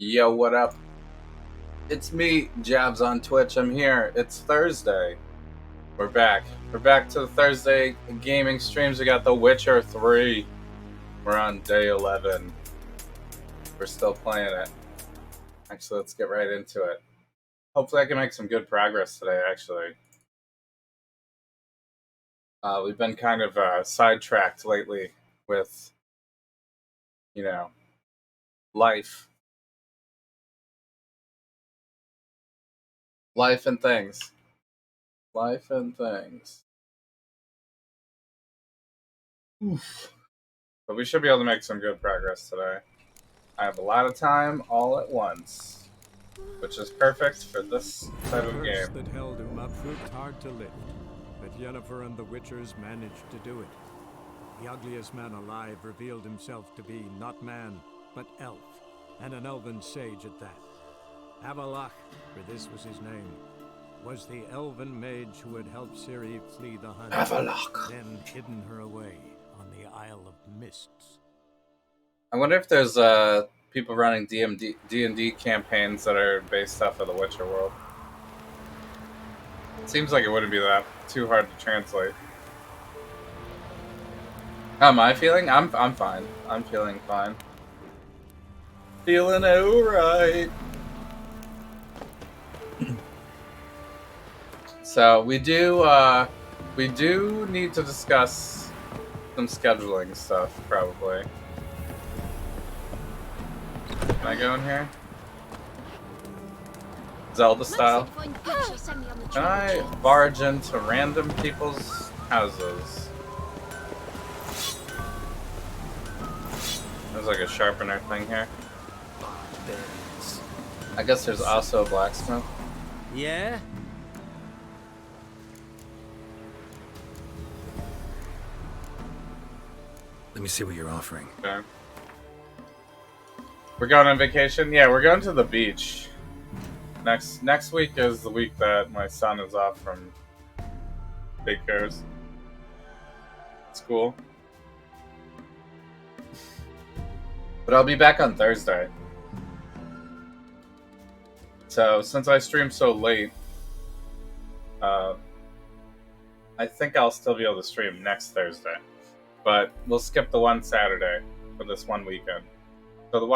Yo, what up? It's me, Jabs on Twitch. I'm here. It's Thursday. We're back. We're back to the Thursday gaming streams. We got The Witcher 3. We're on day 11. We're still playing it. Actually, let's get right into it. Hopefully I can make some good progress today, actually. We've been kind of sidetracked lately with, life. Life and things. Life and things. Oof. But we should be able to make some good progress today. I have a lot of time all at once, which is perfect for this type of game. The curse that held him up proved hard to lift, but Yennefer and the Witchers managed to do it. The ugliest man alive revealed himself to be not man, but elf, and an elven sage at that. Avalach, for this was his name, was the elven mage who had helped Ciri flee the hunt, Avalach. then hidden her away on the Isle of Mists. I wonder if there's people running D&D campaigns that are based off of the Witcher world. It seems like it wouldn't be that too hard to translate. How am I feeling? I'm fine. I'm feeling fine. Feeling alright. So we do need to discuss some scheduling stuff, probably. Can I go in here? Zelda style? Can I barge into random people's houses? There's like a sharpener thing here. I guess there's also a blacksmith. Yeah? Let me see what you're offering. Okay. We're going on vacation? Yeah, we're going to the beach. Next week is the week that my son is off from daycares. School. But I'll be back on Thursday. So since I stream so late, I think I'll still be able to stream next Thursday. But we'll skip the one Saturday for this one weekend. So the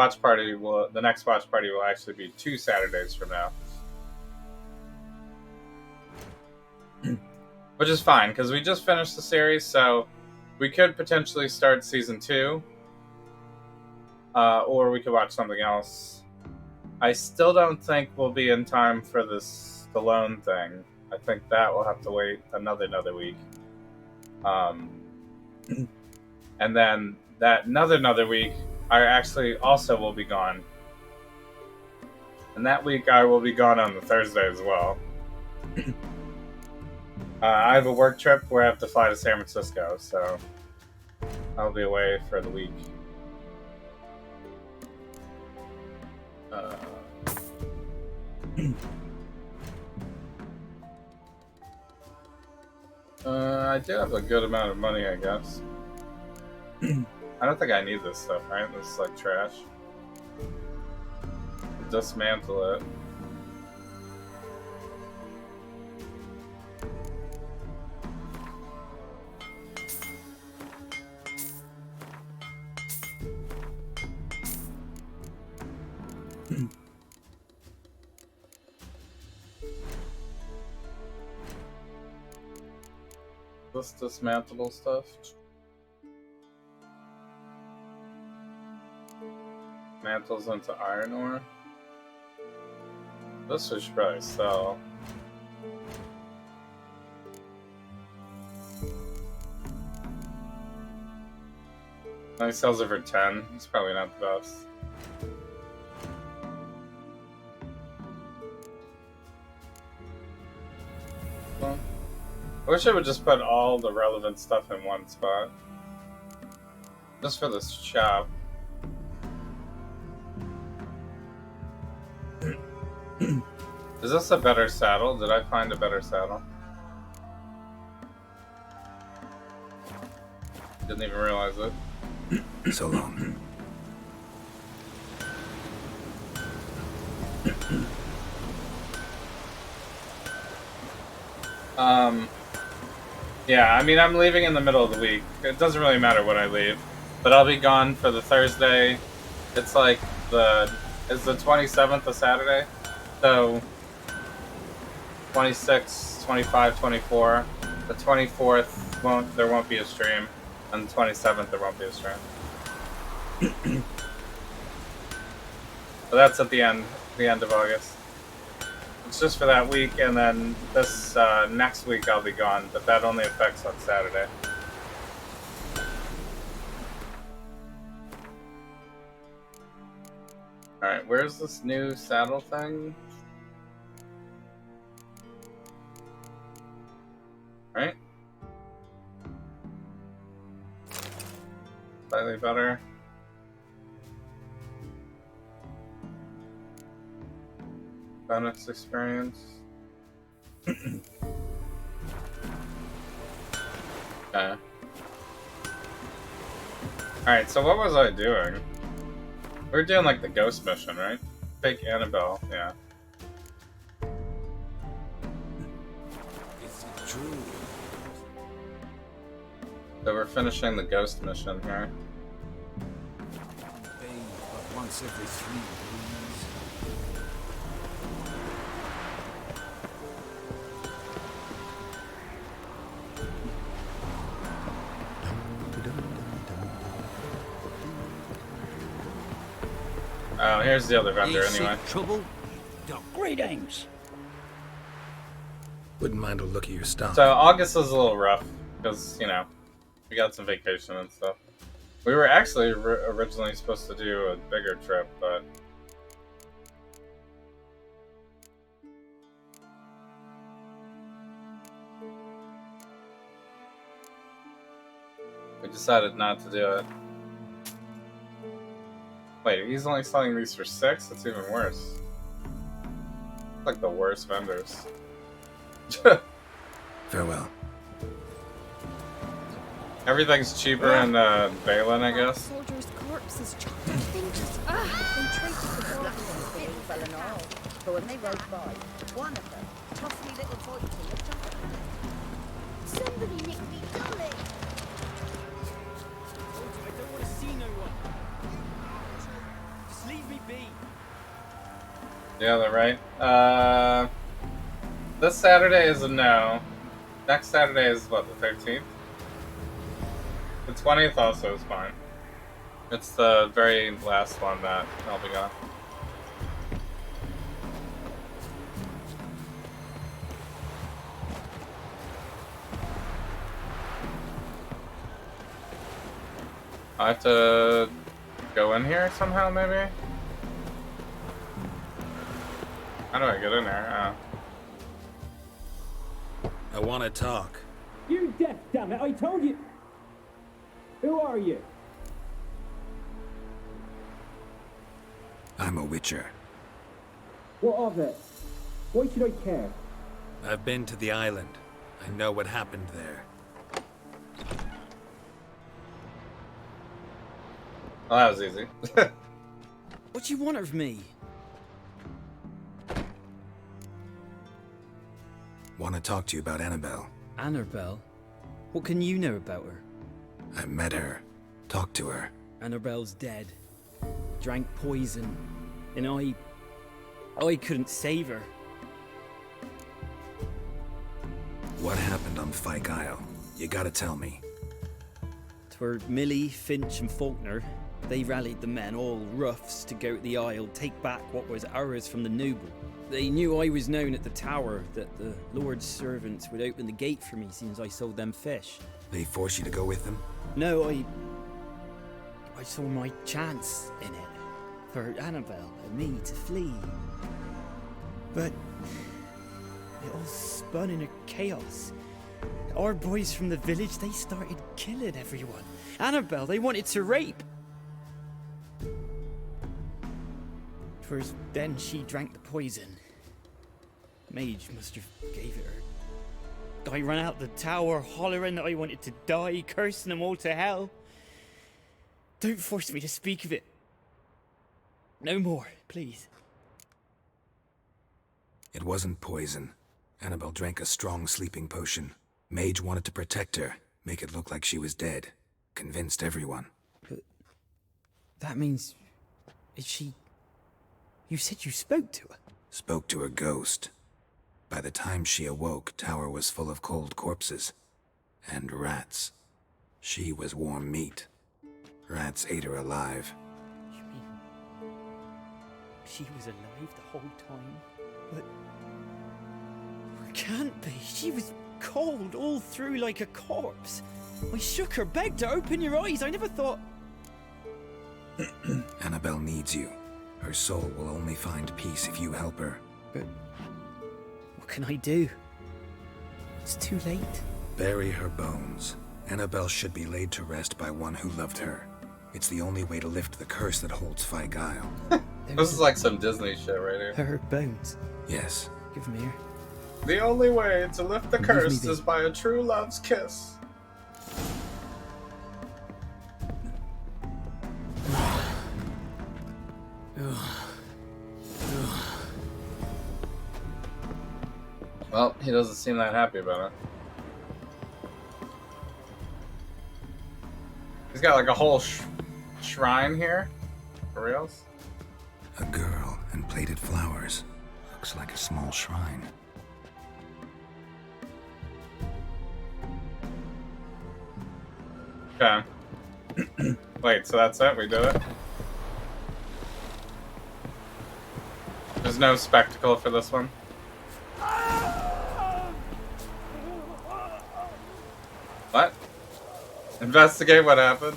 next watch party will actually be 2 Saturdays from now. Which is fine, because we just finished the series, so we could potentially start season 2. Or we could watch something else. I still don't think we'll be in time for this Stallone thing. I think that will have to wait another week. And then that another week, I actually also will be gone. And that week I will be gone on the Thursday as well. I have a work trip where I have to fly to San Francisco, so I'll be away for the week. I do have a good amount of money, I guess. I don't think I need this stuff, right? This is like trash. Dismantle it. This dismantleable stuff. Mantles into iron ore. This we should probably sell. He sells it for 10. It's probably not the best. Well, I wish I would just put all the relevant stuff in one spot. Just for this shop. Is this a better saddle? Did I find a better saddle? Didn't even realize it. So long. Yeah, I mean, I'm leaving in the middle of the week. It doesn't really matter when I leave, but I'll be gone for the Thursday. It's like is the 27th a Saturday? So 26, 25, 24. The 24th there won't be a stream, and the 27th there won't be a stream. So that's at the end of August. It's just for that week, and then this next week I'll be gone, but that only affects on Saturday. Alright, where's this new saddle thing? Right? Slightly better. Bonus experience. Okay. Alright, so what was I doing? We were doing like the ghost mission, right? Fake Annabelle, yeah. Is it true? So we're finishing the ghost mission here. Bathe but once every 3 days. Oh, here's the other vendor anyway. Trouble? Greetings. Wouldn't mind a look at your stuff. So August was a little rough because, you know, we got some vacation and stuff. We were actually originally supposed to do a bigger trip, but we decided not to do it. Wait, he's only selling these for 6? That's even worse. Like the worst vendors. Farewell. Everything's cheaper in Balin, I guess. Soldiers' corpses chopped their fingers. They traced the blood fell and all. But when they rode by, one of them tossed me little boy to look up. Somebody nicked me dolly. I don't want to see no one. Just leave me be. Yeah, they're right. This Saturday is a no. Next Saturday is what, the 13th? The 20th also is fine. It's the very last one that I'll be gone. I have to go in here somehow, maybe? How do I get in there? I want to talk. You deaf, damn it! I told you. Who are you? I'm a witcher. What of it? Why should I care? I've been to the island. I know what happened there. Well, that was easy. What do you want of me? Want to talk to you about Annabelle. Annabelle? What can you know about her? I met her. Talked to her. Annabelle's dead. Drank poison. And I couldn't save her. What happened on Fyke Isle? You gotta tell me. 'Twere Millie, Finch and Faulkner. They rallied the men, all roughs, to go to the Isle, take back what was ours from the noble. They knew I was known at the tower, that the Lord's servants would open the gate for me since I sold them fish. They force you to go with them? No, I saw my chance in it, for Annabelle and me to flee. But it all spun in a chaos. Our boys from the village, they started killing everyone. Annabelle, they wanted to rape. 'Twas then she drank the poison. Mage must have gave it her. I ran out the tower hollering that I wanted to die, cursing them all to hell. Don't force me to speak of it. No more, please. It wasn't poison. Annabelle drank a strong sleeping potion. Mage wanted to protect her, make it look like she was dead. Convinced everyone. But that means... is she... You said you spoke to her? Spoke to her ghost. By the time she awoke, Tower was full of cold corpses. And rats. She was warm meat. Rats ate her alive. You mean... she was alive the whole time? But... it can't be. She was cold all through like a corpse. I shook her, begged her, open your eyes. I never thought... Annabelle needs you. Her soul will only find peace if you help her. But... what can I do? It's too late. Bury her bones. Annabelle should be laid to rest by one who loved her. It's the only way to lift the curse that holds Fyke Isle. This is like some Disney shit right here. Her bones. Yes. Give them here. The only way to lift the Leave curse me be. is by a true love's kiss. Well, he doesn't seem that happy about it. He's got like a whole shrine here. For reals? A girl and plated flowers. Looks like a small shrine. Okay. Wait, so that's it? We did it? There's no spectacle for this one? What? Investigate what happened?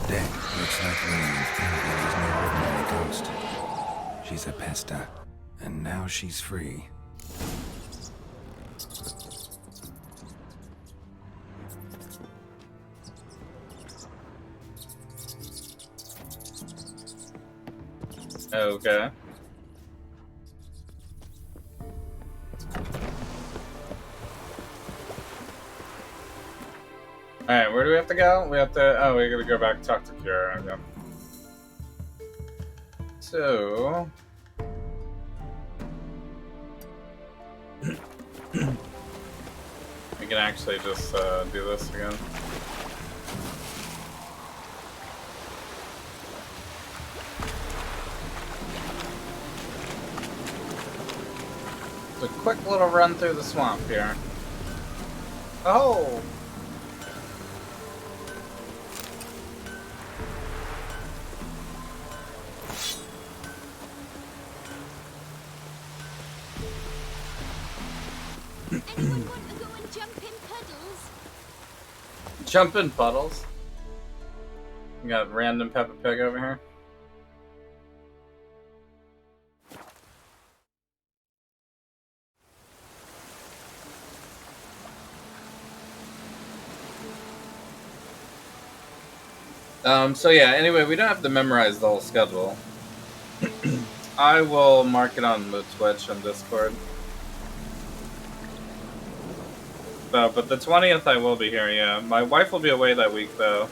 Dead looks like Lynn. Annabelle is no ordinary ghost. She's a pesta. And now she's free. Okay. Alright, where do we have to go? We have to... oh, we gotta go back and talk to Kira again. So... we can actually just do this again. A quick little run through the swamp here. Oh! Anyone want to go and jump in puddles? Jump in puddles. We got random Peppa Pig over here. So yeah, anyway, we don't have to memorize the whole schedule. I will mark it on the Twitch and Discord. So, but the 20th I will be here, yeah. My wife will be away that week, though.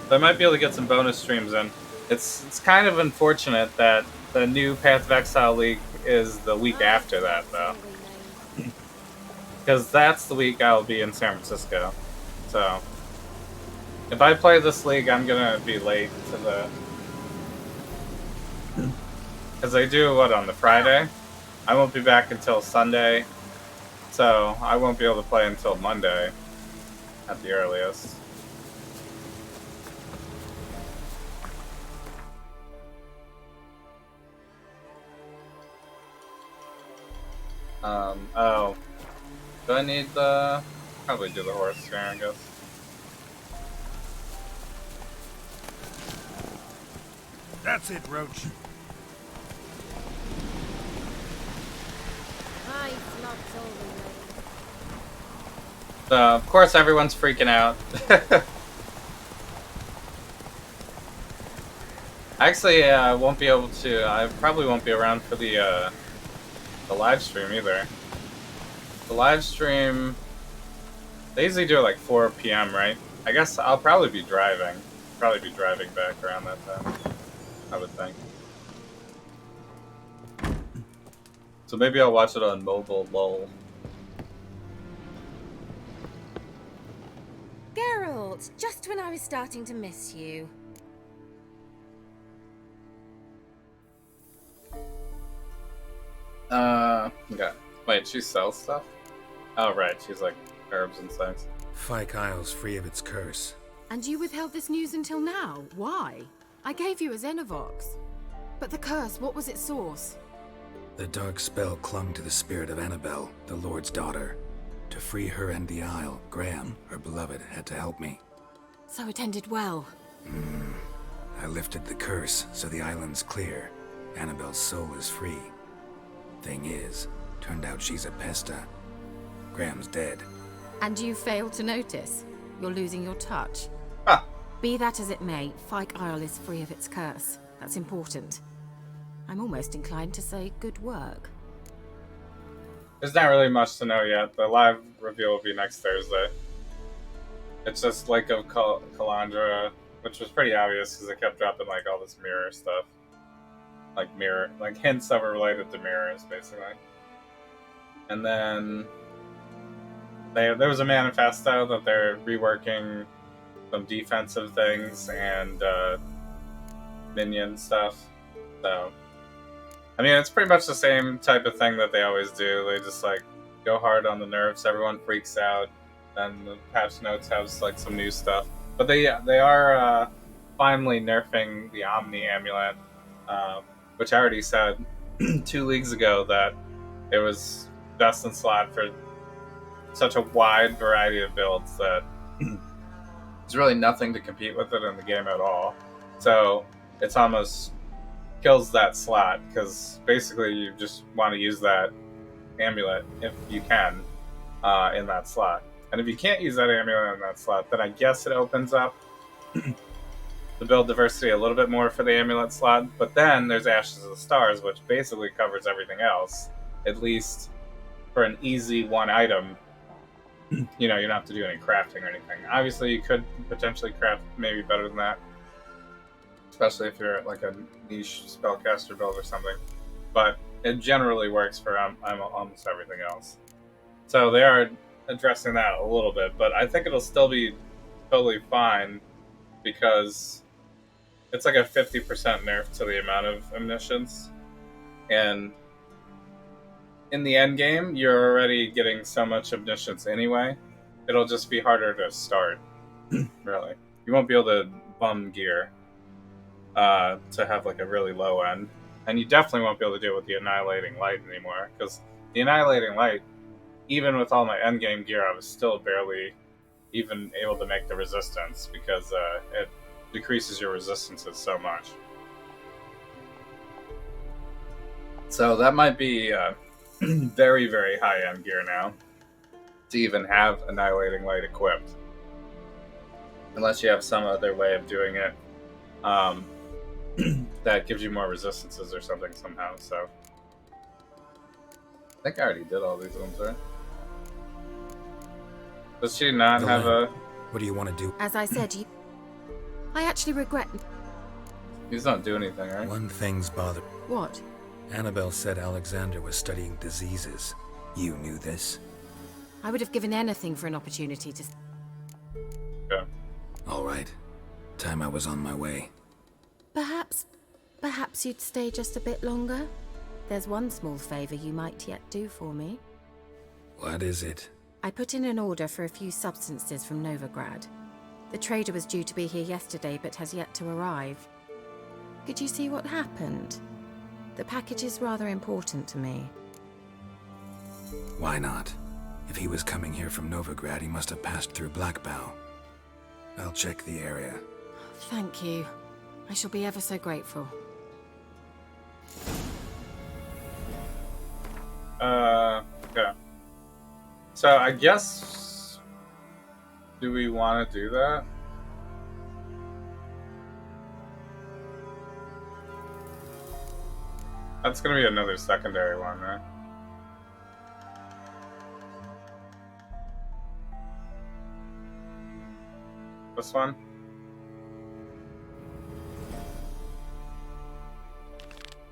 So I might be able to get some bonus streams in. It's kind of unfortunate that the new Path of Exile League is the week after that, though. Because that's the week I'll be in San Francisco. So... if I play this league, I'm gonna be late to the... because I do, what, on the Friday? I won't be back until Sunday, so I won't be able to play until Monday, at the earliest. Oh. Do I need the... probably do the horse here, I guess. That's it, Roach. Aye, not totally ready. So, of course, everyone's freaking out. Actually, I won't be able to. I probably won't be around for the live stream either. The live stream. They usually do it like 4 p.m., right? I guess I'll probably be driving. Probably be driving back around that time, I would think. So maybe I'll watch it on mobile, lol. Geralt, just when I was starting to miss you. Okay. Wait, she sells stuff? Oh, right. She's like herbs and things. Fyke Isle's free of its curse. And you withheld this news until now? Why? I gave you a Xenovox. But the curse, what was its source? The dark spell clung to the spirit of Annabelle, the Lord's daughter. To free her and the Isle, Graham, her beloved, had to help me. So it ended well. I lifted the curse, so the island's clear. Annabelle's soul is free. Thing is, turned out she's a pesta. Graham's dead. And you failed to notice? You're losing your touch. Ah. Be that as it may, Fyke Isle is free of its curse. That's important. I'm almost inclined to say good work. There's not really much to know yet. The live reveal will be next Thursday. It's just Lake of Calandra, which was pretty obvious because they kept dropping like all this mirror stuff. Like hints that were related to mirrors, basically. And then there was a manifesto that they're reworking some defensive things and minion stuff. So, I mean, it's pretty much the same type of thing that they always do. They just like go hard on the nerfs. Everyone freaks out. Then the patch notes have like some new stuff. But they are finally nerfing the Omni Amulet, which I already said 2 leagues ago that it was best in slot for such a wide variety of builds that there's really nothing to compete with it in the game at all. So it's almost kills that slot because basically you just want to use that amulet if you can in that slot. And if you can't use that amulet in that slot, then I guess it opens up the build diversity a little bit more for the amulet slot. But then there's Ashes of the Stars, which basically covers everything else, at least for an easy one item. You know, you don't have to do any crafting or anything. Obviously, you could potentially craft maybe better than that, especially if you're like a niche spellcaster build or something. But it generally works for almost everything else. So they are addressing that a little bit, but I think it'll still be totally fine because it's like a 50% nerf to the amount of omniscience. And in the end game, you're already getting so much omniscience anyway. It'll just be harder to start, really. You won't be able to bum gear to have like a really low end. And you definitely won't be able to do it with the Annihilating Light anymore, because the Annihilating Light, even with all my endgame gear, I was still barely even able to make the resistance because it decreases your resistances so much. So that might be very, very high end gear now to even have Annihilating Light equipped. Unless you have some other way of doing it that gives you more resistances or something somehow. So I think I already did all these ones, right? Does she not have a... What do you want to do? As I said, I actually regret... These don't do anything, right? One thing's bothered. What? Annabelle said Alexander was studying diseases. You knew this? I would have given anything for an opportunity to... Yeah. All right. Time I was on my way. Perhaps you'd stay just a bit longer? There's one small favor you might yet do for me. What is it? I put in an order for a few substances from Novigrad. The trader was due to be here yesterday, but has yet to arrive. Could you see what happened? The package is rather important to me. Why not? If he was coming here from Novigrad, he must have passed through Blackbow. I'll check the area. Thank you. I shall be ever so grateful. Okay. So I guess... Do we want to do that? That's gonna be another secondary one, right? This one?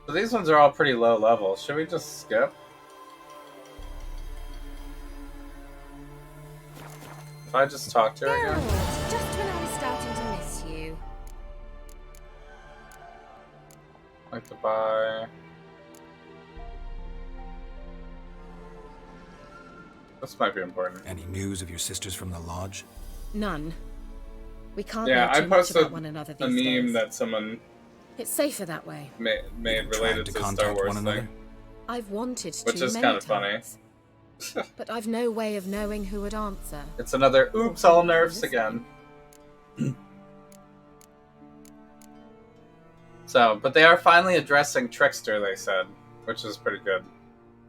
So these ones are all pretty low level. Should we just skip? If I just talk to her again. Geralt, just when I was starting to miss you. Like to buy. This might be important. Any news of your sisters from the lodge? None. We can't Yeah, know I too much posted about one another a these meme days. that someone It's safer that way. made Even tried related to to the Star contact Wars one another? thing. I've wanted to Which is many kind of funny. times. But I've no way of knowing who would answer. It's another oops, all nerfs again. So, but they are finally addressing Trickster, they said, which is pretty good.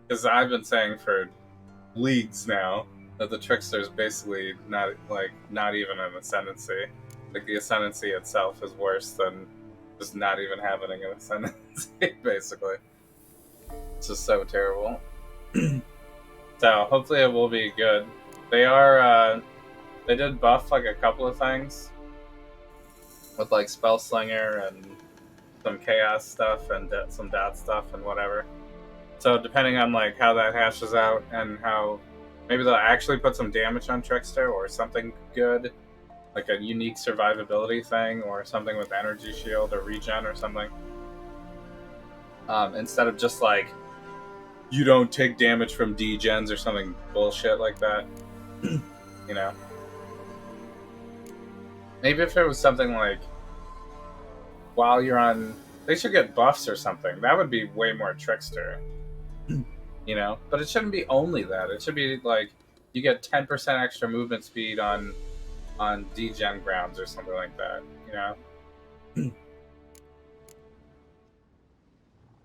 Because I've been saying for leagues now that the Trickster is basically not even an ascendancy. Like, the ascendancy itself is worse than just not even having an ascendancy, basically. It's just so terrible. So, hopefully it will be good. They are, they did buff, like, a couple of things. With, like, Spellslinger and some Chaos stuff and some Dot stuff and whatever. So, depending on, like, how that hashes out and how... Maybe they'll actually put some damage on Trickster or something good. Like a unique survivability thing or something with energy shield or regen or something. Instead of just, like, you don't take damage from degens or something bullshit like that. You know? Maybe if it was something like, while you're on... They should get buffs or something. That would be way more Trickster. You know? But it shouldn't be only that. It should be, like, you get 10% extra movement speed on degen grounds or something like that. You know?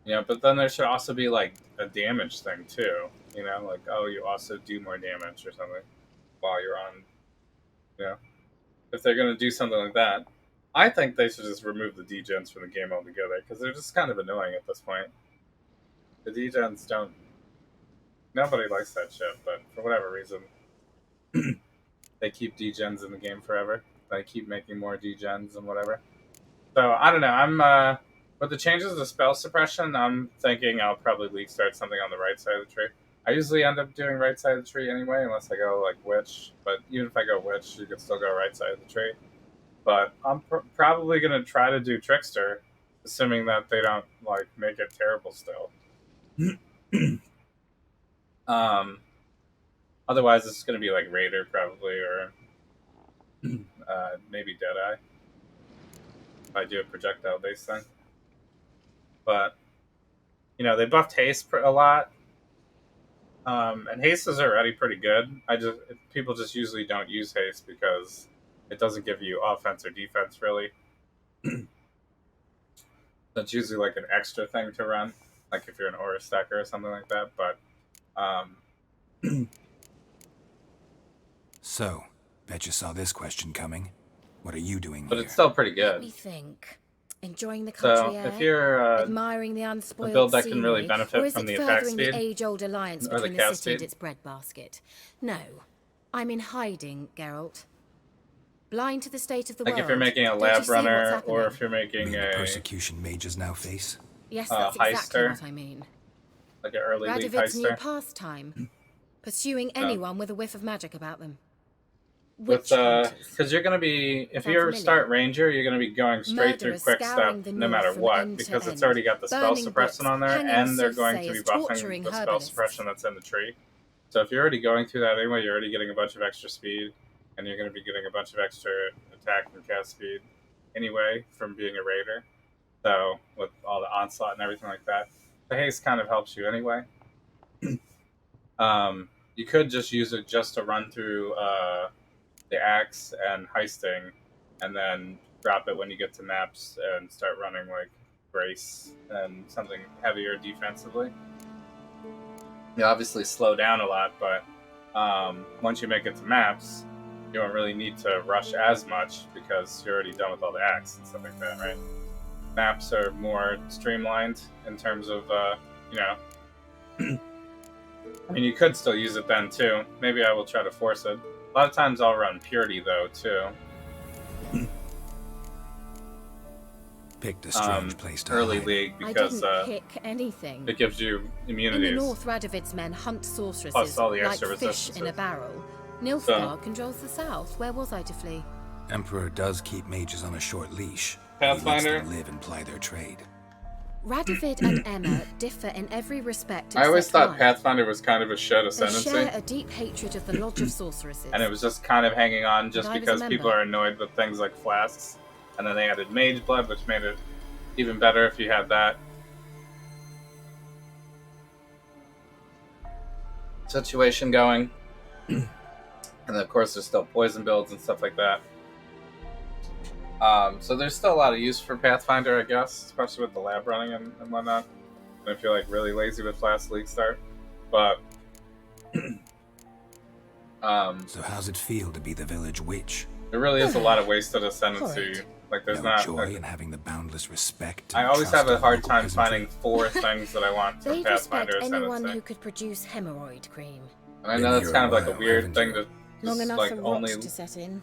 You know, but then there should also be, like, a damage thing, too. You know? Like, oh, you also do more damage or something while you're on... You know? If they're going to do something like that, I think they should just remove the degens from the game altogether, because they're just kind of annoying at this point. The degens don't... Nobody likes that shit, but for whatever reason, they keep degens in the game forever. They keep making more degens and whatever. So, I don't know. I'm, with the changes to spell suppression, I'm thinking I'll probably league start something on the right side of the tree. I usually end up doing right side of the tree anyway, unless I go, like, Witch. But even if I go Witch, you can still go right side of the tree. But I'm probably going to try to do Trickster, assuming that they don't, like, make it terrible still. Otherwise, it's going to be like Raider, probably, or maybe Deadeye. If I do a projectile-based thing. But, you know, they buffed Haste a lot. And Haste is already pretty good. People just usually don't use Haste because it doesn't give you offense or defense, really. That's usually like an extra thing to run, like if you're an Aura stacker or something like that, but... So, bet you saw this question coming. What are you doing But here? it's still pretty Let good. me think. Enjoying the country So, air, if you're admiring the unspoiled a build that can really scenery, benefit or is from it the attack furthering speed, the age-old alliance or the between the cast city and speed? its breadbasket? No, I'm in hiding, Geralt. Blind to the state of the like world. if you're making a Don't you lab see what's runner, happening? or if you're You making mean the a persecution mages now face? Yes, that's exactly heister. what I mean. like an early league Radovid's new heister. pastime. Pursuing anyone with a whiff of magic about them. With Witch hunters. because you're gonna be if Sound you familiar? start ranger, you're gonna be going straight through Murderers quick scouring step the no north matter from what, end to because it's end, already got the spell burning suppression books, on there, hanging and they're going to be soothsayers, buffing torturing the spell herbalists. suppression that's in the tree. So if you're already going through that anyway, you're already getting a bunch of extra speed, and you're going to be getting a bunch of extra attack and cast speed anyway from being a raider. So with all the onslaught and everything like that, the haste kind of helps you anyway. You could just use it just to run through the axe and heisting, and then drop it when you get to maps and start running like brace and something heavier defensively. You obviously slow down a lot, but once you make it to maps, you don't really need to rush as much because you're already done with all the axe and stuff like that, right? Maps are more streamlined in terms of, you know. I mean, you could still use it then too. Maybe I will try to force it. A lot of times I'll run Purity though too. Picked a strange place to Early hide. league I because didn't pick anything. it gives you In immunities. the north, Radovid's men hunt sorceresses Plus all the like extra fish resistances. in a barrel. Nilfgaard controls the south. Where was I to flee? Emperor does keep mages on a short leash. But he lets Pathfinder. them live and ply their trade. Radovid and Emma differ in every respect. I always except thought one. Pathfinder was kind of a shit They ascendancy. share a deep hatred of the Lodge of Sorceresses. And it was just kind of hanging on just And I was because a people member. are annoyed with things like flasks. And then they added Mage Blood, which made it even better if you had that. Situation going. And of course there's still poison builds and stuff like that. So there's still a lot of use for Pathfinder, I guess, especially with the lab running and whatnot. And if you're like really lazy with Flask League Start. But So how's it feel to be the village witch? there really is a lot of wasted ascendancy. Like there's No not joy like, in having the boundless respect. I and always trust have a of hard local time peasantry. finding 4 things that I want They from respect Pathfinder anyone ascendancy. who could produce hemorrhoid cream. And I know that's kind of like a Been here a weird while, thing haven't to Long just, enough like for only rots to set in.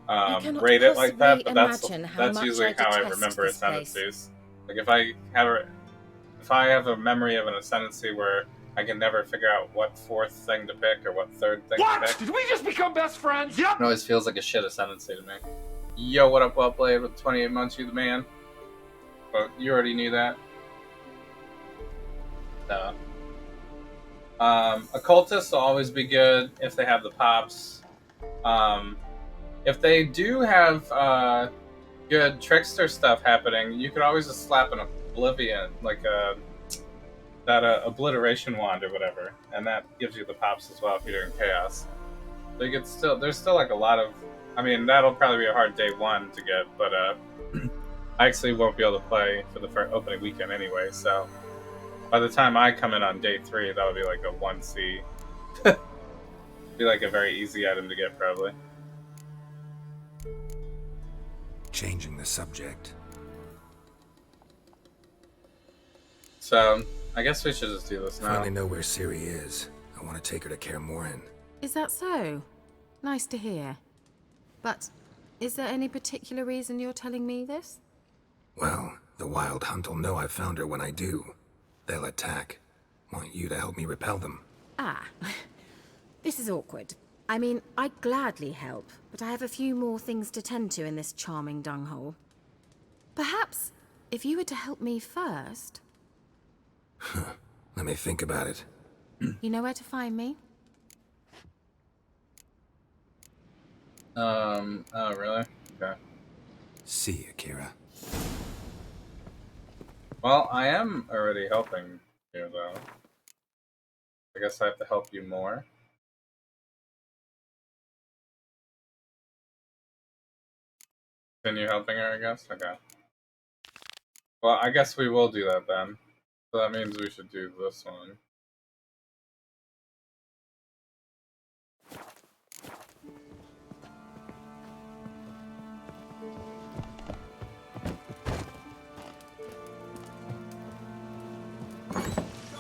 I cannot rate it like that, but possibly imagine how that's much usually I how I detest remember this place. ascendancies. Like if I have a memory of an ascendancy where I can never figure out what 4th thing to pick or what 3rd thing to pick, Did we just become best friends? Yep! it always feels like a shit ascendancy to me. Yo, what up, well played with 28 months, you the man. But you already knew that. No. Occultists will always be good if they have the pops. If they do have good trickster stuff happening, you could always just slap an oblivion, like that obliteration wand or whatever, and that gives you the pops as well if you're doing chaos. So you could there's still like a lot of, I mean, that'll probably be a hard day 1 to get, but I actually won't be able to play for the first opening weekend anyway, so by the time I come in on day 3, that'll be like a 1C. Be like a very easy item to get, probably. Changing the subject. So, I guess we should just do this now. Finally know where Ciri is. I want to take her to Kaer Morhen. Is that so? Nice to hear. But is there any particular reason you're telling me this? Well, the Wild Hunt will know I've found her when I do. They'll attack. Want you to help me repel them. Ah, this is awkward. I mean, I'd gladly help, but I have a few more things to tend to in this charming dunghole. Perhaps, if you were to help me first... Let me think about it. You know where to find me? Oh, really? Okay. See you, Kira. Well, I am already helping you, though. I guess I have to help you more. Continue helping her, I guess? Okay. Well, I guess we will do that then. So that means we should do this one.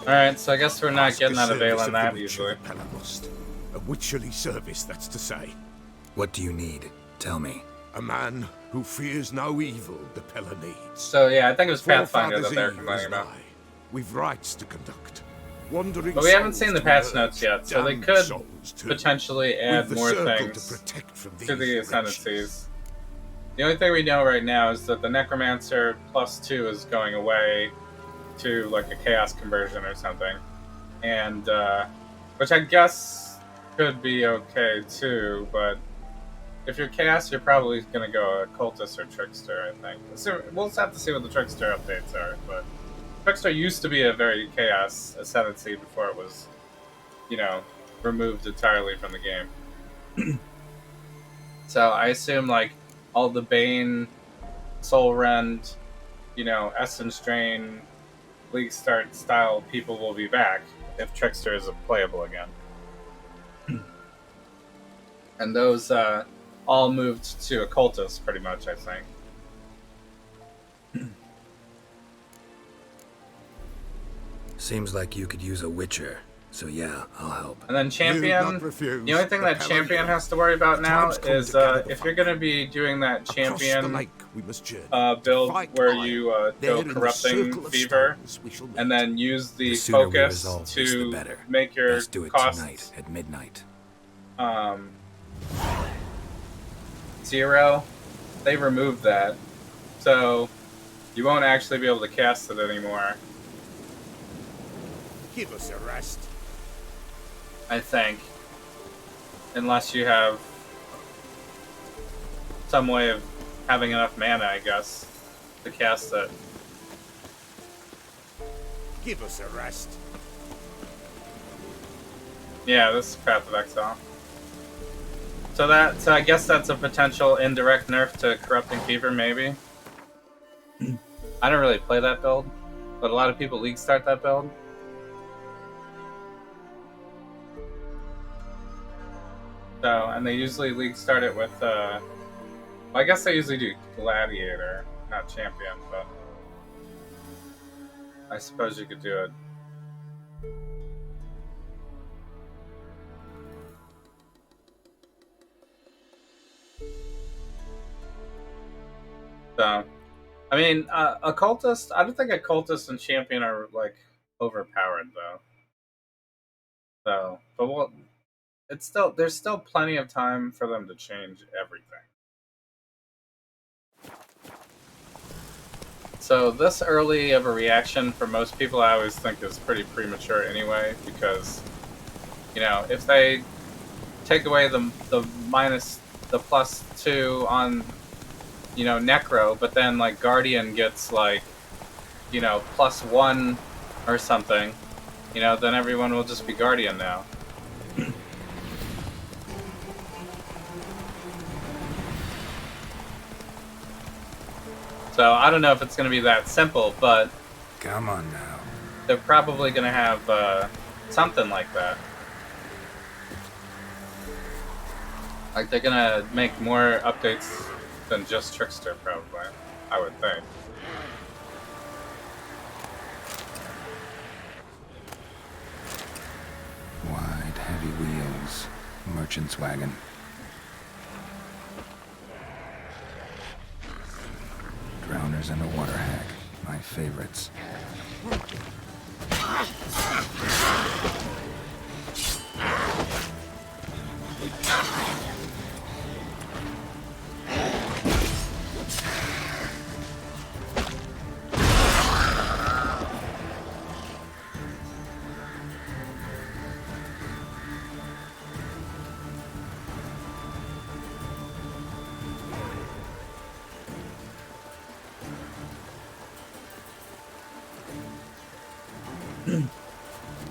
Alright, so I guess we're not getting out of Valen that easily. A witcherly service, that's to say. What do you need? Tell me. A man who fears no evil the Pella needs. So yeah, I think it was Pathfinder Forefathers' that they're Eve complaining is about. nigh. We've rites to conduct. Wandering But we haven't souls seen the to patch merge, notes yet, so they damned could souls too. potentially add We've the more circle things to protect from to the these ascendancies. wretches. The only thing we know right now is that the Necromancer +2 is going away to like a Chaos conversion or something. And, which I guess could be okay too, but if you're Chaos, you're probably going to go Occultist or Trickster, I think. So we'll just have to see what the Trickster updates are, but Trickster used to be a very Chaos ascendancy before it was, you know, removed entirely from the game. So I assume, like, all the Bane, Soul Rend, you know, Essence Drain, League Start style people will be back if Trickster is playable again. And those all moved to Occultist, pretty much, I think. Seems like you could use a witcher, so yeah, I'll help. And then Champion, the only thing that Champion has to worry about now is if you're going to be doing that Champion build where you go Corrupting Fever and then use the The sooner we focus resolve this, the to better. make your Let's do it costs tonight at midnight. 0, they removed that. So you won't actually be able to cast it anymore. Give us a rest. I think. Unless you have some way of having enough mana, I guess, to cast it. Give us a rest. Yeah, this is Path of Exile. So I guess that's a potential indirect nerf to Corrupting Fever, maybe. I don't really play that build, but a lot of people league start that build. So, and they usually league start it with, well, I guess they usually do Gladiator, not Champion, but I suppose you could do it. So, I mean, Occultist, I don't think Occultist and Champion are, like, overpowered, though. So, but well, there's still plenty of time for them to change everything. So this early of a reaction for most people, I always think is pretty premature anyway, because, you know, if they take away the +2 on, you know, Necro, but then like Guardian gets like, you know, +1 or something, you know, then everyone will just be Guardian now. So I don't know if it's going to be that simple, but Come on now. they're probably going to have something like that. Like they're going to make more updates than just Trickster, probably. I would think. Wide, heavy wheels. Merchant's wagon. Drowners and a water hag. My favorites.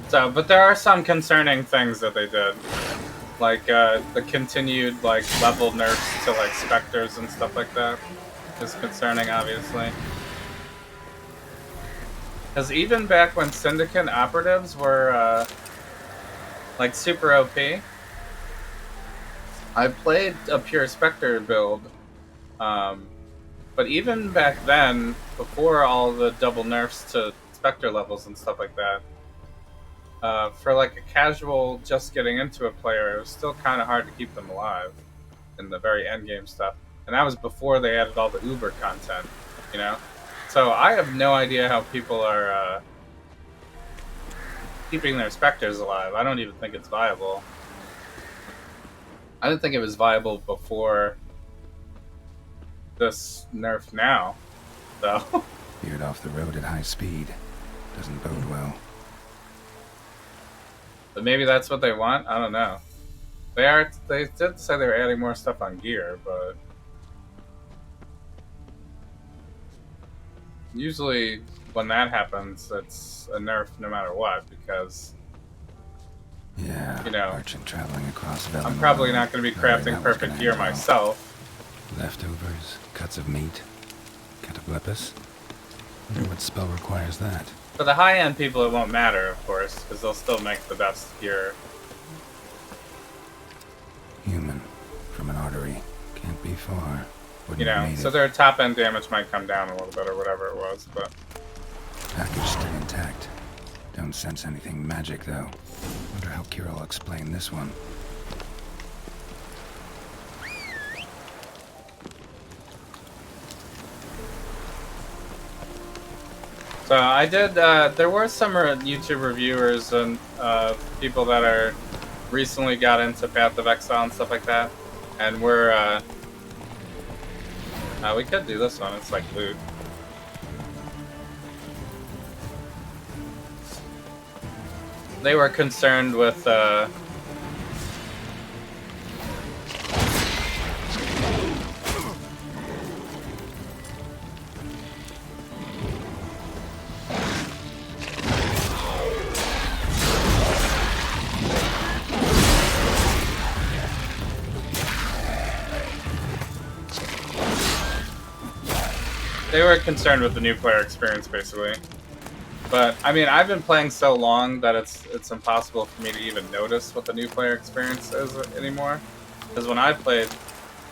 So, but there are some concerning things that they did. Like, the continued, like, level nerfs to, like, Spectres and stuff like that is concerning, obviously. Because even back when Syndicate operatives were, like, super OP, I played a pure Spectre build, but even back then, before all the double nerfs to Spectre levels and stuff like that, for like a casual just getting into a player, it was still kind of hard to keep them alive in the very end game stuff. And that was before they added all the Uber content, you know? So I have no idea how people are keeping their Spectres alive. I don't even think it's viable. I didn't think it was viable before this nerf now, so. Veered off the road at high speed. Doesn't bode well. But maybe that's what they want? I don't know. They did say they were adding more stuff on gear, but usually when that happens, it's a nerf no matter what, because Yeah, you know, merchant traveling across Velin. I'm probably not going to be crafting perfect gear myself. Leftovers, cuts of meat, cataplepis. Wonder what spell requires that. For the high-end people, it won't matter, of course, because they'll still make the best gear. Human, from an artery, can't be far. Wouldn't You know, have made so it. their top-end damage might come down a little bit or whatever it was, but Package still intact. Don't sense anything magic, though. Wonder how Kira will explain this one. So I did, there were some YouTube reviewers and people that are recently got into Path of Exile and stuff like that, and we're we could do this one. It's like loot. They were concerned with the new player experience, basically. But I mean, I've been playing so long that it's impossible for me to even notice what the new player experience is anymore. Because when I played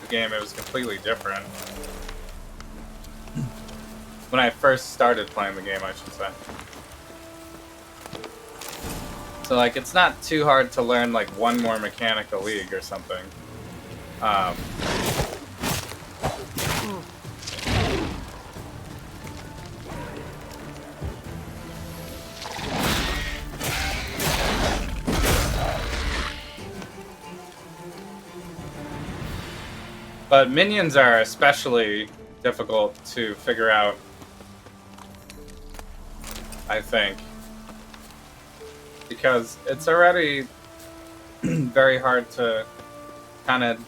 the game, it was completely different. When I first started playing the game, I should say. So like, it's not too hard to learn like one more mechanic a league or something. But minions are especially difficult to figure out, I think. Because it's already very hard to kind of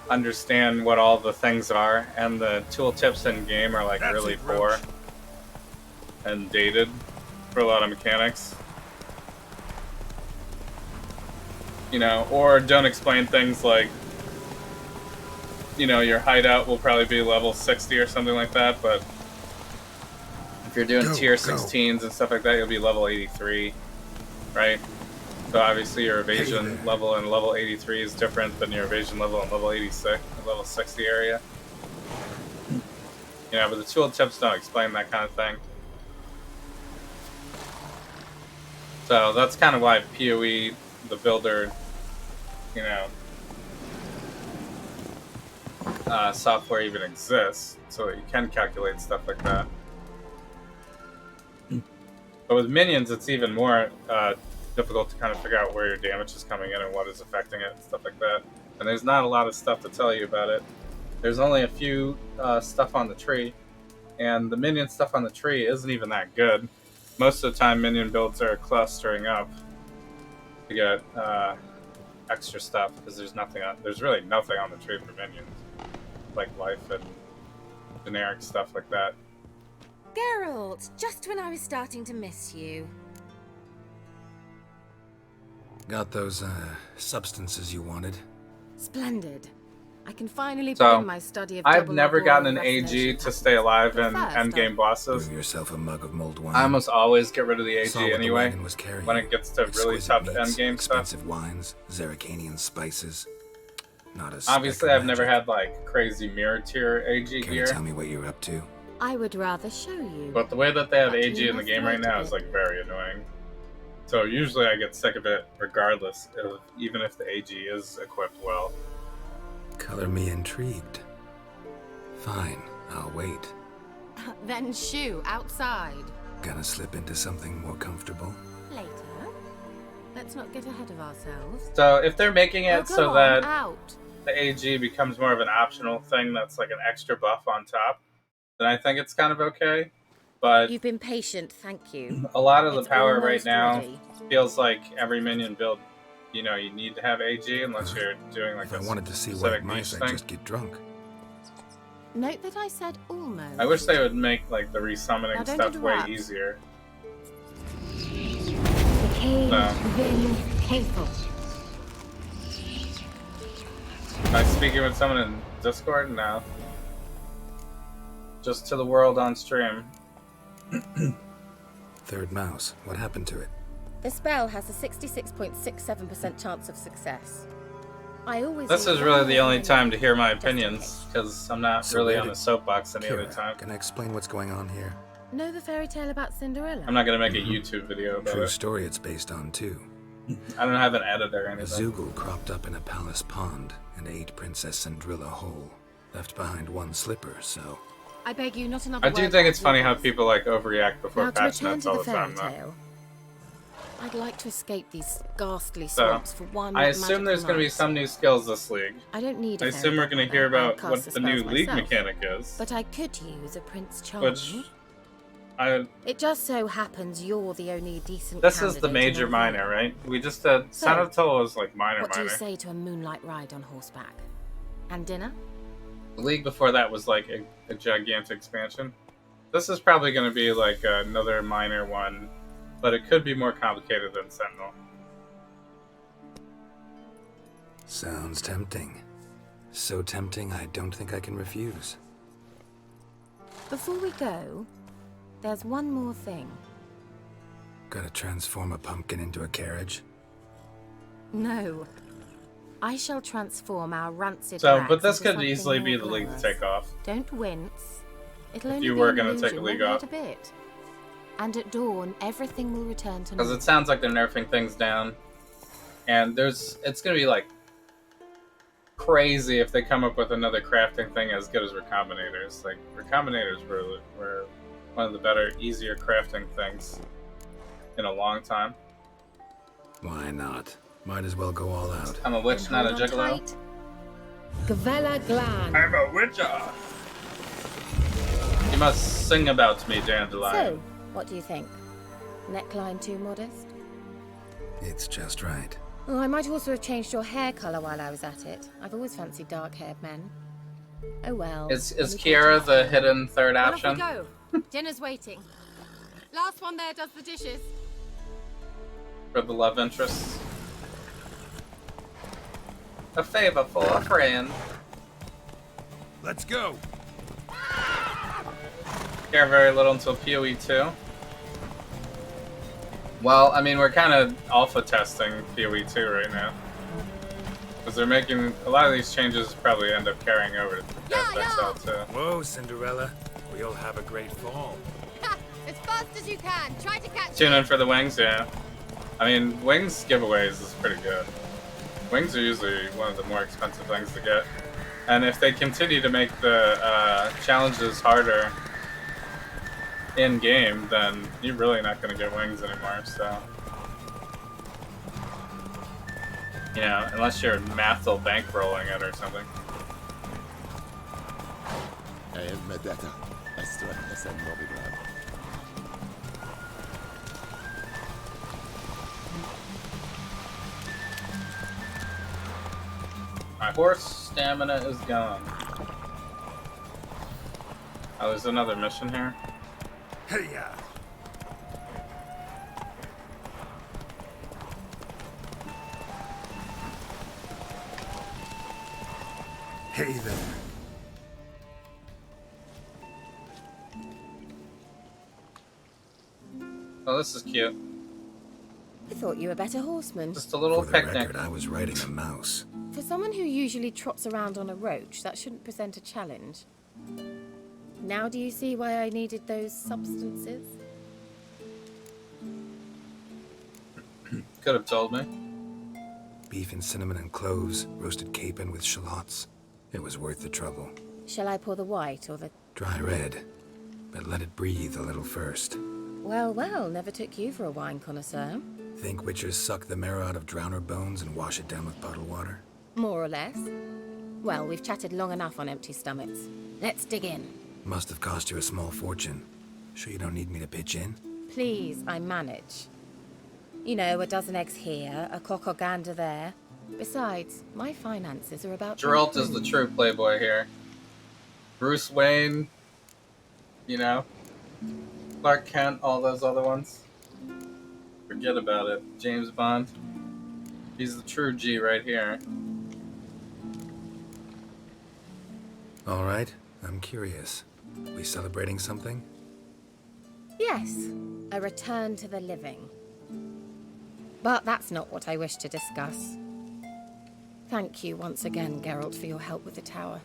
understand what all the things are, and the tooltips in game are like really poor and dated for a lot of mechanics. You know, or don't explain things like, you know, your hideout will probably be level 60 or something like that, but if you're doing tier 16s and stuff like that, you'll be level 83, right? So obviously your evasion level in level 83 is different than your evasion level in level 86, level 60 area. You know, but the tooltips don't explain that kind of thing. So that's kind of why PoE, the builder, you know, software even exists, so that you can calculate stuff like that. But with minions, it's even more difficult to kind of figure out where your damage is coming in and what is affecting it and stuff like that. And there's not a lot of stuff to tell you about it. There's only a few stuff on the tree, and the minion stuff on the tree isn't even that good. Most of the time, minion builds are clustering up to get extra stuff, because there's really nothing on the tree for minions. Like life and generic stuff like that. Geralt, just when I was starting to miss you. Got those substances you wanted? Splendid. I can finally So, begin my study of I've double never or gotten an rassination AG to patterns. stay alive But in first, endgame bosses. Brew yourself a mug of mulled wine. I almost always get rid of the AG Saw what the anyway, wagon was carrying. when it gets to really Exquisite tough meats, endgame stuff. expensive wines, Zaracanian spices. Not a Obviously, speck of I've never magic. had like crazy mirror tier AG Can you gear. tell me what you're up to? I would rather show you. But the way that they have But AG you in the must game right wait a now is bit. like very annoying. So usually I get sick of it regardless, even if the AG is equipped well. Color me intrigued. Fine, I'll wait. Then shoo, outside. Gonna slip into something more comfortable? Later. Let's not get ahead of ourselves. So if they're making Oh, it go so on, that out. the AG becomes more of an optional thing that's like an extra buff on top, then I think it's kind of okay. But You've been patient, thank you. a lot of the It's power right almost now ready. feels like every minion build, you know, you need to have AG unless you're doing like If I a wanted to see specific white mice, niche I'd thing. just get drunk. Note that I said almost. I wish they would make like the Now resummoning don't stuff way interrupt. easier. The cave No. very careful. Am I speaking with someone in Discord? No. Just to the world on stream. Third mouse. What happened to it? The spell has a 66.67% chance of success. I always. This is really the only time to hear my opinions, because I'm not So really where on did- the soapbox any other Kira, time. can I explain what's going on here? Know the fairy tale about Cinderella? I'm not going to make a YouTube video about True it. story it's based on, too. I don't have an editor or A anything. Zoogle cropped up in a palace pond and ate Princess Cinderella whole. Left behind one slipper, so... I beg you, not another I word do think about it's funny how yours. people like overreact before Now to patch return notes to all the the fairy time, though. tale. I'd like to escape these ghastly So, swamps for one I assume there's going to be night. some new skills this league. I don't need I a assume we're going to hear about what the new league mechanic is. But I could use a Prince Charming. Which, It just so happens you're the only decent this is the candidate major in our minor, group. right? We just said So, Sanatol is like minor. What do you say to a moonlight ride on horseback? And dinner? The league before that was like a gigantic expansion. This is probably going to be like another minor one, but it could be more complicated than Sentinel. Sounds tempting. So tempting, I don't think I can refuse. Before we go, there's one more thing. Gotta transform a pumpkin into a carriage? No. I shall transform our rancid So, rags but this into could easily something be more the league to glamorous. take off. Don't wince. It'll If only you be were an gonna take a illusion, league won't off. hurt a bit. And at dawn, everything will return to Because normal. it sounds like they're nerfing things down. And it's going to be like crazy if they come up with another crafting thing as good as Recombinators. Like, Recombinators were one of the better, easier crafting things in a long time. Why not? Might as well go all out. I'm a witch, not a Hold on gigolo. tight. Gavella Glan. I'm a witcher! You must sing about me, Dandelion. So, what do you think? Neckline too modest? It's just right. Oh, I might also have changed your hair colour while I was at it. I've always fancied dark-haired men. Oh well. Is Only Kiera the hidden third Well, option? off we go. Dinner's waiting. Last one there does the dishes. For the love interest? A favor for a friend. Let's go. Care very little until PoE 2. Well, I mean, we're kind of alpha testing PoE 2 right now. Because they're making a lot of these changes probably end up carrying over to XL too. Whoa, Cinderella. We'll have a great fall. As fast as you can. Try to catch Tune it. in for the wings, yeah. I mean, wings giveaways is pretty good. Wings are usually one of the more expensive things to get. And if they continue to make the challenges harder in-game, then you're really not going to get wings anymore, so... You know, unless you're Mathel bankrolling it or something. My horse stamina is gone. Oh, there's another mission here. Hey-ya. Hey there. Oh, this is cute. I thought you were a better horseman. Just a little For the picnic. record, I was riding a mouse. For someone who usually trots around on a roach, that shouldn't present a challenge. Now do you see why I needed those substances? Could have told me. Beef and cinnamon and cloves, roasted capon with shallots. It was worth the trouble. Shall I pour the white or the... Dry red, but let it breathe a little first. Well, well, never took you for a wine connoisseur. Think witchers suck the marrow out of drowner bones and wash it down with bottled water? More or less. Well, we've chatted long enough on empty stomachs. Let's dig in. Must have cost you a small fortune. Sure you don't need me to pitch in? Please, I manage. You know, a dozen eggs here, a cock or gander there. Besides, my finances are about... Geralt is the true playboy here. Bruce Wayne, you know, Clark Kent, all those other ones. Forget about it. James Bond. He's the true G right here. All right, I'm curious. We celebrating something? Yes, a return to the living. But that's not what I wish to discuss. Thank you once again, Geralt, for your help with the tower.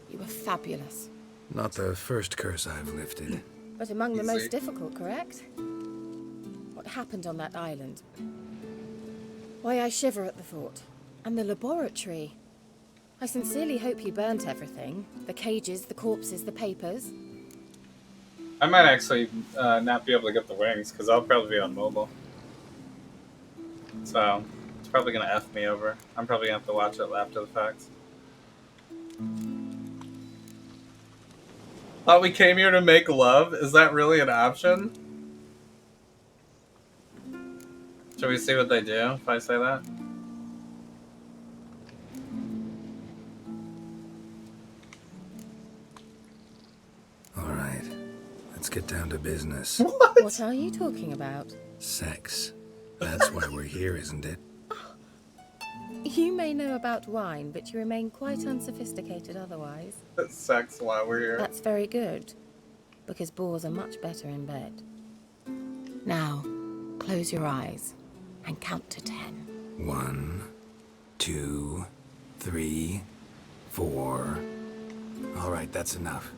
You were fabulous. Not the first curse I've lifted. But among the Easy. most difficult, correct? What happened on that island? Why, I shiver at the thought. And the laboratory. I sincerely hope you burnt everything. The cages, the corpses, the papers. I might actually not be able to get the wings, because I'll probably be on mobile. So it's probably gonna F me over. I'm probably gonna have to watch it after the fact. Thought we came here to make love? Is that really an option? Should we see what they do if I say that? Alright, let's get down to business. What are you talking about? Sex. That's why we're here, isn't it? You may know about wine, but you remain quite unsophisticated otherwise. Sex while we're here. That's very good, because boars are much better in bed. Now, close your eyes and count to 10. 1, 2, 3, 4. Alright, that's enough.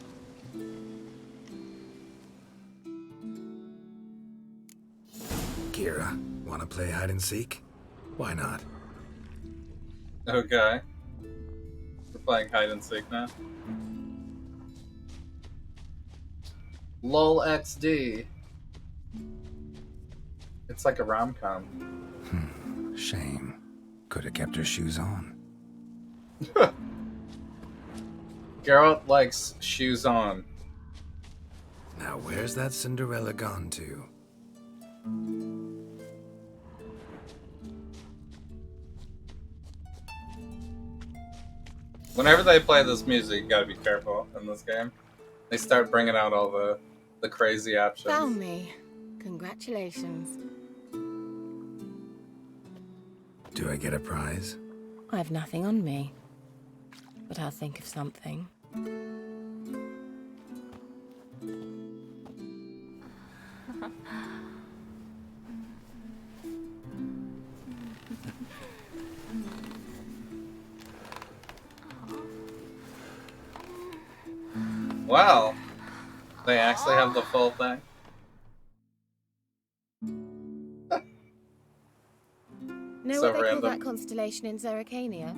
Kira, wanna play hide and seek? Why not? Okay. We're playing hide and seek now. LOL XD. It's like a rom-com. Shame. Could have kept her shoes on. Geralt likes shoes on. Now where's that Cinderella gone to? Whenever they play this music, you gotta be careful in this game. They start bringing out all the crazy options. Found me. Congratulations. Do I get a prize? I've nothing on me, but I'll think of something. Wow. They actually have the full thing. Know So what they random. call that constellation in Zerrikania?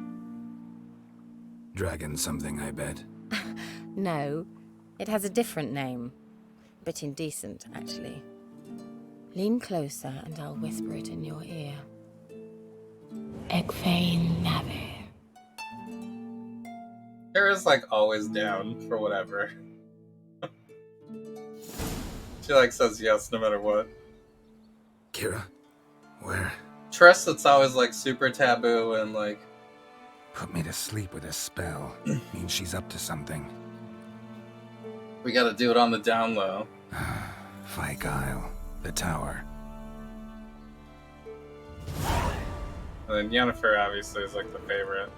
Dragon something, I bet. No, it has a different name. Bit indecent, actually. Lean closer and I'll whisper it in your ear. Egfain Nave. Kira's like always down for whatever. She like says yes no matter what. Kira, where? Trust that's always like super taboo and like Put me to sleep with a spell. Means she's up to something. we gotta do it on the down low. Fyke Isle, the tower. And then Yennefer obviously is like the favorite.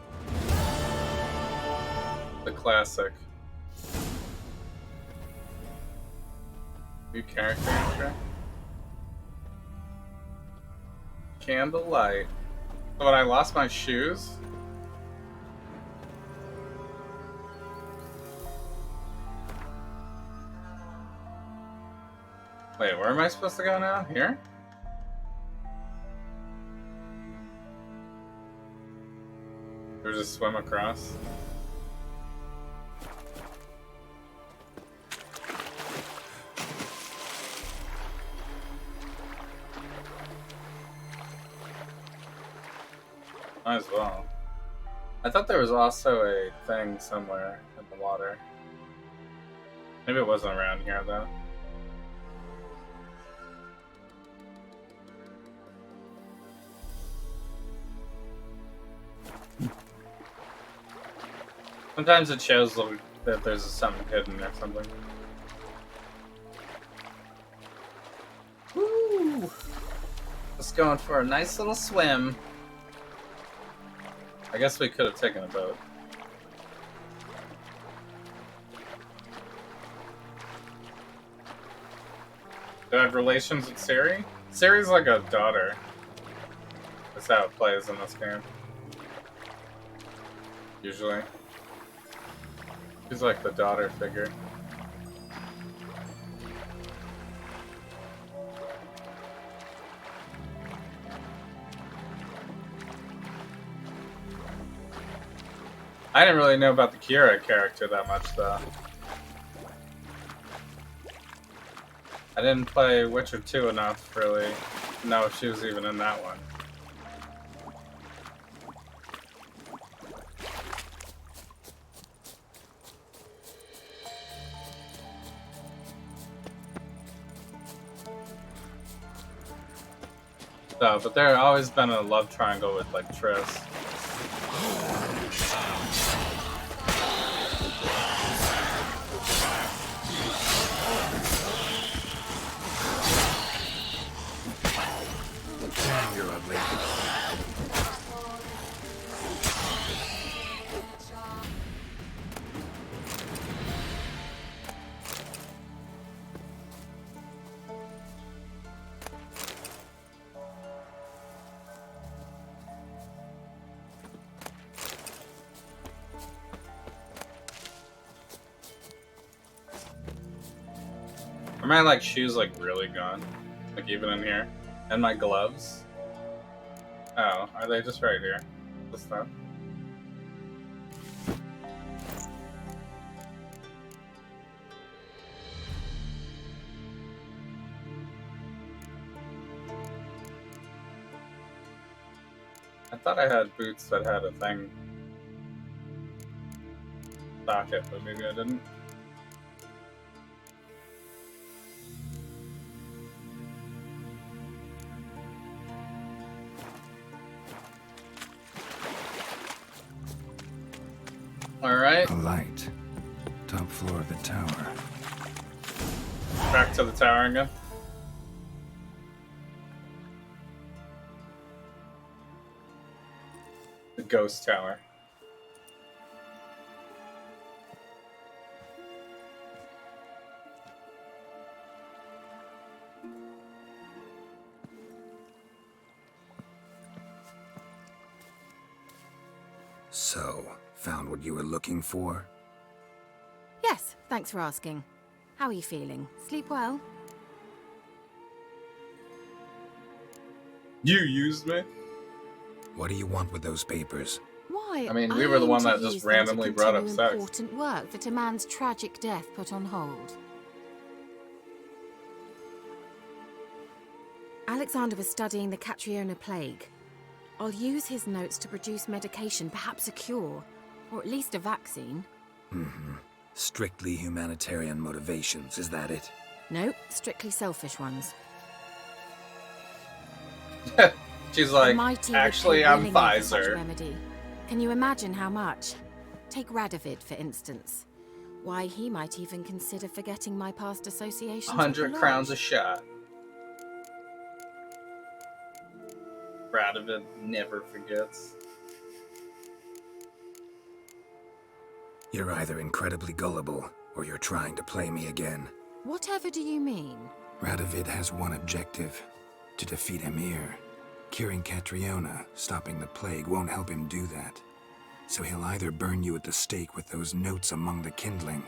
The classic. New character intro. Candlelight. So when I lost my shoes? Wait, where am I supposed to go now? Here? Or just swim across? Might as well. I thought there was also a thing somewhere in the water. Maybe it wasn't around here though. Sometimes it shows that there's something hidden or something. Woo! Just going for a nice little swim. I guess we could have taken a boat. Do I have relations with Ciri? Ciri's like a daughter. That's how it plays in this game. Usually. She's like the daughter figure. I didn't really know about the Kira character that much, though. I didn't play Witcher 2 enough, really, to know if she was even in that one. So, but there always been a love triangle with like Triss. Damn, you're ugly. Are my like shoes like really gone? Like even in here? And my gloves? Oh, are they just right here? This stuff? I thought I had boots that had a thing. Socket, but maybe I didn't. Alright. A light. Top floor of the tower. Back to the tower again. The ghost tower. So, found what you were looking for? Yes, thanks for asking. How are you feeling? Sleep well? You used me? What do you want with those papers? Why? I mean, we were the one that aim to just use them to randomly brought up continue sex. important work that a man's tragic death put on hold. Alexander was studying the Catriona plague. I'll use his notes to produce medication, perhaps a cure, or at least a vaccine. Mm-hmm. Strictly humanitarian motivations, is that it? No, strictly selfish ones. She's like, Mighty actually, would pay I'm willingly for such Pfizer. remedy. Can you imagine how much? Take Radovid, for instance. Why, he might even consider forgetting my past associations. 100 crowns a shot. Radovid never forgets. You're either incredibly gullible, or you're trying to play me again. Whatever do you mean? Radovid has one objective: to defeat Emir. Curing Catriona, stopping the plague, won't help him do that. So he'll either burn you at the stake with those notes among the kindling,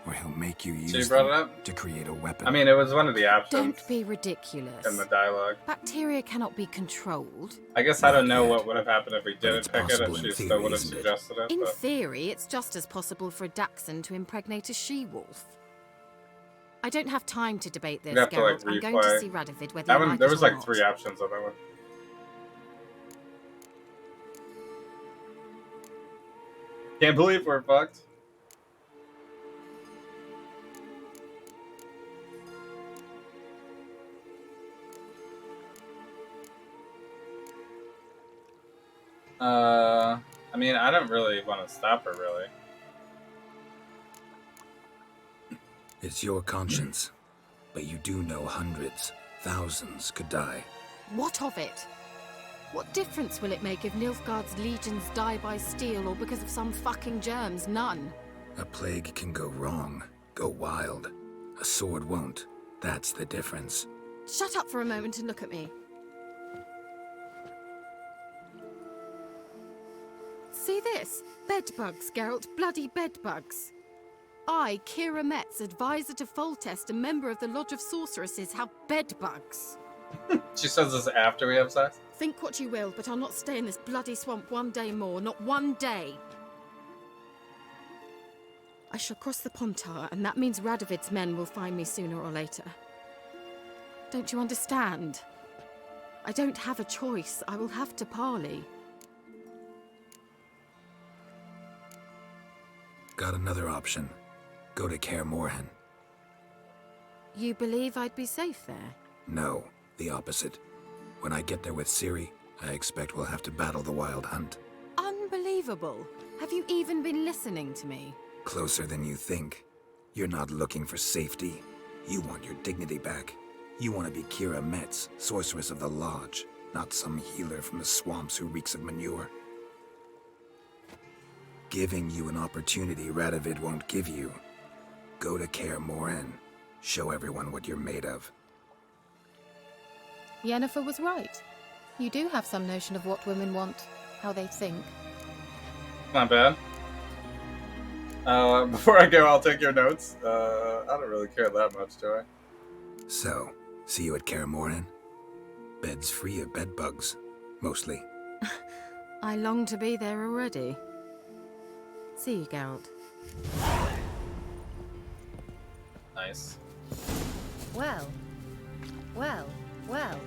or he'll make you use brought them it up? to create a weapon. I mean, it was one of the options Don't be ridiculous. in the dialogue. Bacteria cannot be controlled. I guess I don't Not know yet. what would have happened if we But didn't it's pick it, possible if in she still theory, would have isn't it? suggested it. In But theory, it's just as possible for a Dachshund to impregnate a she-wolf. I don't have time to debate this, You'd have to, like, Geralt. I'm going to replay. see Radovid whether that you one, like there it was or like not. 3 options on that one. Can't believe we're fucked. I mean, I don't really want to stop her, really. It's your conscience. But you do know hundreds, thousands could die. What of it? What difference will it make if Nilfgaard's legions die by steel or because of some fucking germs? None. A plague can go wrong, go wild. A sword won't. That's the difference. Shut up for a moment and look at me. See this? Bedbugs, Geralt. Bloody bedbugs. I, Kira Metz, advisor to Foltest, a member of the Lodge of Sorceresses, have bedbugs. She says this after we have sex? Think what you will, but I'll not stay in this bloody swamp one day more. Not one day. I shall cross the Pontar, and that means Radovid's men will find me sooner or later. Don't you understand? I don't have a choice. I will have to parley. Got another option. Go to Kaer Morhen. You believe I'd be safe there? No, the opposite. When I get there with Ciri, I expect we'll have to battle the Wild Hunt. Unbelievable. Have you even been listening to me? Closer than you think. You're not looking for safety. You want your dignity back. You want to be Kira Metz, sorceress of the Lodge, not some healer from the swamps who reeks of manure. Giving you an opportunity Radovid won't give you. Go to Kaer Morhen. Show everyone what you're made of. Yennefer was right. You do have some notion of what women want, how they think. Not bad. Before I go, I'll take your notes. I don't really care that much, do I? So, see you at Kaer Morhen? Beds free of bed bugs, mostly. I long to be there already. See you, Geralt. Nice. Well. Well. Well.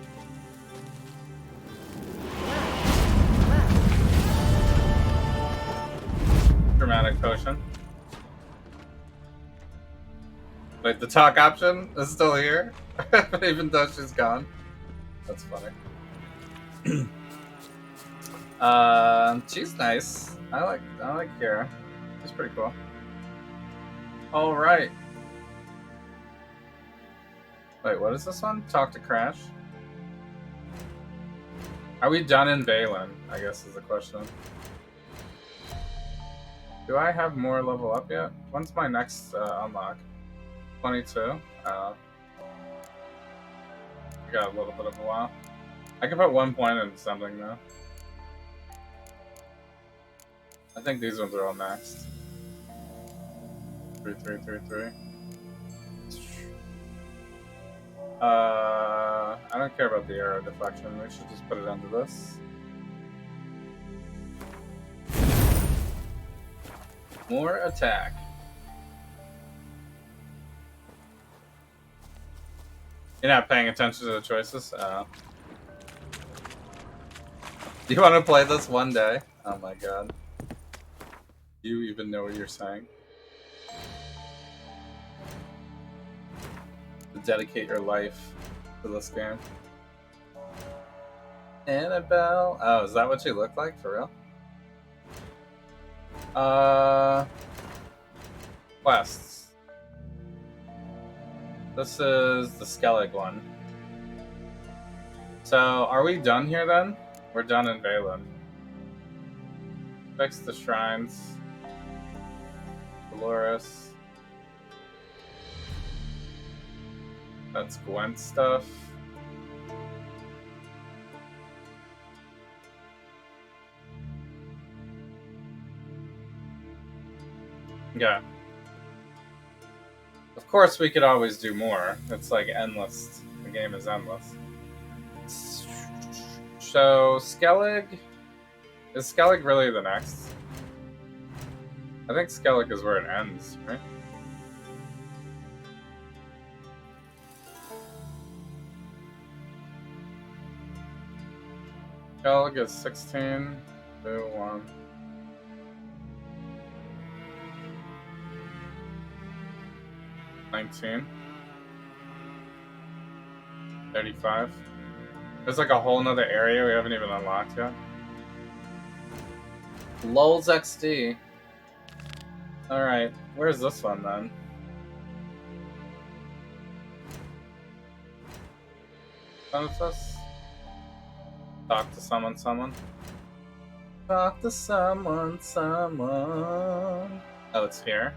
Dramatic potion. Wait, the talk option is still here? Even though she's gone. That's funny. She's nice. I like Kira. She's pretty cool. Alright. Wait, what is this one? Talk to Crash? Are we done in Valen? I guess is the question. Do I have more level up yet? When's my next unlock? 22? I got a little bit of a while. I can put 1 point into something though. I think these ones are all maxed. 3, 3, 3, 3. I don't care about the arrow deflection. We should just put it under this. More attack. You're not paying attention to the choices? Do you want to play this one day? Oh my god. Do you even know what you're saying? To dedicate your life to this game. Annabelle. Oh, is that what she looked like? For real? Quests. This is the Skellig one. So, are we done here then? We're done in Valen. Fix the shrines. Dolores. That's Gwent stuff. Yeah. Of course, we could always do more. It's like endless. The game is endless. So, Skellig... Is Skellig really the next? I think Skellig is where it ends, right? Skellig is 16, 2, 1. $19. 35. There's like a whole nother area we haven't even unlocked yet. Lulz XD. Alright, where's this one then? What's this? Talk to someone. Talk to someone. Oh, it's here.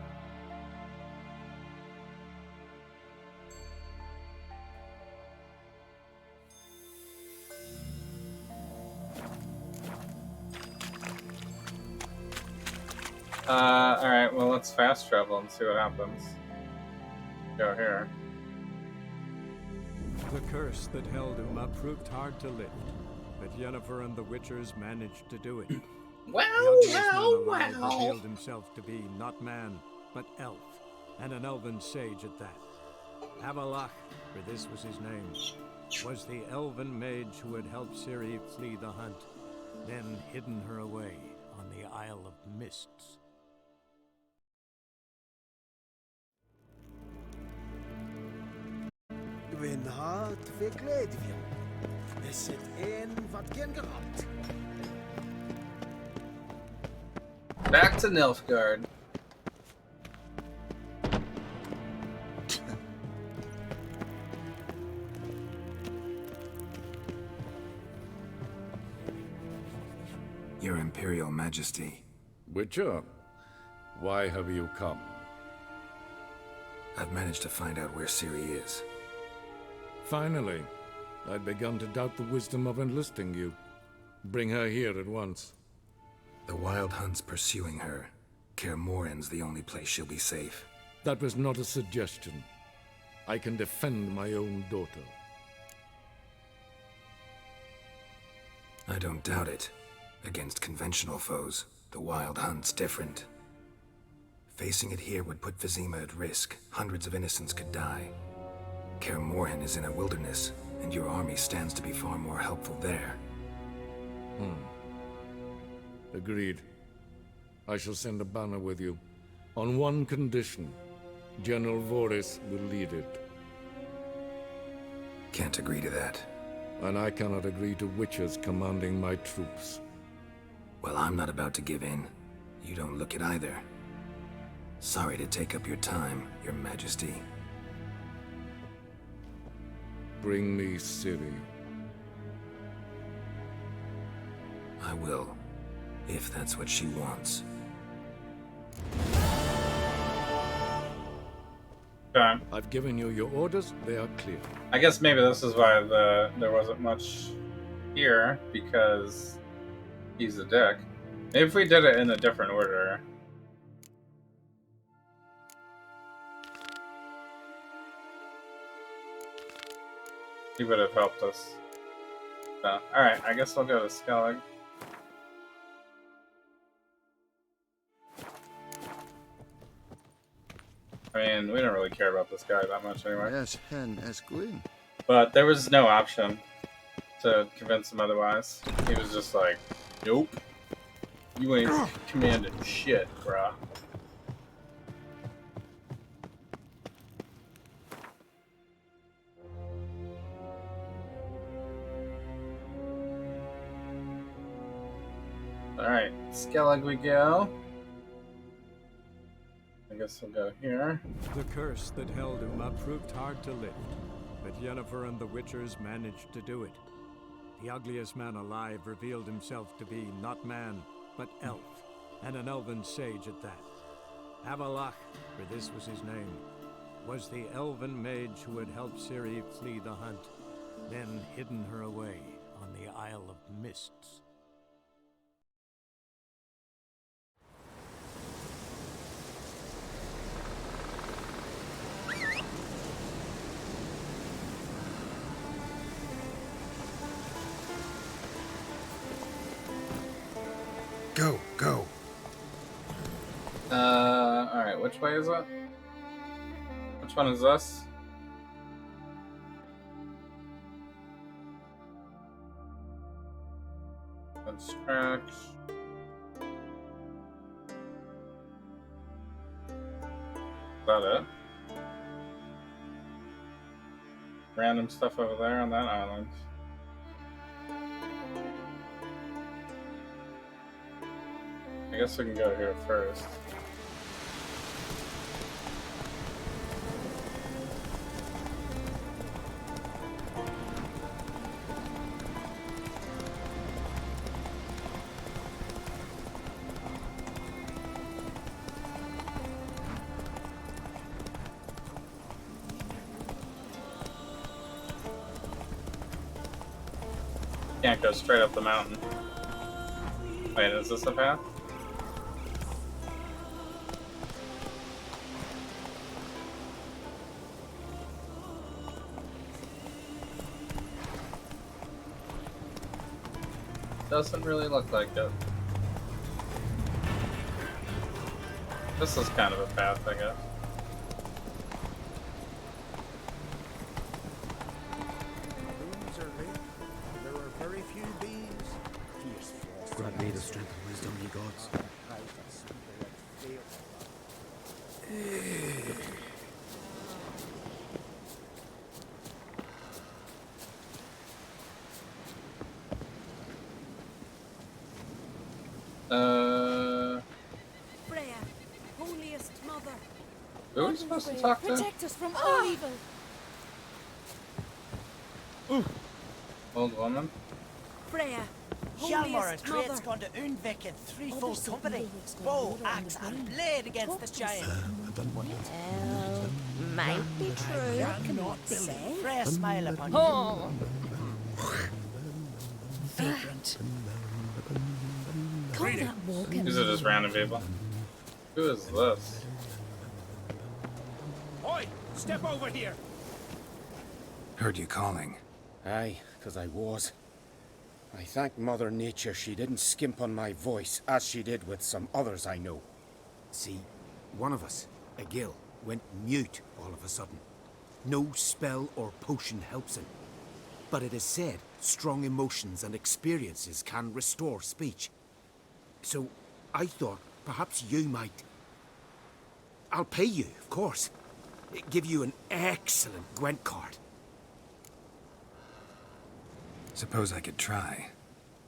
Alright, well, let's fast travel and see what happens. Go here. The curse that held Uma proved hard to lift, but Yennefer and the Witchers managed to do it. Well. Revealed himself to be not man, but elf, and an elven sage at that. Avalach, for this was his name, was the elven mage who had helped Ciri flee the hunt, then hidden her away on the Isle of Mists. When heart verkleed wir. Es zit in wat gen geraakt. Back to Nilfgaard. Your Imperial Majesty. Witcher, why have you come? I've managed to find out where Ciri is. Finally. I'd begun to doubt the wisdom of enlisting you. Bring her here at once. The Wild Hunt's pursuing her. Kaer Morhen's the only place she'll be safe. That was not a suggestion. I can defend my own daughter. I don't doubt it. Against conventional foes, the Wild Hunt's different. Facing it here would put Vizima at risk. Hundreds of innocents could die. Kaer Morhen is in a wilderness, and your army stands to be far more helpful there. Agreed. I shall send a banner with you. On one condition. General Voris will lead it. Can't agree to that. And I cannot agree to Witchers commanding my troops. Well, I'm not about to give in. You don't look it either. Sorry to take up your time, Your Majesty. Bring me Ciri. I will, if that's what she wants. Okay. I've given you your orders, they are clear. I guess maybe this is why there wasn't much here, because he's a dick. Maybe if we did it in a different order. He would have helped us. So, alright, I guess I'll go to Skellig. I mean, we don't really care about this guy that much anyway. Yes, hen as queen. But there was no option to convince him otherwise. He was just like, nope. You ain't commanding shit, bruh. Alright, Skellig we go. I guess we'll go here. The curse that held him proved hard to lift, but Yennefer and the Witchers managed to do it. The ugliest man alive revealed himself to be not man, but elf, and an elven sage at that. Avalach, for this was his name, was the elven mage who had helped Ciri flee the hunt, then hidden her away on the Isle of Mists. Go. Alright, which way is it? Which one is this? Let's scratch. Is that it? Random stuff over there on that island. I guess we can go here first. Can't go straight up the mountain. Wait, is this a path? Doesn't really look like it. This is kind of a path, I guess. Rooms are lit. There are very few bees. Fierce frost. Grant me the strength and wisdom, ye gods. Who are we supposed to talk to? Protect us from all evil. Old woman? Freya, Hjalmar and holiest Krait's mother. gone to Unvik in threefold company. Bow, axe, and blade against the giant. Well, might be true. Cannot believe. Freya smile upon you. Oh. Vagrant. Call that walking. These are just random people. Who is this? Oi! Step over here! Heard you calling. Aye, 'cause I was. I thank Mother Nature she didn't skimp on my voice, as she did with some others I know. See, one of us, a gill, went mute all of a sudden. No spell or potion helps him. But it is said strong emotions and experiences can restore speech. So I thought perhaps you might... I'll pay you, of course. Give you an excellent Gwent card. Suppose I could try,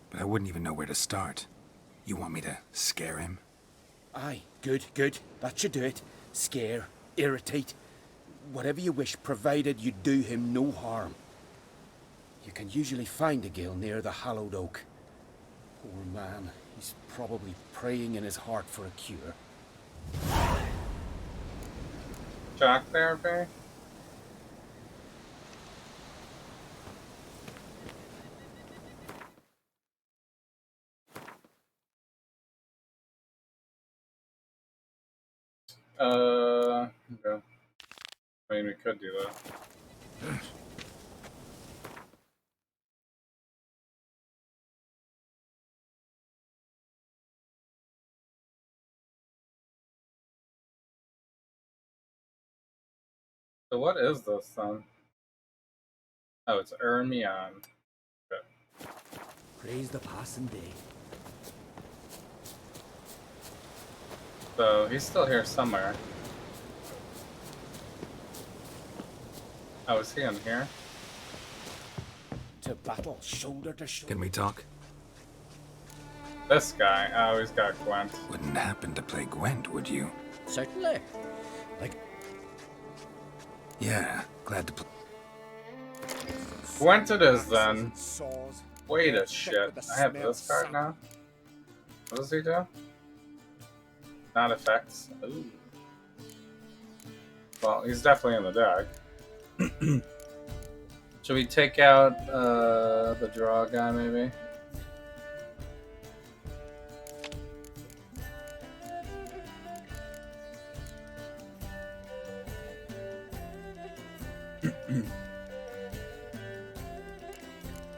but I wouldn't even know where to start. You want me to scare him? Aye, good, good. That should do it. Scare, irritate, whatever you wish, provided you do him no harm. You can usually find a gill near the hallowed oak. Poor man, he's probably praying in his heart for a cure. Shock therapy? Okay. I mean, we could do that. So what is this then? Oh, it's Ermion. Okay. Praise the passing day. So he's still here somewhere. Oh, is he in here? To battle shoulder to shoulder. Can we talk? This guy. Oh, he's got Gwent. Wouldn't happen to play Gwent, would you? Certainly. Like... Yeah, glad to play. Gwent it is then. Wait a shit. I have this card now? What does he do? Not effects. Ooh. Well, he's definitely in the deck. Should we take out the draw guy, maybe?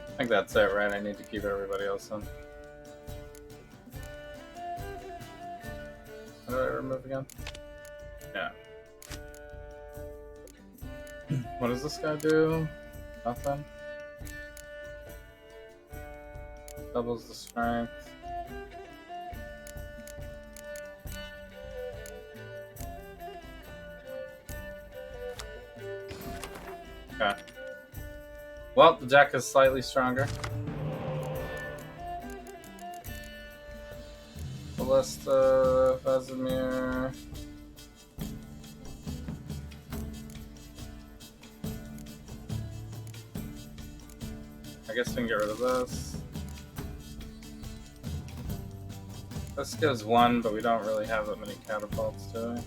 I think that's it, right? I need to keep everybody else in. How do I remove again? Yeah. What does this guy do? Nothing. Doubles the strength. Okay. Well, the deck is slightly stronger. Ballista, Vesemir. I guess we can get rid of this. This gives one, but we don't really have that many catapults, do we?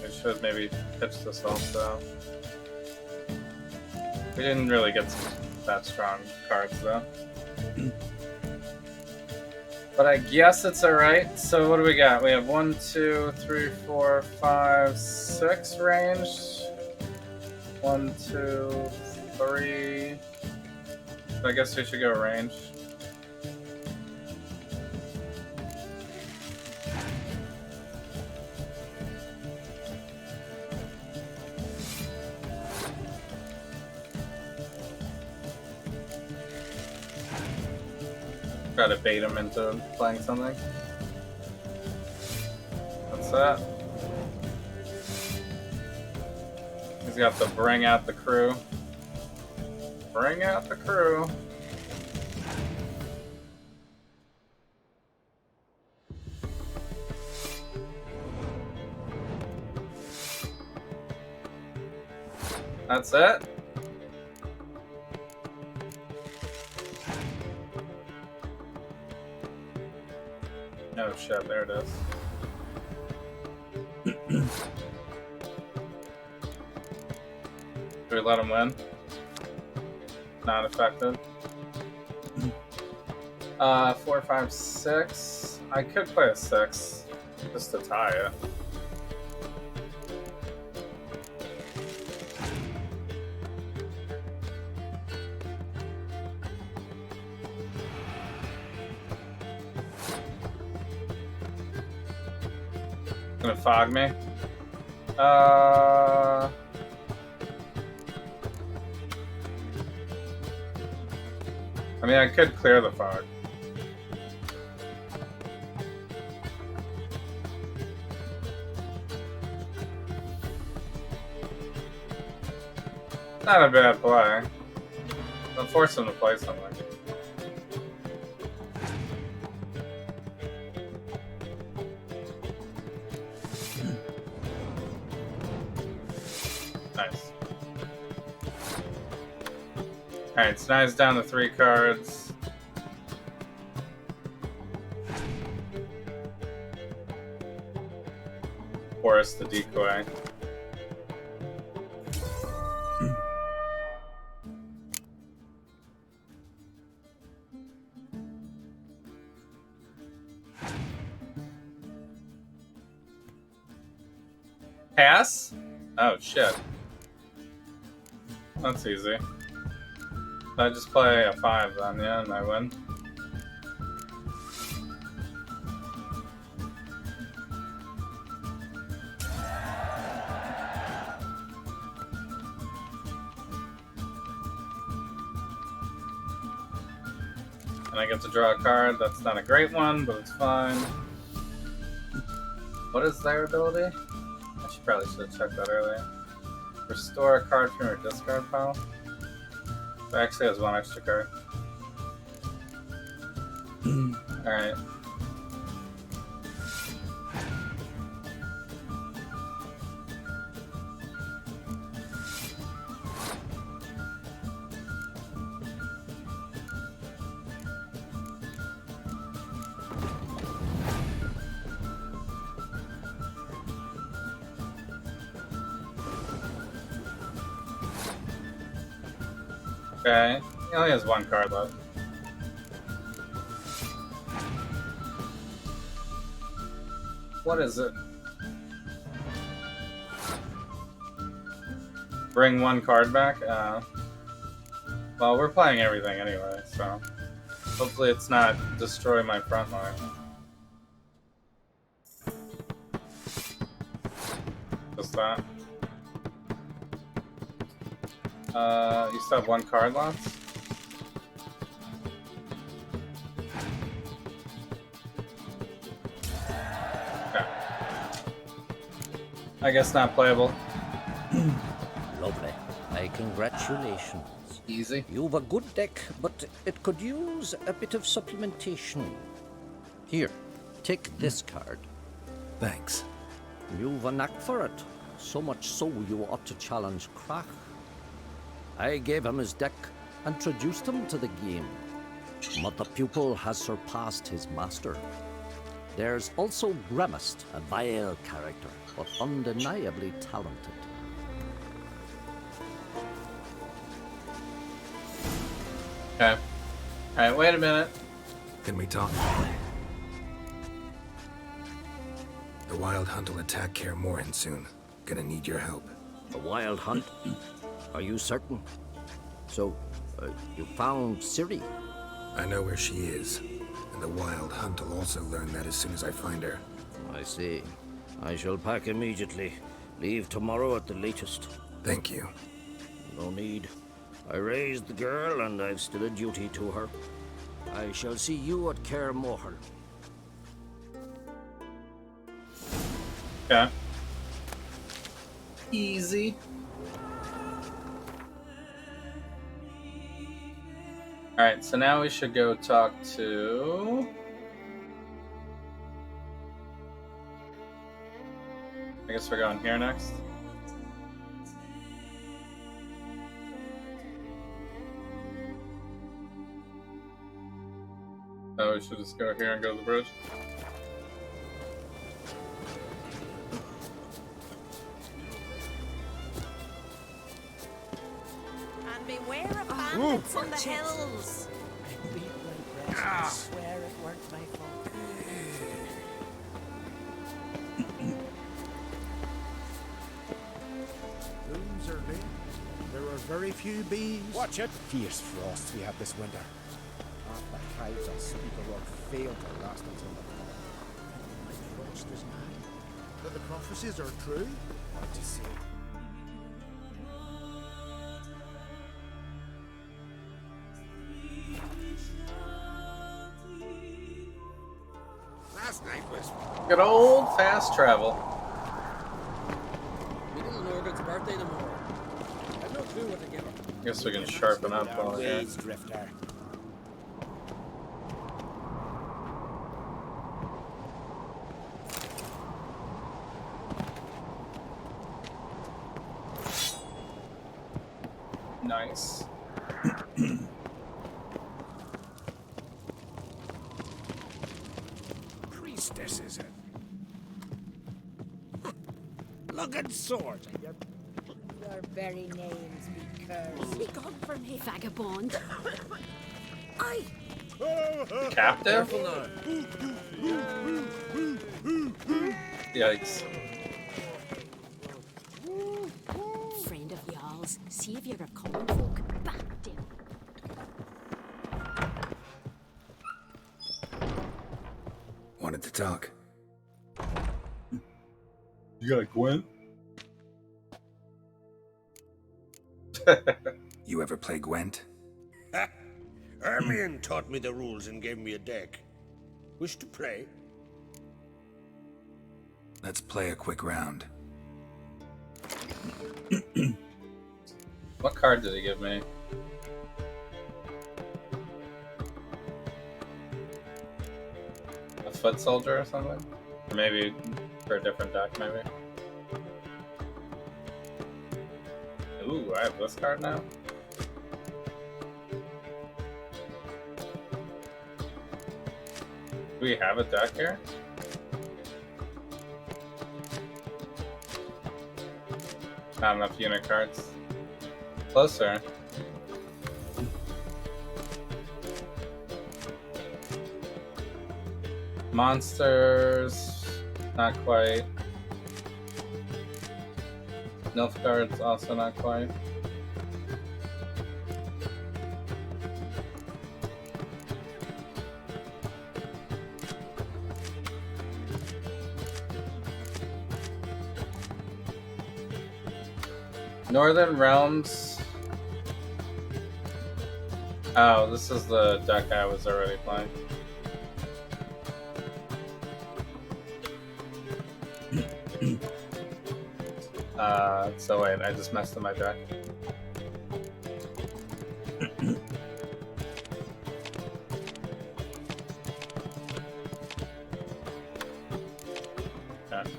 We should maybe pitch this also. We didn't really get that strong cards though. But I guess it's alright. So what do we got? We have 1, 2, 3, 4, 5, 6 range. 1, 2, 3. So I guess we should go range. Try to bait him into playing something. What's that? He's got the bring out the crew. Bring out the crew. That's it? Oh shit, there it is. Do we let him win? Not affected. 4, 5, 6. I could play a 6 just to tie it. Gonna fog me. I mean, I could clear the fog. Not a bad play. I'll force him to play something. Nice. Alright, so now he's down to 3 cards. Force the decoy. Pass? Oh shit. That's easy. I just play a 5 then, yeah, and I win. And I get to draw a card. That's not a great one, but it's fine. What is their ability? I probably should have checked that earlier. Restore a card from your discard pile. It actually has 1 extra card. Alright. Okay, he only has 1 card left. What is it? Bring 1 card back? Well, we're playing everything anyway, so hopefully it's not destroy my front line. Just that. You still have 1 card left? Okay. I guess not playable. Lovely. My congratulations. Easy. You've a good deck, but it could use a bit of supplementation. Here, take this card. Thanks. You've a knack for it. So much so you ought to challenge Krach. I gave him his deck, introduced him to the game. But the pupil has surpassed his master. There's also Grimaced, a vile character, but undeniably talented. Okay. Alright, wait a minute. Can we talk? The Wild Hunt will attack Kaer Morhen soon. Gonna need your help. The Wild Hunt? Are you certain? So, you found Ciri? I know where she is, and the Wild Hunt will also learn that as soon as I find her. I see. I shall pack immediately. Leave tomorrow at the latest. Thank you. No need. I raised the girl, and I've still a duty to her. I shall see you at Kaer Morhen. Okay. Easy. Alright, so now we should go talk to... I guess we're going here next. Oh, we should just go here and go to the bridge. And beware of bandits on the hills. I beat my breast. I swear it weren't my fault. Rooms are lit. There are very few bees. Watch it! Fierce frosts we have this winter. Half the hives on city the rock fail to last until the fall. My frost is nigh. But the prophecies are true? Hard to say. Last night was... Good old fast travel. Middle Norgan's birthday tomorrow. I've no clue what to give him. Guess we can sharpen up while we're here. Waves, Drifter. Nice. Priestesses and... Lugged swords. Your very names be cursed. Be gone from here, vagabond. I. Captive? Careful now. Yikes. Friend of y'all's, savior of common folk, back down. Wanted to talk. You got Gwent? You ever play Gwent? Ermion taught me the rules and gave me a deck. Wish to play? Let's play a quick round. What card did he give me? A foot soldier or something? Or maybe for a different deck, maybe? Ooh, I have this card now? Do we have a deck here? Not enough unit cards. Closer. Monsters, not quite. Nilfgaard's also not quite. Northern Realms. Oh, this is the deck I was already playing. So wait, I just messed up my deck. Okay.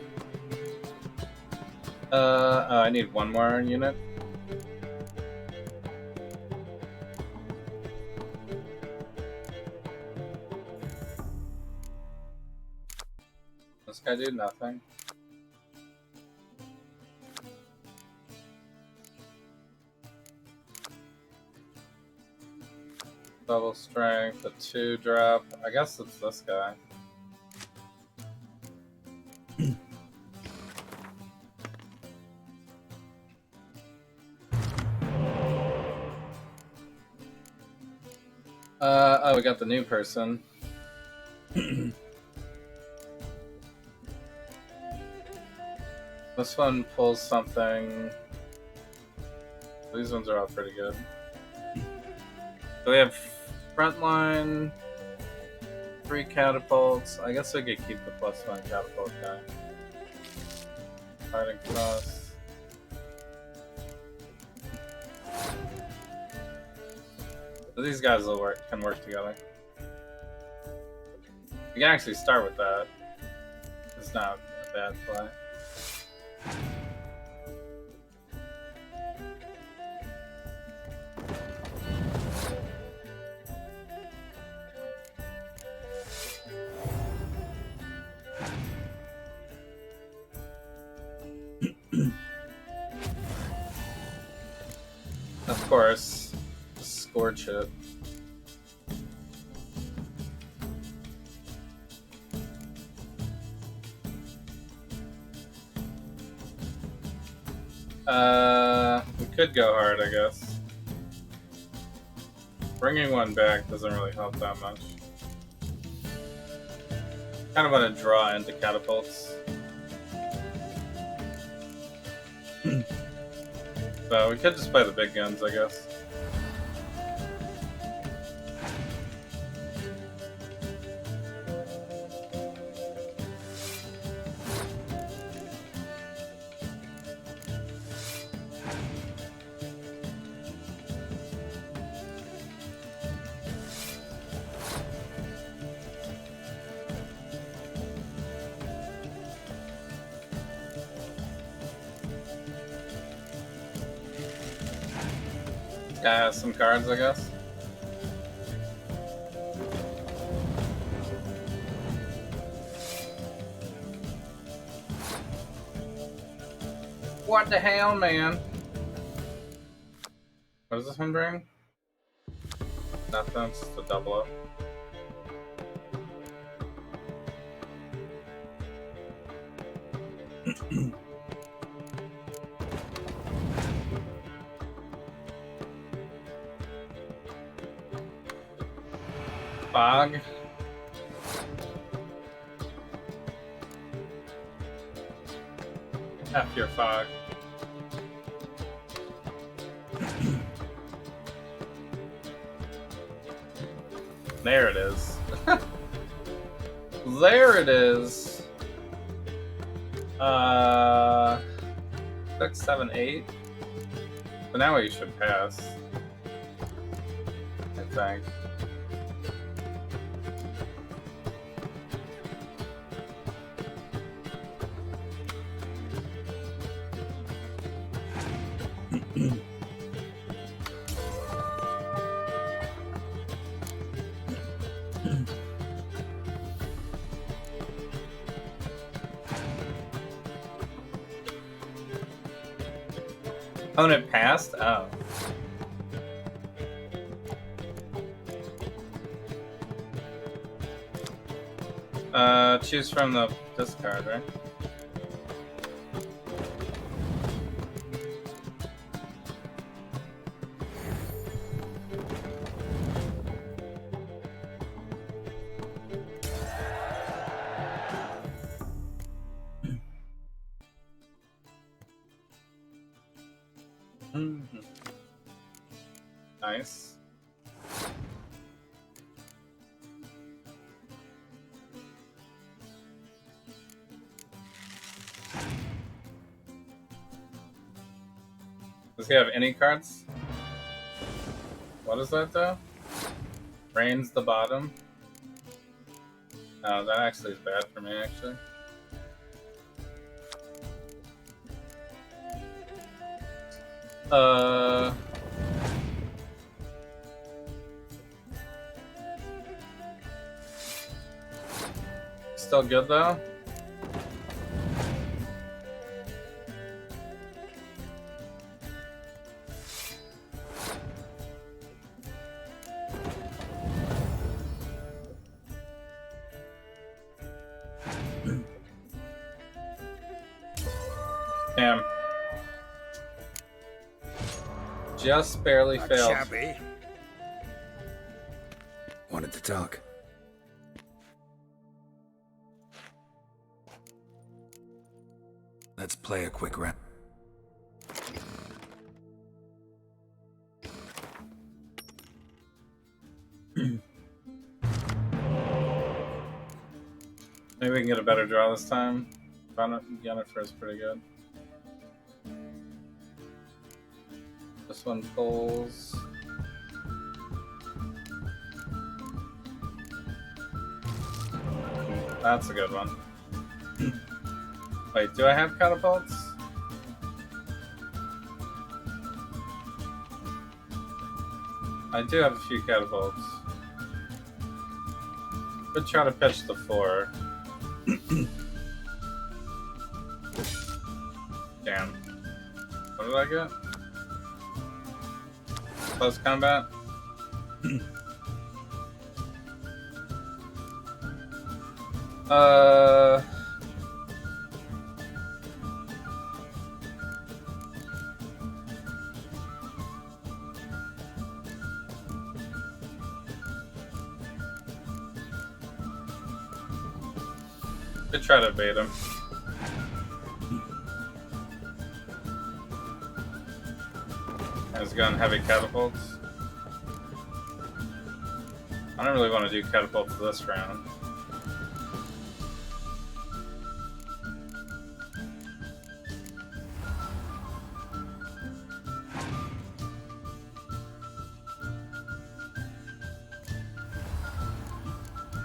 Oh, I need one more unit. This guy did nothing. Double strength, a 2-drop. I guess it's this guy. Oh, we got the new person. This one pulls something. These ones are all pretty good. So we have frontline, 3 catapults. I guess we could keep the +1 catapult guy. Fighting cross. So these guys can work together. We can actually start with that. It's not a bad play. Of course. Scorch it. We could go hard, I guess. Bringing one back doesn't really help that much. Kind of want to draw into catapults. So we could just play the big guns, I guess. Some cards, I guess. What the hell, man? What does this one bring? Nothing, it's just a double up. Fog. F your fog. There it is. There it is. 6, 7, 8. So now we should pass. I think. Opponent passed? Oh. Choose from the discard, right? Nice. Does he have any cards? What is that though? Rain's the bottom. Oh, that actually is bad for me, actually. Still good though? Damn. Just barely failed. Shabby. Wanted to talk. Let's play a quick round. Maybe we can get a better draw this time. Yennefer is pretty good. This one pulls. That's a good one. Wait, do I have catapults? I do have a few catapults. Could try to pitch the 4. Damn. What did I get? Close combat. Could try to bait him. He's got heavy catapults. I don't really want to do catapults this round.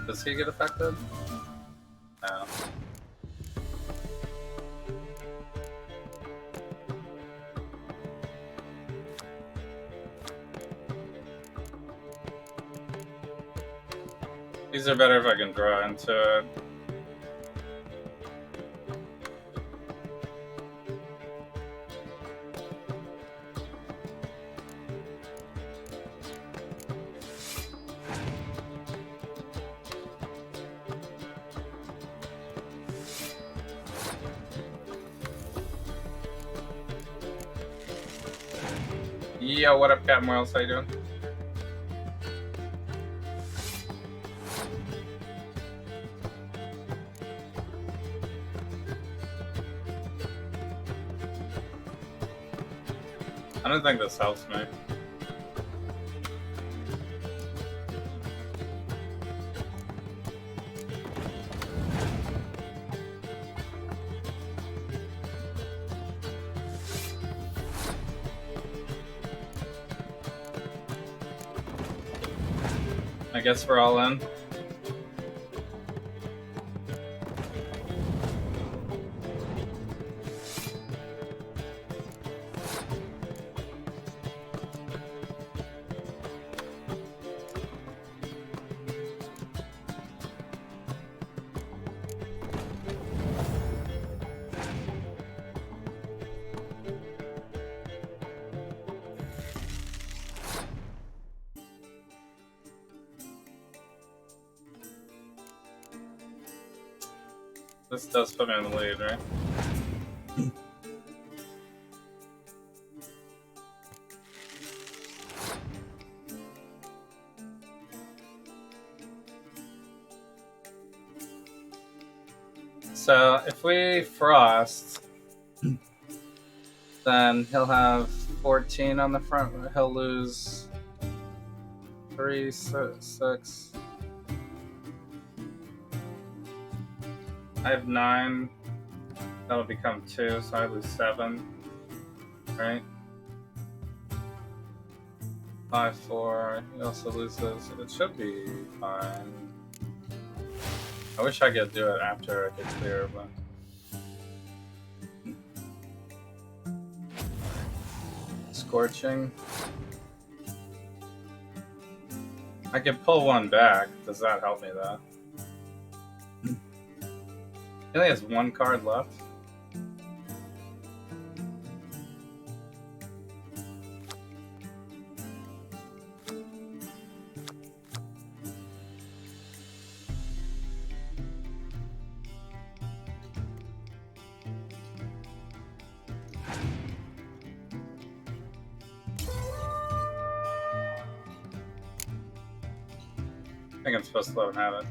Does he get affected? No. These are better if I can draw into it. Yo, what up, Captain Wales? How you doing? I don't think this helps me. I guess we're all in. This does put me in the lead, right? So if we frost, then he'll have 14 on the front. He'll lose 3, 6. I have 9. That'll become 2, so I lose 7. Right? 5, 4. He also loses. It should be fine. I wish I could do it after I get clear, but. Scorching. I can pull one back. Does that help me though? He only has 1 card left. I think I'm supposed to let him have it.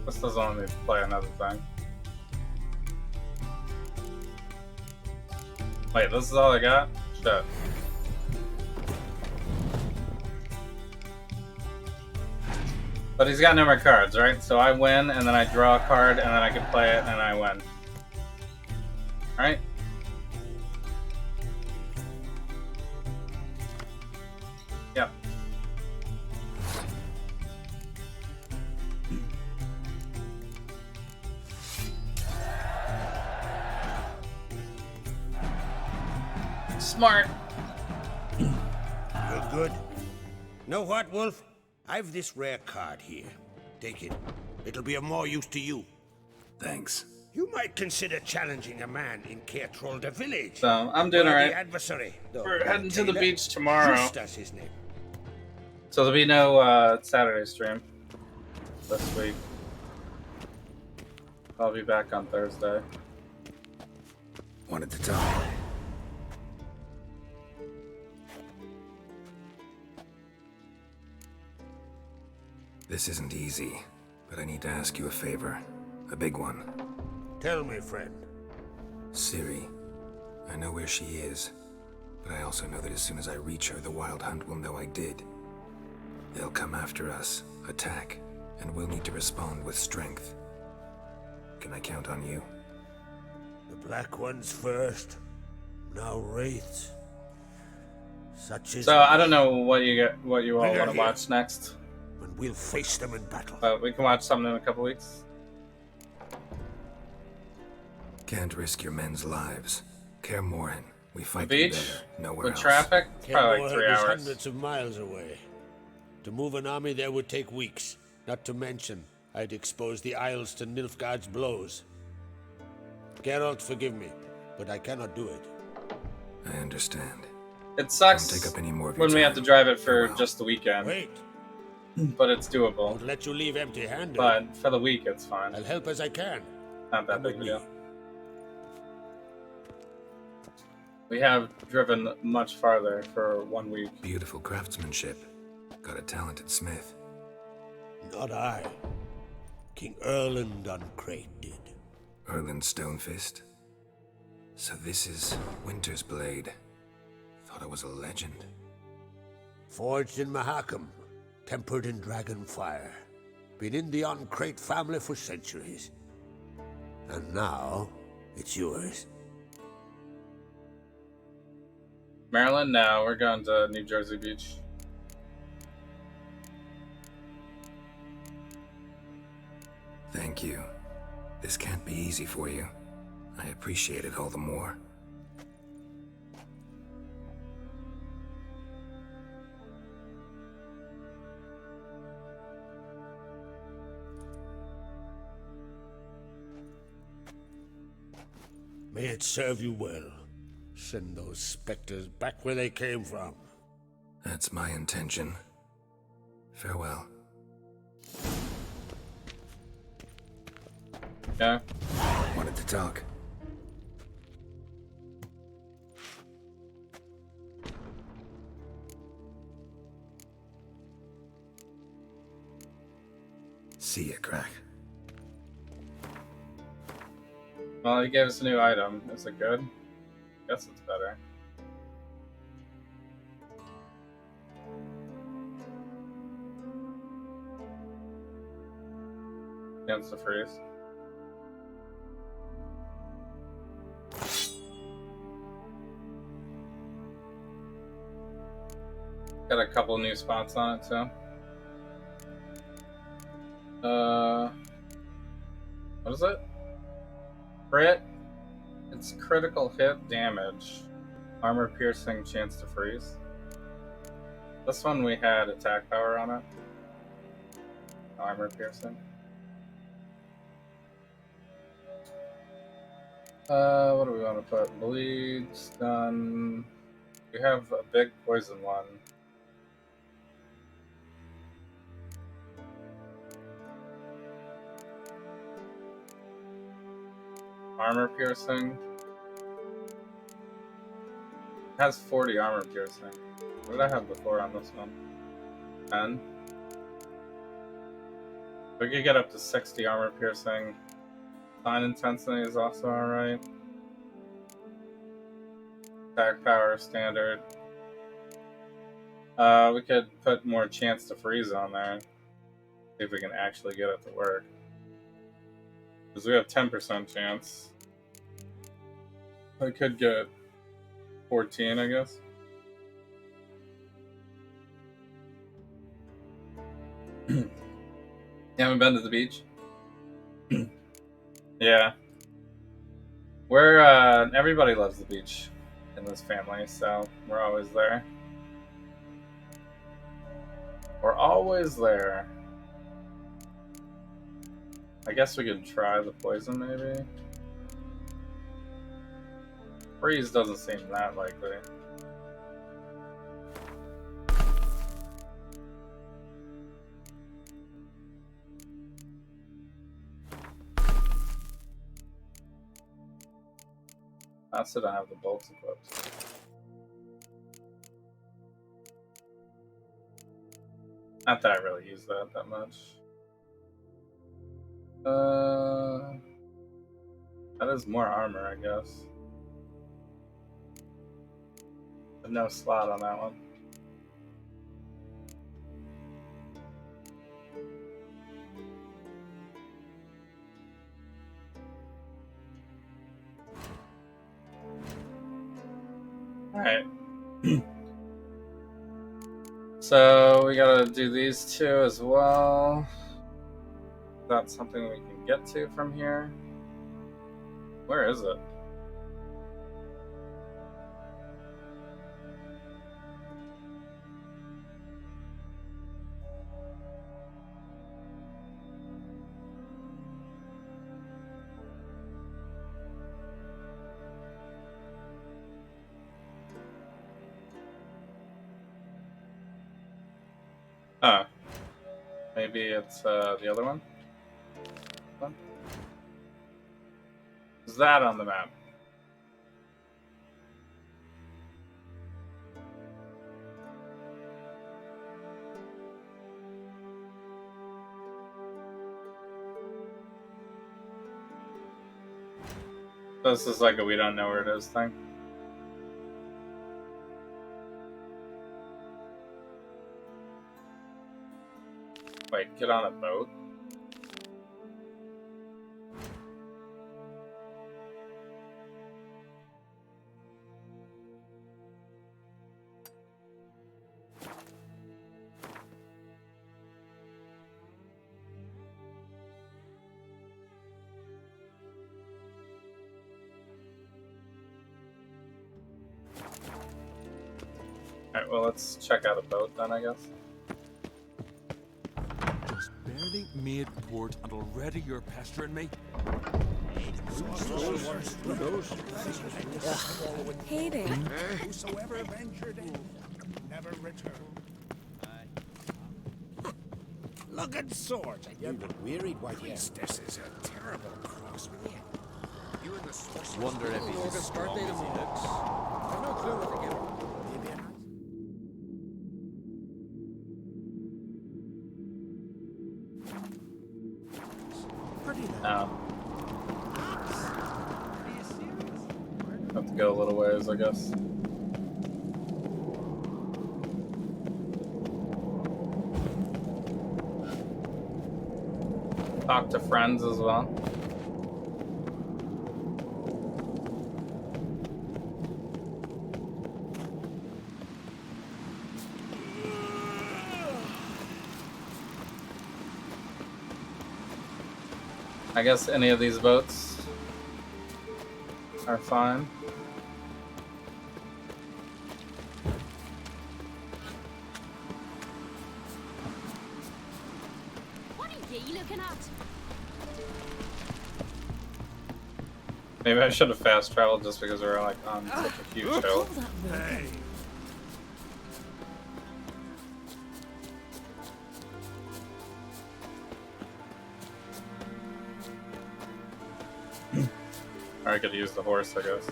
This doesn't want me to play another thing. Wait, this is all I got? Shit. But he's got no more cards, right? So I win, and then I draw a card, and then I can play it, and I win. Right? Yep. Smart. You're good. Know what, Wolf? I've this rare card here. Take it. It'll be of more use to you. Thanks. You might consider challenging a man in Caertrolda village. So I'm doing alright. Adversary. We're heading to the beach tomorrow. Justus, his name. So there'll be no Saturday stream this week. I'll be back on Thursday. Wanted to talk. This isn't easy, but I need to ask you a favor. A big one. Tell me, friend. Ciri. I know where she is, but I also know that as soon as I reach her, the Wild Hunt will know I did. They'll come after us, attack, and we'll need to respond with strength. Can I count on you? The Black Ones first. Now Wraiths. Such is. So I don't know what you all Bring her want to here. watch next. And we'll face them in battle. But we can watch something in a couple weeks. Can't risk your men's lives. Kaer Morhen. We fight The beach? them better. Nowhere With else. traffic? It's probably like 3 Caermorhen is hours. hundreds of miles away. To move an army there would take weeks. Not to mention, I'd expose the Isles to Nilfgaard's blows. Geralt, forgive me, but I cannot do it. I understand. It sucks Don't take up any more of your when we have to time. drive it for just the weekend. Wait, But it's doable. won't let you leave empty-handed. But for the week, it's fine. I'll help as I can. Not that Come big with a me. deal. We have driven much farther for 1 week. Beautiful craftsmanship. Got a talented smith. Not I. King Erland Uncrate did. Erland Stonefist. So this is Winter's Blade. Thought it was a legend. Forged in Mahakam, tempered in dragon fire. Been in the Uncrate family for centuries. And now, it's yours. Maryland? No, we're going to New Jersey Beach. Thank you. This can't be easy for you. I appreciate it all the more. May it serve you well. Send those specters back where they came from. That's my intention. Farewell. Yeah. Wanted to talk. See ya, Crack. Well, he gave us a new item. Is it good? Guess it's better. Against the freeze. Got a couple new spots on it too. What is it? Crit. It's critical hit damage. Armor piercing, chance to freeze. This one we had attack power on it. Armor piercing. What do we want to put? Bleed, stun. We have a big poison one. Armor piercing. It has 40 armor piercing. What did I have before on this one? 10. We could get up to 60 armor piercing. Fine intensity is also alright. Attack power standard. We could put more chance to freeze on there. See if we can actually get it to work. Because we have 10% chance. I could get 14, I guess. You haven't been to the beach? Yeah. We're, everybody loves the beach. in this family, so we're always there. We're always there. I guess we could try the poison, maybe. Freeze doesn't seem that likely. I still don't have the bolts equipped. Not that I really use that much. That is more armor, I guess. But no slot on that one. Alright. So we gotta do these two as well. That's something we can get to from here. Where is it? Oh. Maybe it's the other one? Is that on the map? This is like a we don't know where it is thing. Wait, get on a boat? Alright, well, let's check out a boat then, I guess. Just barely made port and already you're pestering me? Hey there. Whosoever ventured in, never returned. Lugged swords, and You look wearied, white hair. This is a terrible cross with you. You and the sorcerer. Wonder if he's as strong as he looks. I've no clue what to give him. Have to go a little ways, I guess. Talk to friends as well. I guess any of these boats are fine. What are you looking at? Maybe I should have fast traveled just because we're like on such a huge hill. Hey. Or I could use the horse, I guess.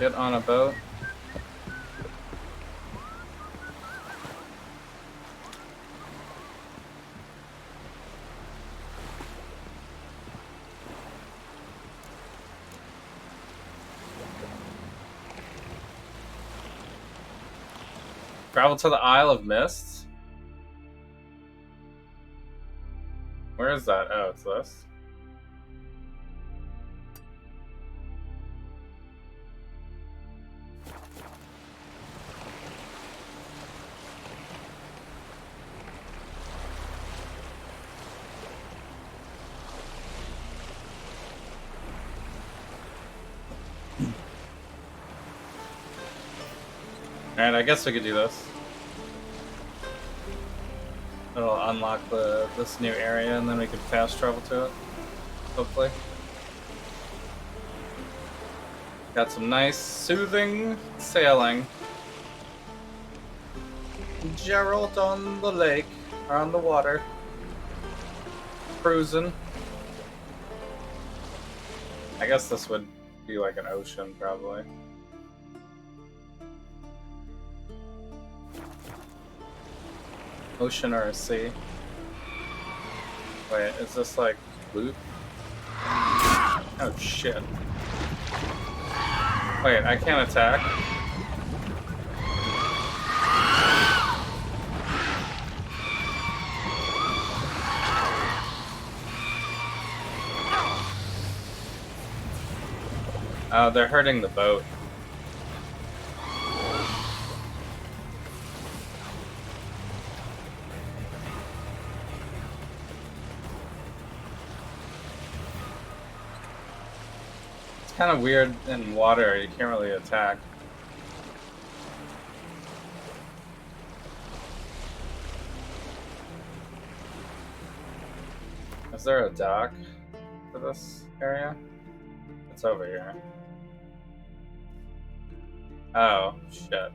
Get on a boat. Travel to the Isle of Mist? Where is that? Oh, it's this. Alright, I guess we could do this. It'll unlock this new area, and then we can fast travel to it. Hopefully. Got some nice, soothing sailing. Geralt on the lake, or on the water. Cruising. I guess this would be like an ocean, probably. Ocean or a sea. Wait, is this like loot? Oh shit. Wait, I can't attack? Oh, they're hurting the boat. Kind of weird in water, you can't really attack. Is there a dock for this area? It's over here. Oh, shit.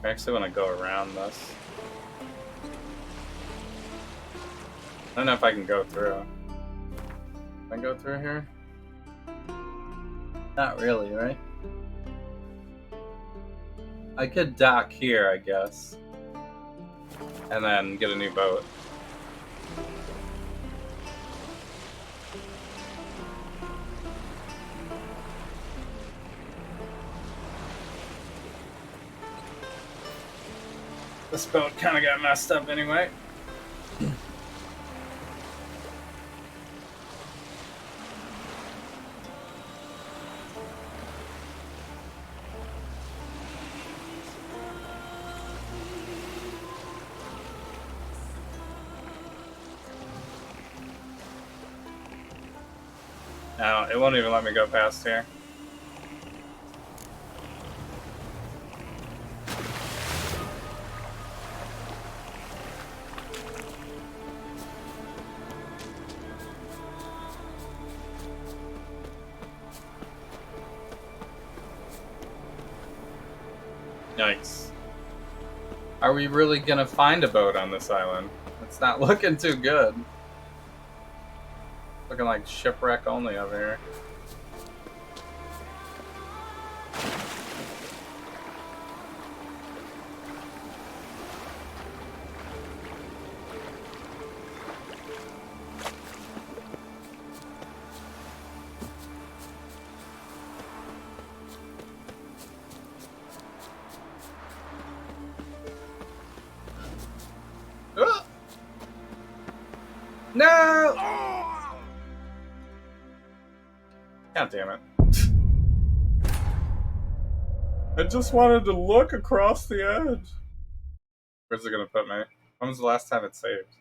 I actually want to go around this. I don't know if I can go through. Can I go through here? Not really, right? I could dock here, I guess. And then get a new boat. This boat kind of got messed up anyway. No, it won't even let me go past here. Yikes. Are we really gonna find a boat on this island? It's not looking too good. Looking like shipwreck only over here. No! God damn it. I just wanted to look across the edge. Where's it gonna put me? When was the last time it saved?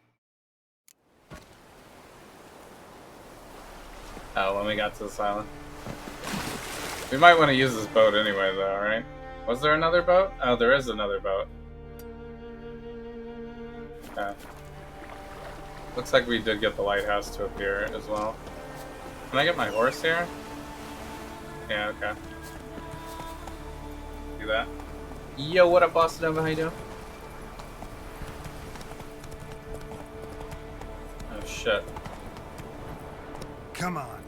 Oh, when we got to this island. We might want to use this boat anyway, though, right? Was there another boat? Oh, there is another boat. Okay. Looks like we did get the lighthouse to appear as well. Can I get my horse here? Yeah, okay. Do that. Yo, what up, Boston Nova? How you doing? Oh, shit. Come on.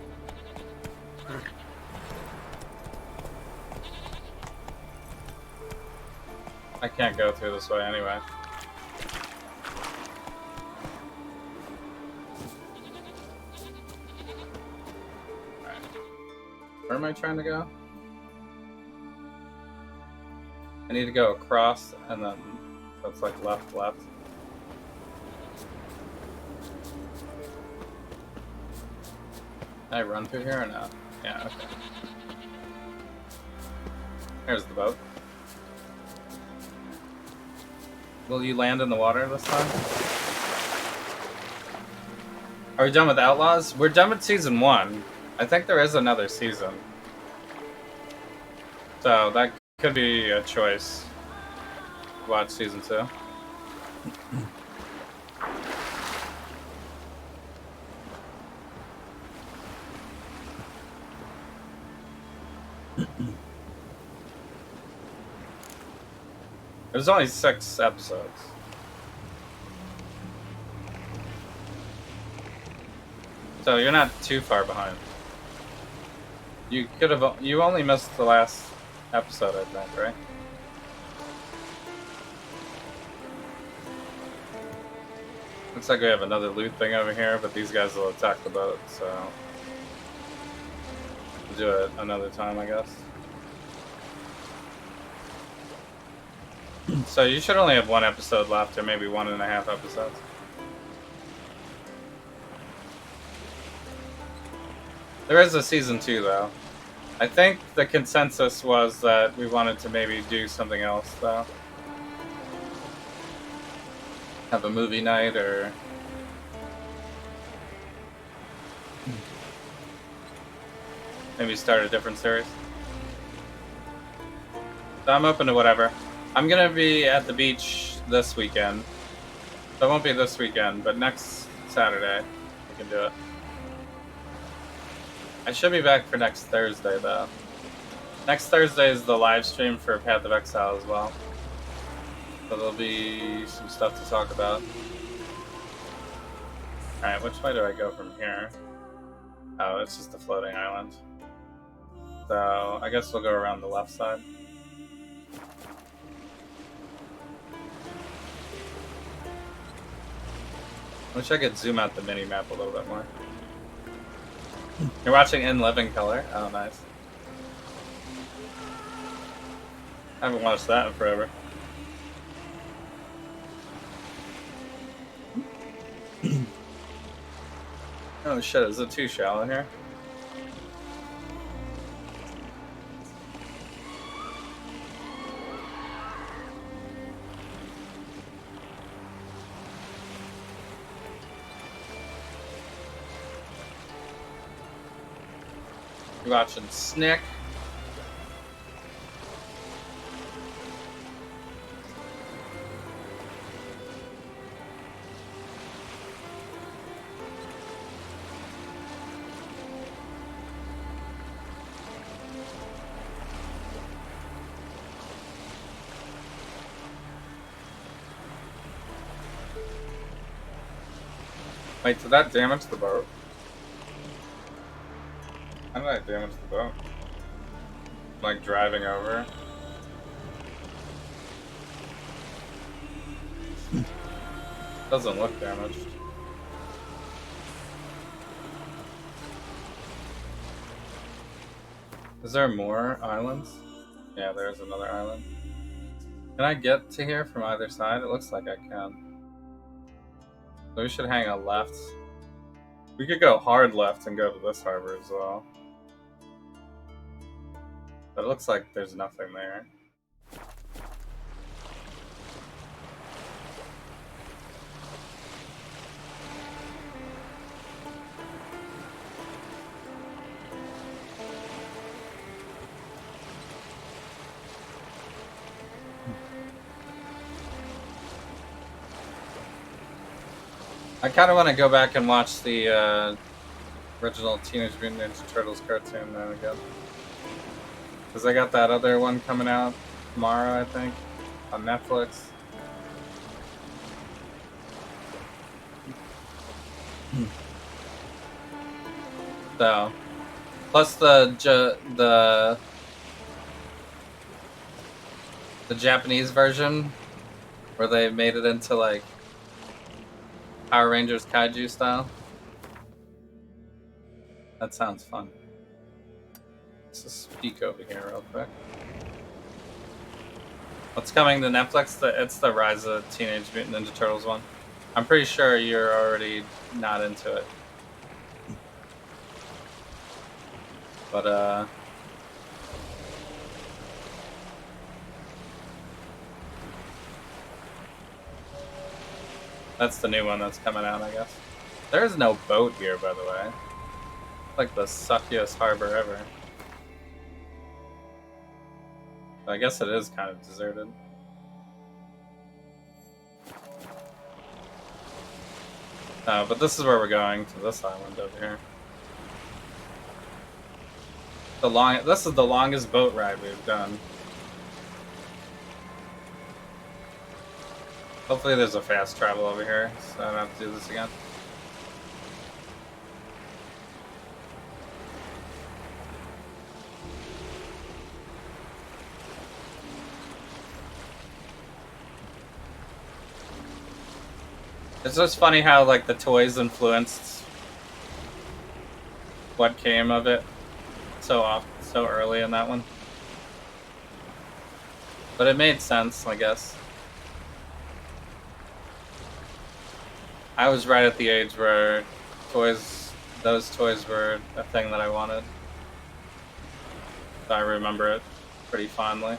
I can't go through this way anyway. Where am I trying to go? I need to go across and then that's like left. Can I run through here or no? Yeah, okay. There's the boat. Will you land in the water this time? Are we done with Outlaws? We're done with Season 1. I think there is another season. So that could be a choice. Watch season 2. There's only 6 episodes. So you're not too far behind. You could have. You only missed the last episode, I think, right? Looks like we have another loot thing over here, but these guys will attack the boat, so we'll do it another time, I guess. So you should only have 1 episode left, or maybe 1.5 episodes. There is a season 2, though. I think the consensus was that we wanted to maybe do something else, though. Have a movie night, or maybe start a different series. So I'm open to whatever. I'm gonna be at the beach this weekend. So it won't be this weekend, but next Saturday we can do it. I should be back for next Thursday, though. Next Thursday is the live stream for Path of Exile as well. So there'll be some stuff to talk about. Alright, which way do I go from here? Oh, it's just a floating island. So I guess we'll go around the left side. Wish I could zoom out the mini-map a little bit more. You're watching In Living Color? Oh, nice. I haven't watched that in forever. Oh shit, is it too shallow here? You're watching Snick. Wait, did that damage the boat? How did I damage the boat? Like driving over? Doesn't look damaged. Is there more islands? Yeah, there's another island. Can I get to here from either side? It looks like I can. So we should hang a left. We could go hard left and go to this harbor as well. But it looks like there's nothing there. I kind of want to go back and watch the original Teenage Mutant Ninja Turtles cartoon then again. Because I got that other one coming out tomorrow, I think, on Netflix. So, plus the Japanese version, where they made it into like Power Rangers Kaiju style. That sounds fun. Let's just peek over here real quick. What's coming to Netflix? It's the Rise of Teenage Mutant Ninja Turtles one. I'm pretty sure you're already not into it. But, that's the new one that's coming out, I guess. There is no boat here, by the way. Like the suckiest harbor ever. I guess it is kind of deserted. But this is where we're going, to this island over here. This is the longest boat ride we've done. Hopefully there's a fast travel over here, so I don't have to do this again. It's just funny how, like, the toys influenced what came of it so early in that one. But it made sense, I guess. I was right at the age where those toys were a thing that I wanted. So I remember it pretty fondly.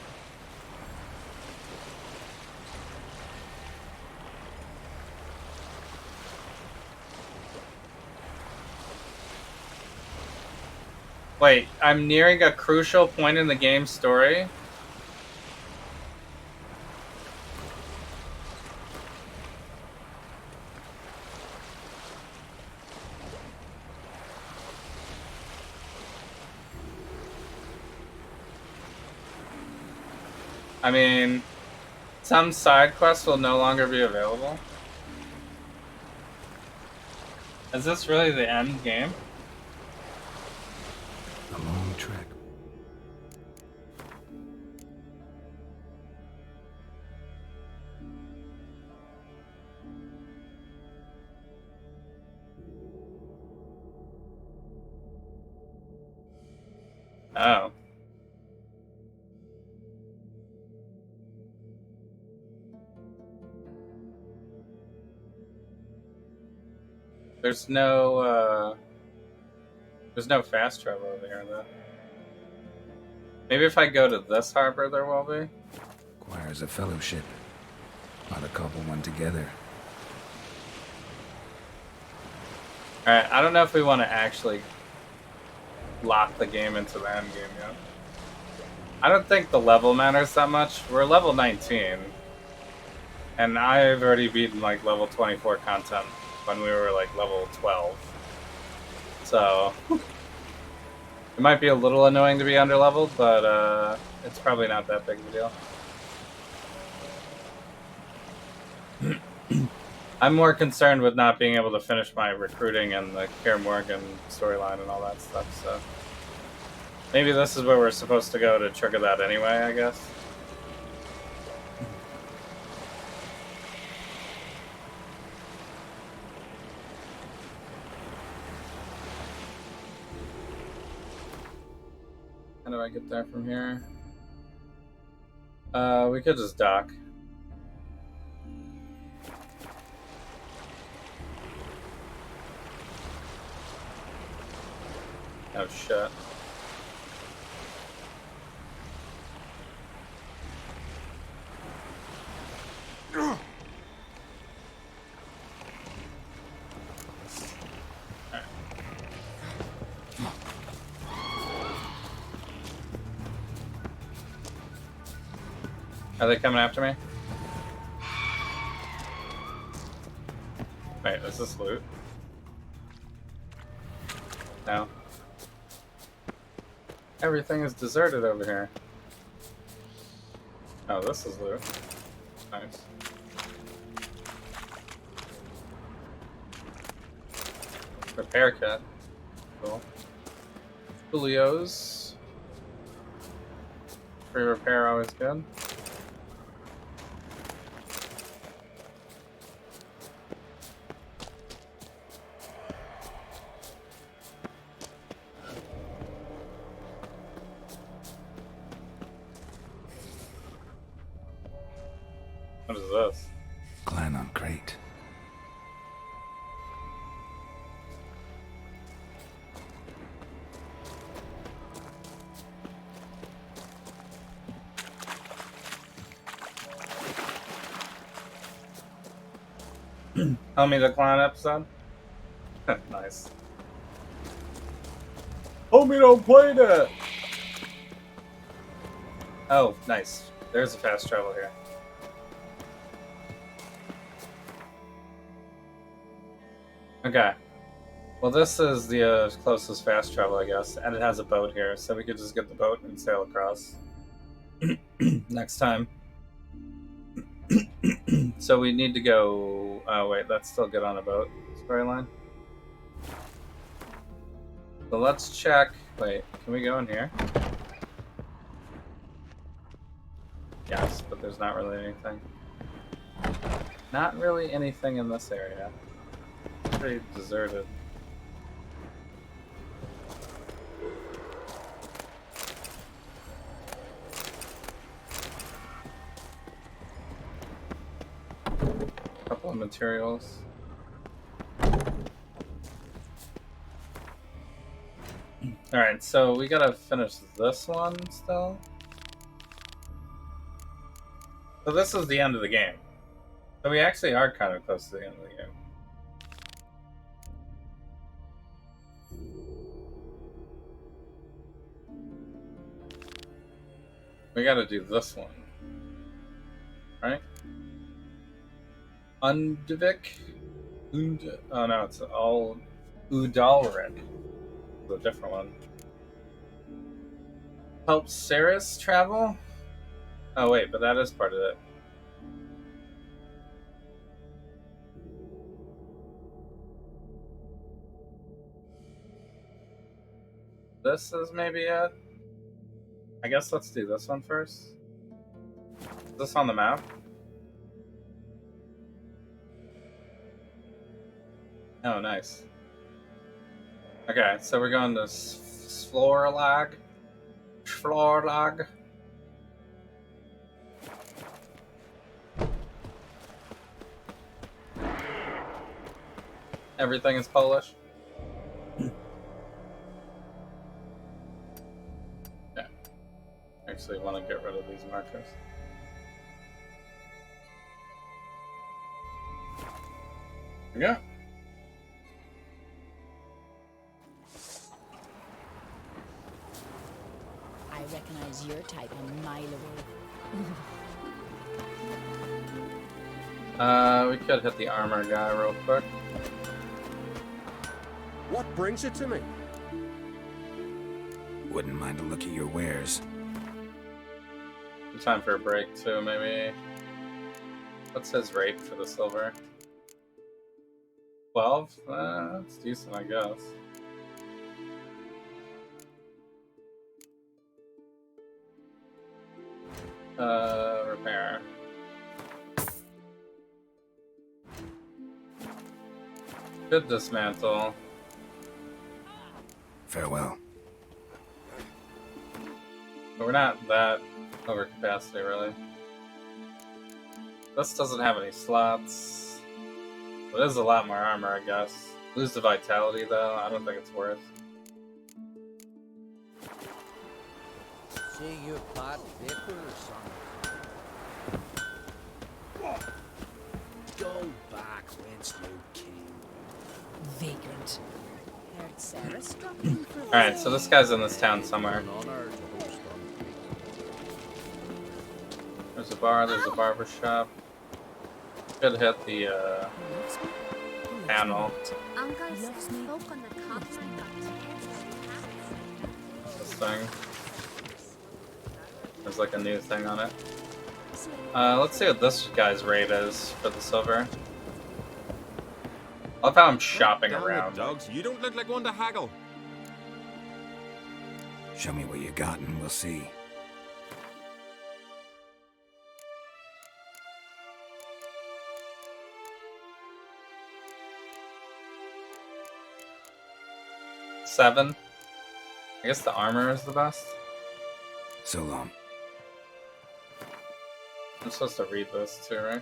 Wait, I'm nearing a crucial point in the game's story? I mean, some side quests will no longer be available. Is this really the end game? A long trek. Oh. There's no fast travel over here, though. Maybe if I go to this harbor, there will be? Requires a fellowship. Not a couple one together. Alright, I don't know if we want to actually lock the game into the end game yet. I don't think the level matters that much. We're level 19. And I've already beaten, like, level 24 content when we were, like, level 12. So it might be a little annoying to be underleveled, but it's probably not that big of a deal. I'm more concerned with not being able to finish my recruiting and the Kaer Morgan storyline and all that stuff, so maybe this is where we're supposed to go to trigger that anyway, I guess. How do I get there from here? We could just dock. Oh shit. Are they coming after me? Wait, is this loot? No. Everything is deserted over here. Oh, this is loot. Nice. Repair kit. Cool. Julios. Free repair, always good. What is this? Clan on crate. Tell me the clan episode? Nice. Homie, don't play that! Oh, nice. There's a fast travel here. Okay. Well, this is the closest fast travel, I guess, and it has a boat here, so we could just get the boat and sail across next time. So we need to go... Oh, wait, let's still get on a boat. Storyline. So let's check... Wait, can we go in here? Yes, but there's not really anything. Not really anything in this area. It's pretty deserted. Couple of materials. Alright, so we gotta finish this one still. So this is the end of the game. So we actually are kind of close to the end of the game. We gotta do this one. Right? Undvik? Oh no, it's all Udalric. It's a different one. Help Ceres travel? Oh wait, but that is part of it. This is maybe it. I guess let's do this one first. Is this on the map? Oh, nice. Okay, so we're going to Florlag. Florlag. Everything is Polish. Yeah. Actually, want to get rid of these markers. There we go. I recognize your type a mile away. We could hit the armor guy real quick. What brings it to me? Wouldn't mind a look at your wares. Time for a break too, maybe. What's his rate for the silver? 12? That's decent, I guess. Repair. Good dismantle. Farewell. But we're not that over capacity, really. This doesn't have any slots. It is a lot more armor, I guess. Lose the vitality, though. I don't think it's worth. See you bad vapors, Go back whence you came. Vagrant. Heard Sarah struggling for Alright, so this guy's in this town somewhere. There's a bar, there's a barber shop. Could hit the panel. This thing. There's like a new thing on it. Let's see what this guy's rate is for the silver. I love how I'm shopping Damn it, around. dogs, you don't look like one to haggle. Show me what you got and we'll see. $7. I guess the armor is the best. So long. I'm supposed to read this too, right?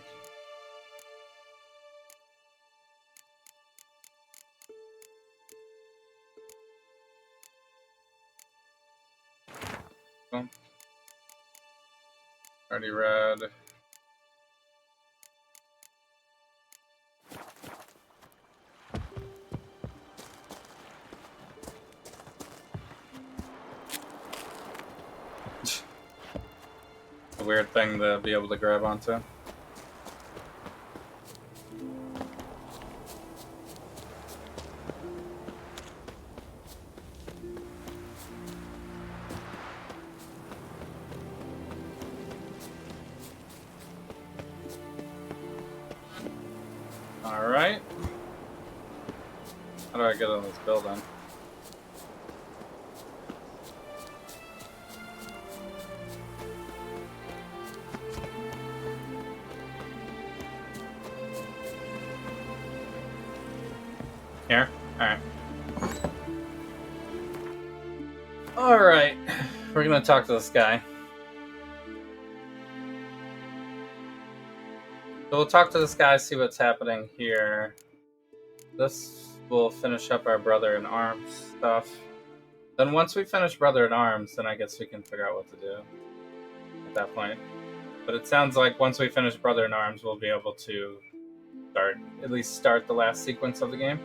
Oh. Already read. a weird thing to be able to grab onto. Alright. How do I get on this building? Here? Alright. Alright. We're gonna talk to this guy. So we'll talk to this guy, see what's happening here. This will finish up our Brother in Arms stuff. Then once we finish Brother in Arms, then I guess we can figure out what to do at that point. But it sounds like once we finish Brother in Arms, we'll be able to at least start the last sequence of the game.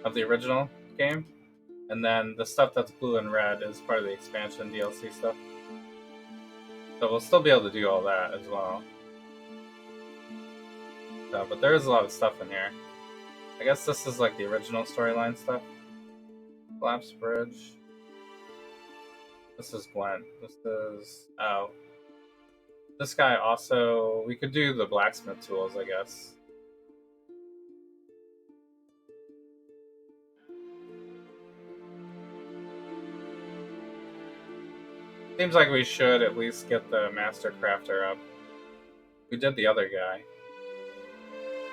Of the original game. And then the stuff that's blue and red is part of the expansion DLC stuff. So we'll still be able to do all that as well. So, but there is a lot of stuff in here. I guess this is like the original storyline stuff. Collapse Bridge. This is Gwent. This is... oh. This guy also... we could do the blacksmith tools, I guess. Seems like we should at least get the Master Crafter up. We did the other guy.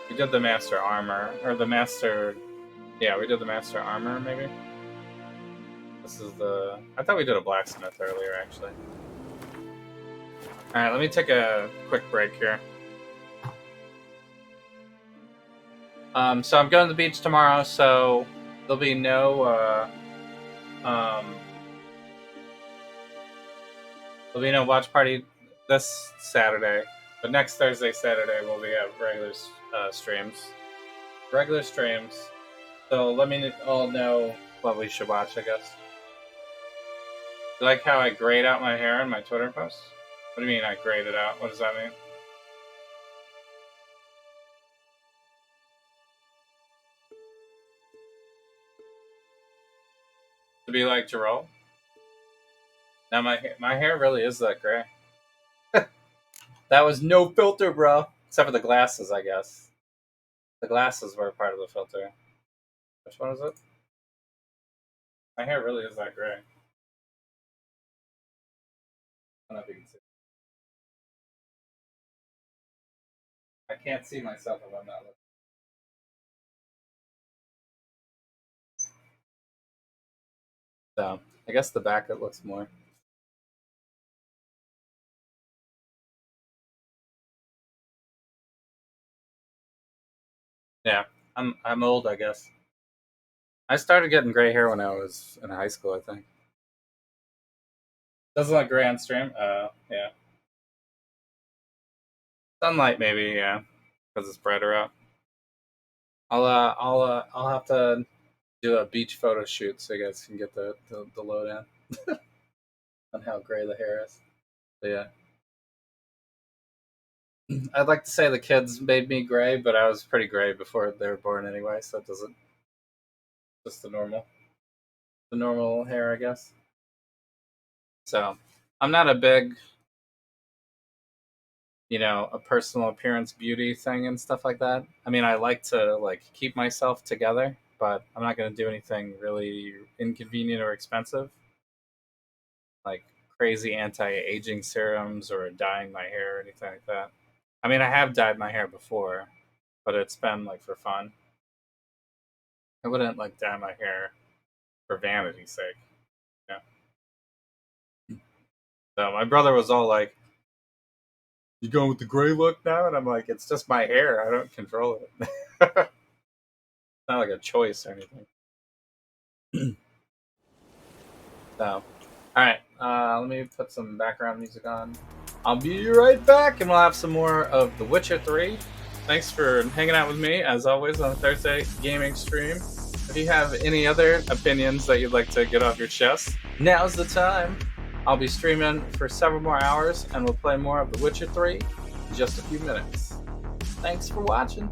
We did the Master Armor, or the Master... yeah, we did the Master Armor, maybe? This is the... I thought we did a blacksmith earlier, actually. Alright, let me take a quick break here. So I'm going to the beach tomorrow, so there'll be no, there'll be no watch party this Saturday, but next Thursday, Saturday, we'll be at regular streams. Regular streams. So let me all know what we should watch, I guess. You like how I grayed out my hair in my Twitter post? What do you mean I grayed it out? What does that mean? To be like Jerome? Now my hair really is that gray. That was no filter, bro. Except for the glasses, I guess. The glasses were part of the filter. Which one is it? My hair really is that gray. I don't know if you can see. I can't see myself if I'm not looking. So, I guess the back it looks more. Yeah, I'm old, I guess. I started getting gray hair when I was in high school, I think. Doesn't look gray on stream? Yeah. Sunlight, maybe, yeah, because it's brighter out. I'll have to do a beach photo shoot so you guys can get the lowdown on how gray the hair is. But yeah. I'd like to say the kids made me gray, but I was pretty gray before they were born anyway, so it doesn't... just the normal hair, I guess. So, I'm not a big, a personal appearance beauty thing and stuff like that. I mean, I like to, keep myself together, but I'm not going to do anything really inconvenient or expensive. Like crazy anti-aging serums or dyeing my hair or anything like that. I mean, I have dyed my hair before, but it's been, for fun. I wouldn't, dye my hair for vanity's sake. Yeah. So my brother was all like, "You going with the gray look now?" And I'm like, "It's just my hair. I don't control it." It's not like a choice or anything. So, alright. Let me put some background music on. I'll be right back, and we'll have some more of The Witcher 3. Thanks for hanging out with me, as always, on a Thursday gaming stream. If you have any other opinions that you'd like to get off your chest, now's the time. I'll be streaming for several more hours, and we'll play more of The Witcher 3 in just a few minutes. Thanks for watching.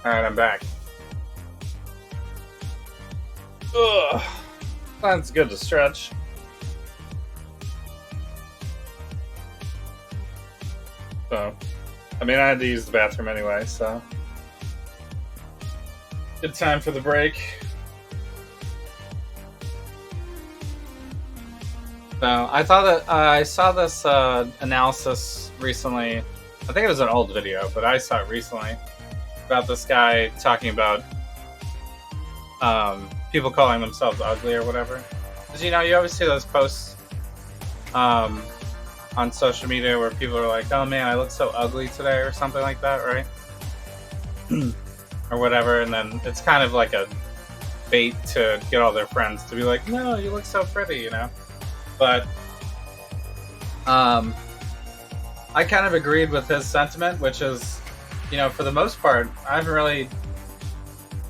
Alright, I'm back. Ugh. That's good to stretch. So, I mean, I had to use the bathroom anyway, so. Good time for the break. So, I thought that I saw this analysis recently. I think it was an old video, but I saw it recently. About this guy talking about people calling themselves ugly or whatever. Because, you know, you always see those posts on social media where people are like, oh man, I look so ugly today or something like that, right? Or whatever, and then it's kind of like a bait to get all their friends to be like, no, you look so pretty, you know? But I kind of agreed with his sentiment, which is, you know, for the most part, I haven't really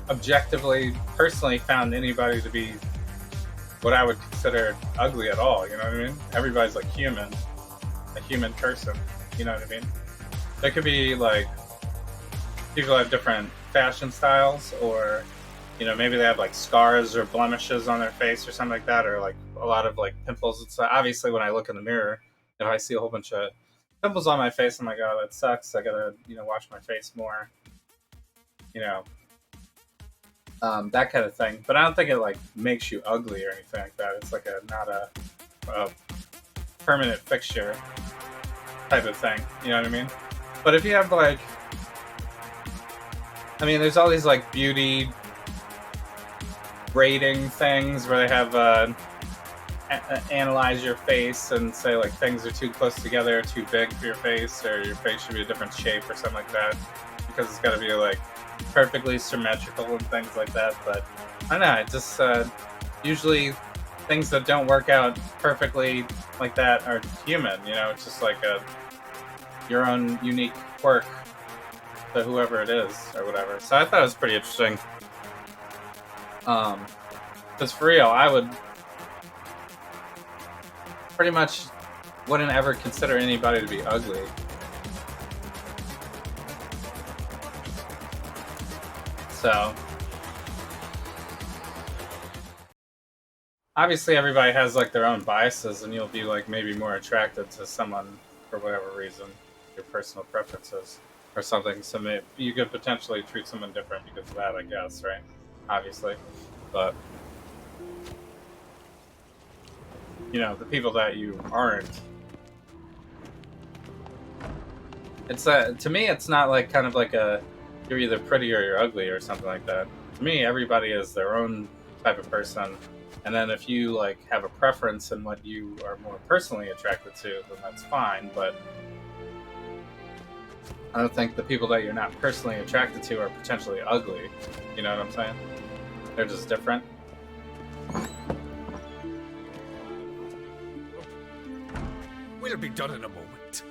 objectively, personally found anybody to be what I would consider ugly at all. You know what I mean? Everybody's like human, a human person. You know what I mean? There could be like people have different fashion styles, or maybe they have like scars or blemishes on their face or something like that, or like a lot of like pimples. It's obviously when I look in the mirror, if I see a whole bunch of pimples on my face, I'm like, oh, that sucks. I gotta wash my face more. That kind of thing. But I don't think it like makes you ugly or anything like that. It's like not a permanent fixture type of thing. You know what I mean? But if you have like, there's all these like beauty rating things where they have analyze your face and say like things are too close together, or too big for your face, or your face should be a different shape or something like that, because it's got to be like perfectly symmetrical and things like that. But I don't know, it just usually things that don't work out perfectly like that are human. It's just like your own unique quirk to whoever it is or whatever. So I thought it was pretty interesting. Because for real, I would pretty much wouldn't ever consider anybody to be ugly. So obviously everybody has like their own biases, and you'll be like maybe more attracted to someone for whatever reason, your personal preferences or something. So maybe you could potentially treat someone different because of that, I guess, right? Obviously. But the people that you aren't, it's to me it's not like kind of like you're either pretty or you're ugly or something like that. To me, everybody is their own type of person, and then if you like have a preference in what you are more personally attracted to, then that's fine. But I don't think the people that you're not personally attracted to are potentially ugly. You know what I'm saying? They're just different. We'll be done in a moment.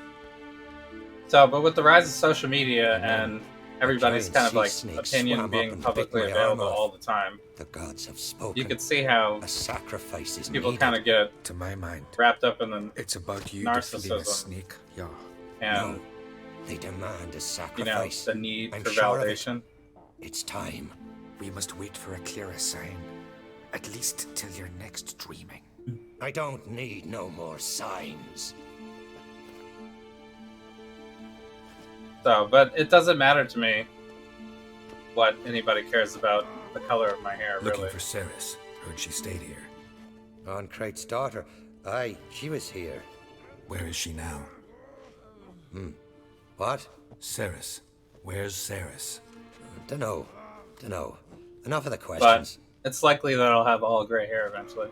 So, but with the rise of social media and everybody's kind of like opinion being publicly available all the time, the gods have spoken. You could see how a sacrifice is people needed. kind of get, to my mind, wrapped up in the it's about you narcissism. defeating a snake. Yeah. And no, they demand a sacrifice. The need I'm for sure validation. It's time. We must wait for a clearer sign. At least till your next dreaming. I don't need no more signs. So, but it doesn't matter to me what anybody cares about the color of my hair, really. Looking for Ceres. Heard she stayed here. Oncrate's daughter. Aye, she was here. Where is she now? What? Ceres. Where's Ceres? Dunno. Enough of the questions. But it's likely that I'll have all gray hair eventually.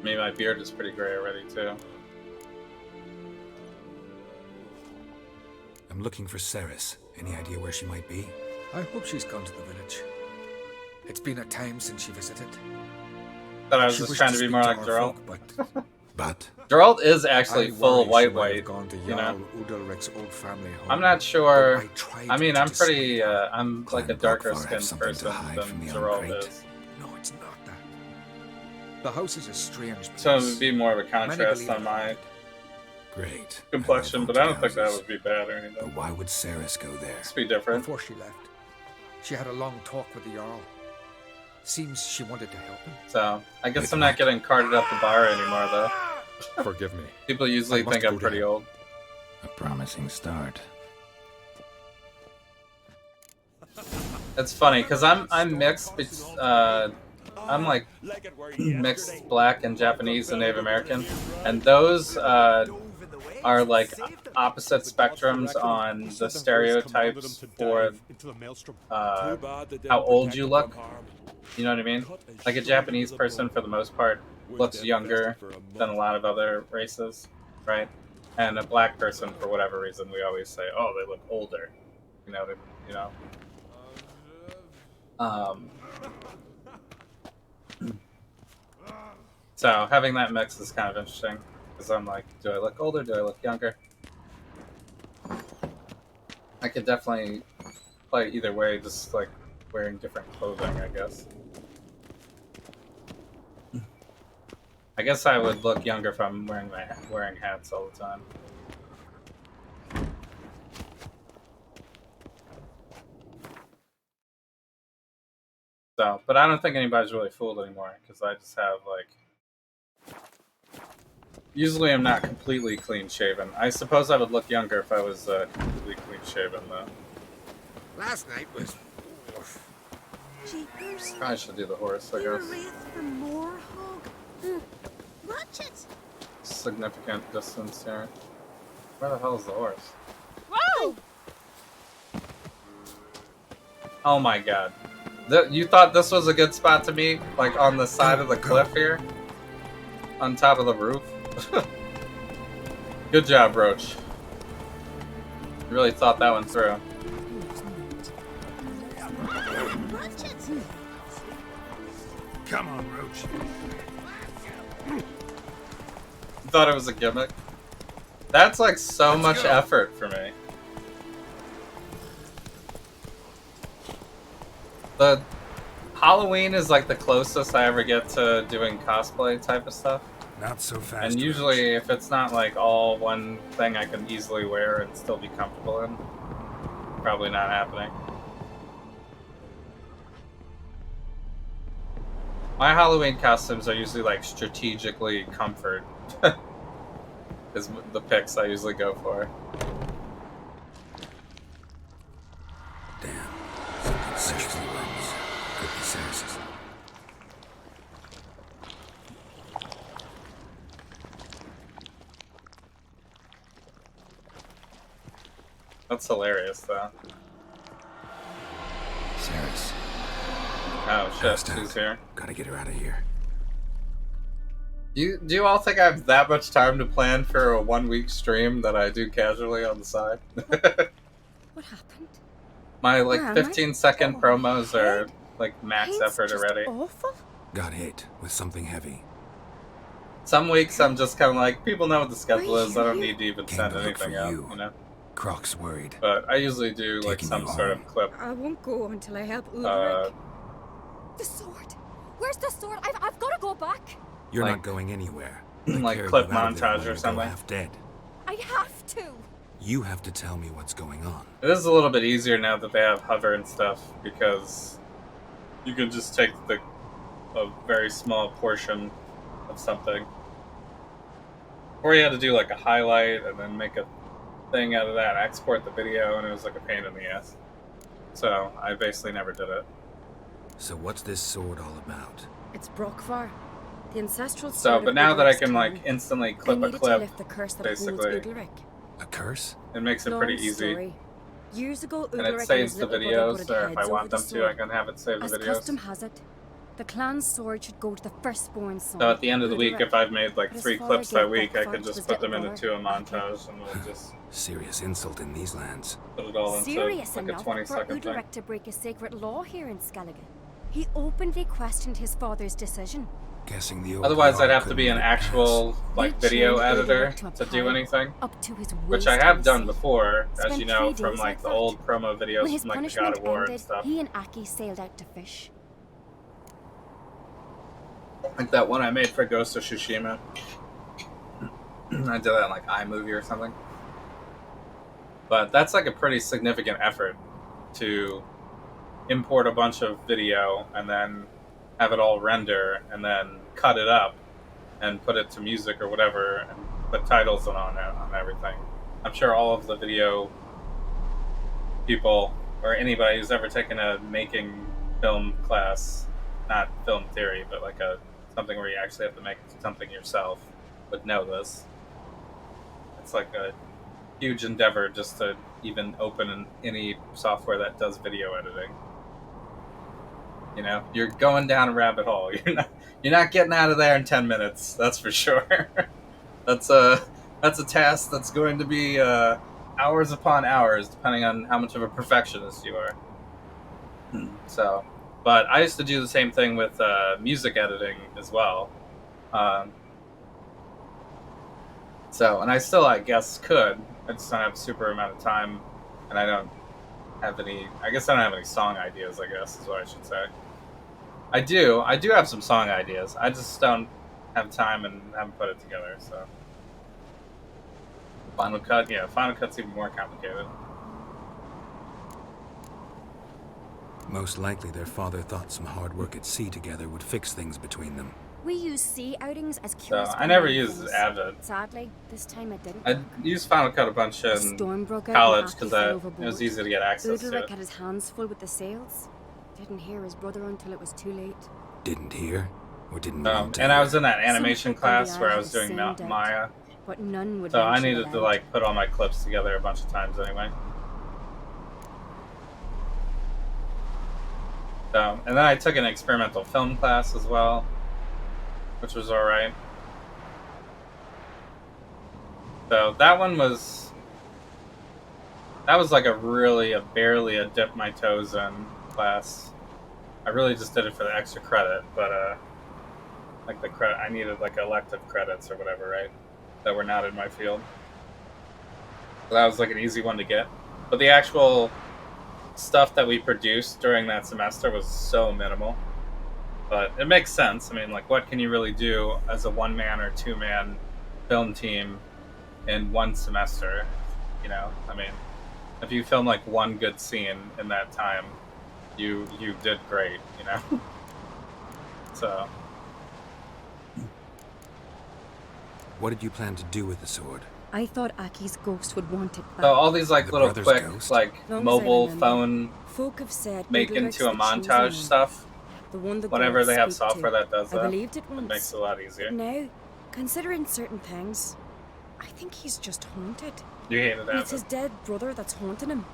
Maybe my beard is pretty gray already, too. I'm looking for Ceres. Any idea where she might be? I hope she's gone to the village. It's been a time since she visited. Thought I was just trying to be more like Geralt. But Geralt is actually full white. Gone to Jarl Udalric's old family home. I'm not sure. I'm pretty. I'm like a darker skinned person than Geralt is. No, it's not that. The house is a strange place. So it would be more of a contrast on my complexion, but I don't think that would be bad or anything. But why would Ceres go there? It's be different. Before she left, she had a long talk with the Jarl. Seems she wanted to help him. So I guess I'm not getting carted up the bar anymore, though. Forgive me. People usually think I'm pretty old. A promising start. It's funny because I'm mixed. I'm like mixed black and Japanese and Native American, and those are like opposite spectrums on the stereotypes for how old you look. You know what I mean? Like a Japanese person, for the most part, looks younger than a lot of other races, right? And a black person, for whatever reason, we always say, "Oh, they look older." You know. So having that mix is kind of interesting, because I'm like, do I look older? Do I look younger? I could definitely play either way, just like wearing different clothing, I guess. I guess I would look younger if I'm wearing hats all the time. So, but I don't think anybody's really fooled anymore because I just have like. Usually, I'm not completely clean shaven. I suppose I would look younger if I was completely clean shaven, though. Last night was. Jeepers. I should do the horse, I You're guess. a wraith for more hog. Watch it. Significant distance here. Where the hell is the horse? Whoa! Oh my god. You thought this was a good spot to meet? Like on the side of the cliff here? On top of the roof? Good job, Roach. You really thought that one through. Come on, Roach. You thought it was a gimmick? That's like so much effort for me. The Halloween is like the closest I ever get to doing cosplay type of stuff. Not so fast. And usually if it's not like all one thing I can easily wear and still be comfortable in, probably not happening. My Halloween costumes are usually like strategically comfort. Is the picks I usually go for. Damn. Sexual ones. Could be sexist. That's hilarious, though. Saris. Oh shit, she's here. Gotta get her out of here. Do you all think I have that much time to plan for a 1 week stream that I do casually on the side? What happened? My like Where am I? 15-second promos are like max effort already. Awful. Got hit with something heavy. Some weeks I'm just kind of like, people know what the schedule is. I don't need to even send anything out, you know. Croc's worried. But I usually do like some sort of clip. I won't go until I help Ulrich. The sword. Where's the sword? I've got to go back. You're Like- not going anywhere. like clip montage or something. Half dead. I have to. You have to tell me what's going on. It is a little bit easier now that they have hover and stuff because you can just take a very small portion of something. Or you had to do like a highlight and then make a thing out of that, export the video, and it was like a pain in the ass. So I basically never did it. So what's this sword all about? It's Brockvar, the ancestral sword. So, of but now that I Ulrich's can clan. like instantly I clip a needed to clip, lift the curse that holds basically, Ulrich. A curse? it makes it pretty Long easy. story. Years ago, And Ulrich it and saves his the little brother videos, butted or if heads I over want the them to, I sword. can have it save the As videos. custom has it, the clan's sword should go to the firstborn son. So at the end of the week, Ulrich. if I've made like But his 3 father clips that gave week, I Brockvar could to his just put them little into a brother. montage and we'll just Serious insult in these lands. put it all into Serious like a enough 20-second for thing. Ulrich to break a sacred law here in Skellige. He openly questioned his father's decision. Guessing the old Otherwise, Jarl I'd have to couldn't be an let it pass. actual like They video chained editor Ulrich to a to do pile anything, up to his which I waist have in the done sea. before, as Spent you know, 3 from days like like the that. old promo videos When his from like the punishment God of War and ended, stuff. he and Aki sailed out to fish. Like that one I made for Ghost of Tsushima. I did that in like iMovie or something. But that's like a pretty significant effort to import a bunch of video and then have it all render and then cut it up and put it to music or whatever and put titles on it on everything. I'm sure all of the video people or anybody who's ever taken a making film class, not film theory, but like something where you actually have to make something yourself, would know this. It's like a huge endeavor just to even open any software that does video editing. You know, you're going down a rabbit hole. You're not getting out of there in 10 minutes. That's for sure. That's a task that's going to be hours upon hours, depending on how much of a perfectionist you are. So, but I used to do the same thing with music editing as well. And I still, I guess, could. I just don't have a super amount of time, and I don't have any. I guess I don't have any song ideas. I guess is what I should say. I do have some song ideas. I just don't have time and haven't put it together. So Final Cut, yeah, Final Cut's even more complicated. Most likely their father thought some hard work at sea together would fix things between them. We use sea outings as So cures. I never used Avid. Sadly, this time I didn't. I used Final Cut a bunch in Storm broke out college and because it was easy to get access to Udalric it. had his hands full with the sails. Didn't hear his brother until it was too late. Didn't hear? Or didn't want to And I hear? was in that animation Some folk on the class where I isle was had doing sinned out, Maya. But none would So I venture needed to aloud. like put all my clips together a bunch of times anyway. So, and then I took an experimental film class as well, which was alright. So that one was, that was like barely a dip my toes in class. I really just did it for the extra credit, but like the credit, I needed like elective credits or whatever, right? That were not in my field. So that was like an easy one to get. But the actual stuff that we produced during that semester was so minimal. But it makes sense. I mean, like, what can you really do as a one-man or two-man film team in one semester? You know, I mean, if you film like one good scene in that time, you did great, you know? So. What did you plan to do with the sword? I thought Aki's ghost would want it back. So all these like The little brother's quick ghost? like Long as I mobile remember, phone folk have said make Udalric's into a the chosen montage one, stuff. the one the Whenever gods they have speak software to. that does I that, believed it once. makes it a lot easier. But now, considering certain things, I think he's just haunted. You hated And that. it's his dead brother that's haunting him.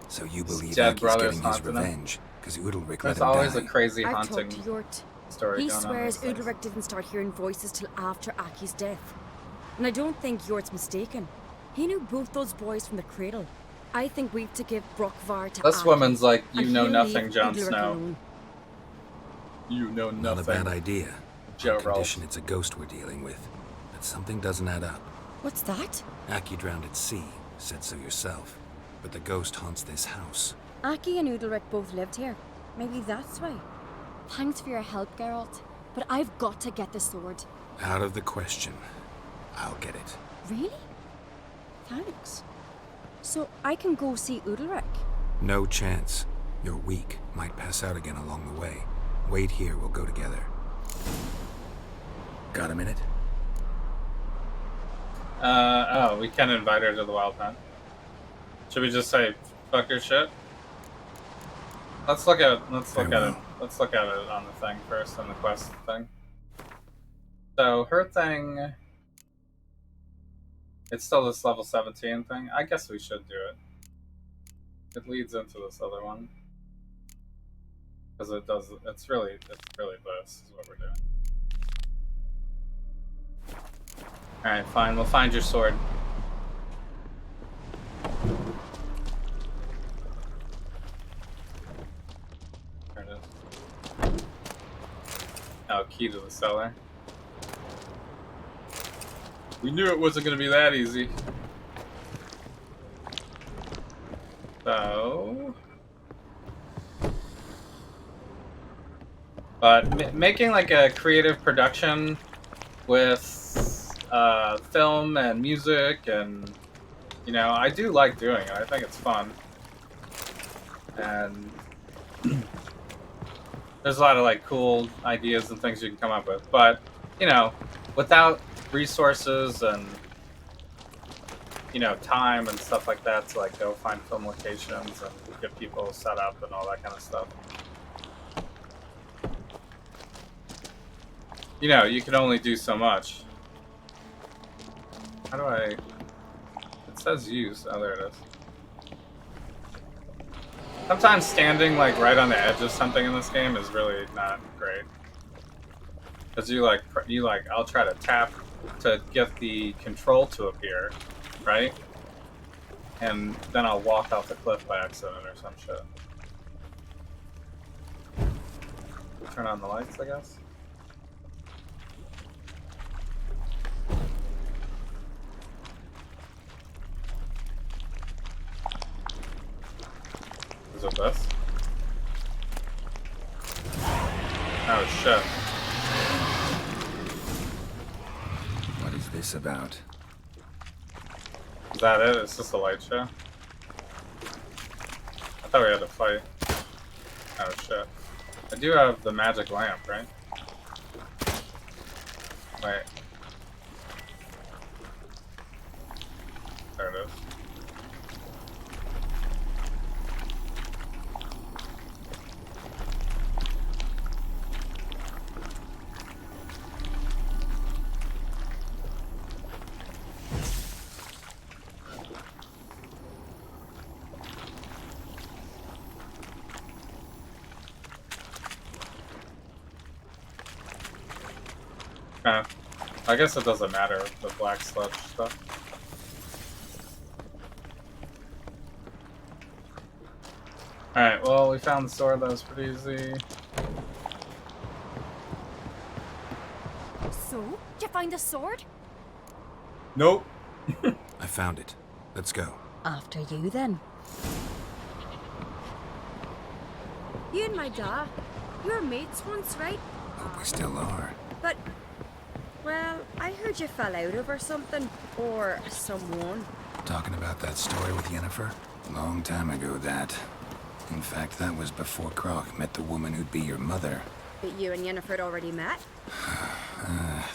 So you believe dead Aki's brother's getting his haunting him? revenge because Udalric let There's him always die. a crazy I've haunting talked to Yort. story He going on. swears with these things. Udalric didn't start hearing voices till after Aki's death. And I don't think Yort's mistaken. He knew both those boys from the cradle. I think we've to give Brockvar to This Aki, woman's like, you and know he'll nothing, leave Jon Udalric Snow. alone. You know nothing. Not a bad idea. Joe On condition it's a ghost we're dealing with. But something doesn't add up. What's that? Aki drowned at sea. Said so yourself. But the ghost haunts this house. Aki and Udalric both lived here. Maybe that's why. Thanks for your help, Geralt. But I've got to get the sword. Out of the question. I'll get it. Really? Thanks. So I can go see Udalric? No chance. You're weak. Might pass out again along the way. Wait here, we'll go together. Got a minute? Oh, we can invite her to the wild hunt. Should we just say fuck your shit? Let's look at it. Let's look at it on the thing first, on the quest thing. So her thing, it's still this level 17 thing. I guess we should do it. It leads into this other one because it does. It's really this is what we're doing. All right, fine. We'll find your sword. There it is. Oh, key to the cellar. We knew it wasn't going to be that easy. So... But making like a creative production with film and music and, you know, I do like doing it. I think it's fun. And there's a lot of like cool ideas and things you can come up with. But, you know, without resources and, you know, time and stuff like that to like go find film locations and get people set up and all that kind of stuff. You know, you can only do so much. How do I... It says use. Oh, there it is. Sometimes standing, like, right on the edge of something in this game is really not great. Because you, like, I'll try to tap to get the control to appear, right? And then I'll walk off the cliff by accident or some shit. Turn on the lights, I guess? Is it this? Oh shit. What is this about? Is that it? It's just a light show? I thought we had to fight. Oh shit. I do have the magic lamp, right? Wait. There it is. I guess it doesn't matter, the black sludge stuff. Alright, well, we found the sword. That was pretty easy. So, did you find the sword? Nope. I found it. Let's go. After you, then. You and my dad, you were mates once, right? Hope we still are. But, well, I heard you fell out over something. Or someone. Talking about that story with Yennefer? Long time ago, that. In fact, that was before Croc met the woman who'd be your mother. But you and Yennefer had already met?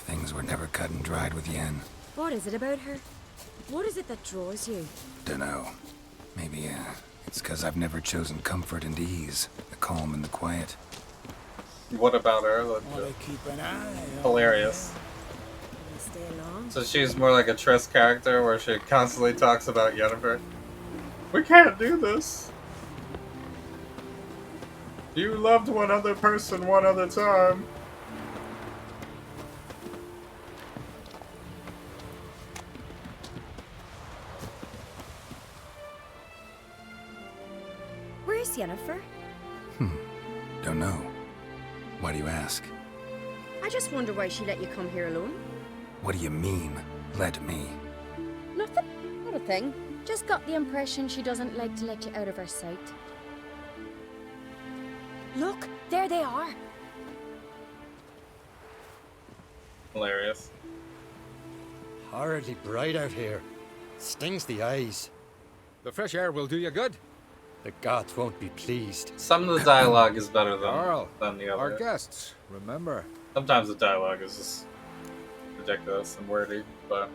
Things were never cut and dried with Yen. What is it about her? What is it that draws you? Dunno. Maybe, it's 'cause I've never chosen comfort and ease, the calm and the quiet. What about her? Hilarious. Stay along. So she's more like a Triss character where she constantly talks about Yennefer. We can't do this. You loved one other person one other time. Where's Yennefer? Don't know. Why do you ask? I just wonder why she let you come here alone. What do you mean, let me? Nothing. Not a thing. Just got the impression she doesn't like to let you out of her sight. Look, there they are. Hilarious. Horridly bright out here. Stings the eyes. The fresh air will do you good. The gods won't be pleased. Some of the dialogue is better Carl, than the other. our guests, remember. Sometimes the dialogue is just ridiculous and wordy, but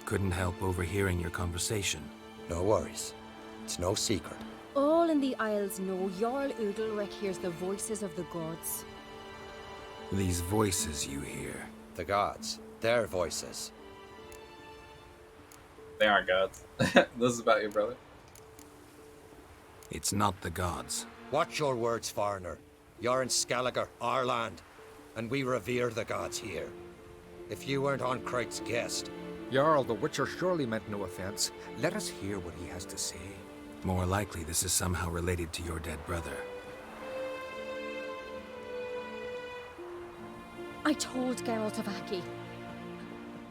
Couldn't help overhearing your conversation. No worries. It's no secret. All in the Isles know Jarl Udalric hears the voices of the gods. These voices you hear. The gods. Their voices. they aren't gods. This is about your brother. It's not the gods. Watch your words, foreigner. You're in Skelliger, our land, and we revere the gods here. If you weren't on Kright's guest... Jarl, the Witcher surely meant no offense. Let us hear what he has to say. More likely this is somehow related to your dead brother. I told Geralt of Aki.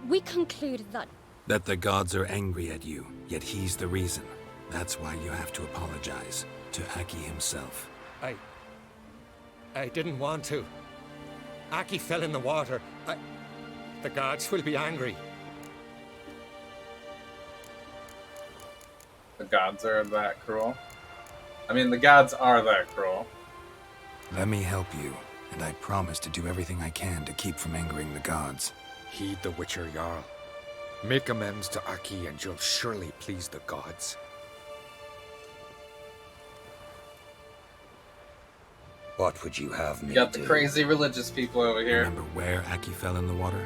We concluded that... That the gods are angry at you, yet he's the reason. That's why you have to apologize. To Aki himself. I didn't want to. Aki fell in the water. The gods will be angry. The gods are that cruel. I mean, the gods are that cruel. Let me help you, and I promise to do everything I can to keep from angering the gods. Heed the Witcher, Jarl. Make amends to Aki and you'll surely please the gods. What would you have me You got do? the crazy religious people over here. Remember where Aki fell in the water?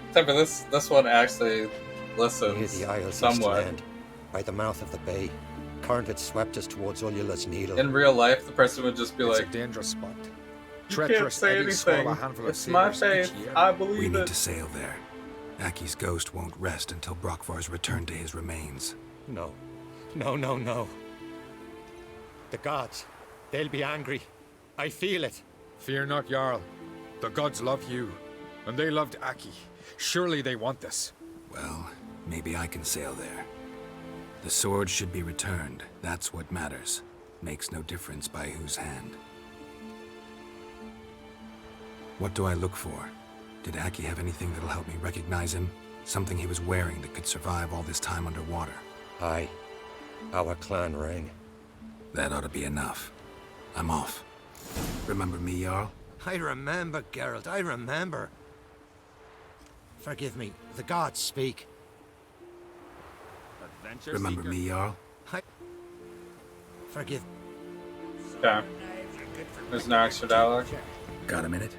Except for this one actually listens Near the Isles somewhat. East Land, by the mouth of the bay. Current had swept us towards Ullula's Needle. In real life, the person would just be It's like, a dangerous spot. "You can't Treacherous say eddies swallow anything. a handful of It's my sailors faith. each year." I We believe need it." to sail there. Aki's ghost won't rest until Brokvar's returned to his remains. No. The gods. They'll be angry. I feel it. Fear not, Jarl. The gods love you, and they loved Aki. Surely they want this. Well, maybe I can sail there. The sword should be returned. That's what matters. makes no difference by whose hand. What do I look for? Did Aki have anything that'll help me recognize him? Something he was wearing that could survive all this time underwater? Aye. Our clan ring. That ought to be enough. I'm off. Remember me, Jarl? I remember, Geralt, I remember. Forgive me, the gods speak. Adventure Remember seeker. me, Jarl? Forgive. Okay. There's no extra dialogue. Got a minute?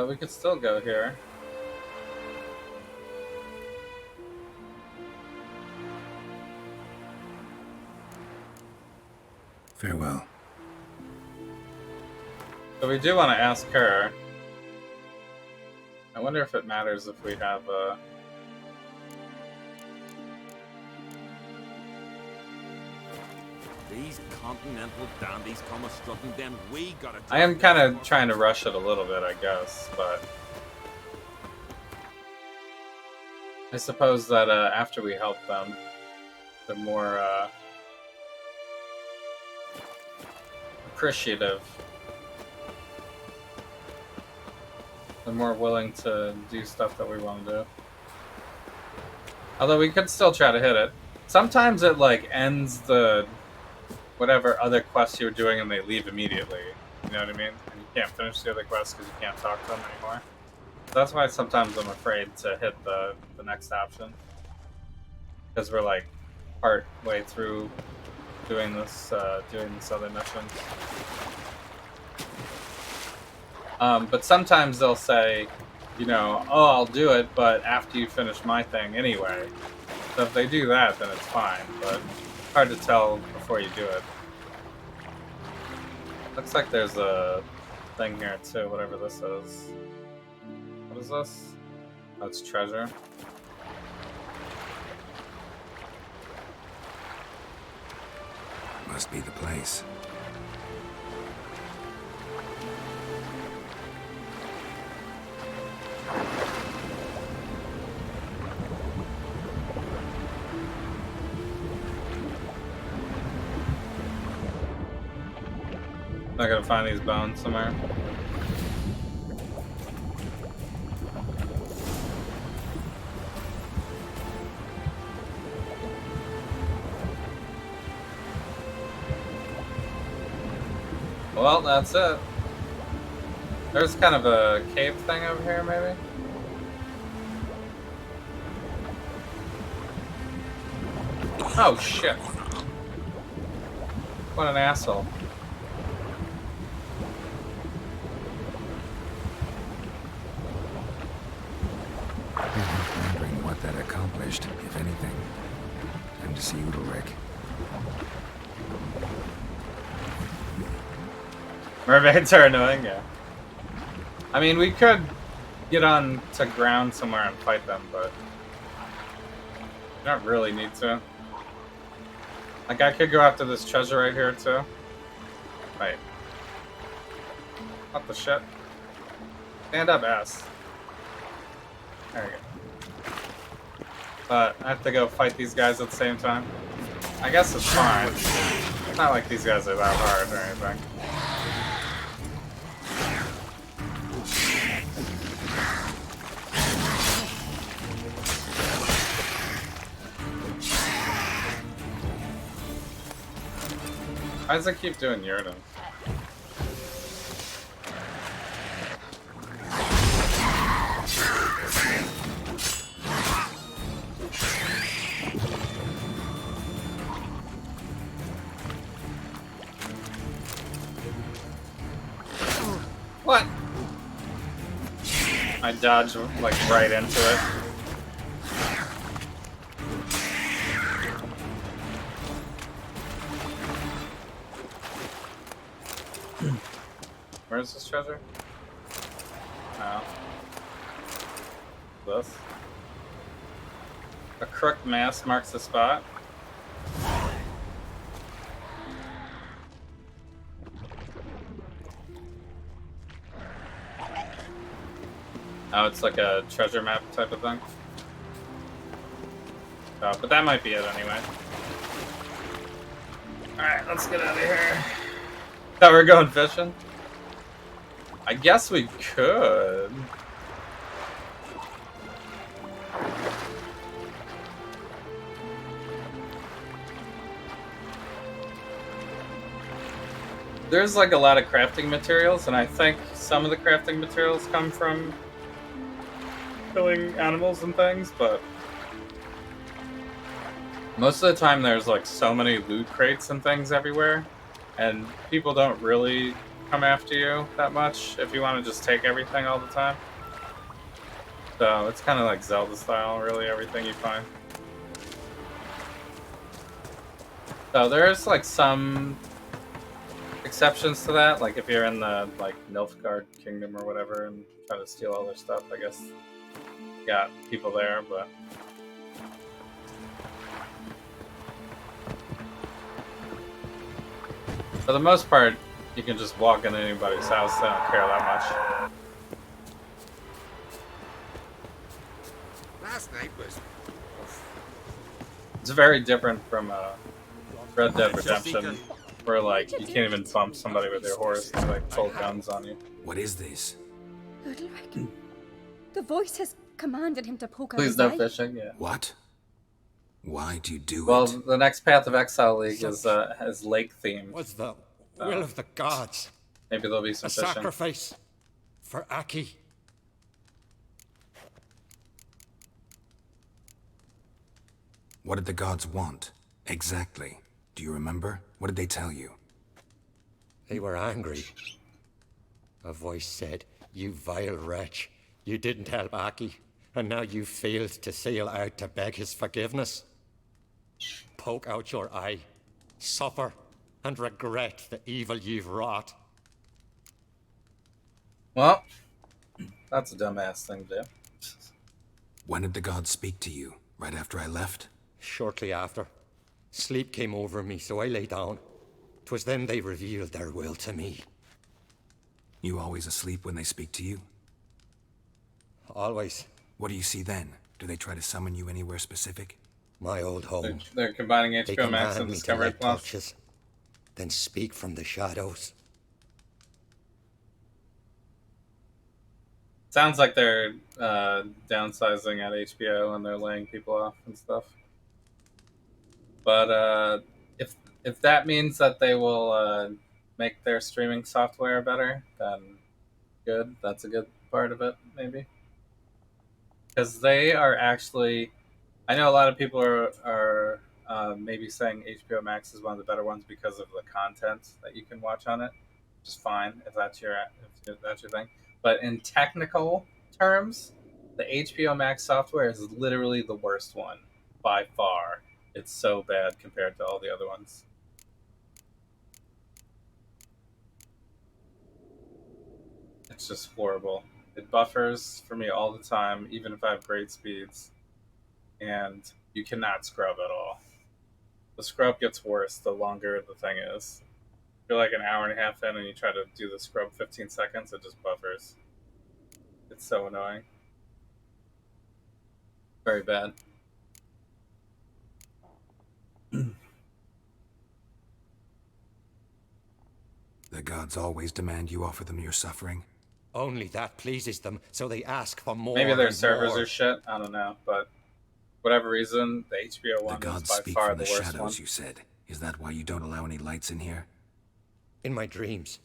We could still go here. Farewell. So we do want to ask her. I wonder if it matters if we have These continental dandies come a strutting, then we gotta. I am kind of trying to rush it a little bit, I guess, but I suppose that after we help them, they're more appreciative. They're more willing to do stuff that we want to do. Although we could still try to hit it. Sometimes it like ends the whatever other quests you're doing and they leave immediately. You know what I mean? And you can't finish the other quests because you can't talk to them anymore. So that's why sometimes I'm afraid to hit the next option. Because we're like part way through doing this other mission. But sometimes they'll say, you know, oh, I'll do it, but after you finish my thing anyway. So if they do that, then it's fine, but it's hard to tell before you do it. Looks like there's a thing here too, whatever this is. What is this? Oh, it's treasure. Must be the place. I gotta find these bones somewhere. Well, that's it. There's kind of a cave thing over here, maybe? Oh, shit. What an asshole. Wondering what that accomplished, if anything. Time to see Udalric. Mermaids are annoying, yeah. I mean, we could get on to ground somewhere and fight them, but we don't really need to. Like, I could go after this treasure right here, too. Wait. What the shit? Stand up, ass. There we go. But I have to go fight these guys at the same time. I guess it's fine. It's not like these guys are that hard or anything. Why does it keep doing Yurden? What? I dodged like right into it. Where's this treasure? Oh. This. A crooked mass marks the spot. Oh, it's like a treasure map type of thing. Oh, but that might be it anyway. Alright, let's get out of here. Thought we were going fishing? I guess we could. There's like a lot of crafting materials, and I think some of the crafting materials come from killing animals and things, but most of the time there's like so many loot crates and things everywhere, and people don't really come after you that much if you want to just take everything all the time. So it's kind of like Zelda style, really, everything you find. So there's like some exceptions to that, like if you're in the like Nilfgaard kingdom or whatever and try to steal all their stuff, I guess you got people there, but for the most part, you can just walk into anybody's house. They don't care that much. Last night was... It's very different from Red Dead Redemption, where like you can't even bump somebody with your horse. They like pull guns on you. What is this? Udalric. The voice has commanded him to poke out Please his no eye. fishing. Yeah. What? Why do you do Well, it? the next Path of Exile League is lake themed. Was the will of the gods. Maybe there'll be some a fishing. Sacrifice for Aki. What did the gods want? Exactly. Do you remember? What did they tell you? They were angry. A voice said, "You vile wretch, you didn't help Aki, and now you failed to sail out to beg his forgiveness. Poke out your eye, suffer, and regret the evil you've wrought." Well, that's a dumbass thing to do. When did the gods speak to you? Right after I left? Shortly after. Sleep came over me, so I lay down. 'Twas then they revealed their will to me. You always asleep when they speak to you? Always. What do you see then? Do they try to summon you anywhere specific? My old home. They're combining They HBO Max command and me to Discovery light Plus. torches, then speak from the shadows. Sounds like they're downsizing at HBO and they're laying people off and stuff. But if that means that they will make their streaming software better, then good. That's a good part of it, maybe. Because they are actually, I know a lot of people are maybe saying HBO Max is one of the better ones because of the content that you can watch on it, which is fine if that's your thing. But in technical terms, the HBO Max software is literally the worst one by far. It's so bad compared to all the other ones. It's just horrible. It buffers for me all the time, even if I have great speeds. And you cannot scrub at all. The scrub gets worse the longer the thing is. If you're like an hour and a half in and you try to do the scrub 15 seconds, it just buffers. It's so annoying. Very bad. The gods always demand you offer them your suffering? Only that pleases them, so they ask for more. Maybe their and servers more. are shit. I don't know, but whatever reason, the HBO one The gods is by speak far from the the worst shadows, one. you said. Is that why you don't allow any lights in here? In my dreams,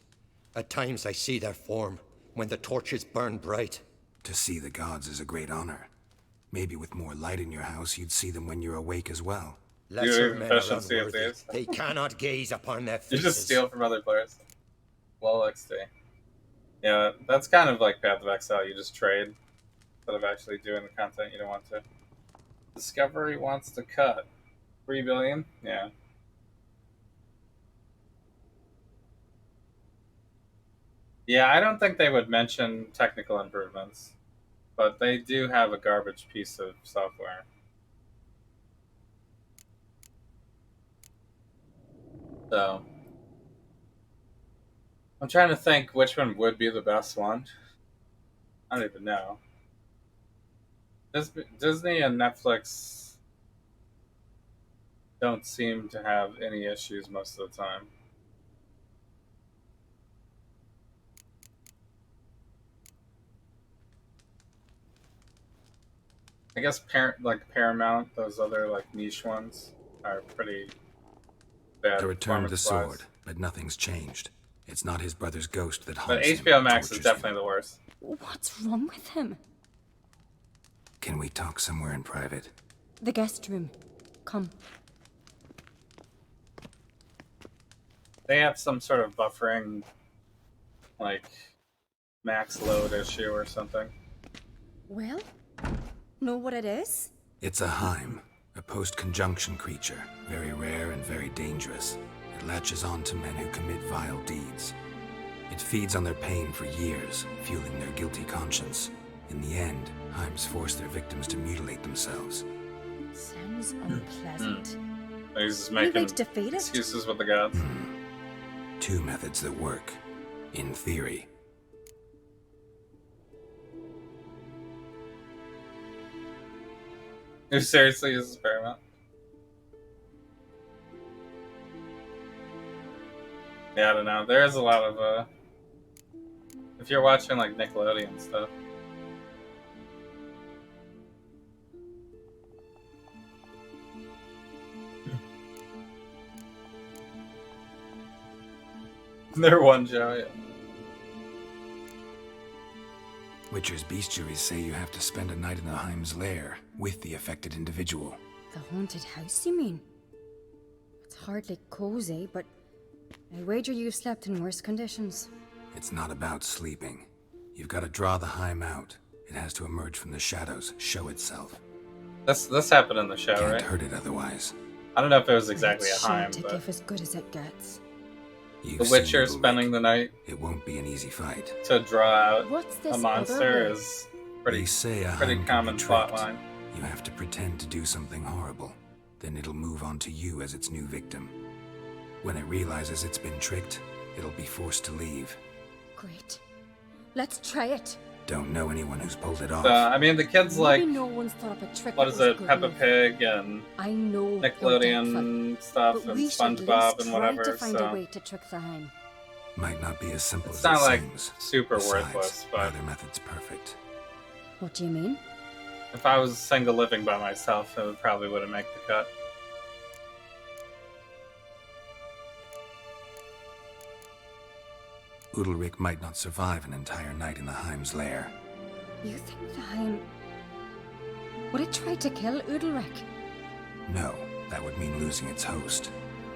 at times I see their form when the torches burn bright. To see the gods is a great honor. Maybe with more light in your house, you'd see them when you're awake as well. Lesser men are efficiency of unworthy. these. They cannot gaze upon their You faces. just steal from other players. Low XD. Yeah, that's kind of like Path of Exile. You just trade instead of actually doing the content you don't want to. Discovery wants to cut 3 billion. Yeah. Yeah, I don't think they would mention technical improvements, but they do have a garbage piece of software. So, I'm trying to think which one would be the best one. I don't even know. Disney and Netflix, don't seem to have any issues most of the time. I guess Paramount, those other like niche ones, are pretty bad. I returned the performance-wise. sword, but nothing's changed. It's not his brother's ghost that But haunts him. HBO Max is tortures definitely him. the worst. What's wrong with him? Can we talk somewhere in private? The guest room. Come. They have some sort of buffering, like, max load issue or something. Well, know what it is? It's a Heim, a post-conjunction creature, very rare and very dangerous. It latches on to men who commit vile deeds. It feeds on their pain for years, fueling their guilty conscience. In the end, Heims force their victims to mutilate themselves. Sounds unpleasant. He's just Any way making to defeat it? excuses with the gods. Two methods that work, in theory. Who seriously uses Paramount? Yeah, I don't know. There is a lot of, if you're watching, like, Nickelodeon stuff. They're one show, yeah. Witcher's bestiaries say you have to spend a night in the Heim's lair with the affected individual. The haunted house, you mean? It's hardly cozy, but I wager you've slept in worse conditions. It's not about sleeping. You've got to draw the Heim out. It has to emerge from the shadows, show itself. This happened in the show, Can't right? hurt it otherwise. I don't know if it was exactly a It's sure Heim, to but give as good as it gets. You've the seen Witcher Little spending the night It won't be an easy fight. to draw out What's this a other monster way? is pretty They say a pretty Heim common can be plot tricked. line. You have to pretend to do something horrible. Then it'll move on to you as its new victim. When it realizes it's been tricked, it'll be forced to leave. Great. Let's try it. Don't know anyone who's pulled it off. I mean, the kids Maybe like, no one's thought up a trick what that is was it, good Peppa enough. Pig and I know you're Nickelodeon stuff but and we should at SpongeBob least and try whatever, to find a so way to trick the Heim. Might not be as simple it's as not it like seems. super Besides, worthless, but neither method's perfect. What do you mean? if I was single living by myself, it probably wouldn't make the cut. Udalric might not survive an entire night in the Heim's lair. You think the Heim... Would it try to kill Udalric? No, that would mean losing its host.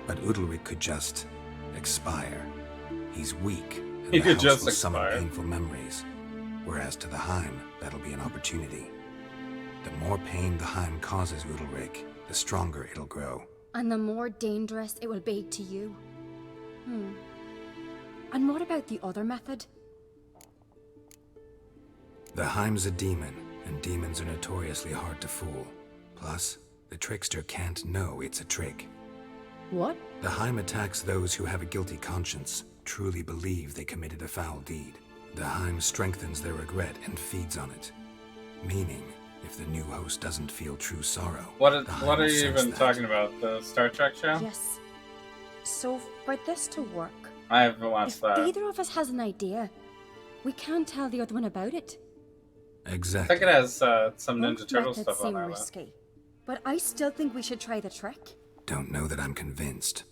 But Udalric could just expire. He's weak, and He the could house just will summon expire. painful memories. Whereas to the Heim, that'll be an opportunity. The more pain the Heim causes Udalric, the stronger it'll grow. And the more dangerous it will be to you. And what about the other method? The Heim's a demon, and demons are notoriously hard to fool. Plus, the trickster can't know it's a trick. What? The Heim attacks those who have a guilty conscience, truly believe they committed a foul deed. The Heim strengthens their regret and feeds on it. Meaning, if the new host doesn't feel true sorrow, What the Heim are will you sense even that. talking about? The Star Trek show? Yes. So, for this to work, I haven't watched if that. either of us has an idea, we can't tell the other one about it. I Exactly. think it has some Both Ninja Turtle methods stuff on seem there. though. risky, but I still think we should try the trick. Don't know that I'm convinced.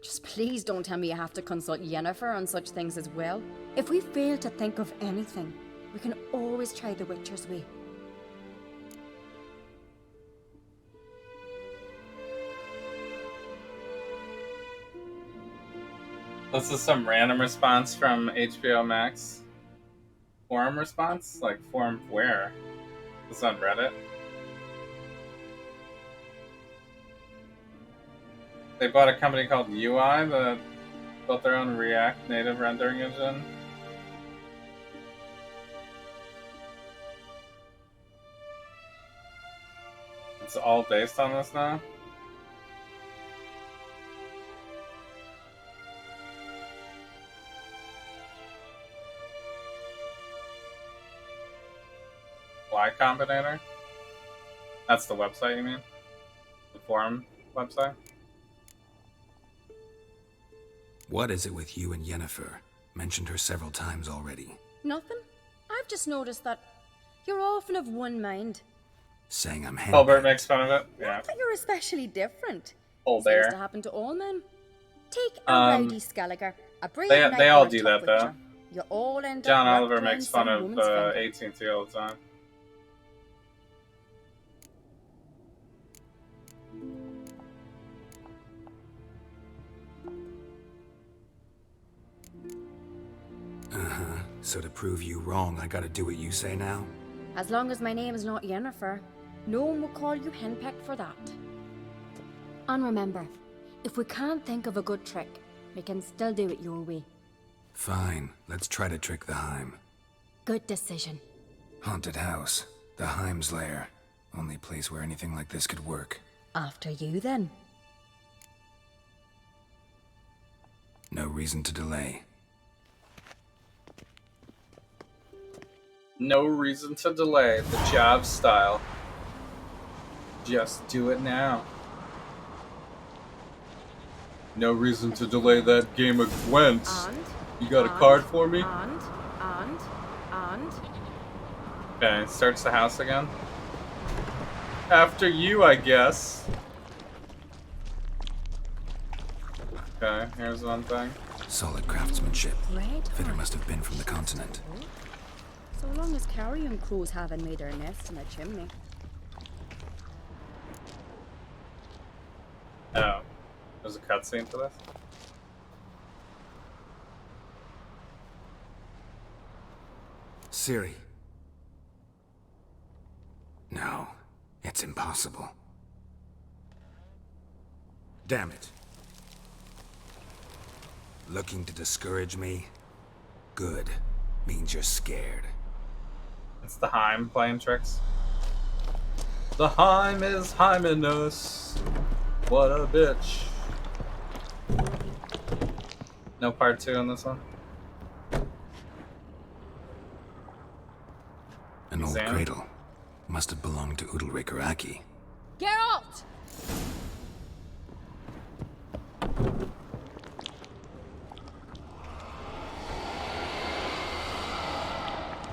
Just please don't tell me you have to consult Yennefer on such things as well. If we fail to think of anything, we can always try the Witcher's way. This is some random response from HBO Max. Forum response? Like, forum where? This is on Reddit? They bought a company called UI that built their own React native rendering engine. It's all based on this now? Y Combinator? That's the website, you mean? The forum website. What is it with you and Yennefer? Mentioned her several times already. Nothing. I've just noticed that you're often of one mind. Saying I'm Colbert makes fun of it. Yeah. But you're especially different. Old Seems bear. to happen to all men. Take a rowdy Skelliger, a brave knight They all and a do tough that though. witcher. You all end John up Oliver wrapped around makes fun some of woman's finger. AT&T all the time. Uh-huh. So to prove you wrong, I gotta do what you say now? As long as my name is not Yennefer, no one will call you henpecked for that. And remember, if we can't think of a good trick, we can still do it your way. Fine, let's try to trick the Heim. Good decision. Haunted house. The Heim's lair. Only place where anything like this could work. After you, then. No reason to delay. No reason to delay. The job style. Just do it now. No reason to delay that game of Gwent's. You got a card for me? And. Okay, starts the house again. After you, I guess. Okay, here's one thing. Solid craftsmanship. Red Fitter must have been from the continent. So long as carrion crows haven't made their nest in a chimney. Oh. There's a cutscene for this? Ciri. No, it's impossible. Damn it. Looking to discourage me? Good. Means you're scared. It's the Heim playing tricks. The Heim is Heiming us. What a bitch. No part 2 on this one? An old Sam? cradle. Must have belonged to Udalric or Aki. Geralt!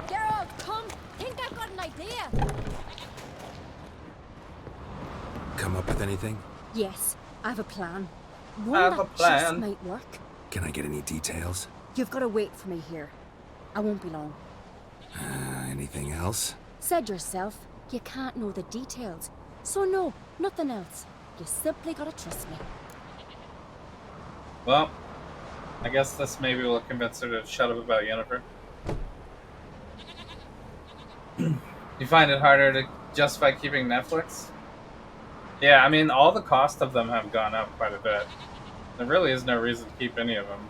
Geralt, come! Think I've got an idea! Come up with anything? Yes, I have a plan. I One have a that just plan. might work. Can I get any details? You've got to wait for me here. I won't be long. Anything else? Said yourself, you can't know the details. So no, nothing else. You simply gotta trust me. Well, I guess this maybe will convince her to shut up about Yennefer. You find it harder to justify keeping Netflix? Yeah, I mean, all the cost of them have gone up quite a bit. There really is no reason to keep any of them.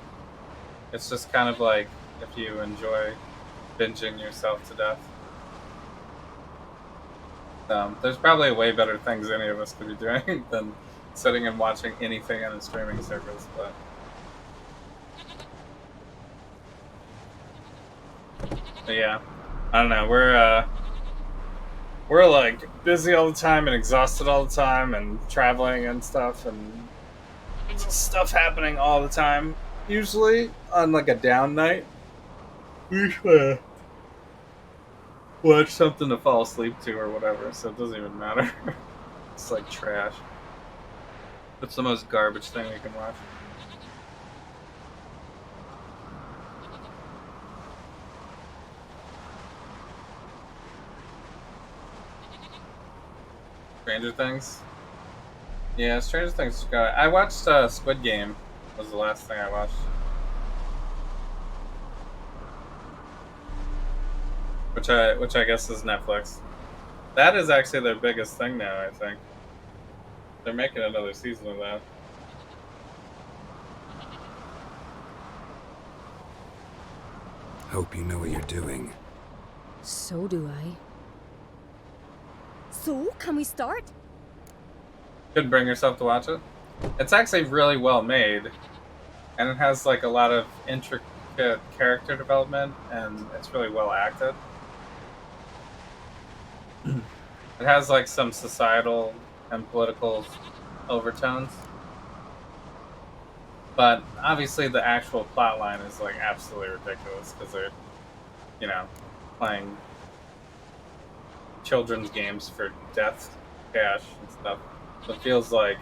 It's just kind of like if you enjoy binging yourself to death. There's probably way better things any of us could be doing than sitting and watching anything on a streaming service, but yeah, I don't know. We're like busy all the time and exhausted all the time and traveling and stuff and just stuff happening all the time. Usually on like a down night, we watch something to fall asleep to or whatever, so it doesn't even matter. It's like trash. It's the most garbage thing we can watch. Stranger Things? Yeah, Stranger Things. I watched Squid Game. Was the last thing I watched. Which I guess is Netflix. That is actually their biggest thing now, I think. They're making another season of that. Hope you know what you're doing. So do I. So, can we start? Couldn't bring yourself to watch it. It's actually really well made, and it has like a lot of intricate character development, and it's really well acted. It has like some societal and political overtones. But obviously the actual plot line is like absolutely ridiculous because they're, you know, playing children's games for death cash and stuff. It feels like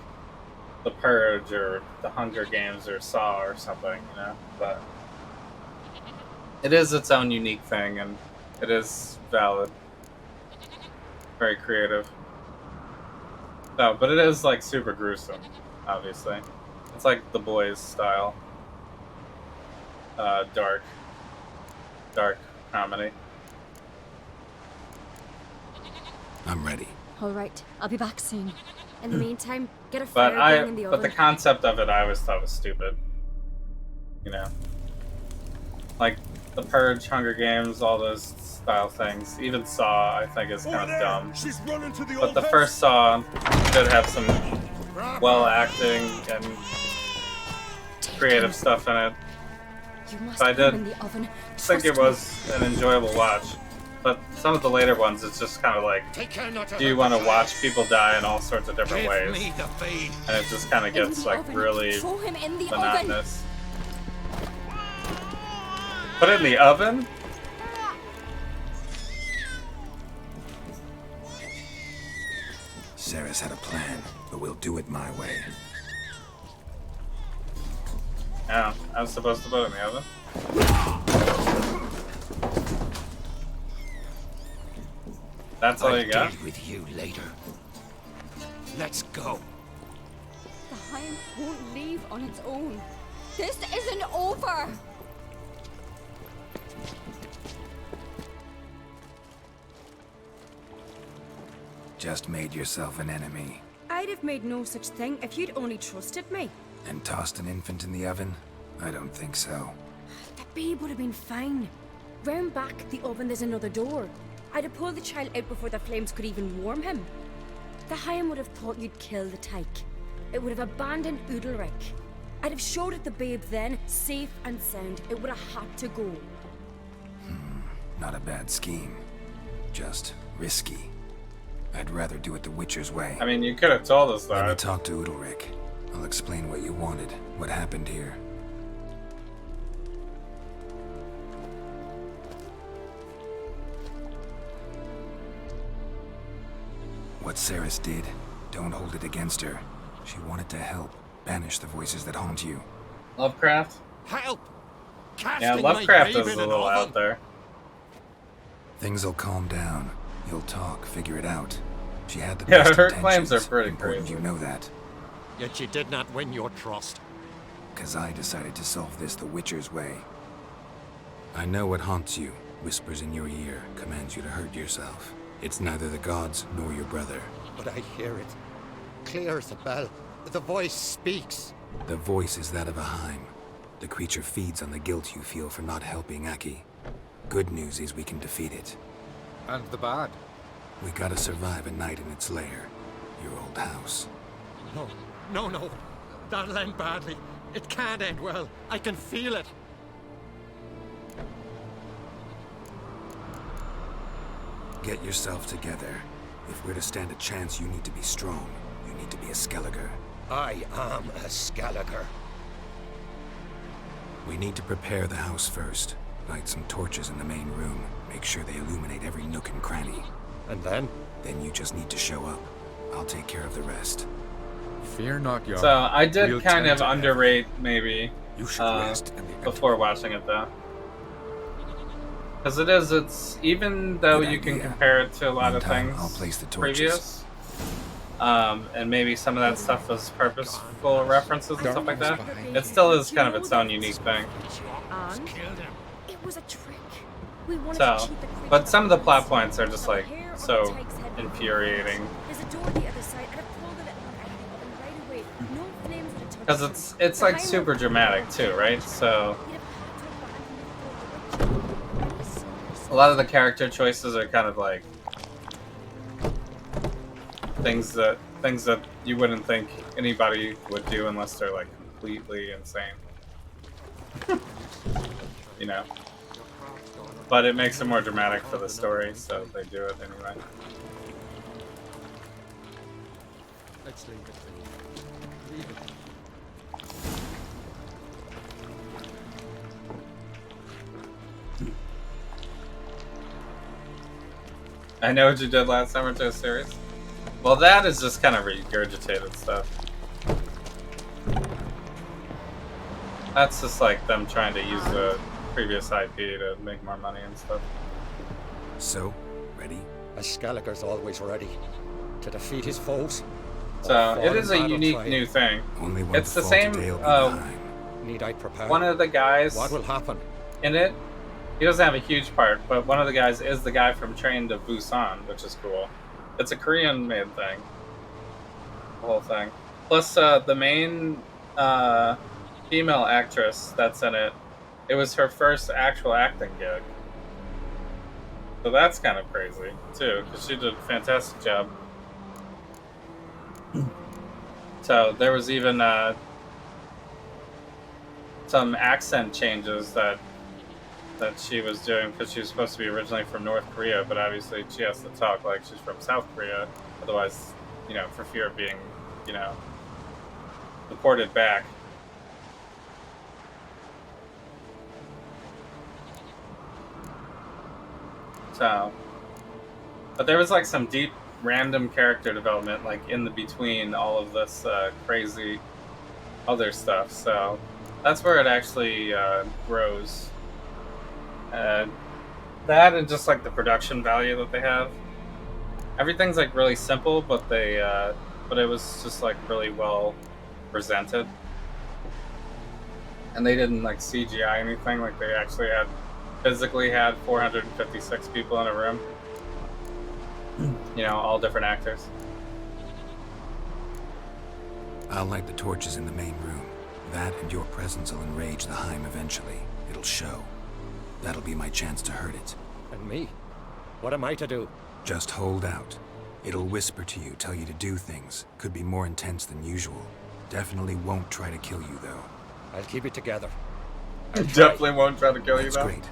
The Purge or The Hunger Games or Saw or something, you know? But it is its own unique thing and it is valid. Very creative. So, but it is like super gruesome, obviously. It's like The Boys style. Dark comedy. I'm ready. All right, I'll be back soon. In the meantime, get a fire going in the oven. But the concept of it, I always thought was stupid. You know, like The Purge, Hunger Games, all those style things. Even Saw, I think, is kind of dumb. But the first Saw did have some well acting and creative stuff in it. So I did think it was an enjoyable watch. But some of the later ones, it's just kind of like, do you want to watch people die in all sorts of different ways? And it just kind of gets like really monotonous. Put it in the oven? Sarah's had a plan, but we'll do it my way. Yeah, I was supposed to put it in the oven. That's all you got? I'll deal with you later. Let's go. The Hind won't leave on its own. This isn't over. Just made yourself an enemy. I'd have made no such thing if you'd only trusted me. And tossed an infant in the oven? I don't think so. The babe would have been fine. Round back the oven there's another door. I'd have pulled the child out before the flames could even warm him. The Hind would have thought you'd kill the tyke. It would have abandoned Udalric. I'd have showed it the babe then, safe and sound. It would have had to go. Not a bad scheme. Just risky. I'd rather do it the Witcher's way. I mean, you could have told us that. Let me talk to Udalric. I'll explain what you wanted, what happened here. What Ceres did, don't hold it against her. She wanted to help, banish the voices that haunt you. Lovecraft? Help! Yeah, Lovecraft is a little out there. Things'll calm down. You'll talk, figure it out. She had the Yeah, best her intentions. claims are pretty Important crazy. you know that. Yet she did not win your trust. 'Cause I decided to solve this the Witcher's way. I know what haunts you, whispers in your ear, commands you to hurt yourself. It's neither the gods nor your brother. But I hear it. Clear as a bell. The voice speaks. The voice is that of a Heim. The creature feeds on the guilt you feel for not helping Aki. Good news is we can defeat it. And the bad? We gotta survive a night in its lair. Your old house. No. That'll end badly. It can't end well. I can feel it. Get yourself together. If we're to stand a chance, you need to be strong. You need to be a Skelliger. I am a Skelliger. We need to prepare the house first. Light some torches in the main room. Make sure they illuminate every nook and cranny. And then? Then you just need to show up. I'll take care of the rest. Fear not, Jarl. So I did We'll kind tend of to underrate maybe You should rest in the before watching it though. Because it's even though Good you can idea. compare it to a lot Meantime, of I'll things place the torches. previous, and maybe some of that stuff was purposeful references and stuff like that, it still is kind of its own unique thing. And it was a trick. We wanted So, to cheat the creature. but some of the plot points are just like so infuriating. There's a door on the other side, and I pulled it out of the oven right away. No flames would have touched Because them. it's The like Hind super would- dramatic too, right? So You'd have had to abandon the witch. a lot of the character choices are kind of like things that you wouldn't think anybody would do unless they're like completely insane. You know. But it makes it more dramatic for the story, so they do it anyway. Let's leave it be. Leave it. I know what you did last summer to a series. Well, that is just kind of regurgitated stuff. That's just like them trying to use the previous IP to make more money and stuff. So, ready? A Skelliger's always ready to defeat his foes. So it is a unique new thing. It's the same. Need I prepare? One of the guys. What will happen? In it, he doesn't have a huge part, but one of the guys is the guy from Train to Busan, which is cool. It's a Korean-made thing. The whole thing. Plus, the main female actress that's in it, it was her first actual acting gig. So that's kind of crazy, too, because she did a fantastic job. So there was even some accent changes that she was doing because she was supposed to be originally from North Korea, but obviously she has to talk like she's from South Korea, otherwise, you know, for fear of being, you know, deported back. So, but there was like some deep random character development like in the between all of this crazy other stuff, so that's where it actually grows. That and just like the production value that they have. Everything's like really simple, but but it was just like really well presented, and they didn't like CGI anything. Like they actually physically had 456 people in a room. You know, all different actors. I'll light the torches in the main room. That and your presence will enrage the Heim eventually. It'll show. That'll be my chance to hurt it. And me? What am I to do? Just hold out. It'll whisper to you, tell you to do things. Could be more intense than usual. Definitely won't try to kill you, though. I'll keep it together. Definitely won't try to kill you, though. That's great.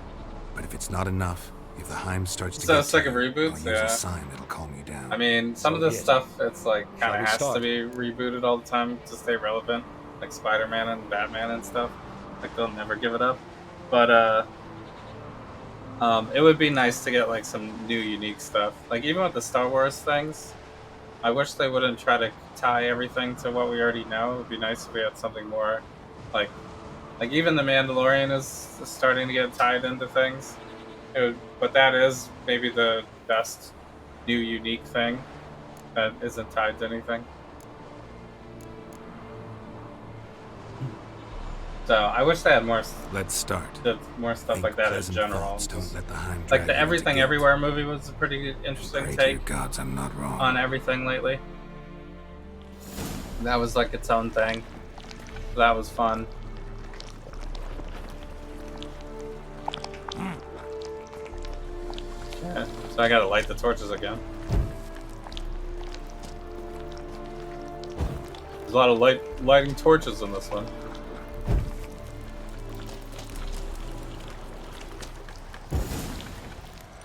But if it's not enough, if the Heim starts to so get sick to of you, reboots, I'll use a sign that'll calm you down. I mean, some of this stuff, it's like kind of has to be rebooted all the time to stay relevant, like Spider-Man and Batman and stuff. Like they'll never give it up. But it would be nice to get like some new, unique stuff. Like even with the Star Wars things, I wish they wouldn't try to tie everything to what we already know. It would be nice if we had something more, like even the Mandalorian is starting to get tied into things. But that is maybe the best new unique thing that isn't tied to anything. So I wish they had more. Let's start. More stuff like that in general. Don't let the Heim like the drag you Everything into Everywhere movie was a pretty interesting Pray to take your gods I'm not wrong. on everything lately. That was like its own thing. That was fun. Yeah, so I gotta light the torches again. There's a lot of lighting torches in this one.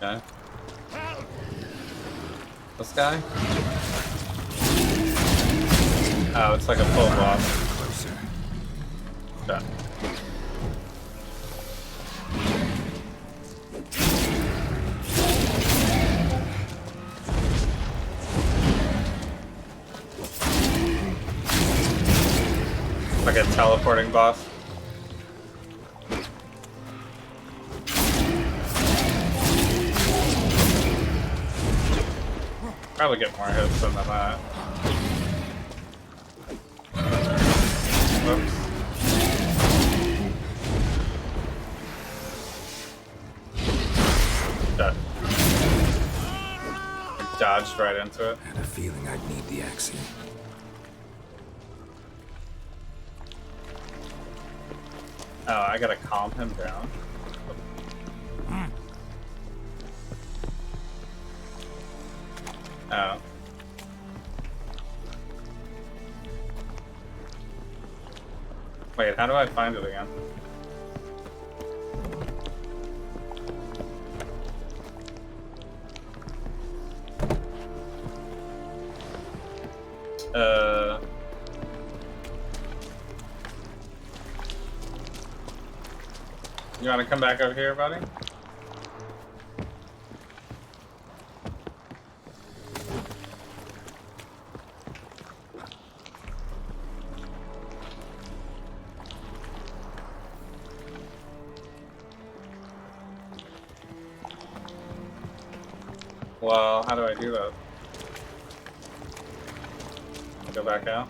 Okay. This guy? Oh, it's like a full boss. Closer. Okay. Like a teleporting boss. Probably get more hits than that. Whoops. Okay. I dodged right into it. I had a feeling I'd need the axiom. Oh, I gotta calm him down. Oh. Wait, how do I find it again? You want to come back over here, buddy? Well, how do I do that? Go back out.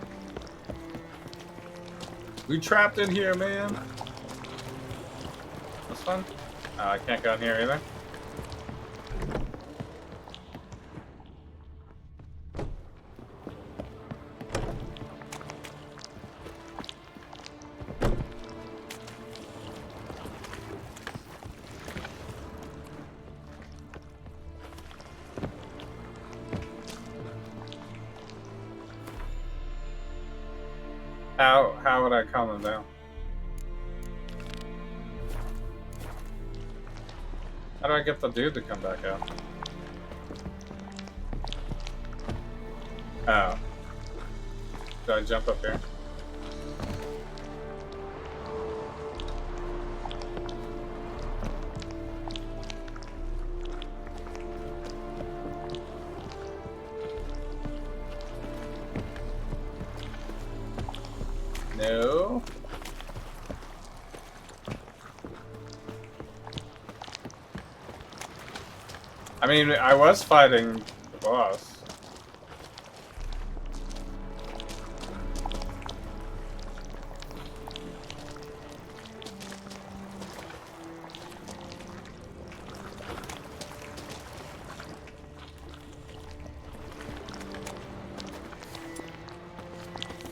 We trapped in here, man. This one? Oh, I can't go in here either. How would I calm him down? How do I get the dude to come back out? Oh. Do I jump up here? No. I mean, I was fighting the boss.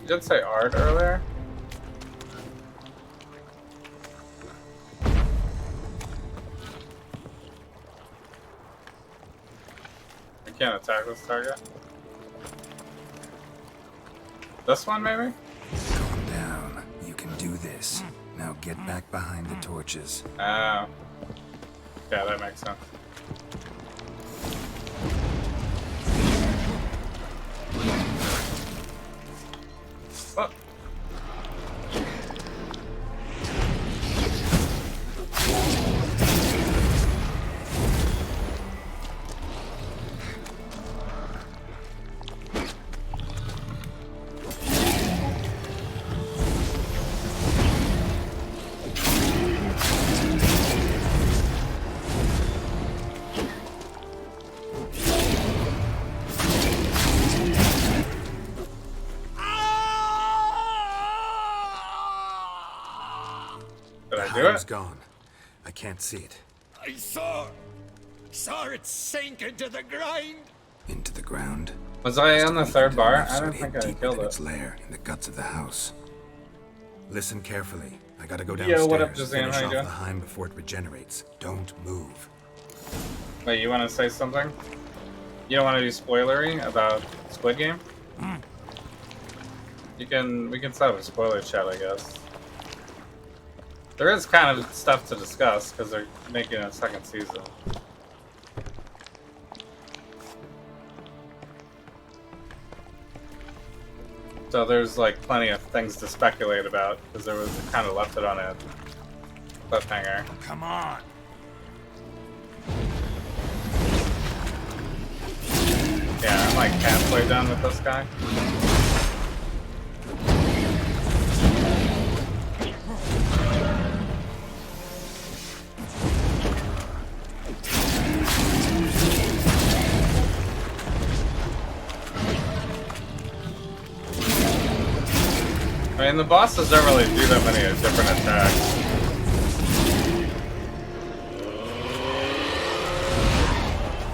You did say art earlier? Can't attack this target. This one, maybe? Calm down. You can do this. Now get back behind the torches. Oh. Yeah, that makes sense. Oh. It's gone. I can't see it. I saw it sink into the ground. Into the ground? Was I on the third bar? I don't think I killed it. Its lair in the guts of the house. Listen carefully. I gotta go downstairs. Yo, what up, Jazam? Finish How you off doing? the Heim before it regenerates. Don't move. Wait, you want to say something? You don't want to do spoilery about Squid Game? We can set up a spoiler chat, I guess. There is kind of stuff to discuss because they're making a second season. So there's like plenty of things to speculate about because there was kind of left it on a cliffhanger. Come on. Yeah, I'm like halfway done with this guy. I mean, the bosses don't really do that many different attacks.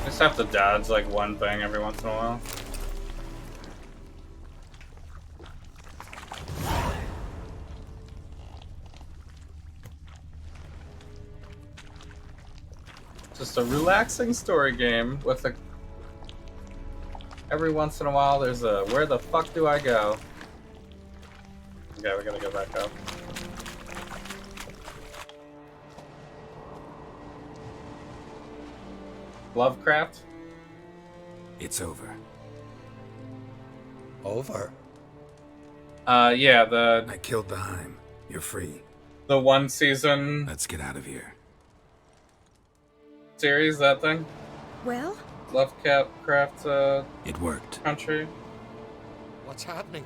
Just have to dodge like one thing every once in a while. Just a relaxing story game with a... Every once in a while there's a where the fuck do I go? Okay, we gotta go back up. Lovecraft? It's over. Over? Yeah, I killed the Heim. You're free. The one season... Let's get out of here. Series, that thing? Well? Lovecraft, It worked. Country? What's happening?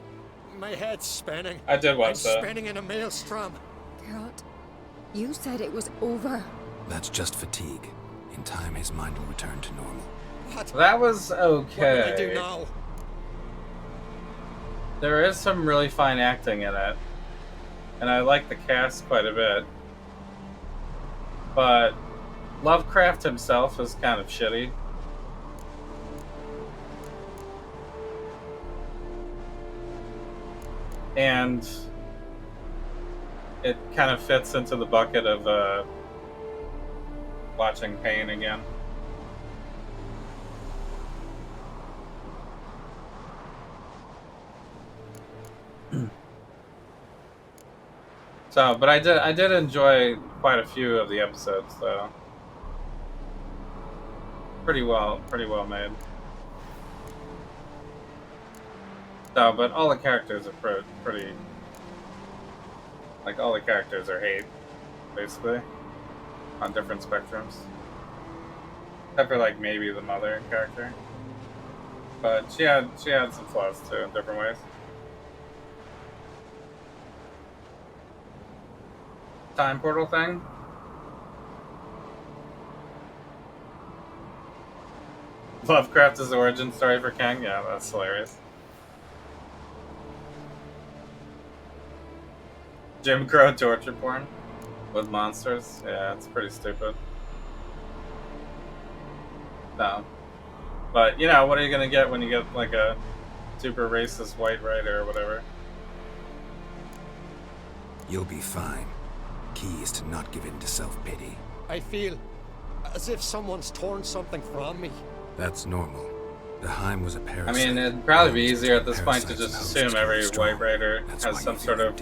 My head's spinning. I did watch that. I'm spinning in a maelstrom. Geralt, you said it was over. That's just fatigue. In time, his mind will return to normal. What? That was okay. What will I do now? There is some really fine acting in it. And I like the cast quite a bit. But Lovecraft himself is kind of shitty. And it kind of fits into the bucket of watching Pain again. So, but I did enjoy quite a few of the episodes, though. Pretty well made. So, but all the characters are pretty. Like, all the characters are hate, basically, on different spectrums. Except for, like, maybe the mother character. But she had some flaws, too, in different ways. Time portal thing? Lovecraft's origin story for King? Yeah, that's hilarious. Jim Crow torture porn with monsters? Yeah, it's pretty stupid. No. But, you know, what are you gonna get when you get, like, a super racist white writer or whatever? You'll be fine. Key is to not give in to self-pity. I feel as if someone's torn something from me. That's normal. The Heim was a parasite. I mean, it'd probably be easier at this point to just assume every white writer has some sort of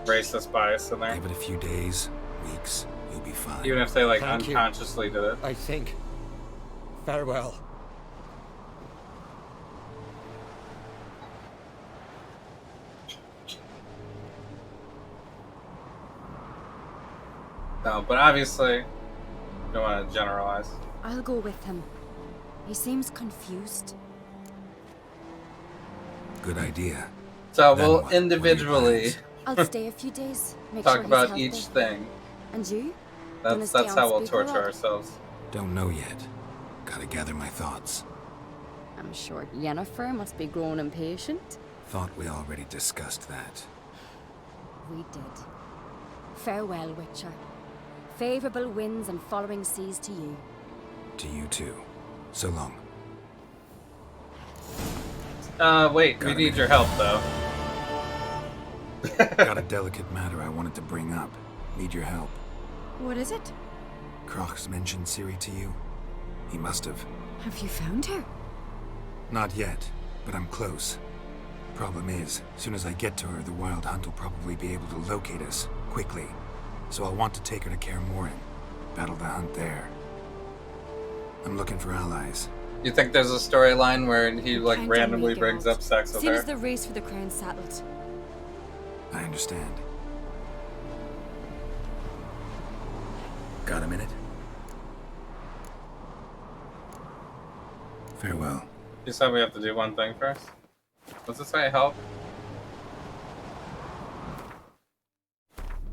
racist bias in there. Give it a few days, weeks, you'll be fine. Even if they, like, Thank unconsciously did it. I think. Farewell. No, but obviously, you don't want to generalize. I'll go with him. He seems confused. Good idea. So Then we'll what? individually I'll stay a few days. Make talk sure he's about healthy. each thing. And you? That's stay how on we'll speaker torture up? ourselves. Don't know yet. Gotta gather my thoughts. I'm sure Yennefer must be growing impatient. Thought we already discussed that. We did. Farewell, Witcher. Favorable winds and following seas to you. To you too. So long. Wait, we need your help, though. Got a delicate matter I wanted to bring up. Need your help. What is it? Croc's mentioned Ciri to you? He must have. Have you found her? Not yet, but I'm close. Problem is, soon as I get to her, the Wild Hunt will probably be able to locate us, quickly. So I'll want to take her to Kaer Morhen. Battle the hunt there. I'm looking for allies. You think there's a storyline where he, like, Count on randomly me, brings Geralt. up sex with Soon her? as the race for the crown settled. I understand. Got a minute? Farewell. You said we have to do one thing first? Does it say help?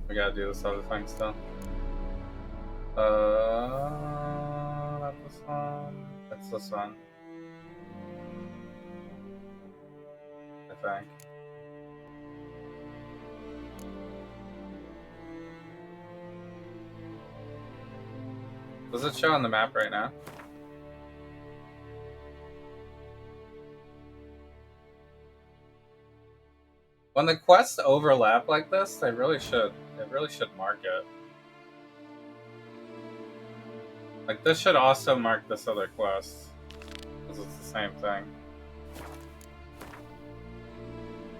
We gotta do this other thing still. Not this one. It's this one. I think. Does it show on the map right now? When the quests overlap like this, they really should mark it. Like, this should also mark this other quest, because it's the same thing.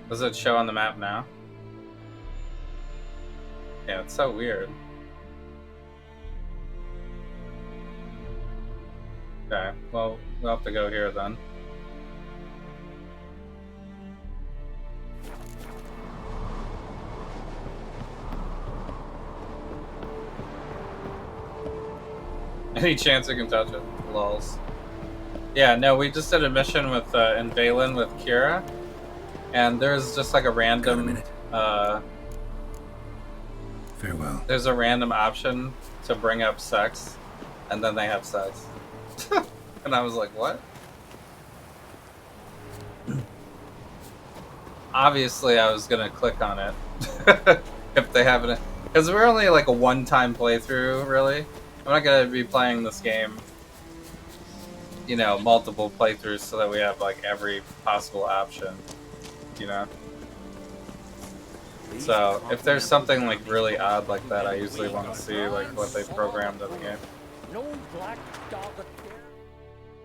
Does it show on the map now? Yeah, it's so weird. Okay, well, we'll have to go here then. Any chance we can touch it? Lols. Yeah, no, we just did a mission with in Valen with Kira, and there's just like a random farewell. There's a random option to bring up sex, and then they have sex. And I was like, what? Obviously, I was gonna click on it if they haven't, because we're only like a one-time playthrough, really. I'm not gonna be playing this game, you know, multiple playthroughs so that we have like every possible option, you know. So if there's something like really odd like that, I usually want to see like what they programmed in the game. No black dog.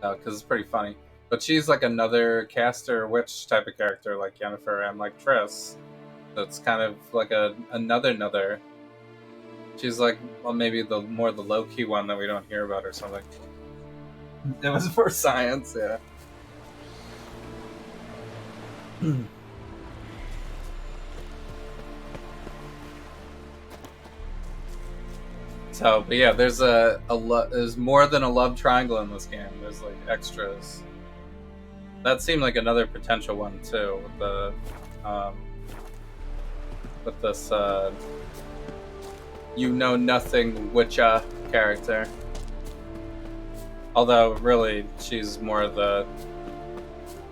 Because it's pretty funny. But she's like another caster witch type of character, like Yennefer and like Triss. That's kind of like another. She's like, well, maybe the more the low key one that we don't hear about or something. It was for science, yeah. So, but yeah, there's there's more than a love triangle in this game. There's like extras. That seemed like another potential one too, with this you know nothing witcher character. Although really, she's more the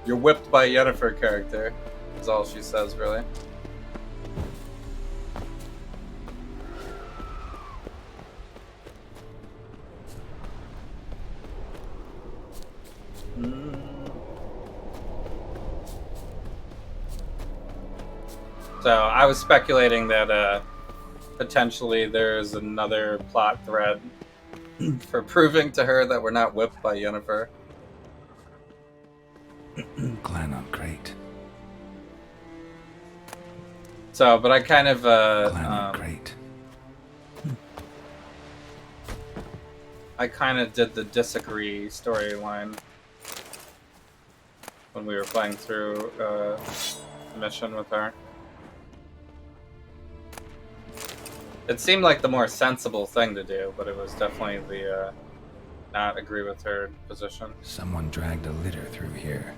you're whipped by Yennefer character. Is all she says really. So I was speculating that potentially there's another plot thread for proving to her that we're not whipped by Yennefer. Clan on Crate. So, but I kind of Crate. I kind of did the disagree storyline when we were playing through the mission with her. It seemed like the more sensible thing to do, but it was definitely the not agree with her position. Someone dragged a litter through here.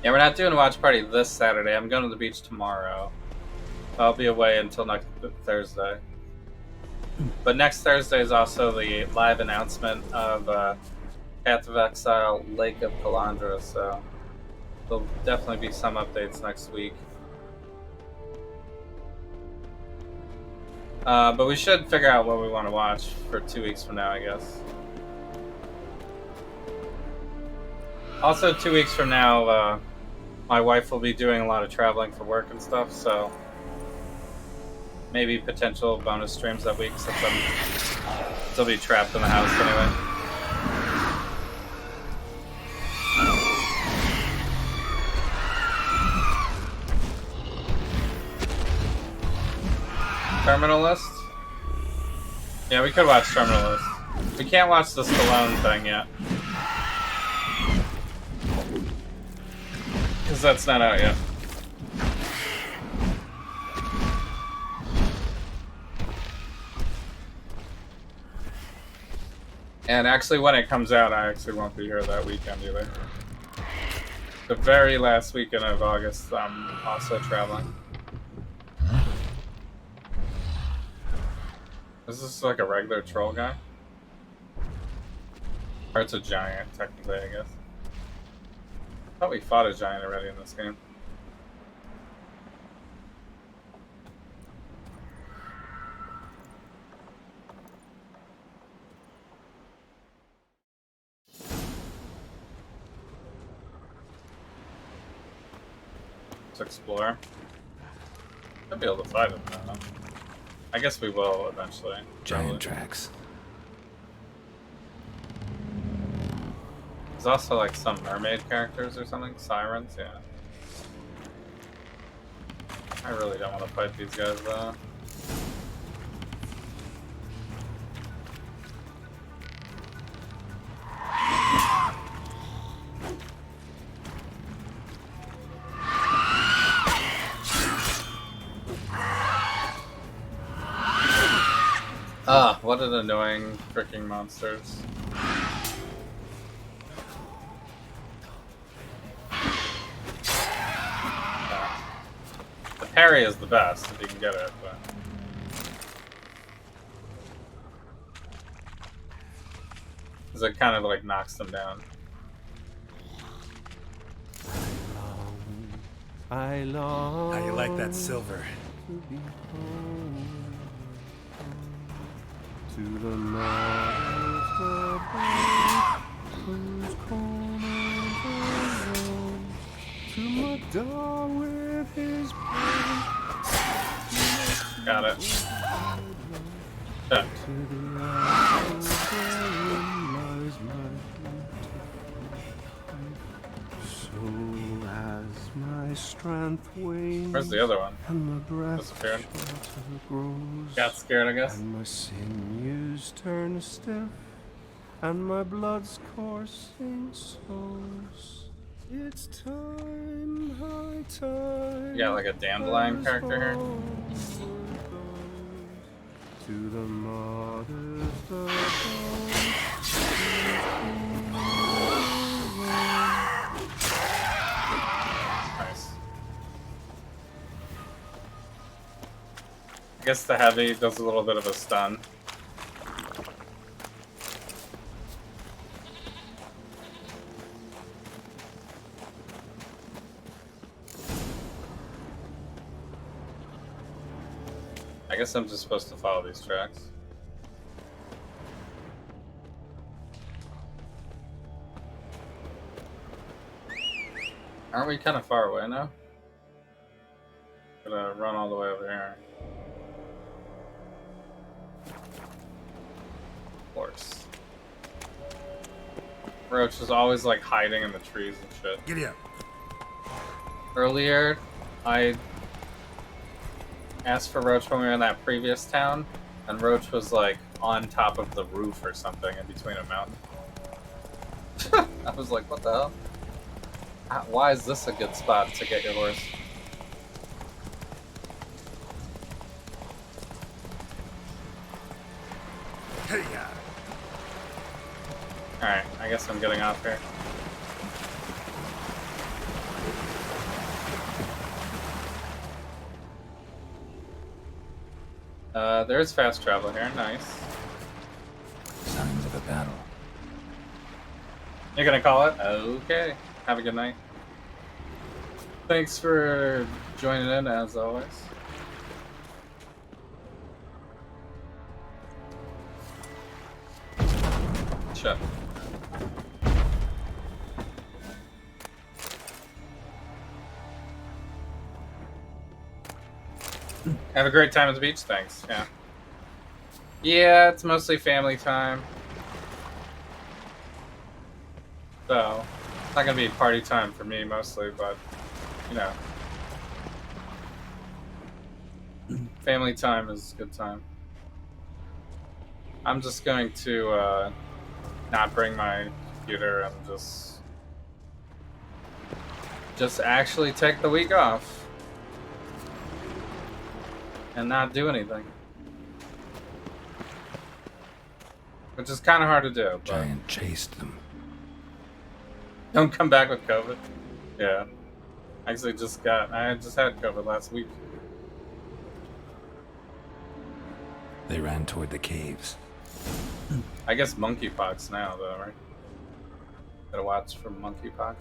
Yeah, we're not doing a watch party this Saturday. I'm going to the beach tomorrow. I'll be away until next Thursday. But next Thursday is also the live announcement of Path of Exile, Lake of Calandra, so there'll definitely be some updates next week. But we should figure out what we want to watch for 2 weeks from now, I guess. Also, 2 weeks from now, my wife will be doing a lot of traveling for work and stuff, so maybe potential bonus streams that week since I'm still be trapped in the house anyway. Terminal List? Yeah, we could watch Terminal List. We can't watch the Stallone thing yet. Because that's not out yet. And actually, when it comes out, I actually won't be here that weekend either. The very last weekend of August, I'm also traveling. Is this like a regular troll guy? Or it's a giant, technically, I guess. I thought we fought a giant already in this game. Let's explore. Should be able to fight him now. I guess we will eventually. Giant tracks. There's also like some mermaid characters or something. Sirens, yeah. I really don't want to fight these guys though. What an annoying freaking monsters. The parry is the best if you can get it, but... because it kind of like knocks them down. I long. How you like that silver? To the north of the whose corner alone, to my dog with his got it. To the island wherein lies my so as my strength wanes. Where's the other one? And my breath disappeared. Grows, got scared, I guess. And my sinews turn stiff, and my blood's coursing slows. It's time, high time. You got like a dandelion character here. To the modest Nice. I guess the heavy does a little bit of a stun. I guess I'm just supposed to follow these tracks. Aren't we kind of far away now? Gonna run all the way over here. Of course. Roach is always like hiding in the trees and shit. Giddy up. Earlier, I asked for Roach when we were in that previous town, and Roach was like on top of the roof or something in between a mountain. I was like, what the hell? Why is this a good spot to get your horse? Hey, yeah. Alright, I guess I'm getting off here. There's fast travel here, nice. Signs of a battle. You're gonna call it? Okay. Have a good night. Thanks for joining in, as always. Shut. Have a great time at the beach, thanks. Yeah. Yeah, it's mostly family time. So, it's not gonna be party time for me mostly, but, you know. Family time is a good time. I'm just going to, not bring my computer and just actually take the week off. And not do anything. Which is kind of hard to do. But Giant chased them. don't come back with COVID. Yeah. Actually, I just had COVID last week. They ran toward the caves. I guess monkeypox now, though, right? Gotta watch for monkeypox.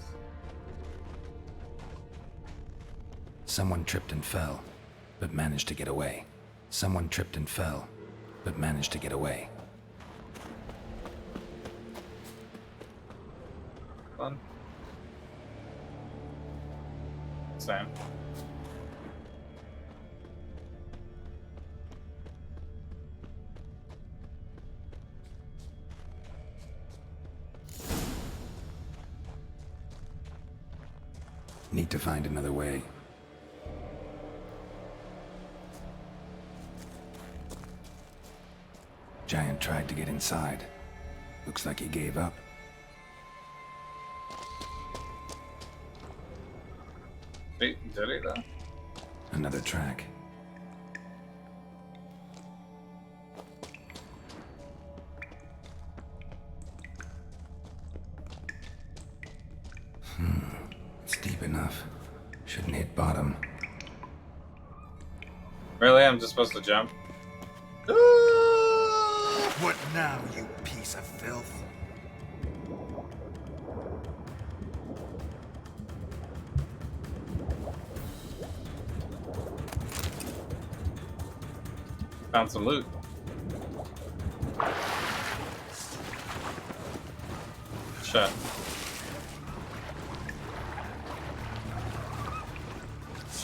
Someone tripped and fell, but managed to get away. Someone tripped and fell, but managed to get away. Fun. Same. Need to find another way. Giant tried to get inside. Looks like he gave up. Did he, though? Another track. It's deep enough. Shouldn't hit bottom. Really? I'm just supposed to jump? What now, you piece of filth? Found some loot. Shut.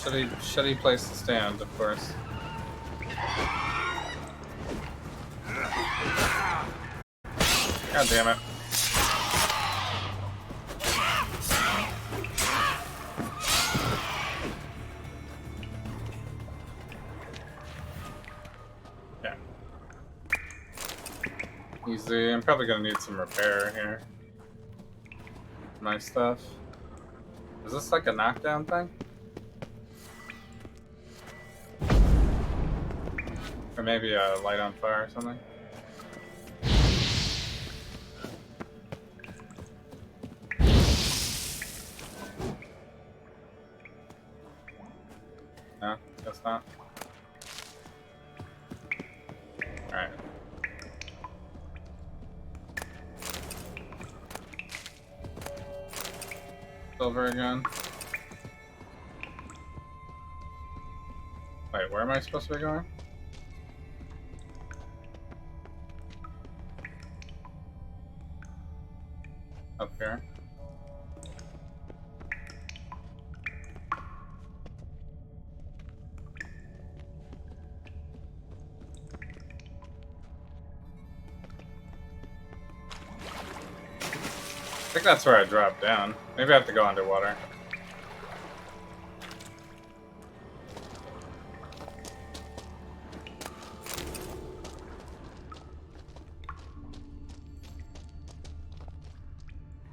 Shitty place to stand, of course. God damn it. Yeah. Easy. I'm probably gonna need some repair here. Nice stuff. Is this like a knockdown thing? Or maybe a light on fire or something? No, guess not. Alright. Silver again. Wait, where am I supposed to be going? Up here. I think that's where I dropped down. Maybe I have to go underwater.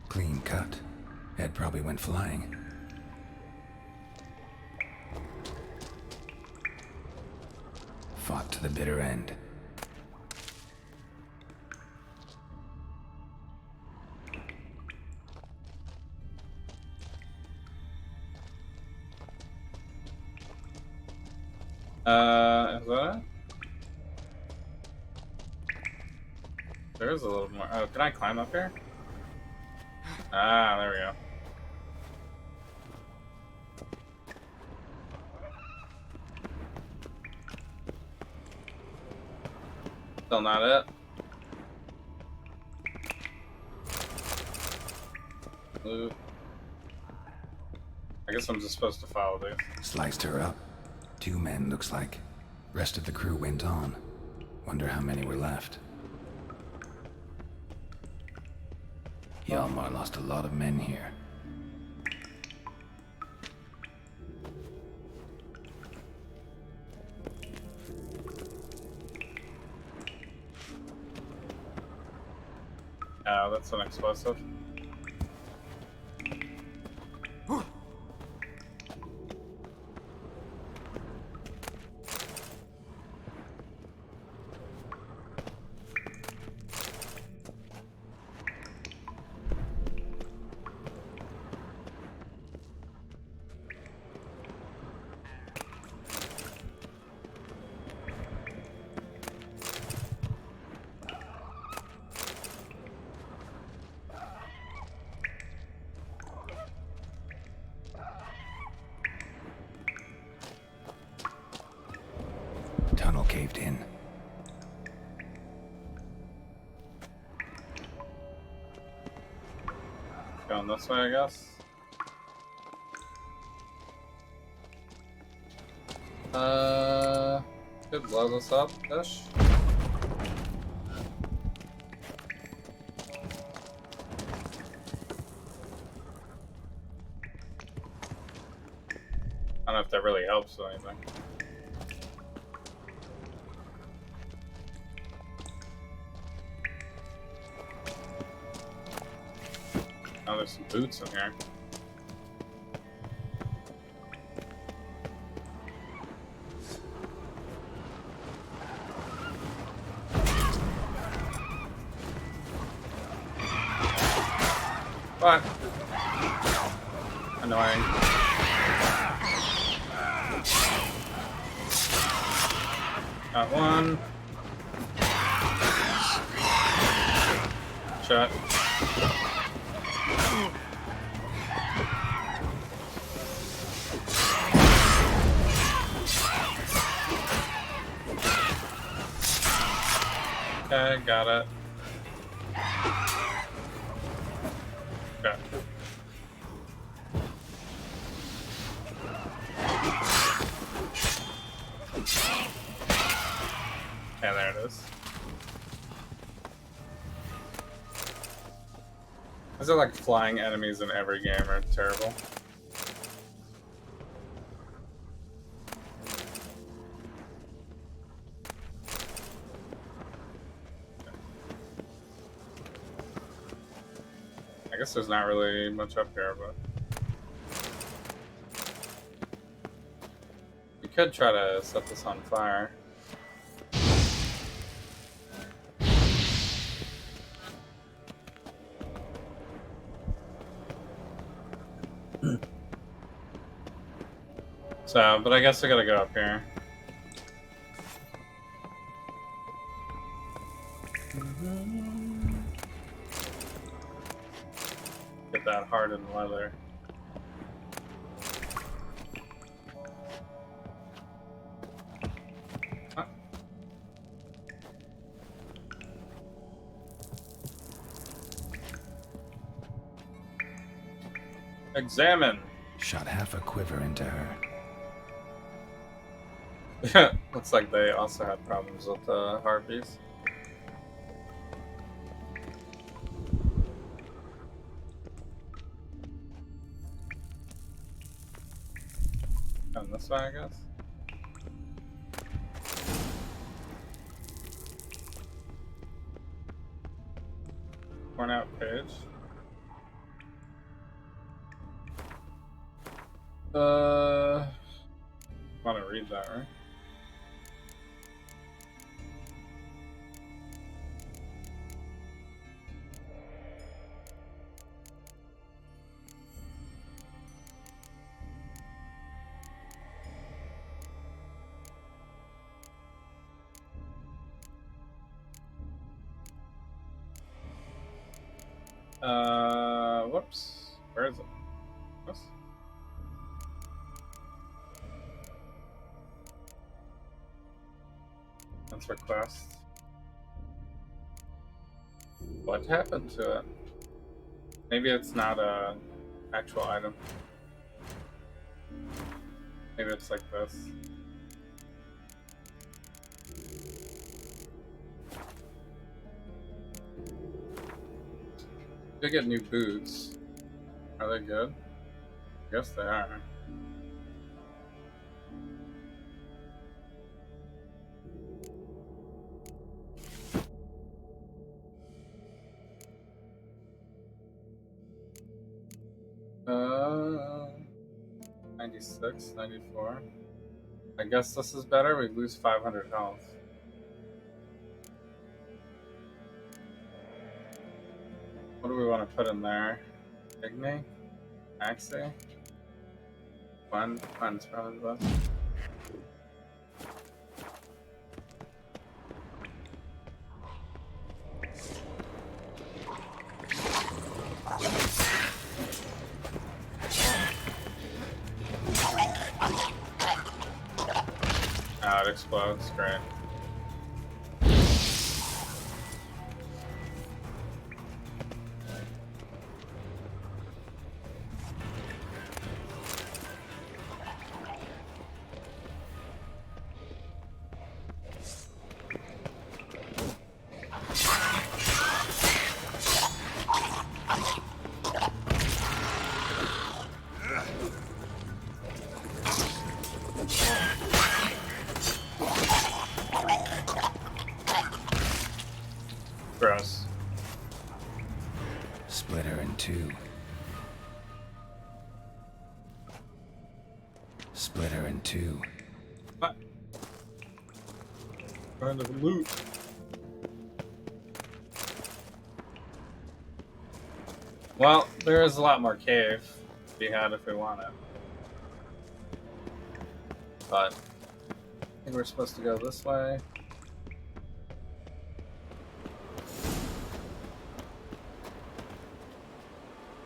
Clean cut. Head probably went flying. Fought to the bitter end. Is that it? There is a little more. Oh, can I climb up here? Ah, there we go. Still not it. Loot. I guess I'm just supposed to follow these. Sliced her up. 2 men, looks like. Rest of the crew went on. Wonder how many were left. Hjalmar lost a lot of men here. Oh, that's an explosive. Tunnel caved in. Going this way, I guess. Could blow this up-ish. I don't know if that really helps with anything. Oh, there's some boots in here. What? Annoying. Got one. Shot. Okay, got it. Okay. Yeah, there it is. Is it like flying enemies in every game are terrible? I guess there's not really much up here, but we could try to set this on fire. So, but I guess I gotta go up here. Get that hardened leather. Huh. Examine. Shot half a quiver into her. Looks like they also had problems with harpies. Come this way, I guess. Torn out page. Want to read that, right? Whoops. Where is it? Whoops. That's request. What happened to it? Maybe it's not a actual item. Maybe it's like this. They get new boots. Are they good? I guess they are. Uh, 96, 94. I guess this is better. We lose 500 health. What do we want to put in there? Igni? Axie? One's probably the best. Ah, it explodes. Great. Gross. Split her in two. Split her in two. What? Kind of loot. Well, there is a lot more cave to be had if we want it. But I think we're supposed to go this way.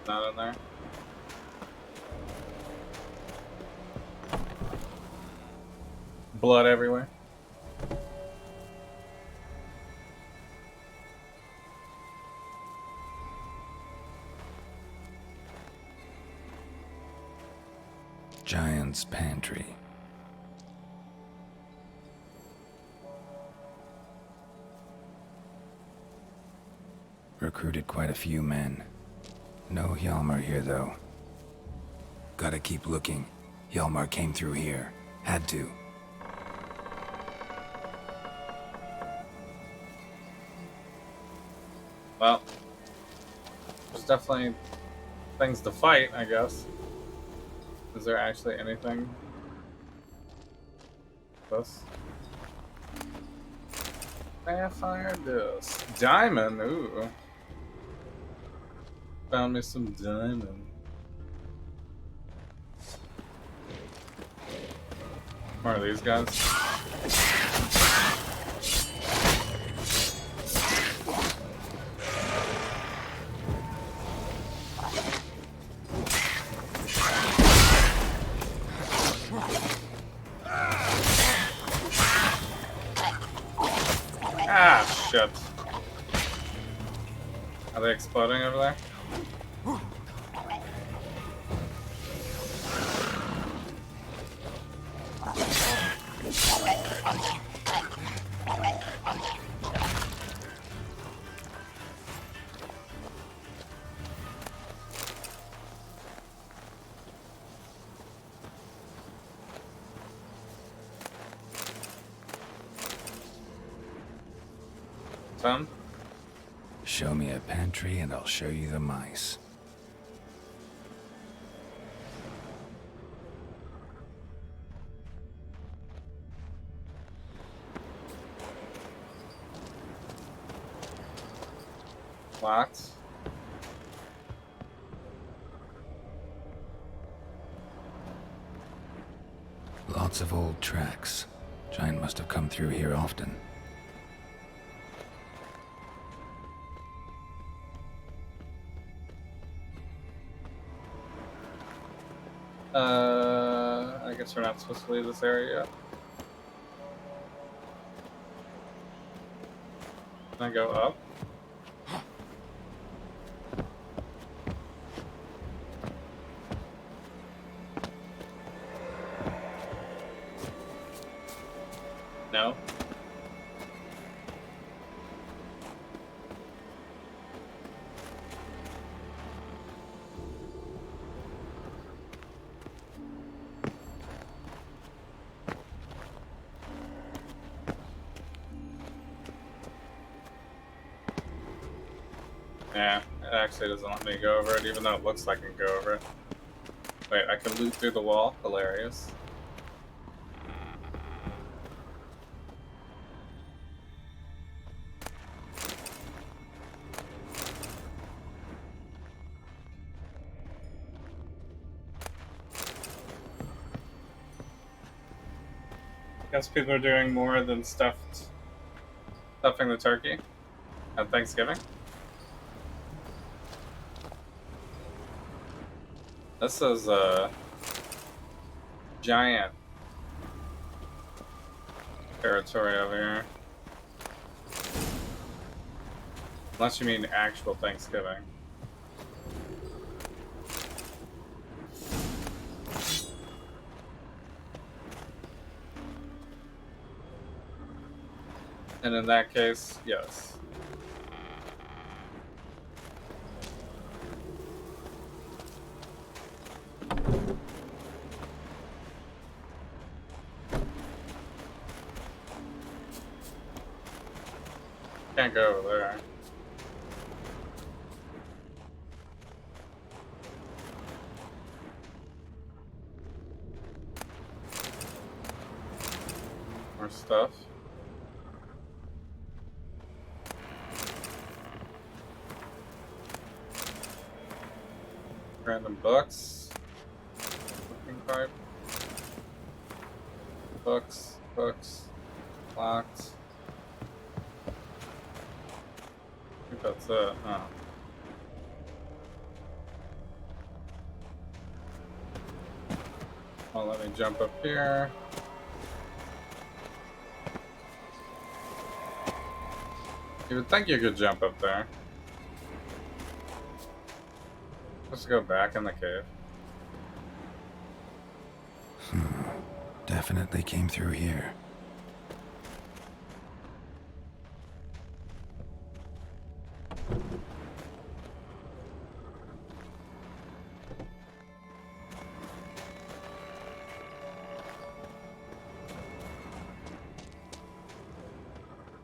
Not in there. Blood everywhere. Giant's Pantry. Recruited quite a few men. No Hjalmar here, though. Gotta keep looking. Hjalmar came through here. Had to. Well, there's definitely things to fight, I guess. Is there actually anything? This? Sapphire disc. Diamond, ooh. Found me some diamond. What are these guys? Ah, shit. Are they exploding over there? Some? Show me a pantry and I'll show you the mice. Locked. Lots of old tracks. Giant must have come through here often. I guess we're not supposed to leave this area yet. Can I go up? No. Yeah, it actually doesn't let me go over it, even though it looks like I can go over it. Wait, I can loot through the wall? Hilarious. Guess people are doing more than stuffing the turkey at Thanksgiving. This is a giant territory over here. Unless you mean actual Thanksgiving. And in that case, yes. Can't go over there. More stuff. Random books. Looking card. Books. Locked. I think that's it. Oh. Well, let me jump up here. You would think you could jump up there. Let's go back in the cave. Definitely came through here.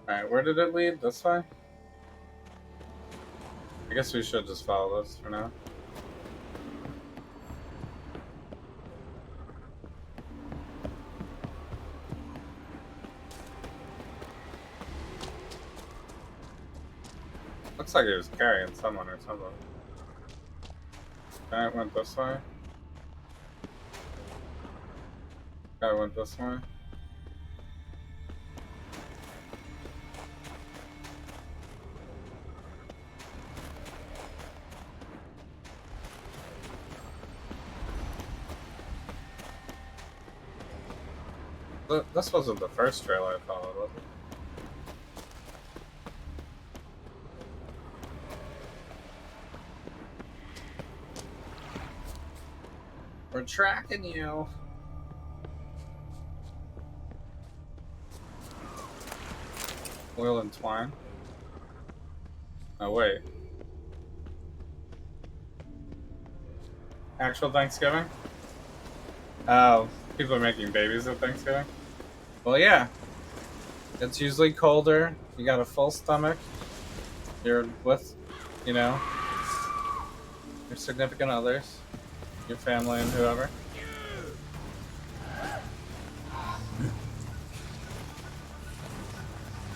Alright, where did it lead? This way? I guess we should just follow this for now. Looks like he was carrying someone or something. Guy went this way. Guy went this way. This wasn't the first trail I followed, was it? We're tracking you. Oil and twine. Oh, wait. Actual Thanksgiving? Oh, people are making babies at Thanksgiving? Well, yeah. It's usually colder. You got a full stomach. You're with, you know, your significant others, your family, and whoever.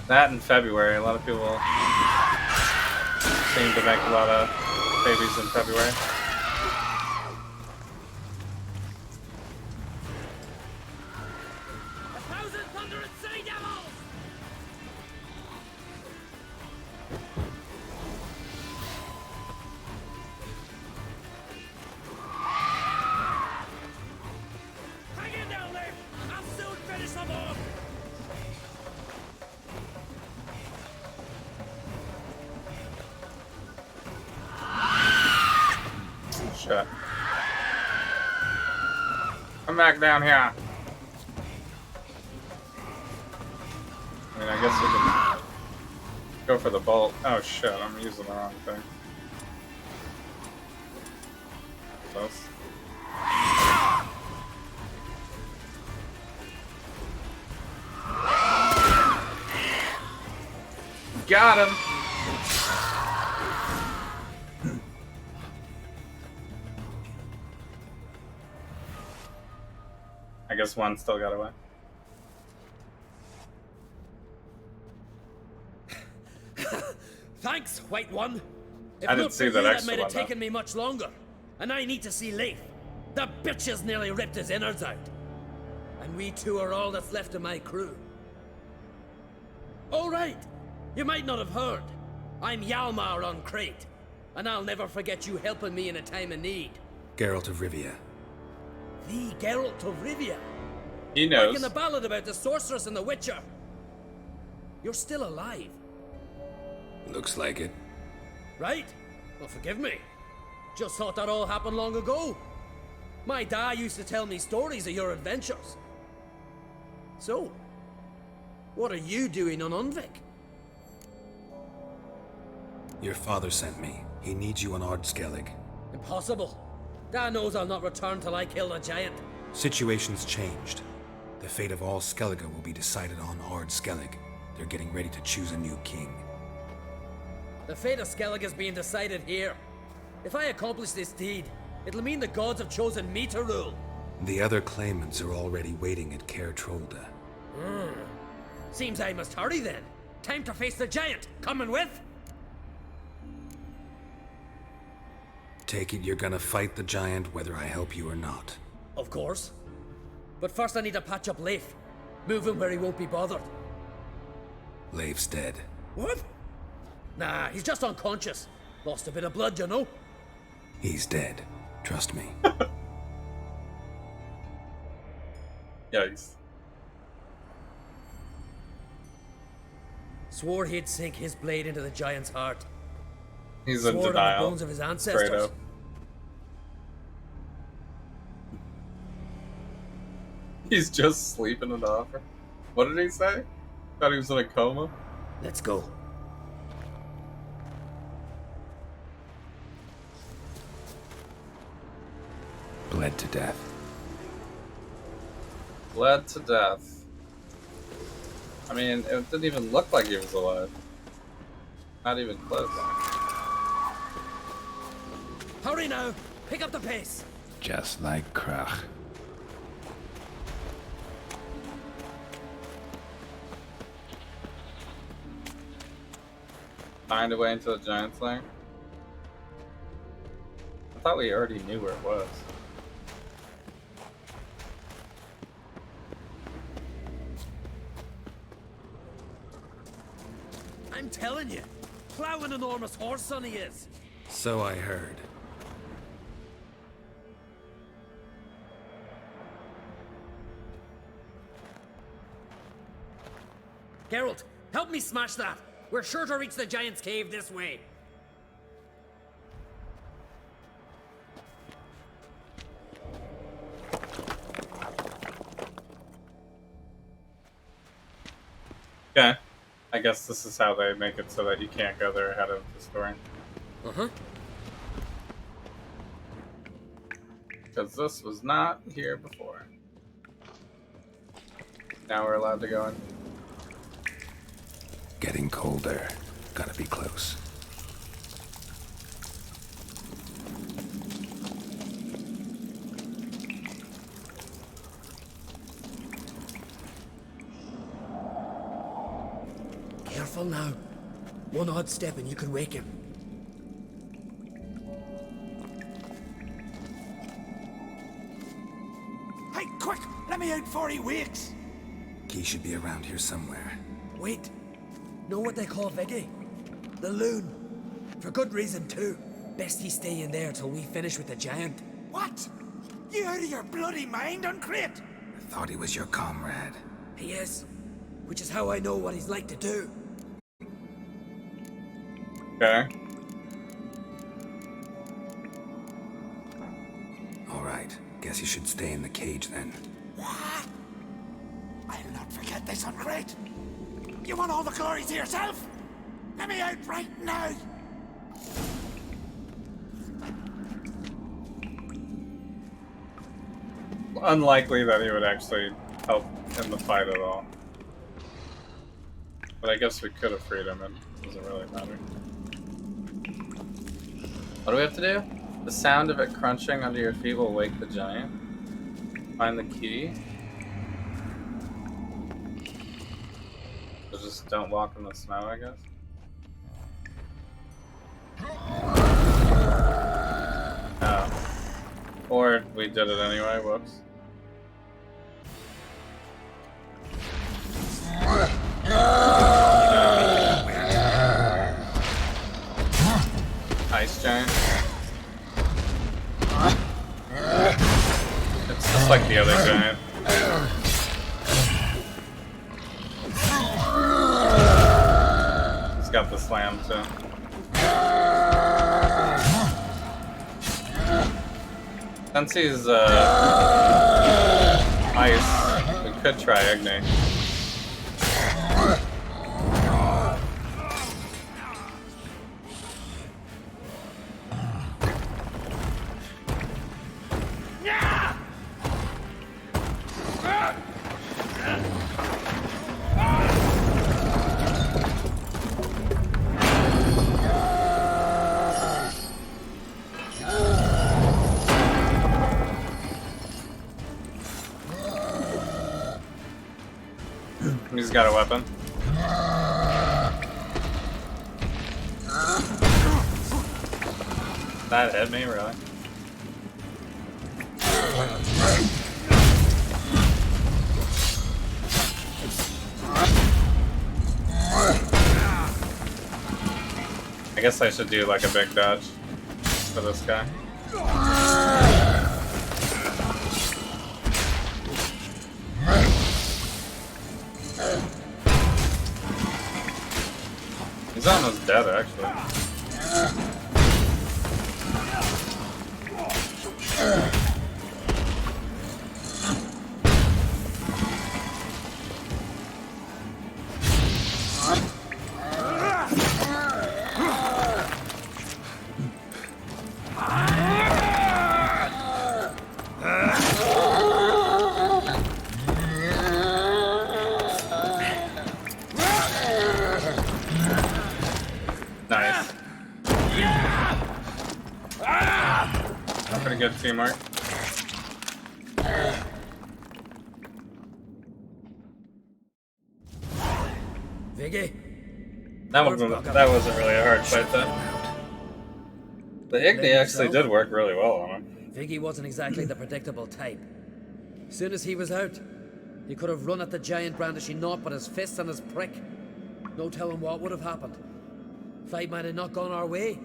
That in February. A lot of people seem to make a lot of babies in February. Shit. Come back down here. I mean, I guess we can go for the bolt. Oh shit, I'm using the wrong thing. Close. Got him! I guess one still got away. Thanks, White One. If I not didn't see for that you, extra might have one, though. taken me much longer. And I need to see Leif. The bitch has nearly ripped his innards out. And we two are all that's left of my crew. All right. You might not have heard. I'm Hjalmar on Crete. And I'll never forget you helping me in a time of need. Geralt of Rivia. The Geralt of Rivia. He knows. Like in the ballad about the sorceress and the witcher. You're still alive. Looks like it. Right? Well, forgive me. Just thought that all happened long ago. My dad used to tell me stories of your adventures. So, what are you doing on Unvik? Your father sent me. He needs you on Ardskellig. Impossible. Dad knows I'll not return till I kill the giant. Situation's changed. The fate of all Skellige will be decided on Ardskellig. They're getting ready to choose a new king. The fate of Skellig is being decided here. If I accomplish this deed, it'll mean the gods have chosen me to rule. The other claimants are already waiting at Caer Trolda. Seems I must hurry then. Time to face the giant. Coming with? Take it you're gonna fight the giant whether I help you or not. Of course. But first I need to patch up Leif. Move him where he won't be bothered. Leif's dead. What? Nah, he's just unconscious. Lost a bit of blood, you know? He's dead. Trust me. Yikes. Swore he'd sink his blade into the giant's heart. He's in Swore denial. on the bones of his ancestors. Fredo. He's just sleeping it off. What did he say? Thought he was in a coma? Let's go. Bled to death. Bled to death. I mean, it didn't even look like he was alive. Not even close. Hurry now! Pick up the pace! Just like Krach. Find a way into the giant's lair? I thought we already knew where it was. I'm telling you, plow an enormous horse son he is. So I heard. Geralt, help me smash that. We're sure to reach the giant's cave this way. Okay. I guess this is how they make it so that you can't go there ahead of the story. Uh-huh. Because this was not here before. Now we're allowed to go in. Getting colder. Gotta be close. Careful now. One odd step and you can wake him. Hey, quick! Let me out before he wakes! Key should be around here somewhere. Wait. Know what they call Viggy? The loon. For good reason, too. Best he stay in there till we finish with the giant. What? You out of your bloody mind, Uncrate? I thought he was your comrade. He is. Which is how I know what he's like to do. Okay. Alright. Guess you should stay in the cage then. What? I'll not forget this, Uncrate. You want all the glory to yourself? Let me out right now! Unlikely that he would actually help in the fight at all. But I guess we could have freed him and it doesn't really matter. What do we have to do? The sound of it crunching under your feet will wake the giant. Find the key. So just don't walk in the snow, I guess. Oh. Or we did it anyway, whoops. Ice giant. It's just like the other giant. He's got the slam too. Since he's ice, we could try Igni. He's got a weapon. That hit me, really? I guess I should do like a big dodge for this guy. He's almost dead, actually. Nice. Pretty good teamwork. Viggy? That wasn't really a hard fight then. The Igni actually did work really well on him. Viggy wasn't exactly the predictable type. As soon as he was out, he could have run at the giant brandishing naught but his fists and his prick. No telling what would have happened. Fight might have not gone our way.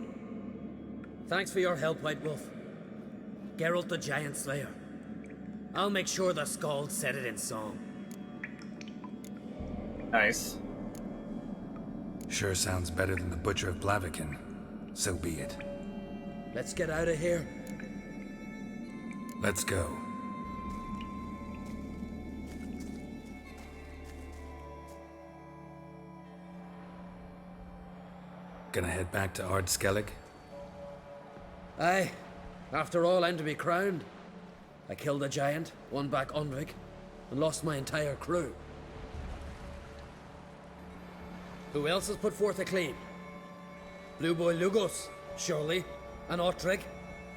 Thanks for your help, White Wolf. Geralt the Giant Slayer. I'll make sure the Skald said it in song. Nice. Sure sounds better than the Butcher of Blaviken. So be it. Let's get out of here. Let's go. Gonna head back to Ard Skellig? Aye. After all, I'm to be crowned. I killed a giant, won back Unrig, and lost my entire crew. Who else has put forth a claim? Blue Boy Lugos, surely, and Ottrig,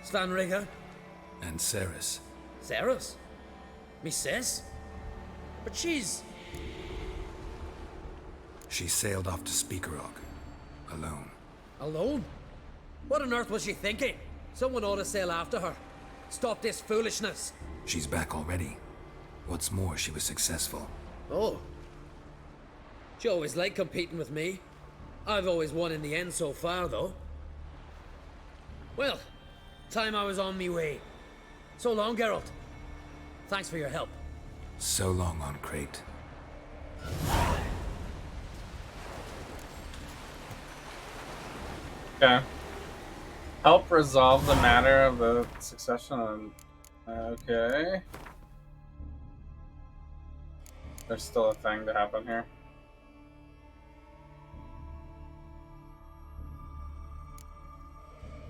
Svanrigger. And Ceres. Ceres? Me sis? But she's... She sailed off to Speakerog. Alone. Alone? What on earth was she thinking? Someone ought to sail after her. Stop this foolishness. She's back already. What's more, she was successful. Oh. She always liked competing with me. I've always won in the end so far, though. Well, time I was on me way. So long, Geralt. Thanks for your help. So long on Crate. Okay. Help resolve the matter of the succession. Okay. There's still a thing to happen here.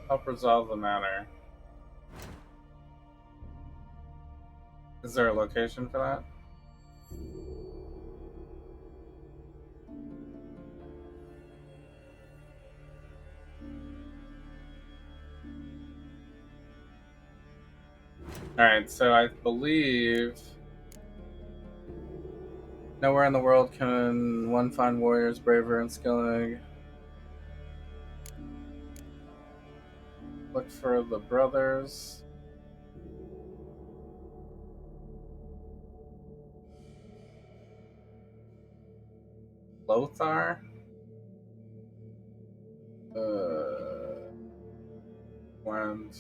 Help resolve the matter. Is there a location for that? Alright, so I believe nowhere in the world can one find warriors braver and skilling. Look for the brothers. Lothar? Went.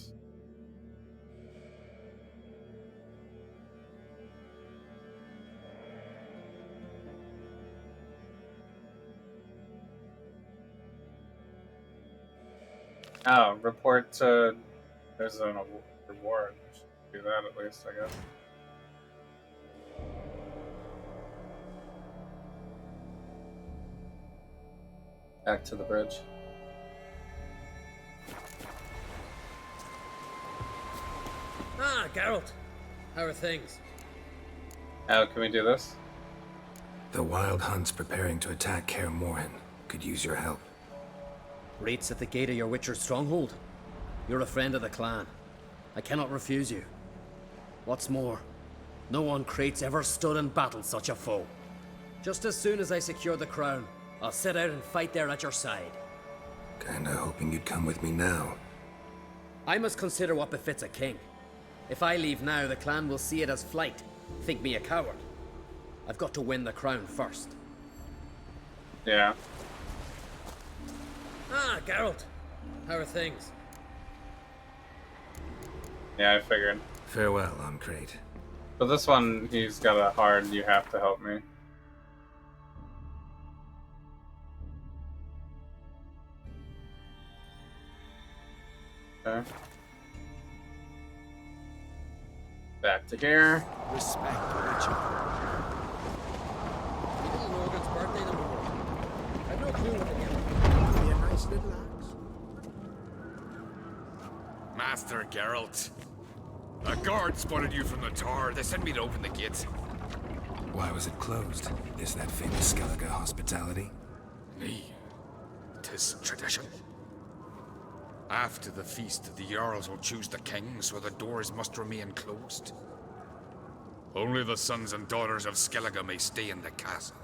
Oh, report to... There's a reward. Should do that at least, I guess. Back to the bridge. Ah, Geralt. How are things? How can we do this? The Wild Hunt's preparing to attack Kaer Morhen. Could use your help. Rates at the gate of your Witcher's stronghold. You're a friend of the clan. I cannot refuse you. What's more, no one Crate's ever stood and battled such a foe. Just as soon as I secure the crown, I'll set out and fight there at your side. Kinda hoping you'd come with me now. I must consider what befits a king. If I leave now, the clan will see it as flight, think me a coward. I've got to win the crown first. Yeah. Ah, Geralt. How are things? Yeah, I figured. Farewell, Uncrate. But this one, he's got a hard, you have to help me. Okay. Back to here. Respect the Witcher. Little Logan's birthday tomorrow. I've no clue what to get him. Be a nice little axe. Master Geralt. A guard spotted you from the tower. They sent me to open the gates. Why was it closed? Is that famous Skellige hospitality? Me. 'Tis tradition. After the feast, the Jarls will choose the king, so the doors must remain closed. Only the sons and daughters of Skellige may stay in the castle.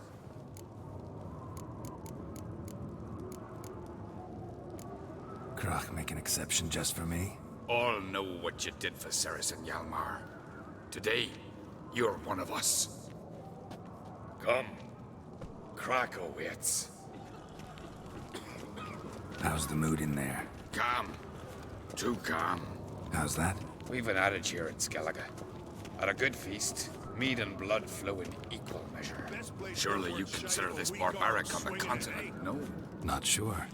Krach make an exception just for me? All know what you did for Ceres and Hjalmar. Today, you're one of us. Come. Krach awaits. How's the mood in there? Calm. Too calm. How's that? We've an adage here in Skellige. At a good feast, meat and blood flow in equal measure. Surely you consider this barbaric on the continent, no? Not sure.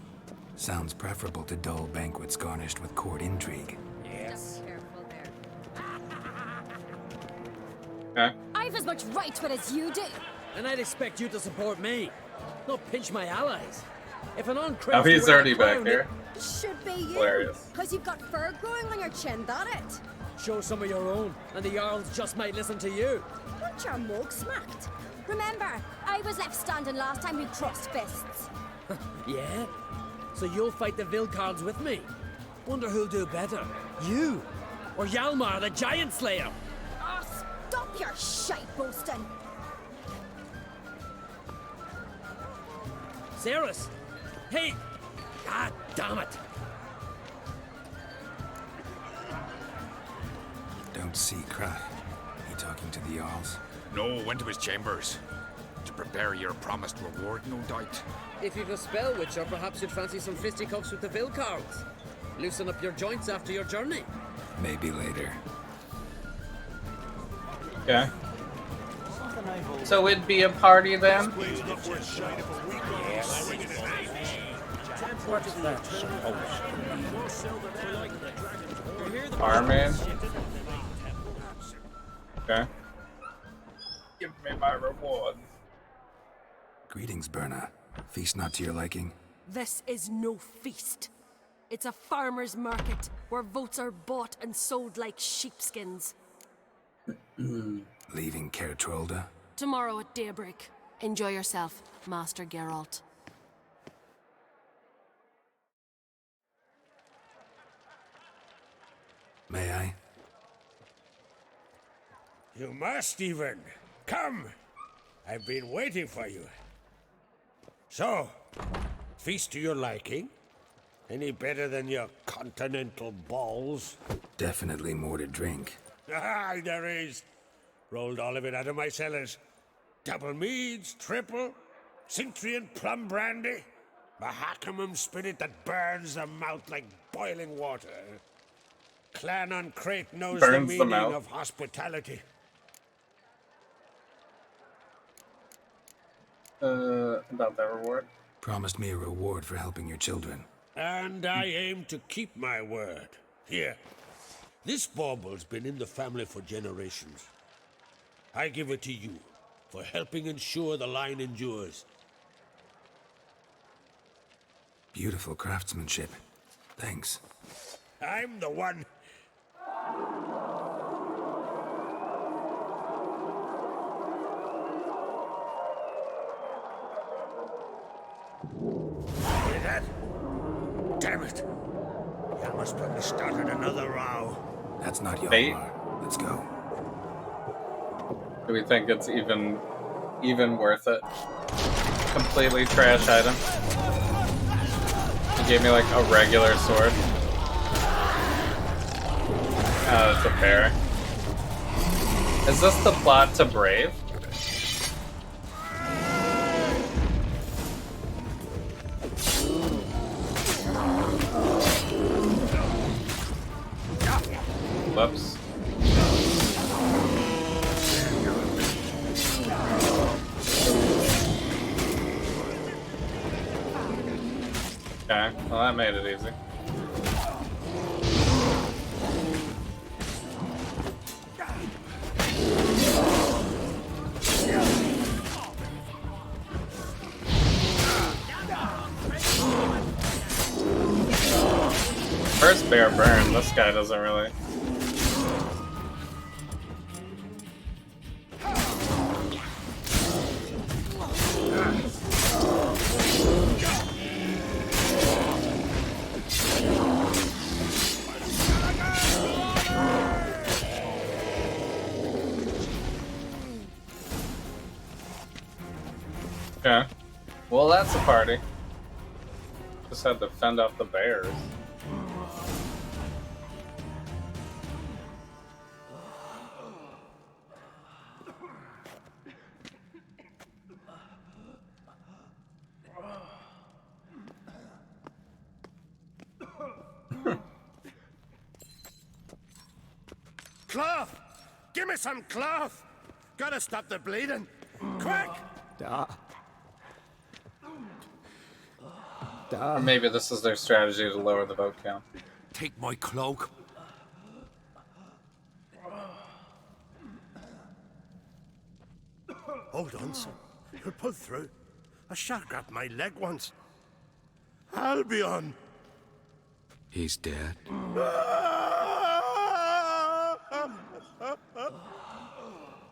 Sounds preferable to dull banquets garnished with court intrigue. Yes. I've as much right to it as you do. And I'd expect you to support me, not pinch my allies. If an on Oh, he's already back here. Should be you. Hilarious. Because you've got fur growing on your chin, that it? Show some of your own, and the Jarls just might listen to you. Want your mug smacked? Remember, I was left standing last time we crossed fists. Yeah? So you'll fight the Vilcards with me? Wonder who'll do better, you or Hjalmar the Giant Slayer? Oh, stop your shite boasting. Ceres! Hey! God damn it! Don't see Krach. He talking to the Jarls? No, went to his chambers. To prepare your promised reward, no doubt. If you've a spell, Witcher, perhaps you'd fancy some fisticuffs with the Vilcards. Loosen up your joints after your journey. Maybe later. Okay. So it'd be a party then? What's that supposed to mean? Armin. Okay. Give me my reward. Greetings, Berna. Feast not to your liking? This is no feast. It's a farmer's market where votes are bought and sold like sheepskins. Leaving Caer Trolda? Tomorrow at daybreak. Enjoy yourself, Master Geralt. May I? You must even. Come! I've been waiting for you. So, feast to your liking? Any better than your continental balls? Definitely more to drink. Ah, there is. Rolled all of it out of my cellars. Double meads, triple, Cintrian plum brandy, Mahakimum spirit that burns the mouth like boiling water. Clan Uncrate knows the meaning of hospitality. About that reward? Promised me a reward for helping your children. And I aim to keep my word. Here, this bauble's been in the family for generations. I give it to you for helping ensure the line endures. Beautiful craftsmanship. Thanks. I'm the one. Hear that? Damn it! Hjalmar's probably started another row. That's not Fate? Hjalmar. Let's go. Do we think it's even worth it? Completely trash item. He gave me like a regular sword. Oh, it's a bear. Is this the plot to Brave? Whoops. Okay, well that made it easy. First bear burn, this guy doesn't really. Okay. Well, that's a party. Just had to fend off the bears. Cloth! Give me some cloth! Gotta stop the bleeding! Quick! Or maybe this is their strategy to lower the vote count. Take my cloak. Hold on, son. You'll pull through. A shark grabbed my leg once. Albion! He's dead.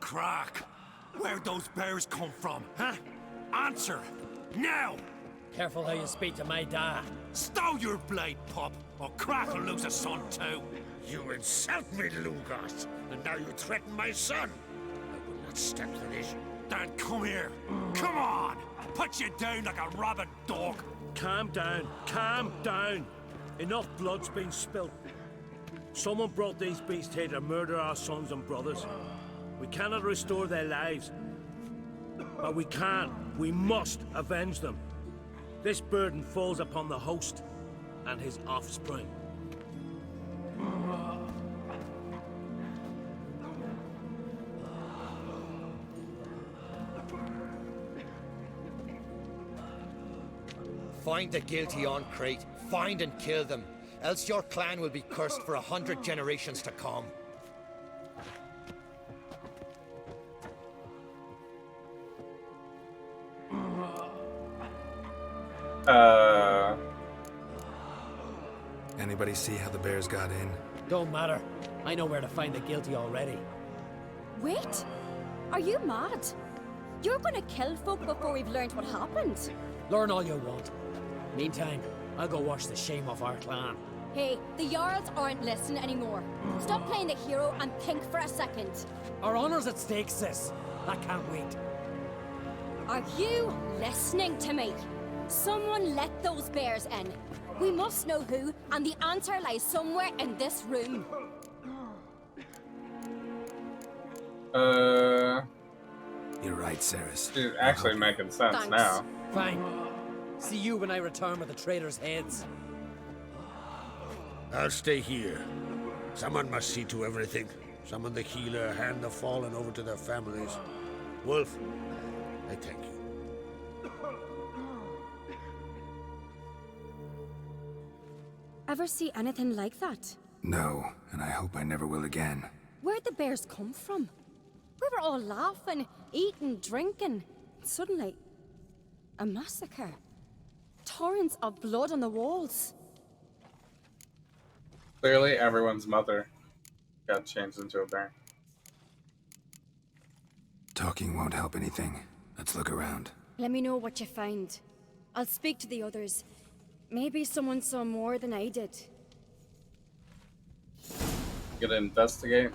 Crack! Where'd those bears come from, huh? Answer! Now! Careful how you speak to my dad. Stow your blade, pup, or Crack will lose a son too. You insult me, Lugos, and now you threaten my son. I will not step to this. Dan, come here. Come on! I'll put you down like a rabid dog. Calm down. Calm down. Enough blood's been spilt. Someone brought these beasts here to murder our sons and brothers. We cannot restore their lives. But we can. We must avenge them. This burden falls upon the host and his offspring. Find the guilty on Crate. Find and kill them. Else your clan will be cursed for 100 generations to come. Anybody see how the bears got in? Don't matter. I know where to find the guilty already. Wait! Are you mad? You're gonna kill folk before we've learned what happened. Learn all you want. Meantime, I'll go wash the shame off our clan. Hey, the Jarls aren't listening anymore. Stop playing the hero and think for a second. Our honor's at stake, sis. I can't wait. Are you listening to me? Someone let those bears in. We must know who, and the answer lies somewhere in this room. You're right, Ceres. It's actually making sense Thanks. now. Fine. See you when I return with the traitors' heads. I'll stay here. Someone must see to everything. Summon the healer, hand the fallen over to their families. Wolf, I thank you. Ever see anything like that? No, and I hope I never will again. Where'd the bears come from? We were all laughing, eating, drinking. Suddenly, a massacre. Torrents of blood on the walls. Clearly, everyone's mother got changed into a bear. Talking won't help anything. Let's look around. Let me know what you find. I'll speak to the others. Maybe someone saw more than I did. Gonna investigate.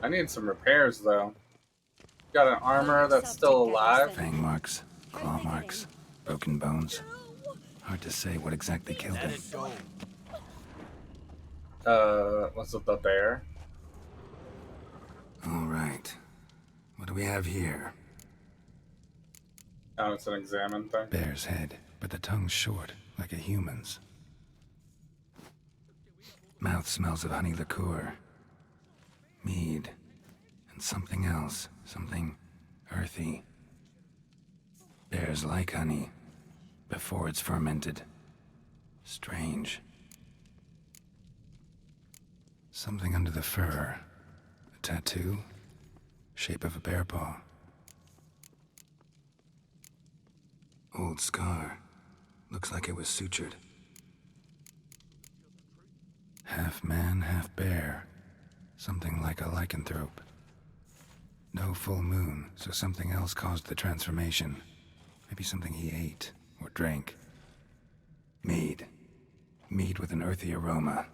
I need some repairs, though. Got an armor that's still alive. Fang marks, claw marks, broken bones. Hard to say what exactly killed him. Was it the bear? All right. What do we have here? Oh, it's an examine thing. Bear's head, but the tongue's short, like a human's. Mouth smells of honey liqueur, mead, and something else, something earthy. Bears like honey, before it's fermented. Strange. Something under the fur. A tattoo? Shape of a bear paw. Old scar. Looks like it was sutured. Half man, half bear. Something like a lycanthrope. No full moon, so something else caused the transformation. Maybe something he ate or drank. Mead. Mead with an earthy aroma.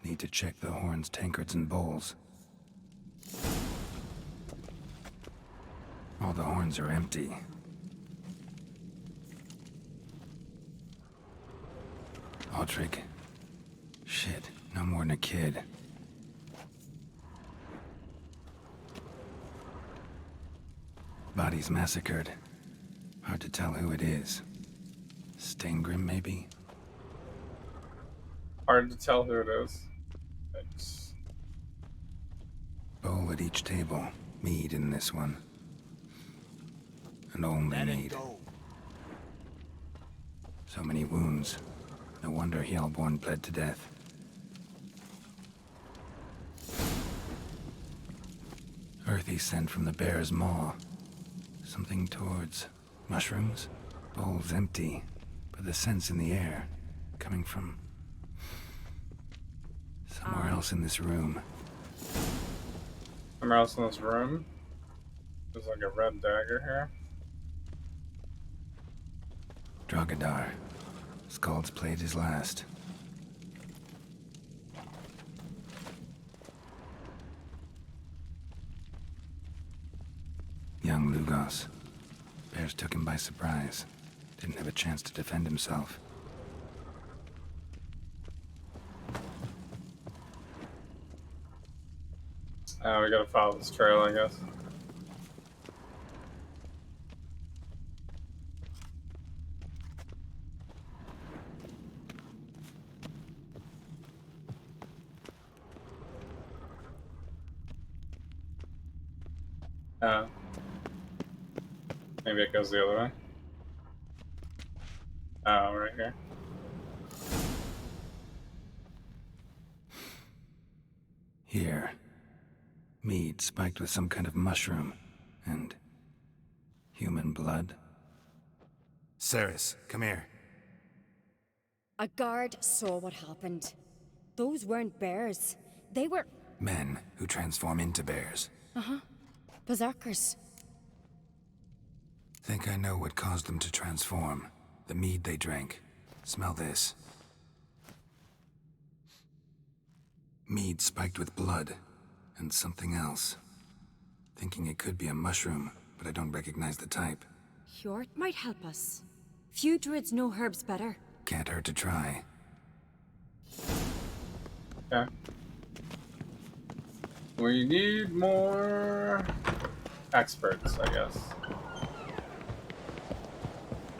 Need to check the horns, tankards, and bowls. All the horns are empty. Aldrich. Shit, no more than a kid. Bodies massacred. Hard to tell who it is. Steingrim, maybe? Hard to tell who it is. It's... Bowl at each table. Mead in this one. And only mead. So many wounds. No wonder Hellborn bled to death. Earthy scent from the bear's maw. Something towards mushrooms? Bowl's empty, but the scent's in the air. Coming from somewhere else in this room. Somewhere else in this room? There's like a red dagger here. Drogadar. Skald's played his last. Young Lugos. Bears took him by surprise. Didn't have a chance to defend himself. We gotta follow this trail, I guess. Maybe it goes the other way. Oh, right here. Here. Mead spiked with some kind of mushroom. And human blood. Ceres, come here. A guard saw what happened. Those weren't bears. They were... Men who transform into bears. Uh-huh. Berserkers. Think I know what caused them to transform. The mead they drank. Smell this. Mead spiked with blood. And something else. Thinking it could be a mushroom, but I don't recognize the type. Hjort might help us. Few druids know herbs better. Can't hurt to try. Okay. We need more experts, I guess.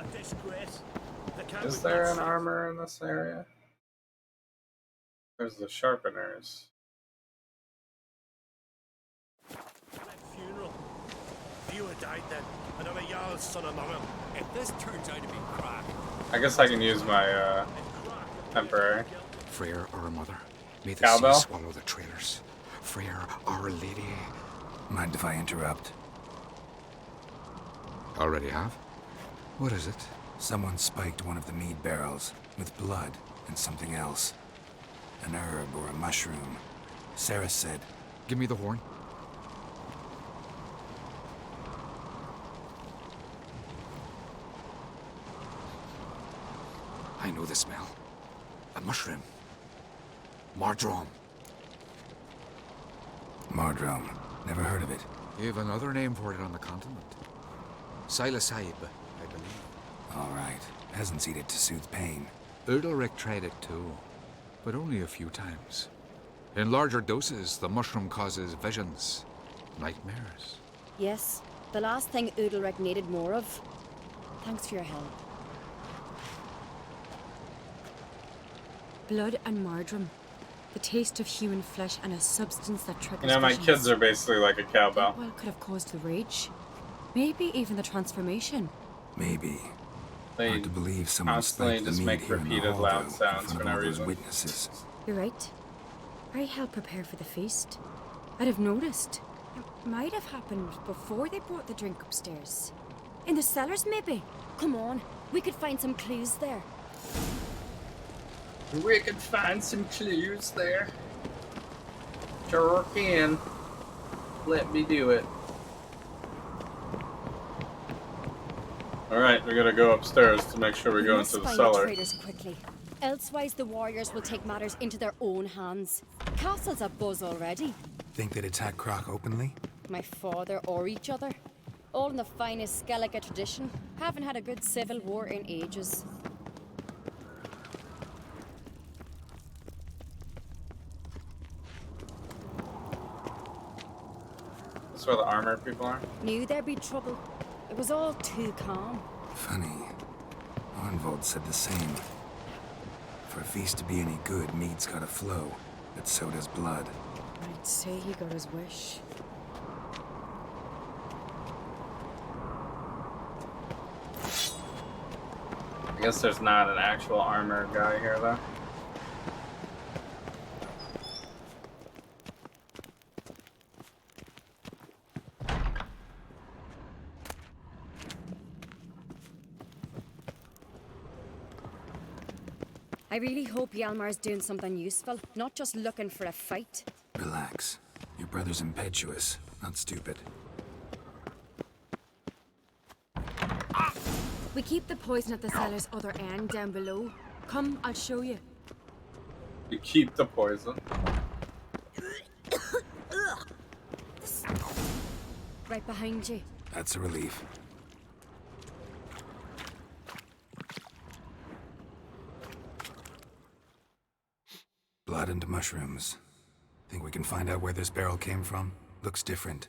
A disgrace. Is there an armor in this area? There's the sharpeners. Funeral. If you had died then, another Jarl's son among them. If this turns out to be crack. I guess I can use my temporary. Freyr, our mother, may the Cowbell? sea swallow the traitors. Freyr, our lady. Mind if I interrupt? Already have? What is it? Someone spiked one of the mead barrels with blood and something else. An herb or a mushroom. Sarah said... Give me the horn. I know the smell. A mushroom. Mardrome. Mardrome. Never heard of it. You have another name for it on the continent. Psilocybe, I believe. All right. Hasn't seen it to soothe pain. Udalric tried it too. but only a few times. In larger doses, the mushroom causes visions, nightmares. Yes, the last thing Udalric needed more of. Thanks for your help. Blood and marjoram. The taste of human flesh and a substance that triggers You know, my visions. kids are basically like a cowbell. That well could have caused the rage. Maybe even the transformation. Maybe. They Hard to believe someone constantly spiked the just meat make here in the repeated hall, loud though, sounds in front for of no all those reason. witnesses. You're right. I helped prepare for the feast. I'd have noticed. It might have happened before they brought the drink upstairs. In the cellars, maybe. Come on, we could find some clues there. We could find some clues there. Sure can. Let me do it. Alright, we gotta go upstairs to make sure we go must into the find cellar. the traitors quickly. Elsewise, the warriors will take matters into their own hands. Castle's a buzz already. Think they'd attack Croc openly? My father or each other. All in the finest Skellige tradition. Haven't had a good civil war in ages. That's where the armored people are. Knew there'd be trouble. It was all too calm. Funny. Arnvold said the same. For a feast to be any good, mead's gotta flow, but so does blood. I'd say he got his wish. I guess there's not an actual armored guy here, though. I really hope Hjalmar's doing something useful, not just looking for a fight. Relax. Your brother's impetuous, not stupid. We keep the poison at the cellar's other end down below. Come, I'll show you. You keep the poison. Right behind you. That's a relief. Blood and mushrooms. Think we can find out where this barrel came from? Looks different.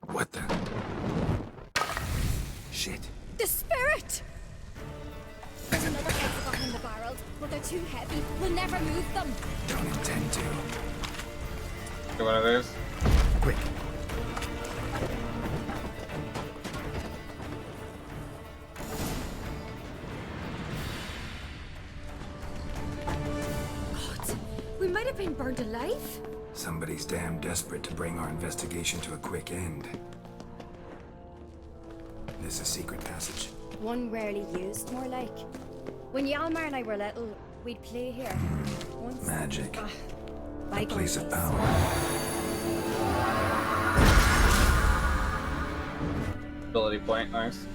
What the? Shit. The spirit! There's another head behind the barrels, but they're too heavy. We'll never move them. Don't intend to. Get one of those. Quick. We might have been burned alive. Somebody's damn desperate to bring our investigation to a quick end. This is a secret passage. One rarely used, more like. When Hjalmar and I were little, we'd play here. Once. Magic. A place of power. Ability point, nice.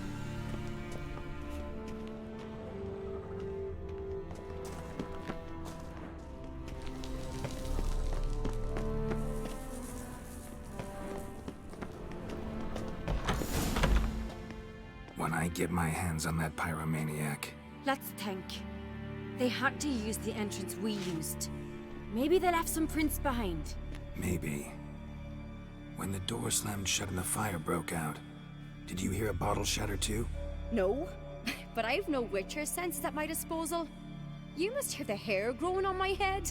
When I get my hands on that pyromaniac, Let's think. They had to use the entrance we used. Maybe they left some prints behind. maybe. When the door slammed shut and the fire broke out, did you hear a bottle shatter too? No, but I've no Witcher sense at my disposal. You must hear the hair growing on my head.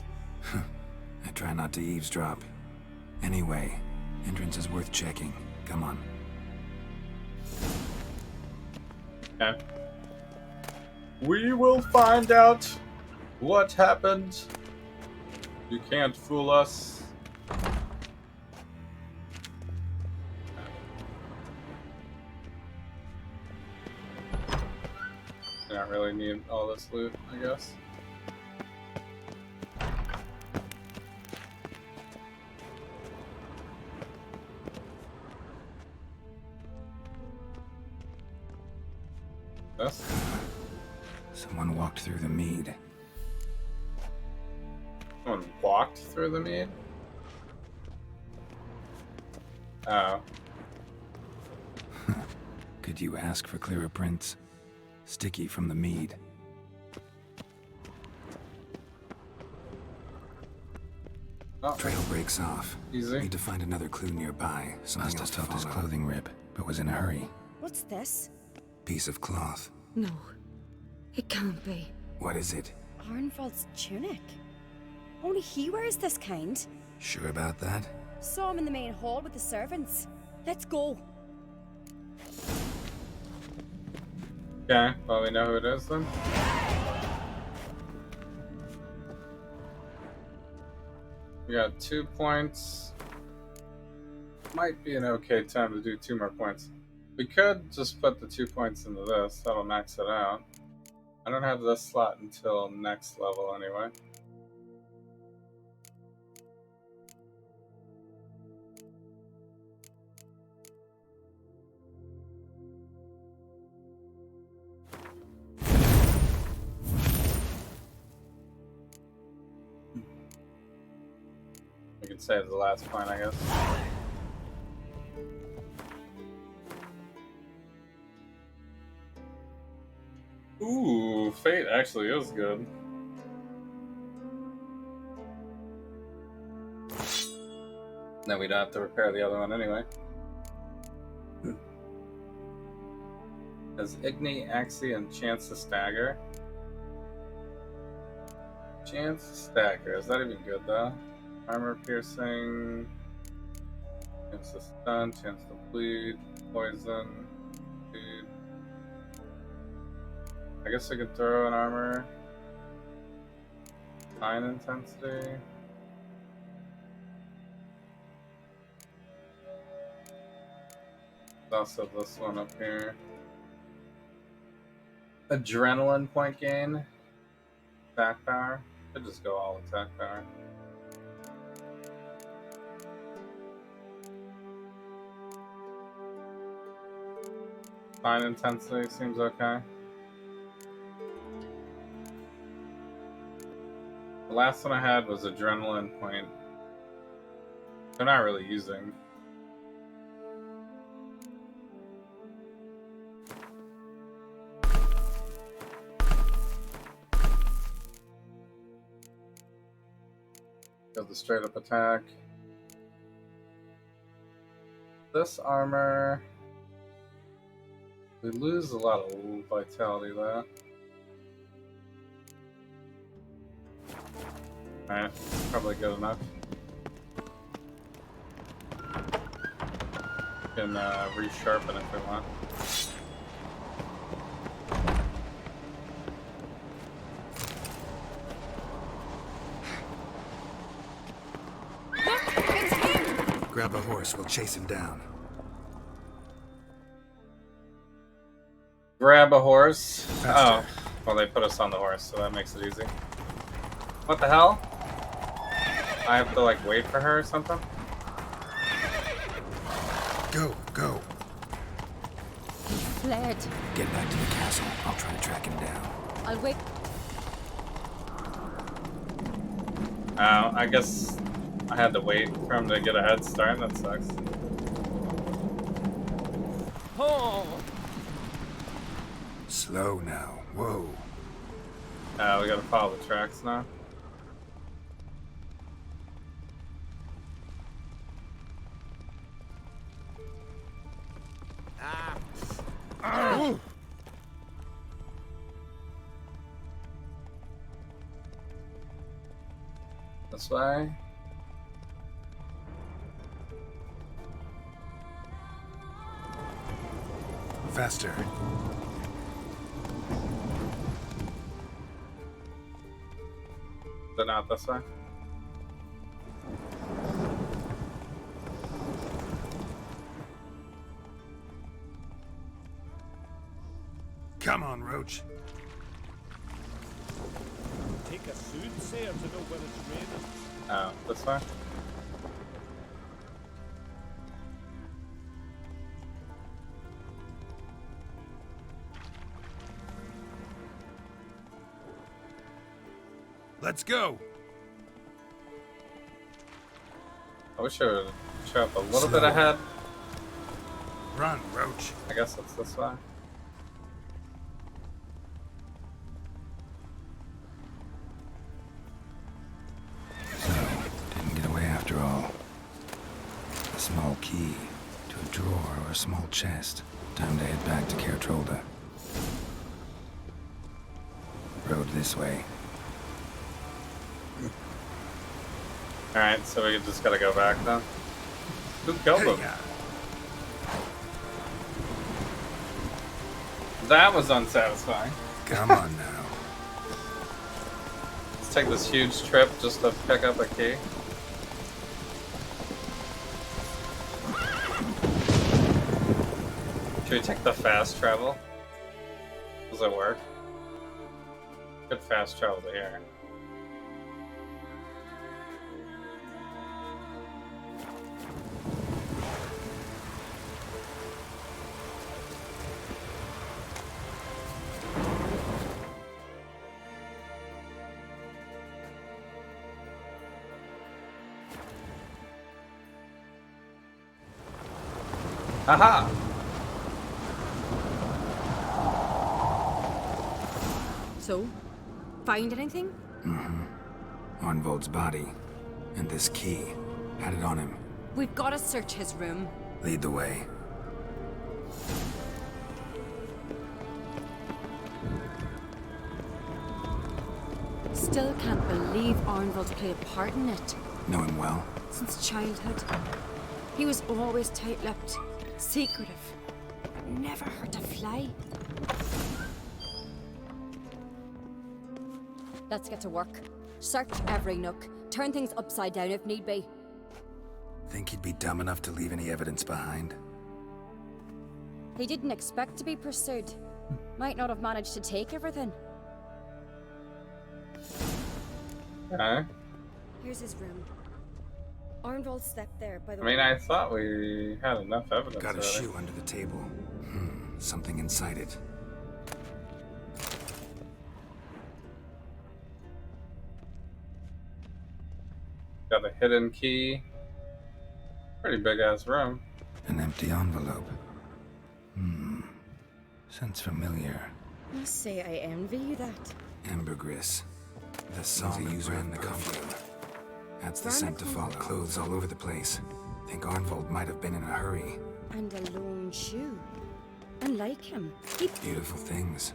I try not to eavesdrop. Anyway, entrance is worth checking. Come on. Okay. We will find out what happened. You can't fool us. I don't really need all this loot, I guess. This? Someone walked through the mead. Someone walked through the mead? Oh. Could you ask for clearer prints? Sticky from the mead. Oh. Trail breaks off. Easy. Need to find another clue nearby. Something Must else have to felt his follow. clothing rip, but was in a hurry. What's this? Piece of cloth. No. It can't be. What is it? Arnvald's tunic. Only he wears this kind. Sure about that? Saw him in the main hall with the servants. Let's go. Okay, well, we know who it is then. We got 2 points. Might be an okay time to do 2 more points. We could just put the 2 points into this. That'll max it out. I don't have this slot until next level anyway. We could save the last point, I guess. Ooh, Fate actually is good. Then we don't have to repair the other one anyway. Has Igni, Axie, and Chance to Stagger? Chance to Stagger, is that even good though? Armor piercing, chance to stun, chance to bleed, poison, bleed. I guess I could throw an armor. 9 intensity. Also this one up here. Adrenaline point gain. Attack power. Could just go all attack power. Fine intensity seems okay. The last one I had was adrenaline point. They're not really using. Go the straight up attack. This armor. We lose a lot of vitality though. Alright, probably good enough. We can resharpen if we want. Grab a horse, we'll chase him down. Grab a horse. Faster. Oh, well, they put us on the horse, so that makes it easy. What the hell? I have to, like, wait for her or something? Go, go. He fled. Get back to the castle. I'll try to track him down. I'll wait. Oh, I guess I had to wait for him to get a head start. That sucks. Oh. Slow now. Whoa. We gotta follow the tracks now. This way. Faster. They're not this way. Come on, Roach. Take a soothsayer to know when it's raining. Oh, this way? Let's go. I wish I would show up a little bit ahead. Run, Roach. I guess it's this way. So, didn't get away key to a drawer or a small chest. Time to head back to Caer-Trolda. Road this way. Alright, so we just gotta go back then. Who killed him? That was unsatisfying. Come on now. Let's take this huge trip just to pick up a key. Should we take the fast travel? Does it work? Good fast travel to here. Aha! So, find anything? Arnvold's body. And this key. Had it on him. We've got to search his room. Lead the way. Still can't believe Arnvold played a part in it. Know him well? Since childhood. He was always tight-lipped, secretive, but never hurt a fly. Let's get to work. Search every nook. Turn things upside down if need be. Think he'd be dumb enough to leave any evidence behind? He didn't expect to be pursued. Might not have managed to take everything. Okay. Here's his room. Arnvold slept there, by the I way. mean, I thought we had enough evidence. Got a already. shoe under the table. Something inside it. Got a hidden key. Pretty big ass room. An empty envelope. Sounds familiar. Must say I envy you that. Ambergris. The song user in the perfume. That's the scent to follow. Clothes all over the place. Think Arnvold might have been in a hurry. And a lone shoe. Unlike him. Beautiful things.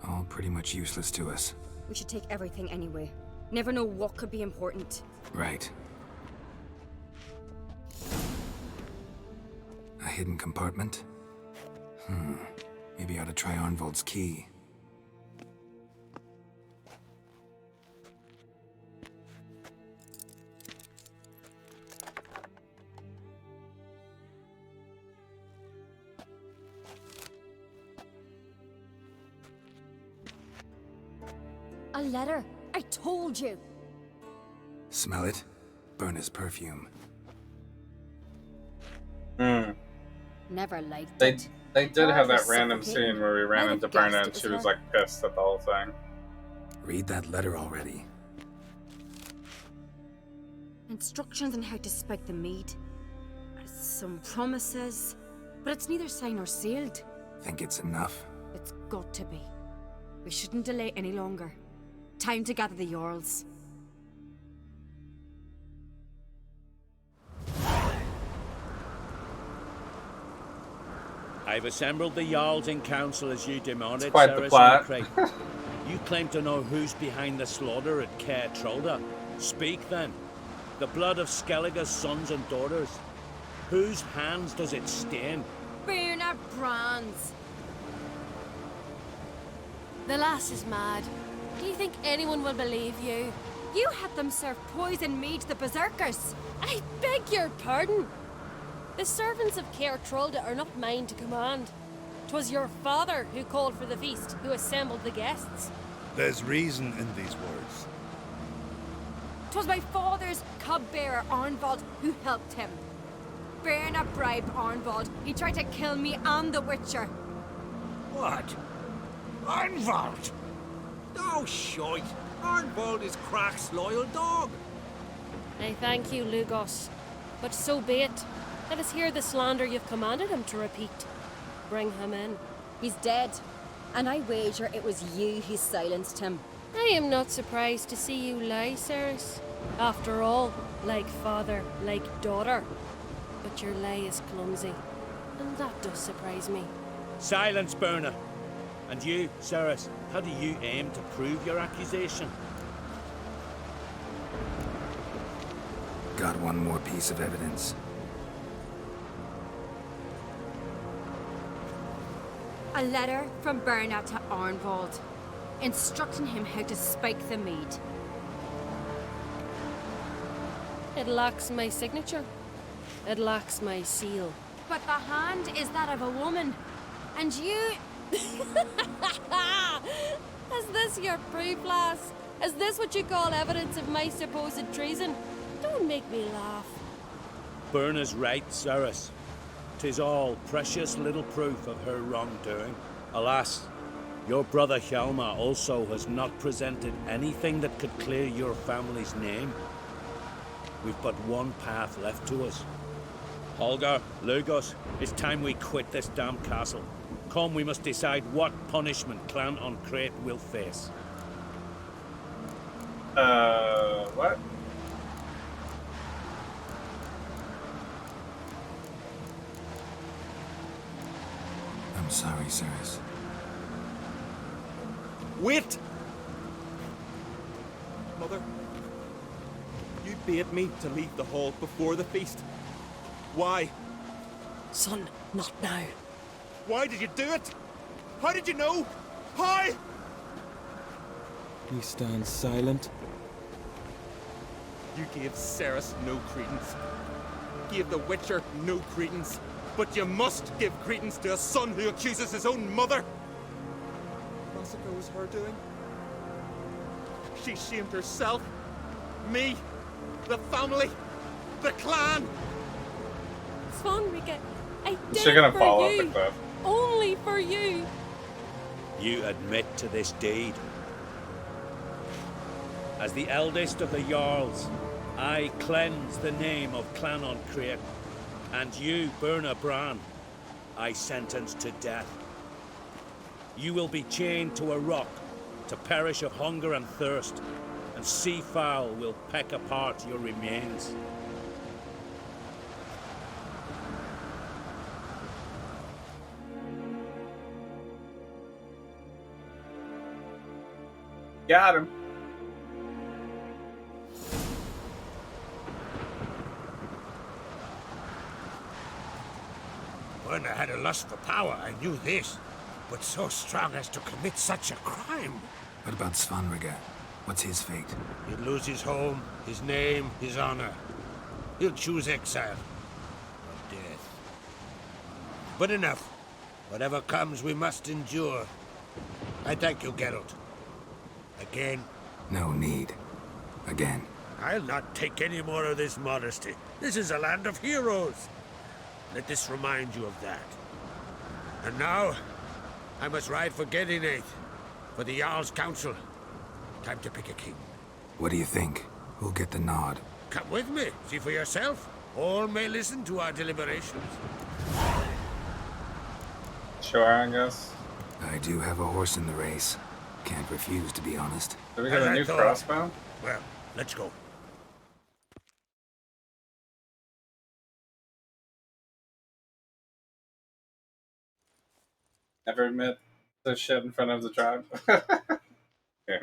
All pretty much useless to us. We should take everything anyway. Never know what could be important. Right. A hidden compartment? Maybe I ought to try Arnvold's key. A letter. I told you. Smell it? Burn his perfume. Never liked They it. did have that was random suffocating. scene where we ran Might into have guessed Brenna it and was she was her. like pissed at the whole thing. Read that letter already. Instructions on how to spike the mead. Some promises. But it's neither signed nor sealed. Think it's enough? It's got to be. We shouldn't delay any longer. Time to gather the Jarls. I've assembled the Jarls in council as you demanded, It's quite the Ceres plot. and Craig. You claim to know who's behind the slaughter at Caer-Trolda. Speak then. The blood of Skellige's sons and daughters. Whose hands does it stain? Birna Brands. The lass is mad. Do you think anyone will believe you? You had them serve poison mead to the berserkers. I beg your pardon. The servants of Caer-Trolda are not mine to command. 'Twas your father who called for the feast, who assembled the guests. There's reason in these words. 'Twas my father's cub-bearer, Arnvold, who helped him. Birna bribed Arnvold. He tried to kill me and the Witcher. What? Arnvold? Oh, shite. Arnvold is Crach's loyal dog. I thank you, Lugos. But so be it. Let us hear the slander you've commanded him to repeat. Bring him in. He's dead. And I wager it was you who silenced him. I am not surprised to see you lie, Ceres. After all, like father, like daughter. But your lay is clumsy, and that does surprise me. Silence, Burner. And you, Ceres, how do you aim to prove your accusation? Got one more piece of evidence. A letter from Berna to Arnvald, instructing him how to spike the mead. It lacks my signature. It lacks my seal. But the hand is that of a woman, and you... Is this your proof, lass? Is this what you call evidence of my supposed treason? Don't make me laugh. Burner's right, Ceres. 'Tis all precious little proof of her wrongdoing. Alas, your brother Hjalmar also has not presented anything that could clear your family's name. We've but one path left to us. Holger, Lugos, it's time we quit this damn castle. Come, we must decide what punishment Clan Uncrate will face. What? I'm sorry, Ceres. Wait! Mother, you bade me to leave the hall before the feast. Why? Son, not now. Why did you do it? How did you know? How? You stand silent. You gave Ceres no credence. Gave the Witcher no credence. But you must give credence to a son who accuses his own mother. Massacre was her doing. She shamed herself, me, the family, the clan. Svanrika, I did She's gonna it for fall off you. the cliff. Only for you. You admit to this deed. As the eldest of the Jarls, I cleanse the name of Clan Uncrate, and you, Burna Bran, I sentence to death. You will be chained to a rock to perish of hunger and thirst, and sea fowl will peck apart your remains. Got him. Burna had a lust for power, I knew this. But so strong as to commit such a crime. What about Svanrika? What's his fate? He'll lose his home, his name, his honor. He'll choose exile. Or death. But enough. Whatever comes, we must endure. I thank you, Geralt. Again. No need. Again. I'll not take any more of this modesty. This is a land of heroes. Let this remind you of that. And now, I must ride for Gedinath, for the Jarl's Council. Time to pick a king. What do you think? Who'll get the nod? Come with me, see for yourself. All may listen to our deliberations. Sure, I guess. I do have a horse in the race. Can't refuse, to be honest. Do we get a new crossbow? Well, let's go. Never admit the shit in front of the tribe. Yeah.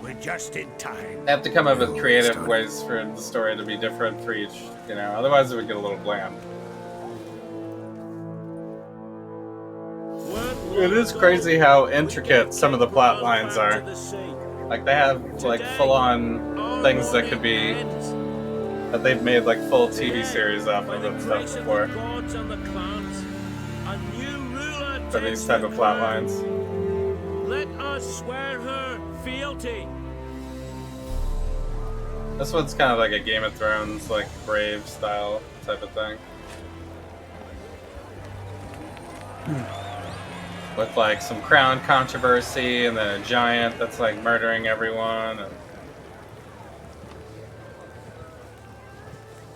We're just in time. They have to come up with creative ways for the story to be different for each, you know, otherwise it would get a little bland. It is crazy how intricate some of the plot lines are. Like, they have, like, full-on things that could be... that they've made, like, full TV series off of and stuff before. For these type of plot lines. Let us swear her fealty. This one's kind of like a Game of Thrones, like, Brave style type of thing. With, like, some crown controversy and then a giant that's, like, murdering everyone. And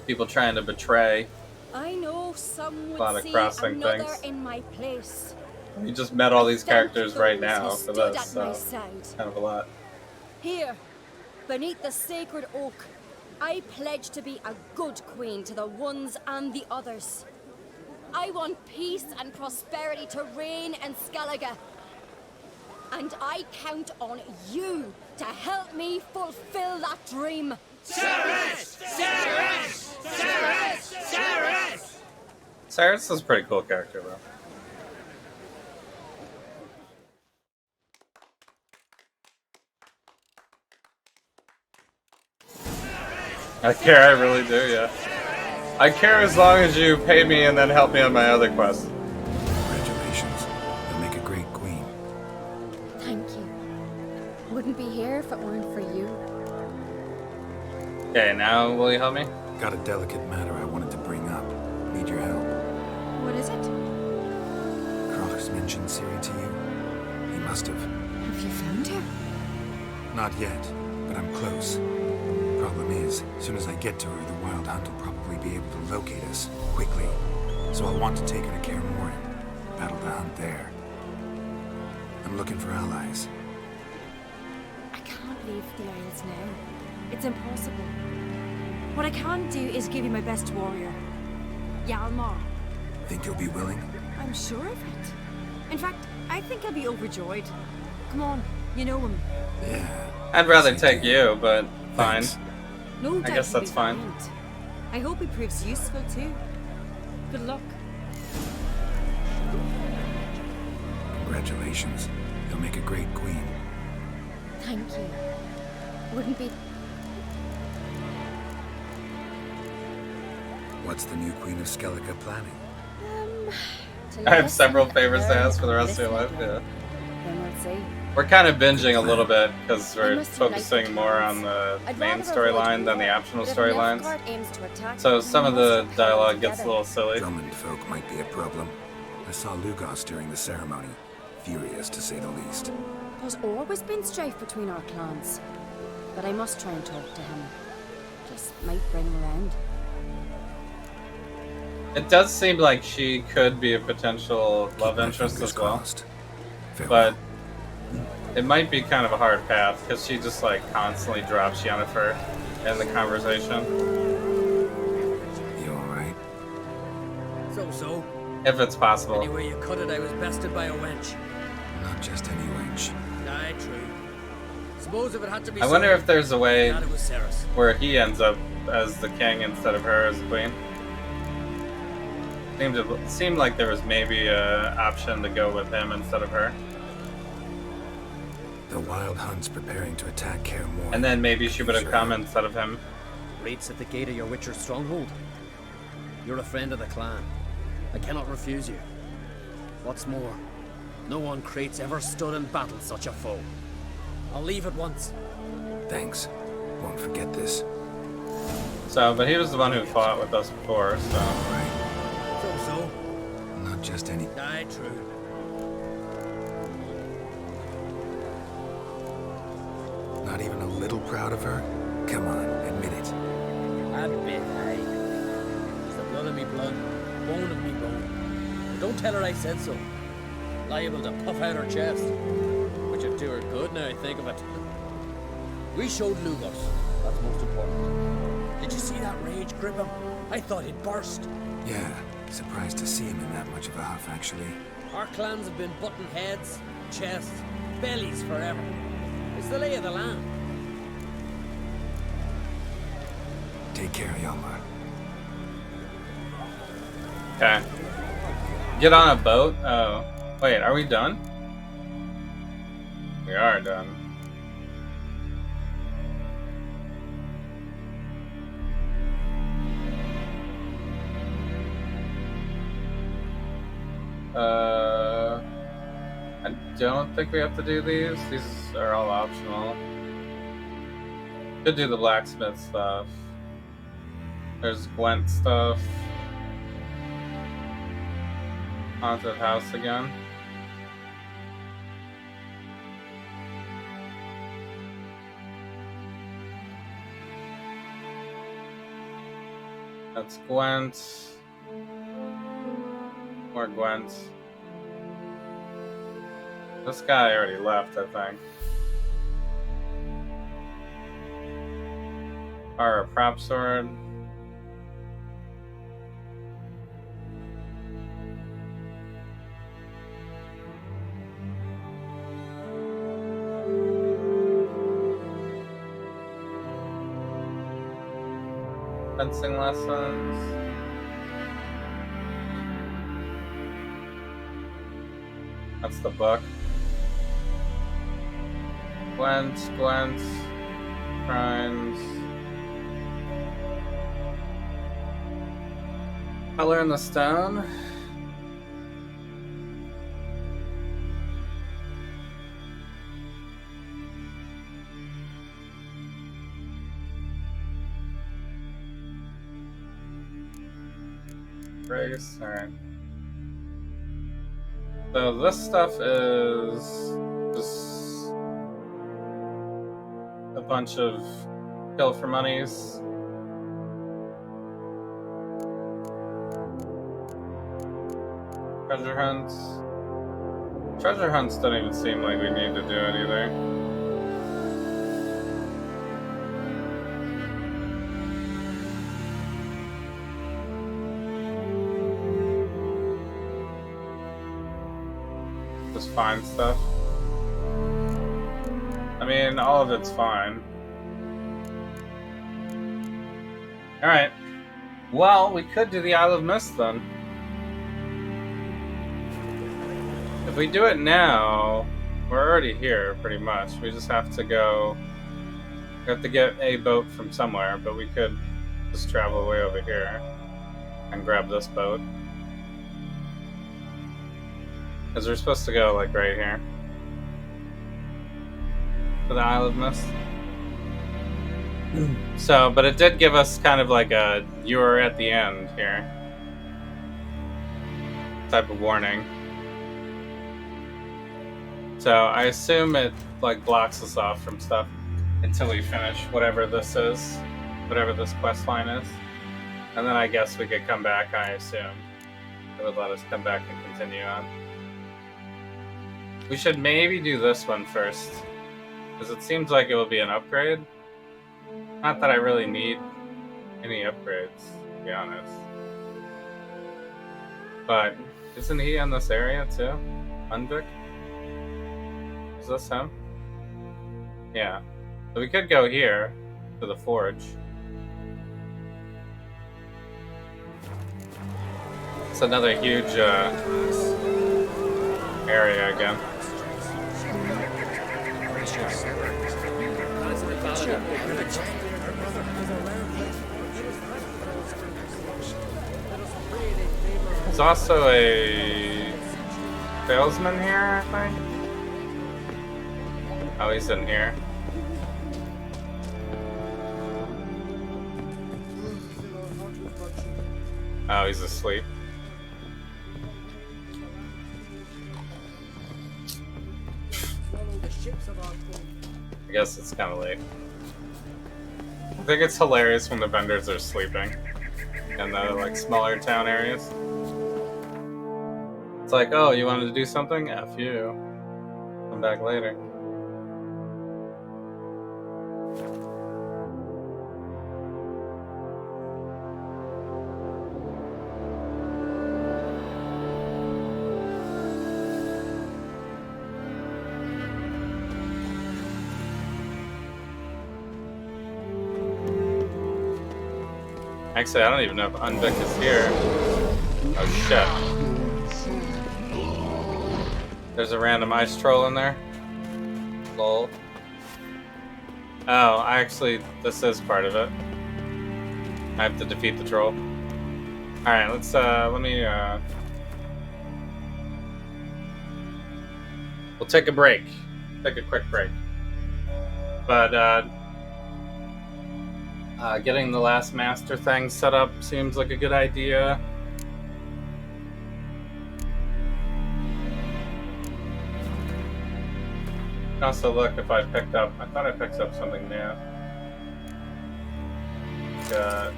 people trying to betray. I know some would A lot of see crossing another things. in my place. We just met all these characters right those who now for stood this, at my so side. it's kind of a lot. Here, beneath the sacred oak, I pledge to be a good queen to the ones and the others. I want peace and prosperity to reign in Skellige. And I count on you to help me fulfill that dream. Cerys! Cerys! Cerys! Cerys! Cerys is a pretty cool character, though. I care, I really do, yeah. I care as long as you pay me and then help me on my other quests. Congratulations. You'll make a great queen. Thank you. Wouldn't be here if it weren't for you. Okay, now will you help me? Got a delicate matter I wanted to bring up. Need your help. What is it? Croc's mentioned Ciri to you? He must have. Have you found her? Not yet, but I'm close. Problem is, as soon as I get to her, the Wild Hunt will probably be able to locate us quickly. So I'll want to take her to Kaer Morhen. Battle the hunt there. I'm looking for allies. I can't leave the Isles now. It's impossible. What I can do is give you my best warrior, Hjalmar. Think you'll be willing? I'm sure of it. In fact, I think I'll be overjoyed. Come on, you know him. Yeah. I'd rather take you, but fine. No I doubt guess he'll that's be fine. valiant. I hope he proves useful too. Good luck. Congratulations. You'll make a great queen. Thank you. Wouldn't be... What's the new Queen of Skellige planning? I have several favors to ask for the rest of your life, yeah. Then we'll see. We're kind of binging a little bit because we're focusing more on the main storyline than the optional storylines. So some of the dialogue gets a little silly. Drummond folk might be a problem. I saw Lugos during the ceremony. Furious, to say the least. There's always been strife between our clans. But I must try and talk to him. Just might bring him around. It does seem like she could be a potential love interest as well. But it might be kind of a hard path because she just like constantly drops Yennefer in the conversation. You alright? So. If it's possible. Anyway you cut it, I was bested by a wench. Not just any wench. Aye, true. Suppose if it had to be I wonder if there's a way glad it was Cerys. where he ends up as the king instead of her as the queen. Seemed like there was maybe an option to go with him instead of her. The Wild Hunt's preparing to attack Kaer Morhen. And then maybe she would have come instead of him. Raid's at the gate of your Witcher's stronghold. You're a friend of the clan. I cannot refuse you. What's more, no one Crate's ever stood in battle such a foe. I'll leave at once. Thanks. Won't forget this. So, but he was the one who fought with us before, so... So. Not just any... Aye, true. Not even a little proud of her? Come on, admit it. A bit, aye. It's the blood of me blood, bone of me bone. But don't tell her I said so. Liable to puff out her chest. Which would do her good now I think of it. We showed Lugos. That's most important. Did you see that rage grip him? I thought he'd burst. Yeah, surprised to see him in that much of a huff, actually. Our clans have been button heads, chests, bellies forever. It's the lay of the land. Take care, Hjalmar. Okay. Get on a boat? Oh. Wait, are we done? We are done. I don't think we have to do these. These are all optional. Could do the blacksmith stuff. There's Gwent stuff. Haunted house again. That's Gwent. More Gwent. This guy already left, I think. Or a prop sword. Fencing lessons. That's the book. Glance, shrines. Color in the stone. Race, alright. So this stuff is just a bunch of kill for monies. Treasure hunts. Treasure hunts don't even seem like we need to do it either. Just find stuff. I mean, all of it's fine. Alright. Well, we could do the Isle of Mist then. If we do it now, we're already here, pretty much. We just have to go... We have to get a boat from somewhere, but we could just travel way over here and grab this boat. Because we're supposed to go, like, right here. To the Isle of Mist. So, but it did give us kind of like a "you are at the end" here type of warning. So I assume it like blocks us off from stuff until we finish whatever this is, whatever this quest line is. And then I guess we could come back, I assume. It would let us come back and continue on. We should maybe do this one first, because it seems like it will be an upgrade. Not that I really need any upgrades, to be honest. But isn't he in this area too? Unvik? Is this him? Yeah. So we could go here to the forge. It's another huge area again. There's also a salesman here, I think. Oh, he's in here. Oh, he's asleep. I guess it's kind of late. I think it's hilarious when the vendors are sleeping in the like smaller town areas. It's like, oh, you wanted to do something? F you. Come back later. Actually, I don't even know if Unvik is here. Oh shit. There's a random ice troll in there. Lol. Oh, this is part of it. I have to defeat the troll. Alright, let me, we'll take a break. Take a quick break. But, getting the last master thing set up seems like a good idea. Also, look if I thought I picked up something new.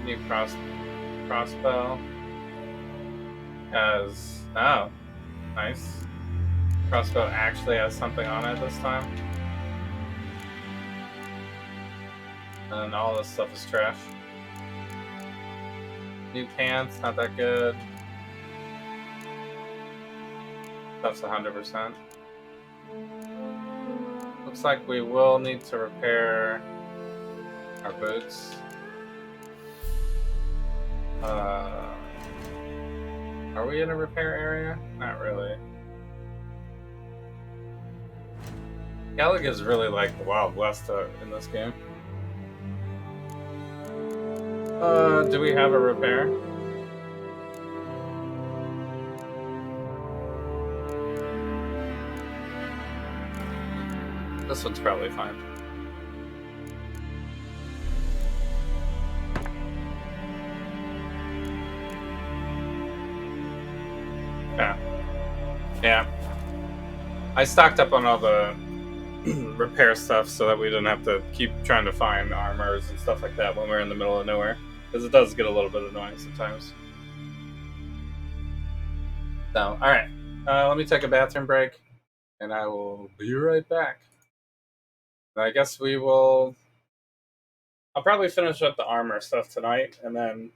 New crossbow. Oh, nice. Crossbow actually has something on it this time. And all this stuff is trash. New pants, not that good. Stuff's 100%. Looks like we will need to repair our boots. Are we in a repair area? Not really. Gallagher's really like the Wild West in this game. Do we have a repair? This one's probably fine. Yeah. Yeah. I stocked up on all the repair stuff so that we didn't have to keep trying to find armors and stuff like that when we're in the middle of nowhere. Because it does get a little bit annoying sometimes. So, alright. Let me take a bathroom break. And I will be right back. I guess we will... I'll probably finish up the armor stuff tonight. And then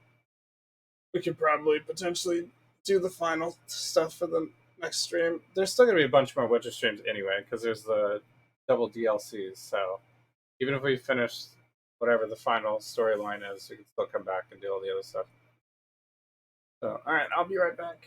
we could probably potentially do the final stuff for the next stream. There's still going to be a bunch more Witcher streams anyway. Because there's the double DLCs. So even if we finish whatever the final storyline is, we can still come back and do all the other stuff. So, alright, I'll be right back.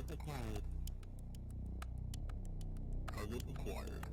Target acquired. Target acquired.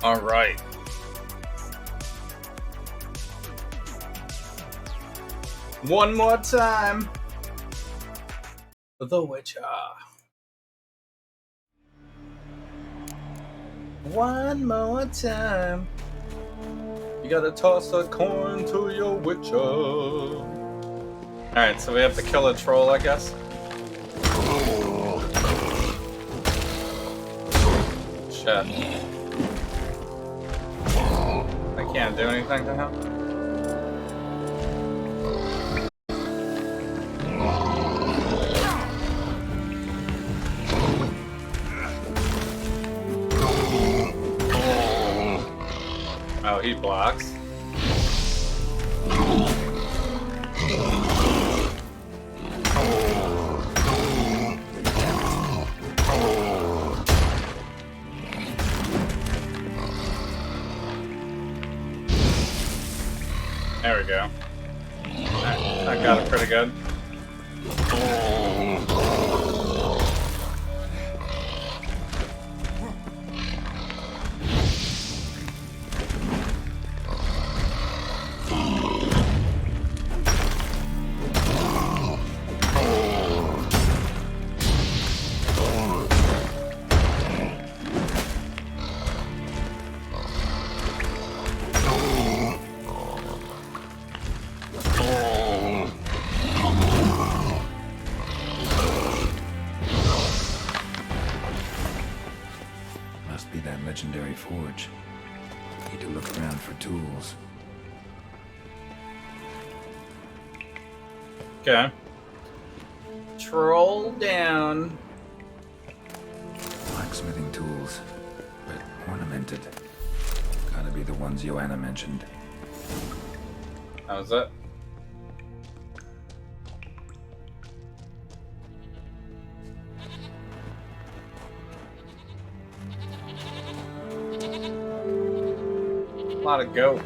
All right. One more time. The Witcher. One more time. You gotta toss a coin to your Witcher. Alright, so we have to kill a troll, I guess. Shit. I can't do anything to him. Oh, he blocks. There we go. I got it pretty good. Must be that legendary forge. Need to look around for tools. Okay. Troll down. Blacksmithing tools, but ornamented. Gotta be the ones Joanna mentioned. That was it. A lot of goat.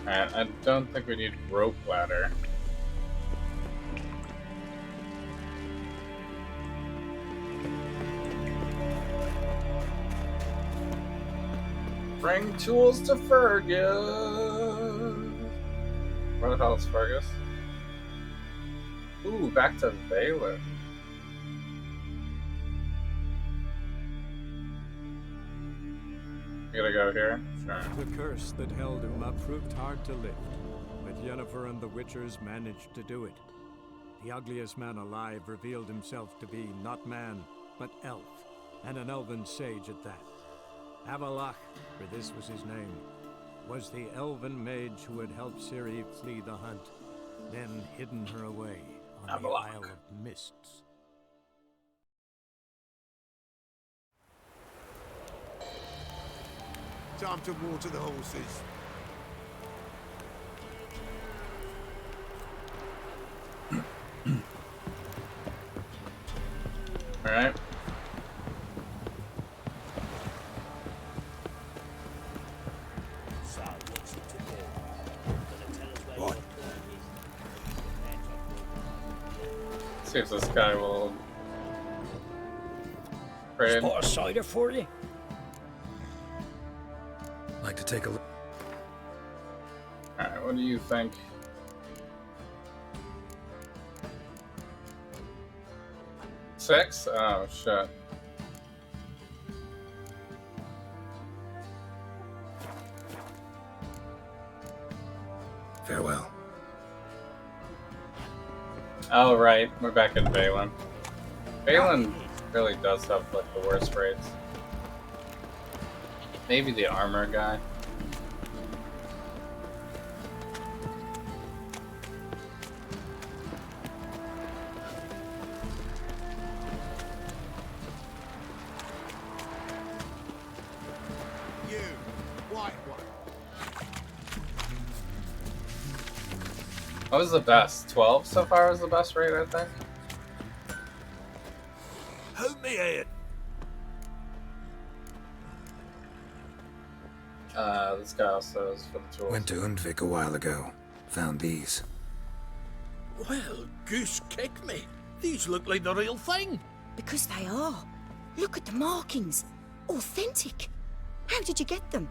Alright, I don't think we need rope ladder. Bring tools to Fergus. Where the hell is Fergus? Ooh, back to Valen. You gotta go here? Sure. The curse that held Uma proved hard to lift, but Yennefer and the Witchers managed to do it. The ugliest man alive revealed himself to be not man, but elf, and an elven sage at that. Avalach, for this was his name, was the elven mage who had helped Ciri flee the hunt, then hidden her away on the Isle of Mists. Time to water the horses. Alright. What? See if this guy will trade. Spot a cider for you. Like to take a look. Alright, what do you think? Six? Oh, shit. Farewell. Oh, right. We're back in Valen. Valen really does have, like, the worst rates. Maybe the armor guy. You, white one. What was the best? 12 so far is the best rate, I think. Hold me head. This guy also is for the tools. Went to Undvik a while ago. Found these. Well, goose kick me. These look like the real thing. Because they are. Look at the markings. Authentic. How did you get them?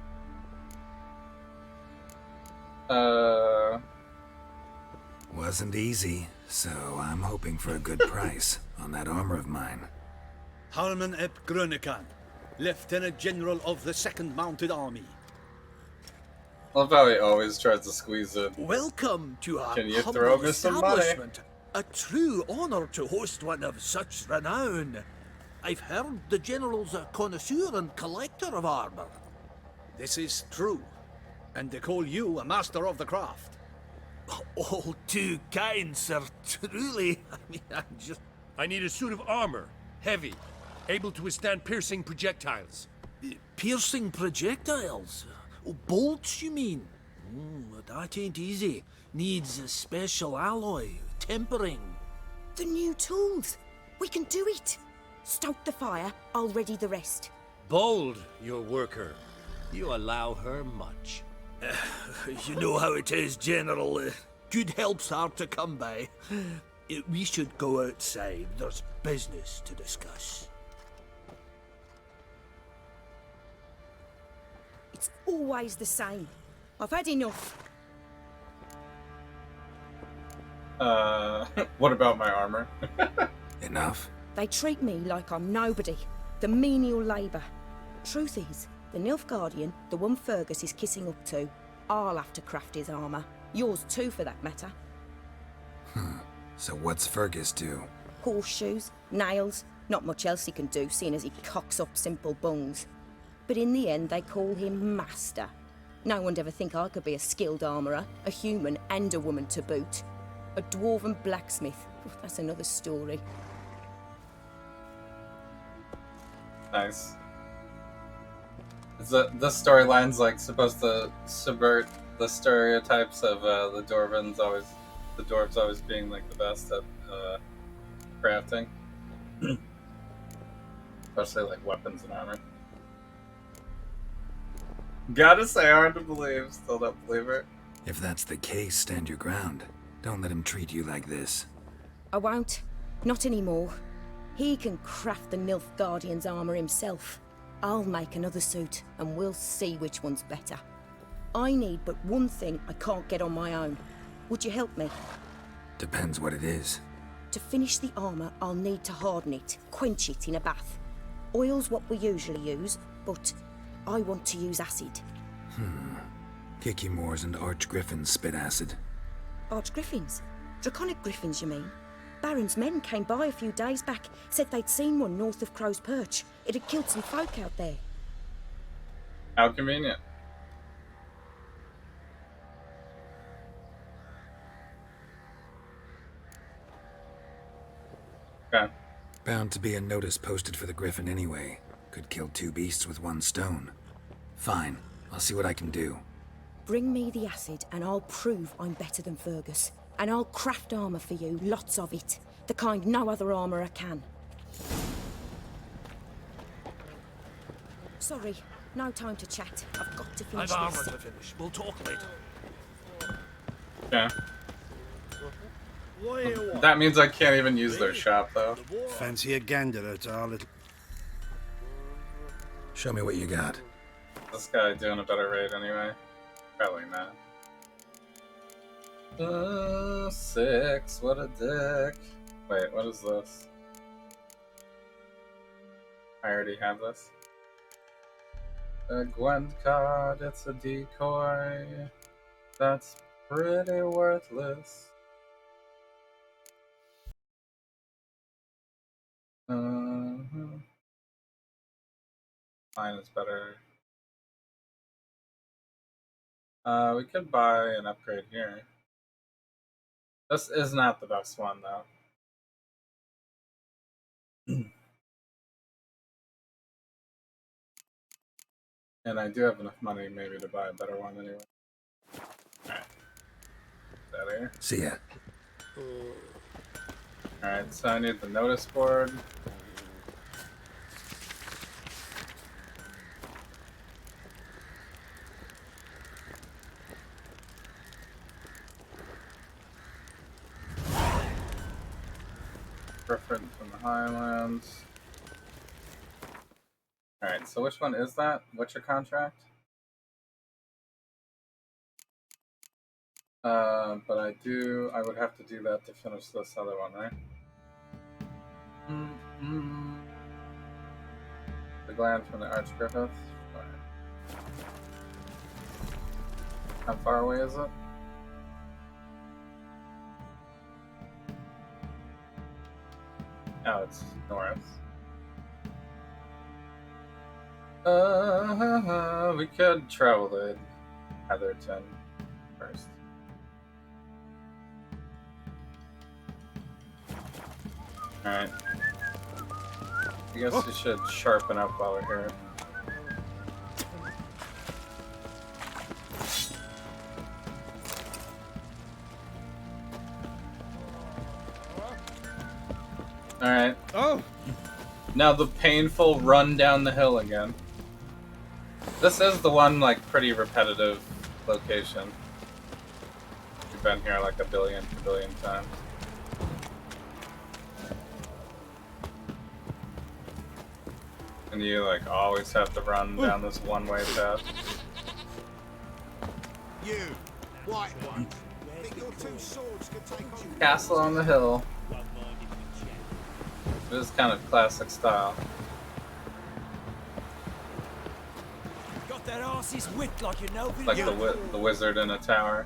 Wasn't easy, so I'm hoping for a good price on that armor of mine. Harman ep Grönekan, Lieutenant General of the 2nd Mounted Army. I love how he always tries to squeeze it. Welcome to our Can you humble throw me some money? establishment. A true honor to host one of such renown. I've heard the General's a connoisseur and collector of armor. This is true, and they call you a master of the craft. All too kind, sir. Truly. I mean, I need a suit of armor. Heavy. Able to withstand piercing projectiles. Piercing projectiles? Oh, bolts, you mean? That ain't easy. Needs a special alloy, tempering. The new tools. We can do it. Stoke the fire, I'll ready the rest. Bold, your worker. You allow her much. You know how it is, General. Good help's hard to come by. We should go outside. There's business to discuss. It's always the same. I've had enough. What about my armor? Enough? They treat me like I'm nobody. The menial labour. Truth is, the Nilfgaardian, the one Fergus is kissing up to, I'll have to craft his armour. Yours too, for that matter. So what's Fergus do? Horseshoes, nails, not much else he can do, seeing as he cocks up simple bungs. But in the end, they call him Master. No one'd ever think I could be a skilled armourer, a human and a woman to boot. A dwarven blacksmith. That's another story. Nice. Is this storyline's like supposed to subvert the stereotypes of the dwarves always being like the best at crafting, especially like weapons and armor. Gotta say, hard to believe. Still don't believe it. If that's the case, stand your ground. Don't let him treat you like this. I won't. Not anymore. He can craft the Nilfgaardian's armour himself. I'll make another suit, and we'll see which one's better. I need but one thing I can't get on my own. Would you help me? Depends what it is. To finish the armour, I'll need to harden it, quench it in a bath. Oil's what we usually use, but I want to use acid. Kicky Moors and Archgriffins spit acid. Archgriffins? Draconic griffins, you mean? Baron's men came by a few days back, said they'd seen one north of Crow's Perch. It had killed some folk out there. How convenient. Okay. Bound to be a notice posted for the Griffin anyway. Could kill two beasts with one stone. Fine, I'll see what I can do. Bring me the acid and I'll prove I'm better than Fergus. And I'll craft armour for you, lots of it. The kind no other armourer can. Sorry, no time to chat. I've got to finish I've armour this. to finish. We'll talk later. Yeah. That means I can't even use their shop, though. Fancy a gander at our little... Show me what you got. This guy doing a better raid anyway? Probably not. 6, what a dick. Wait, what is this? I already have this. A Gwent card, it's a decoy. That's pretty worthless. Mine is better. We could buy an upgrade here. This is not the best one, though. And I do have enough money maybe to buy a better one anyway. Alright. Out of here. See ya. Alright, so I need the notice board. Griffin from the Highlands. Alright, so which one is that? Witcher contract? But I would have to do that to finish this other one, right? The gland from the Archgriffith. How far away is it? Oh, it's north. We could travel to Heatherton first. Alright. I guess we should sharpen up while we're here. Alright. Oh! Now the painful run down the hill again. This is the one, like, pretty repetitive location. We've been here like a billion times. And you, like, always have to run down this one-way path. You, white one. Think your two swords could take on Castle on the hill. This is kind of classic style. Got that arse's wit like you know. Like the wizard in a tower.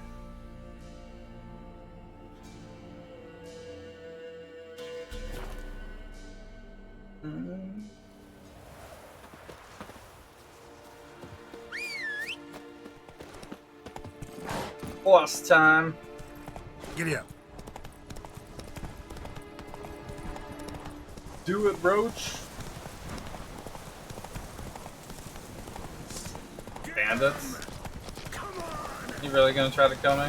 Boss time. Giddy up. Do it, Roach. Bandits? You really gonna try to kill me?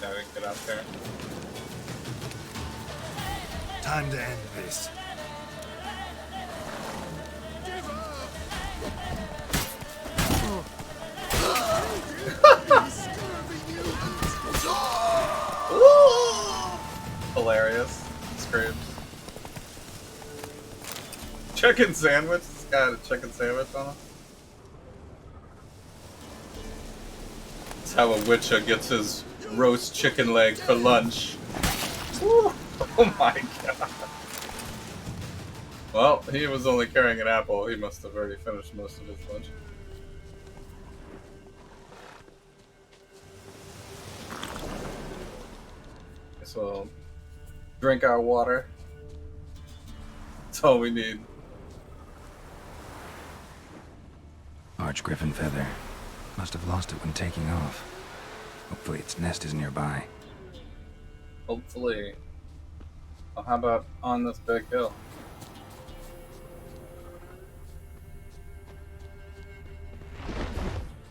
Yeah, we can get up there. Time to end this. Hilarious. Screams. Chicken sandwich? This guy had a chicken sandwich on him? That's how a witcher gets his roast chicken leg for lunch. Woo. Oh my god. Well, he was only carrying an apple. He must have already finished most of his lunch. Guess we'll drink our water. That's all we need. Archgriffin feather. Must have lost it when taking off. Hopefully its nest is nearby. Hopefully. Well, how about on this big hill?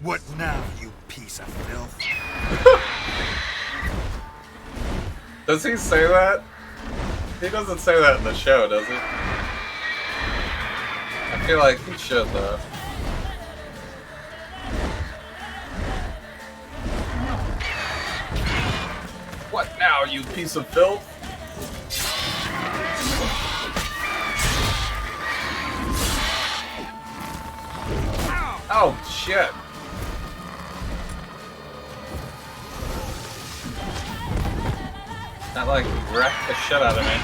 What now, you piece of filth? Does he say that? He doesn't say that in the show, does he? I feel like he should, though. What now, you piece of filth? Oh, shit. That, like, wrecked the shit out of me.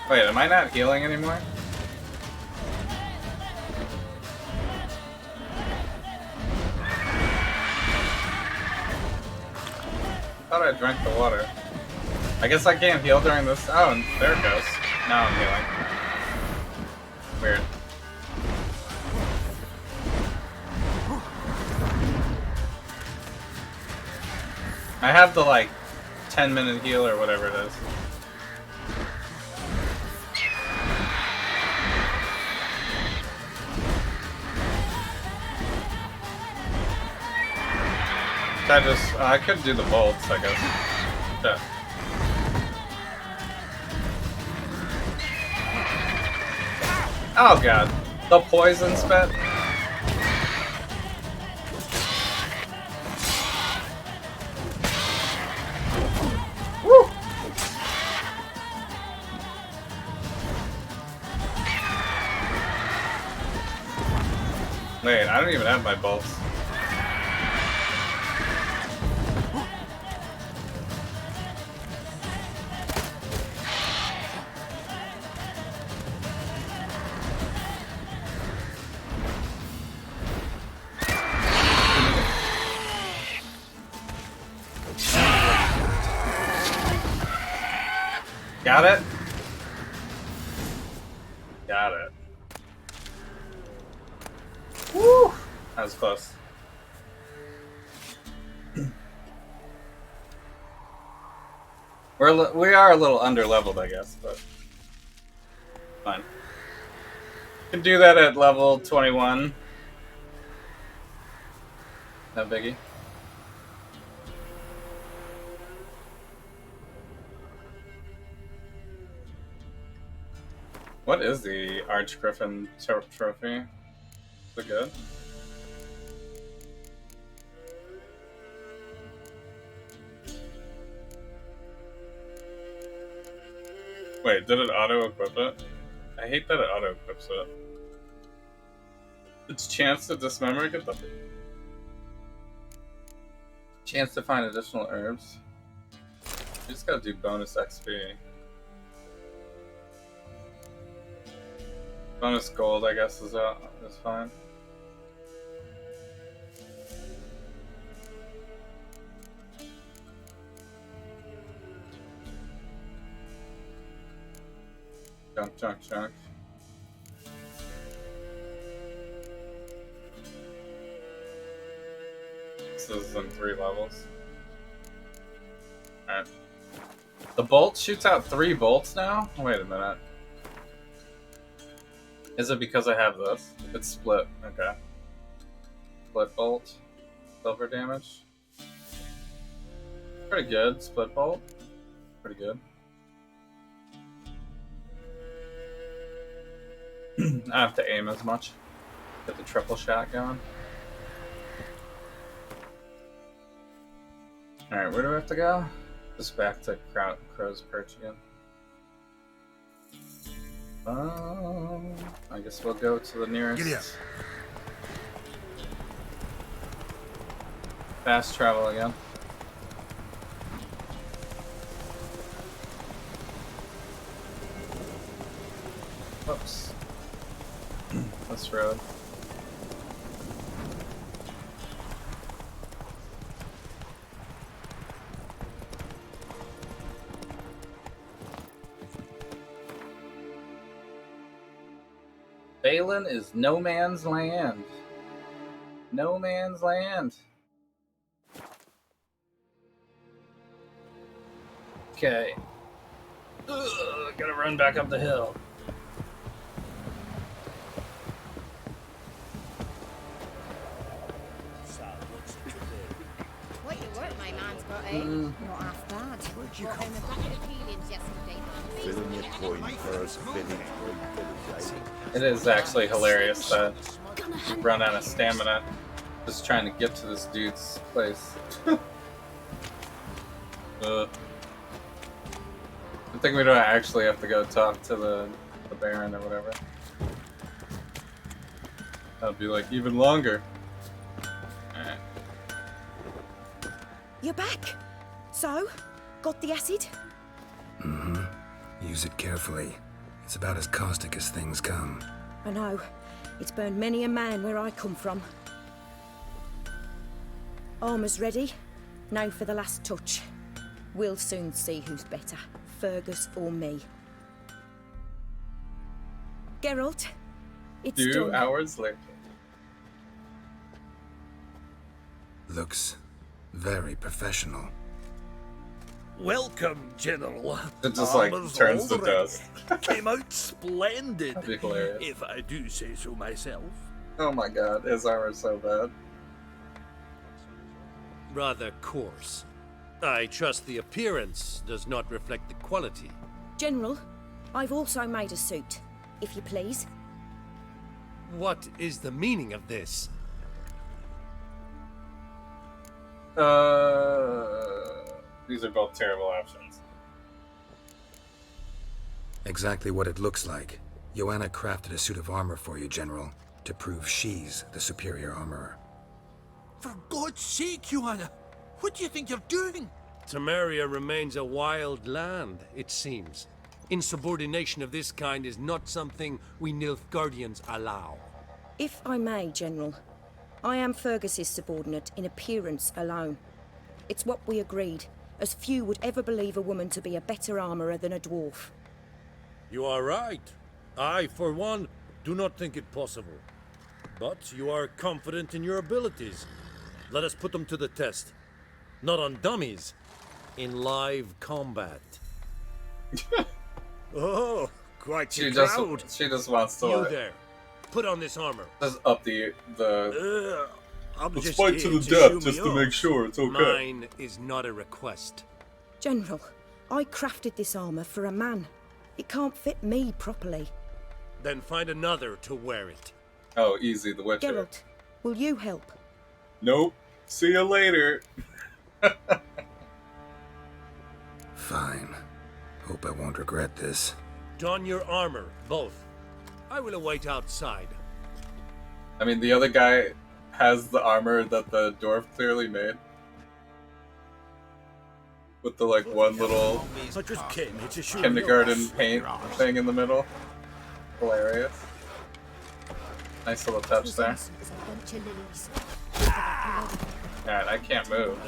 Wait, am I not healing anymore? I thought I drank the water. I guess I can't heal during this. Oh, and there it goes. Now I'm healing. Weird. I have the, like, 10-minute heal or whatever it is. I could do the bolts, I guess. Yeah. Oh god. The poison spit? Wait, I don't even have my bolts. Got it? Got it. Woo! That was close. We are a little under leveled, I guess, but fine. Can do that at level 21. No biggie. What is the Arch Griffin trophy? Is it good? Wait, did it auto-equip it? I hate that it auto-equips it. It's chance to dismember, get the... Chance to find additional herbs. You just gotta do bonus XP. Bonus gold, I guess, is fine. Junk. This is in 3 levels. Alright. The bolt shoots out 3 bolts now? Wait a minute. Is it because I have this? It's split. Okay. Split bolt. Silver damage. Pretty good. Split bolt. Pretty good. I don't have to aim as much. Get the triple shot going. Alright, where do we have to go? Just back to Crow's Perch again. I guess we'll go to the nearest. Fast travel again. Whoops. This road. Balin is no man's land. No man's land. Okay. Gotta run back up the hill. Quite a work my man's got, eh? Not half bad. Where'd you come from? A bucket of peelings yesterday. Filling your coin purse, village. It is actually hilarious that you run out of stamina just trying to get to this dude's place. Good thing we don't actually have to go talk to the Baron or whatever. That'd be like even longer. Alright. You're back. So, got the acid? Mm-hmm. Use it carefully. It's about as caustic as things come. I know. It's burned many a man where I come from. Armor's ready. Now for the last touch. We'll soon see who's better, Fergus or me. Geralt, it's 2 done. hours later. Looks very professional. Welcome, General. It just like Armor's turns to all ready. dust. Came out splendid, That'd be hilarious. if I do say so myself. Oh my god, his armor's so bad. Rather coarse. I trust the appearance does not reflect the quality. General, I've also made a suit, if you please. What is the meaning of this? These are both terrible options. Exactly what it looks like. Joanna crafted a suit of armor for you, General, to prove she's the superior armorer. For God's sake, Joanna! What do you think you're doing? Temeria remains a wild land, it seems. Insubordination of this kind is not something we Nilfgaardians allow. If I may, General, I am Fergus's subordinate in appearance alone. It's what we agreed, as few would ever believe a woman to be a better armourer than a dwarf. You are right. I, for one, do not think it possible. But you are confident in your abilities. Let us put them to the test. Not on dummies, in live combat. Oh, quite She a just crowd. she just wants to You like, there. Put on this armor. just up the I'm let's just fight to here the to death show just me to off. make sure it's okay. Mine is not a request. General, I crafted this armour for a man. It can't fit me properly. Then find another to wear it. Oh, easy, the Witcher. Geralt, will you help? Nope. See you later. Fine. Hope I won't regret this. Don your armor, both. I will await outside. I mean, the other guy has the armor that the dwarf clearly made. With the, like, one little I just came here to show kindergarten you off. paint thing in the middle. Hilarious. Nice little touch there. Alright, I can't move.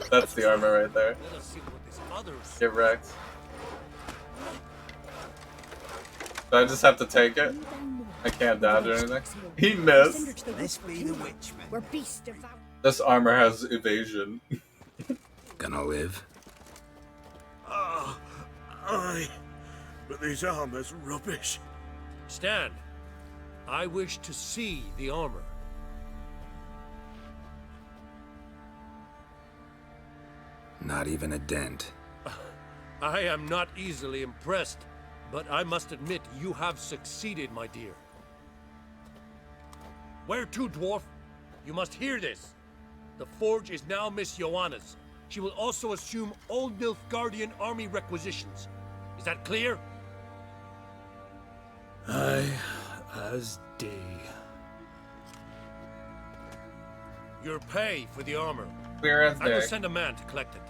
That's the armor right there. Get wrecked. Do I just have to take it? I can't dodge or anything. He missed. This be the witch, man. We're beast devour. This armor has evasion. Gonna live? Aye, but this armor's rubbish. Stand. I wish to see the armor. Not even a dent. I am not easily impressed, but I must admit you have succeeded, my dear. Where to, dwarf? You must hear this. The forge is now Miss Joanna's. She will also assume all Nilfgaardian army requisitions. Is that clear? Aye, as day. Your pay for the armor. Clear as I will day. send a man to collect it.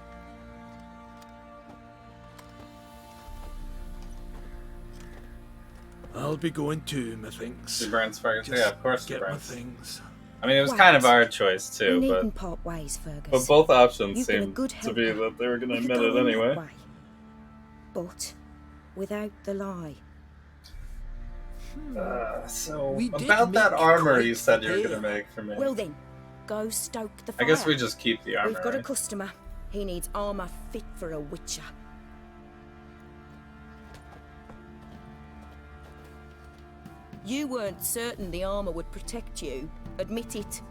I'll be going too, methinks. The Burns Ferguson. Yeah, of course the Get my Burns. things. I mean, it was Wait. kind of our choice We too, needn't but part ways, Fergus. both options You've been a seemed good to be helper. that they were going to We could admit go it on that anyway. way. But without the lie. So We did about that make armor quite you said you were a going to make for me. Well then, go stoke the fire. I guess we just keep the armor. We've got a right? customer. He needs armor fit for a witcher. You weren't certain the armor would protect you. Admit it.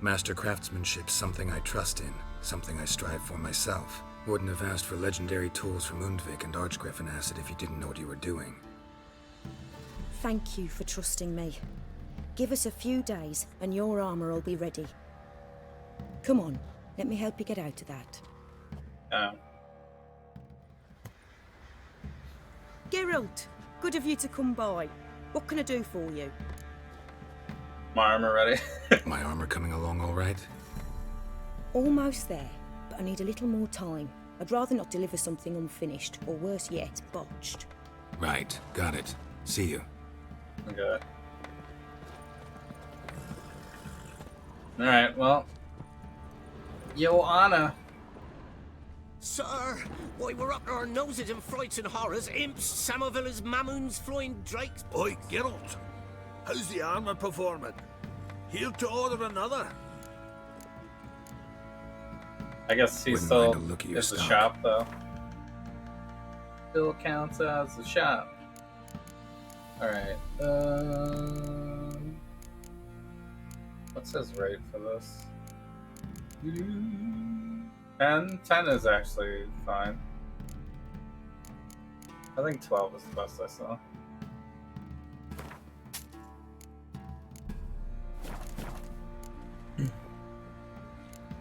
Master craftsmanship's something I trust in, something I strive for myself. Wouldn't have asked for legendary tools from Undvik and Archgriffin Acid if you didn't know what you were doing. Thank you for trusting me. Give us a few days and your armor will be ready. Come on, let me help you get out of that. Geralt, good of you to come by. What can I do for you? My armor ready? My armor coming along all right? Almost there, but I need a little more time. I'd rather not deliver something unfinished, or worse yet, botched. Right, got it. See you. Okay. Alright, well. Joanna. Sir, why we're up to our noses in frights and horrors, imps, Samovillas, Mamoons, flying drakes. Oi, Geralt. How's the armor performing? Here to order another? I guess he Wouldn't still mind a look at your is the stock. shop, though. Still counts as the shop. Alright, what's his rate for this? 10? 10 is actually fine. I think 12 is the best I saw.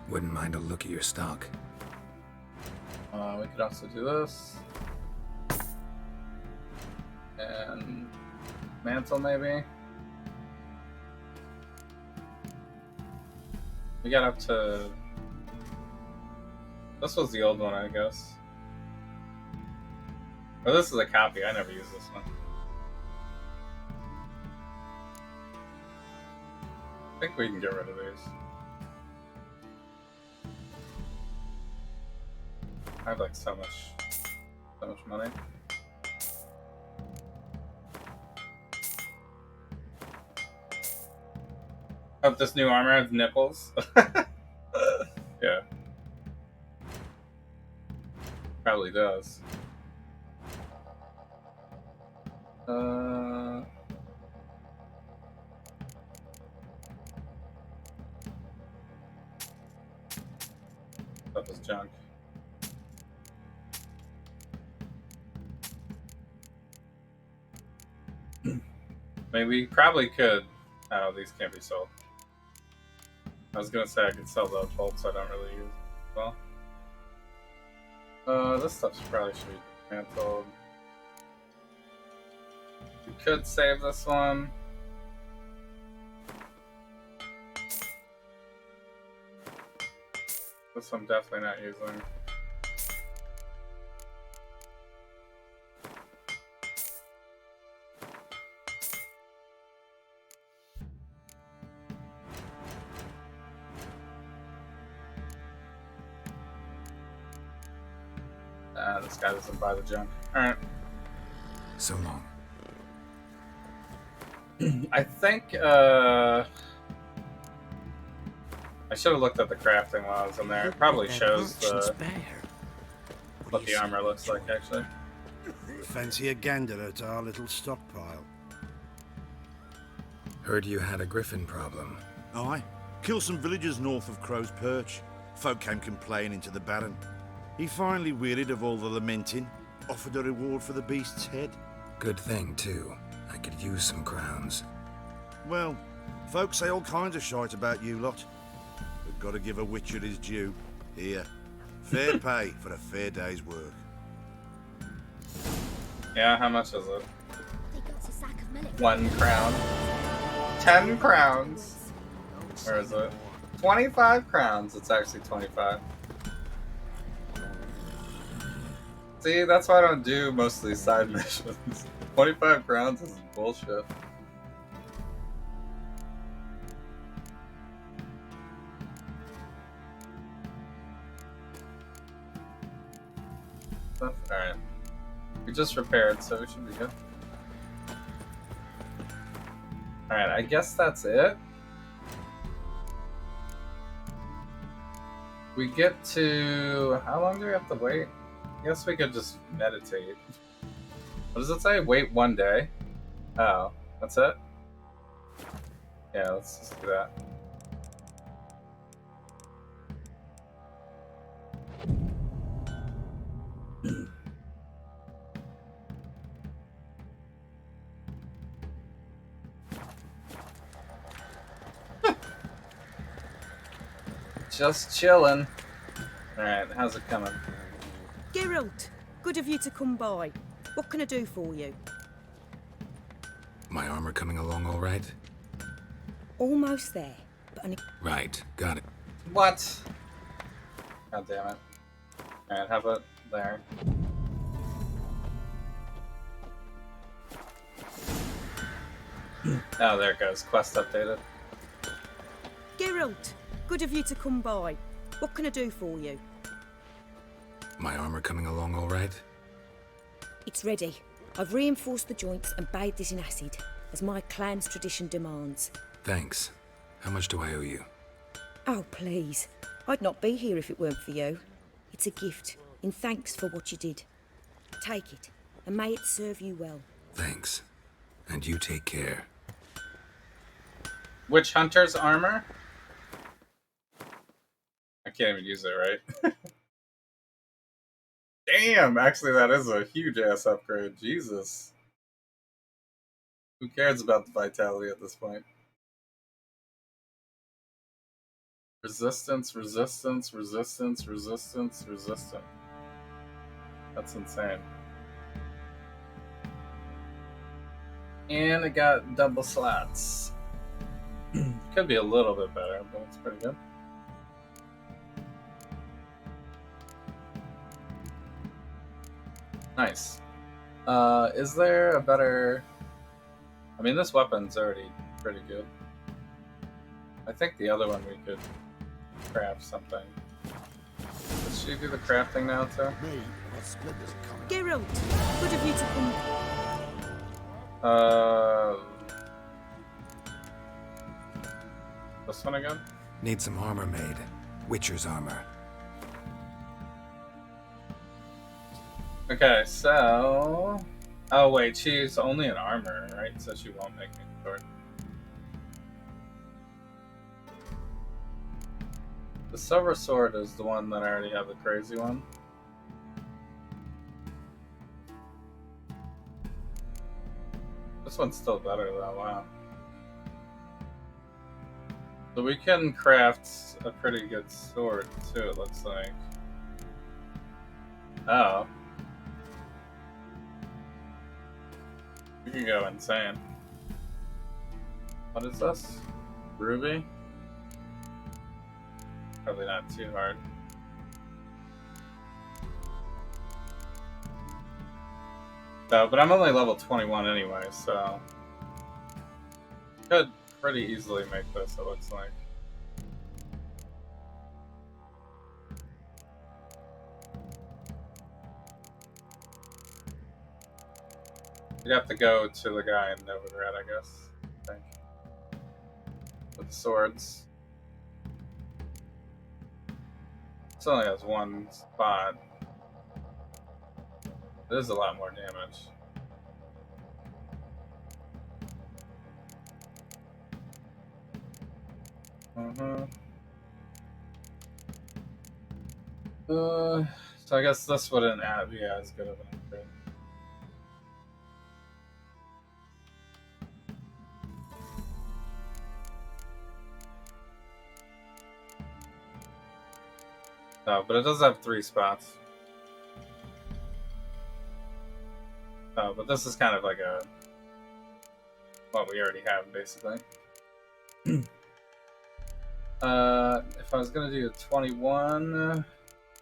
Wouldn't mind a look at your stock. We could also do this. And mantle, maybe. We got up to... This was the old one, I guess. Or this is a copy. I never used this one. I think we can get rid of these. I have like so much money. Hope this new armor has nipples. Yeah. Probably does. That was junk. I mean, we probably could. Oh, these can't be sold. I was gonna say I could sell the bolts I don't really use. Well, this stuff probably should be mantled. We could save this one. This I'm definitely not using. This guy doesn't buy the junk. Alright. So long. I think, I should have looked at the crafting while I was in there. It probably shows what the armor looks like, actually. Fancy a gander at our little stockpile? Heard you had a griffin problem. Aye. Killed some villagers north of Crow's Perch. Folk came complaining to the Baron. He finally wearied of all the lamenting, offered a reward for the beast's head. Good thing, too. I could use some crowns. Well, folks say all kinds of shite about you lot. We've got to give a witcher his due. Here, fair pay for a fair day's work. Yeah, how much is it? 1 crown. 10 crowns. Where is it? 25 crowns. It's actually 25. See, that's why I don't do most of these side missions. 25 crowns is bullshit. Alright. We just repaired, so we should be good. Alright, I guess that's it. We get to... How long do we have to wait? I guess we could just meditate. What does it say? Wait 1 day? Oh, that's it? Yeah, let's just do that. Just chilling. Alright, how's it coming? Geralt, good of you to come by. What can I do for you? My armor coming along all right? Almost there, but only... Right, got it. What? God damn it. Alright, have it there. Oh, there it goes. Quest updated. Geralt, good of you to come by. What can I do for you? My armor coming along all right? It's ready. I've reinforced the joints and bathed it in acid, as my clan's tradition demands. Thanks. How much do I owe you? Oh, please. I'd not be here if it weren't for you. It's a gift, in thanks for what you did. Take it, and may it serve you well. Thanks. And you take care. Witch Hunter's armor? I can't even use it, right? Damn, actually that is a huge ass upgrade. Jesus. Who cares about the vitality at this point? Resistance, resistance, resistance, resistance, resistance. That's insane. And it got double slots. Could be a little bit better, but it's pretty good. Nice. Is there a better... I mean, this weapon's already pretty good. I think the other one we could craft something. Does she do the crafting now, too? Geralt, good of you to come. This one again? Need some armor made. Witcher's armor. Okay, so... Oh wait, she's only an armor, right? So she won't make me sword. The silver sword is the one that I already have, the crazy one. This one's still better though, wow. So we can craft a pretty good sword too, it looks like. Oh. We can go insane. What is this? Ruby? Probably not too hard. No, but I'm only level 21 anyway, so... Could pretty easily make this, it looks like. You'd have to go to the guy in Novigrad, I guess. I think. With the swords. This only has one spot. It is a lot more damage. So I guess this wouldn't be as good of an upgrade. No, but it does have 3 spots. Oh, but this is kind of like a... what we already have, basically. If I was gonna do a 21,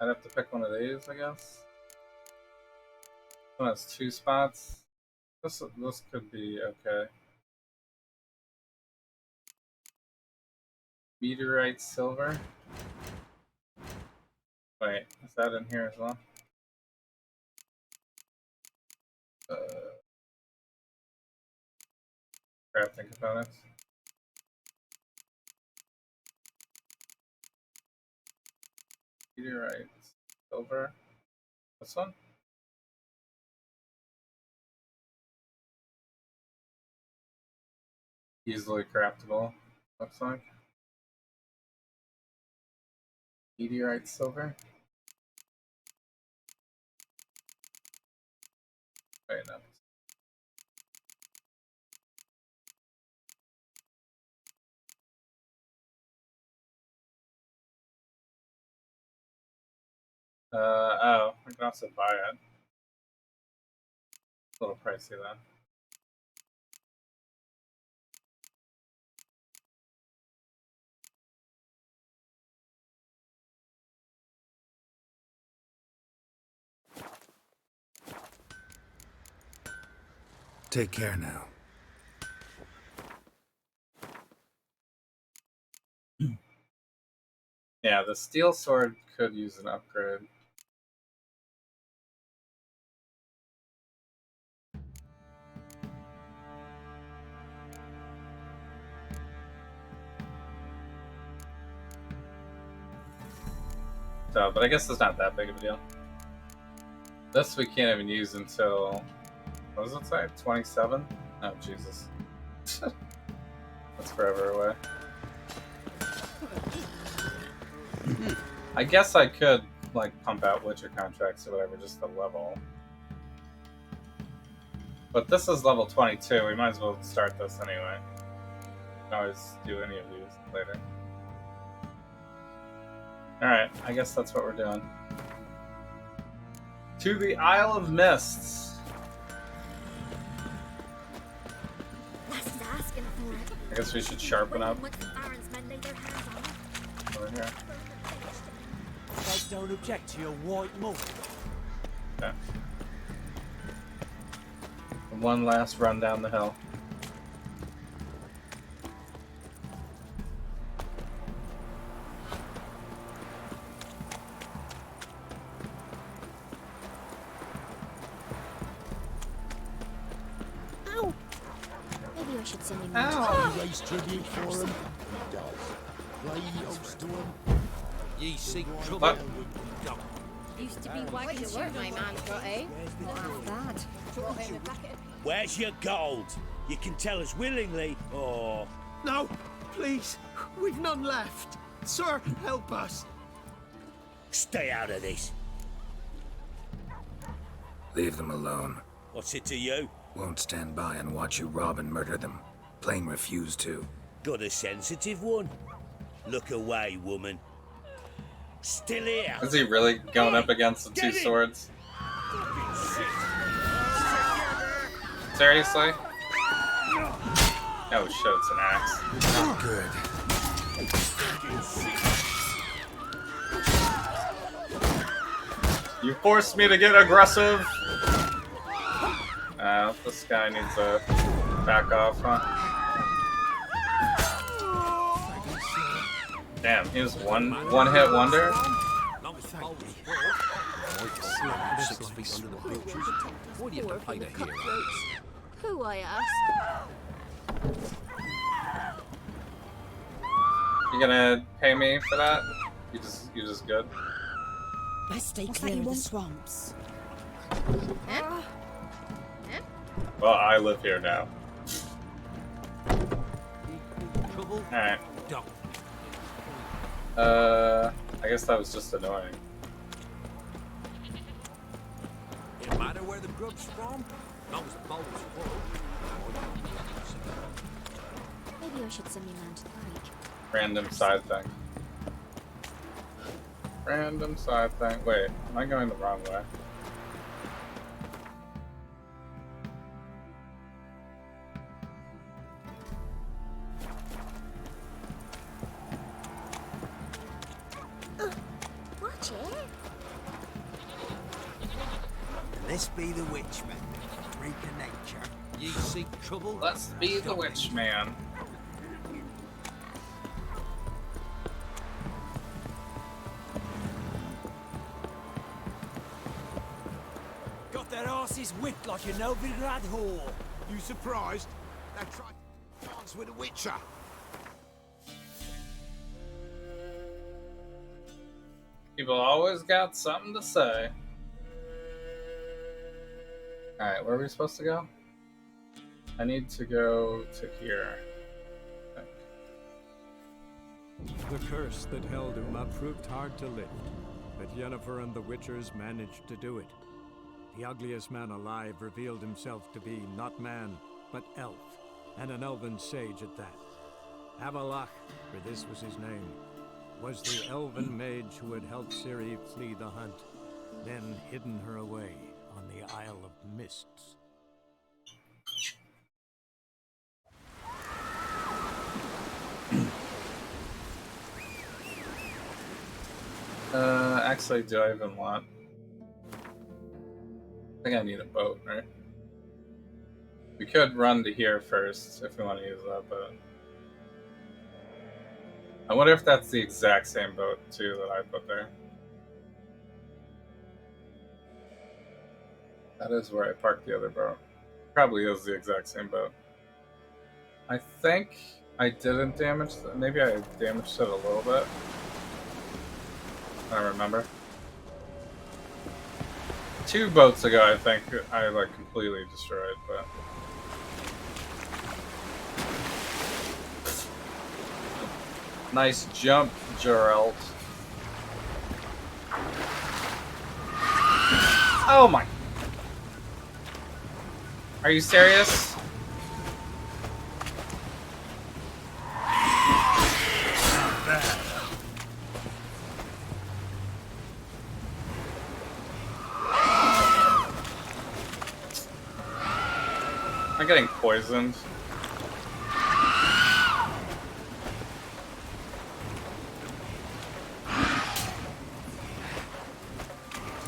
I'd have to pick one of these, I guess. This one has 2 spots. This could be okay. Meteorite silver. Wait, is that in here as well? Crafting components. Meteorite silver. This one? Easily craftable, looks like. Meteorite silver. Wait, no. Oh, I can also buy it. A little pricey then. Take care now. Yeah, the steel sword could use an upgrade. So, but I guess it's not that big of a deal. This we can't even use until, what does it say? 27? Oh, Jesus. That's forever away. I guess I could, like, pump out Witcher contracts or whatever, just the level. But this is level 22, we might as well start this anyway. We can always do any of these later. Alright, I guess that's what we're doing. To the Isle of Mists. Lasses asking for it. I guess we should sharpen up. Once the Baron's men lay their hands on it. Over here. They don't object to your white mud. Okay. One last run down the hill. Ow! Maybe I should send him. Ow! Raise tribute for him. He does. Play oaths to him. Ye seek trouble. What? Used to be wagging Work my man's got, eh? Not half bad. Where's your gold? You can tell us willingly, or... No, please. We've none left. Sir, help us. Stay out of this. Leave them alone. What's it to you? Won't stand by and watch you rob and murder them. Plain refuse to. Got a sensitive one? Look away, woman. Still here. Is he really going up against the two swords? Seriously? Oh shit, it's an axe. Not good. You forced me to get aggressive! This guy needs to back off, huh? Damn, he was one hit wonder? Who I ask? You gonna pay me for that? You just good? Best stay clear of the swamps. Well, I live here now. Alright. I guess that was just annoying. No matter where the grub's from, long as the bowl is full. Maybe I should send me man to the creek. Random side thing. Random side thing. Wait, am I going the wrong way? Watch it. Let's be the witch man. Freak of nature. Ye seek trouble? Let's be the witch man. Got their asses whipped like a Novigrad whore. You surprised? They tried to dance with a witcher. People always got something to say. Alright, where are we supposed to go? I need to go to here. The curse that held Uma proved hard to lift, but Yennefer and the Witchers managed to do it. The ugliest man alive revealed himself to be not man, but elf, and an elven sage at that. Avalach, for this was his name, was the elven mage who had helped Ciri flee the hunt, then hidden her away on the Isle of Mists. Actually, do I even want... I think I need a boat, right? We could run to here first if we want to use that, but... I wonder if that's the exact same boat, too, that I put there. That is where I parked the other boat. Probably is the exact same boat. I think I didn't damage... Maybe I damaged it a little bit. I remember. 2 boats ago, I think I like completely destroyed, but nice jump, Geralt. Oh my! Are you serious? getting poisoned.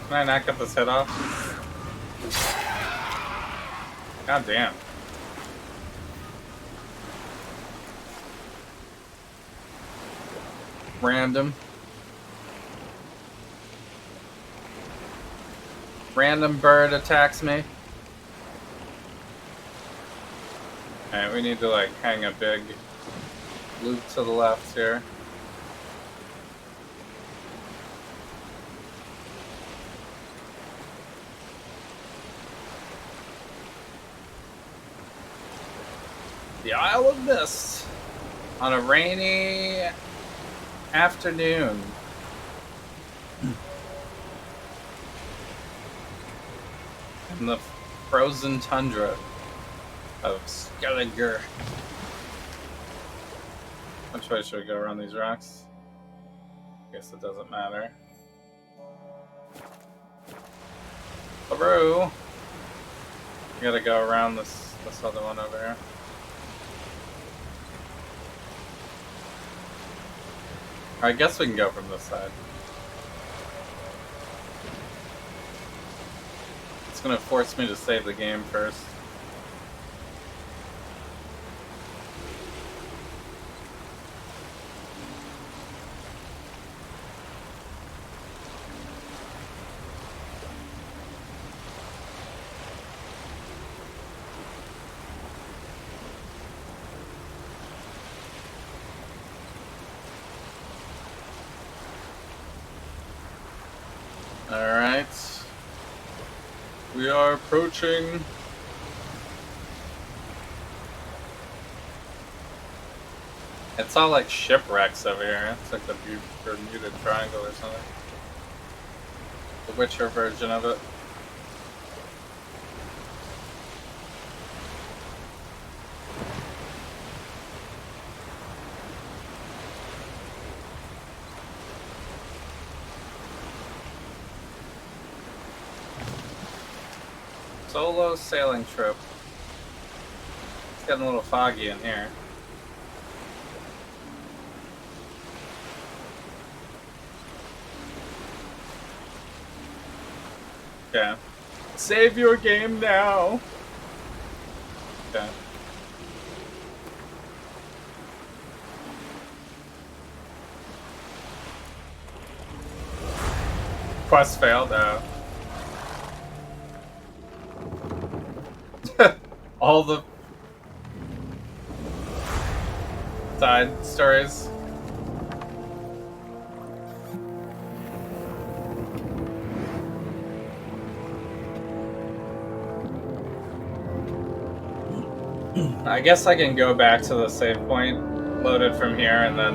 Can I not get this hit off? God damn. Random. Random bird attacks me. Alright, we need to like hang a big loop to the left here. The Isle of Mist on a rainy afternoon. In the frozen tundra of Skelliger. Which way should we go around these rocks? Guess it doesn't matter. Through. We gotta go around this other one over here. I guess we can go from this side. It's gonna force me to save the game first. Alright. We are approaching. It's all like shipwrecks over here. It's like the Bermuda Triangle or something. The Witcher version of it. Solo sailing trip. It's getting a little foggy in here. Okay. Save your game now. Okay. Quest failed though. All the side stories. I guess I can go back to the save point, load it from here, and then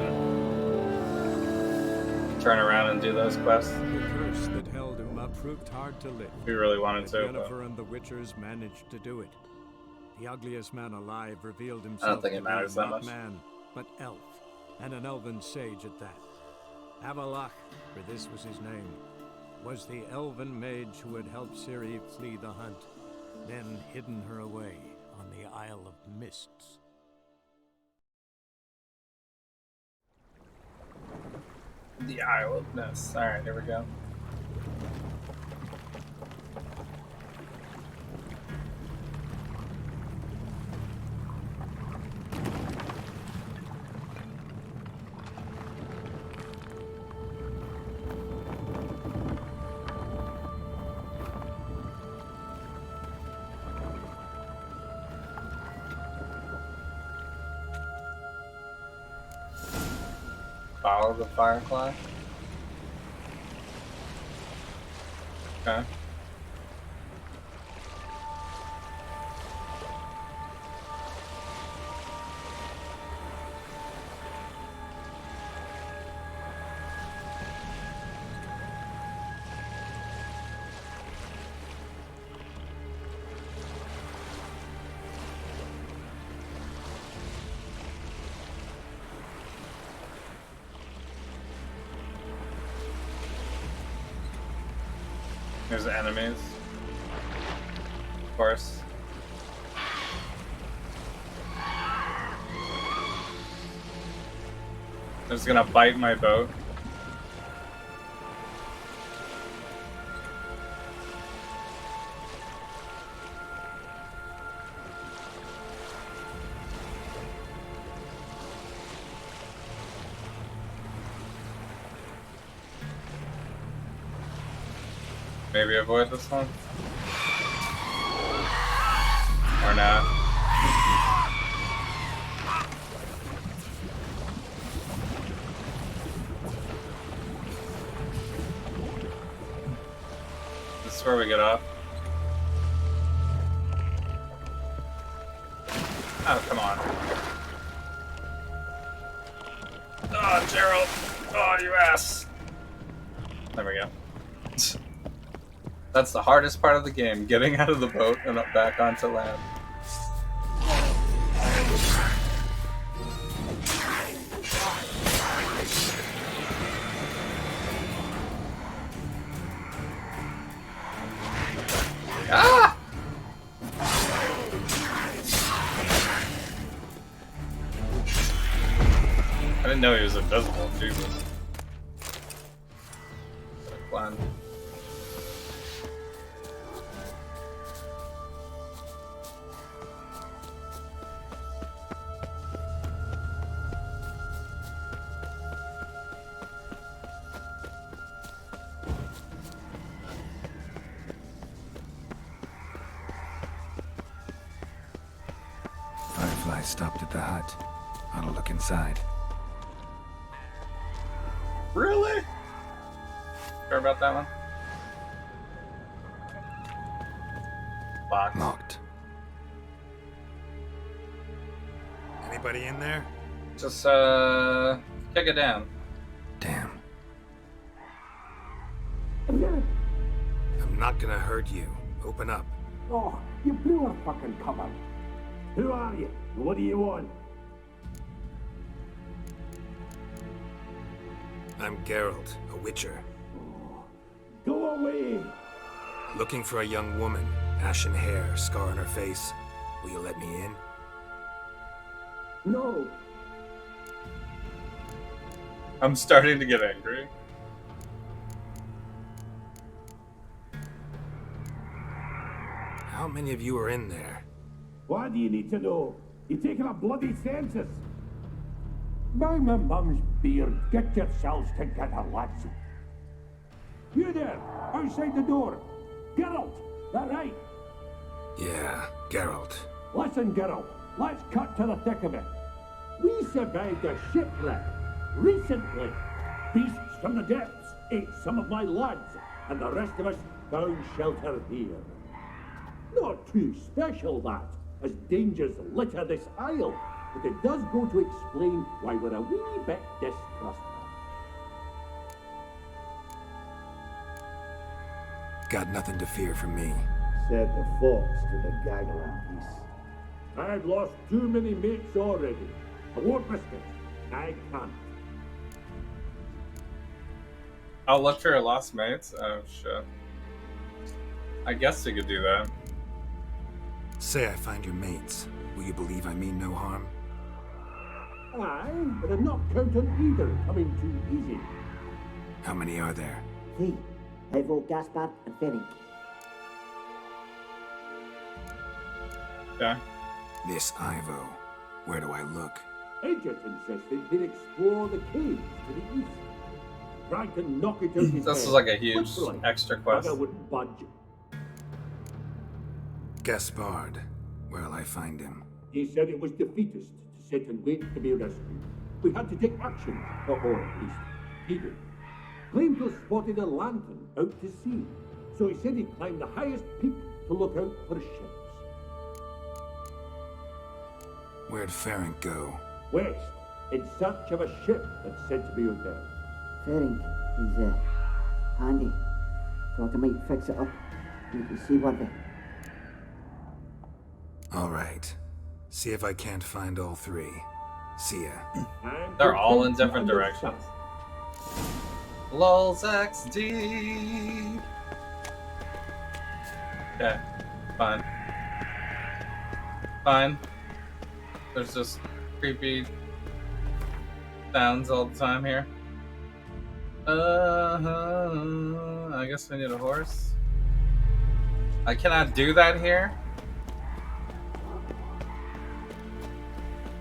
turn around and do those quests. The curse that held Uma proved hard to lift. We really wanted to. Yennefer and the Witchers managed to do it. The ugliest man alive revealed himself I don't think it to be matters that not much. man, but elf, and an elven sage at that. Avalach, for this was his name, was the elven mage who had helped Ciri flee the hunt, then hidden her away on the Isle of Mists. The Isle of Mist. Alright, here we go. Follow the firefly. Okay. There's enemies. Of course. It's gonna bite my boat. Maybe avoid this one? Or not? This is where we get off. Oh, come on. Oh, Gerald! Oh, you ass! There we go. That's the hardest part of the game, getting out of the boat and up back onto land. Ah! I didn't know he was invisible, Jesus. Plan. Firefly stopped at the hut. I'll look inside. Really? Sure about that one? Box. Locked. Anybody in there? Just, kick it down. Damn. I'm not gonna hurt you. Open up. Oh, you blew our fucking cover. Who are you? What do you want? I'm Geralt, a witcher. Go away! Looking for a young woman. Ashen hair, scar on her face. Will you let me in? No. I'm starting to get angry. How many of you are in there? Why do you need to know? You're taking a bloody census. By my mum's beard, get yourselves together, lads. You there, outside the door. Geralt, that right? Yeah, Geralt. Listen, Geralt, let's cut to the thick of it. We survived a shipwreck recently. Beasts from the depths ate some of my lads, and the rest of us found shelter here. Not too special, that, as dangers litter this isle, but it does go to explain why we're a wee bit distrustful. Got nothing to fear from me. Said the fox to the gaggling geese. I've lost too many mates already. I won't risk it. I can't. I'll look for your lost mates? Oh, shit. I guess you could do that. Say I find your mates. Will you believe I mean no harm? Aye, but I'm not counting either coming too easy. How many are there? 3. Ivo, Gaspard, and Ferenc. Yeah. This Ivo. Where do I look? Agent insisted he'd explore the caves to the east. Tried to knock it out his This is head, like a huge but extra quest. bugger wouldn't budge. Gaspard. Where'll I find him? He said it was defeatist to sit and wait to be rescued. We had to take action, or at least he did. Claimed to have spotted a lantern out to sea, so he said he'd climb the highest peak to look out for ships. Where'd Ferenc go? West, in search of a ship that's said to be out there. Ferenc, he's handy. Thought I might fix it up. Make you see what they... All right. See if I can't find all 3. See ya. They're all in different directions. LOL's XD. Okay, fine. Fine. There's just creepy sounds all the time here. I guess we need a horse. I cannot do that here.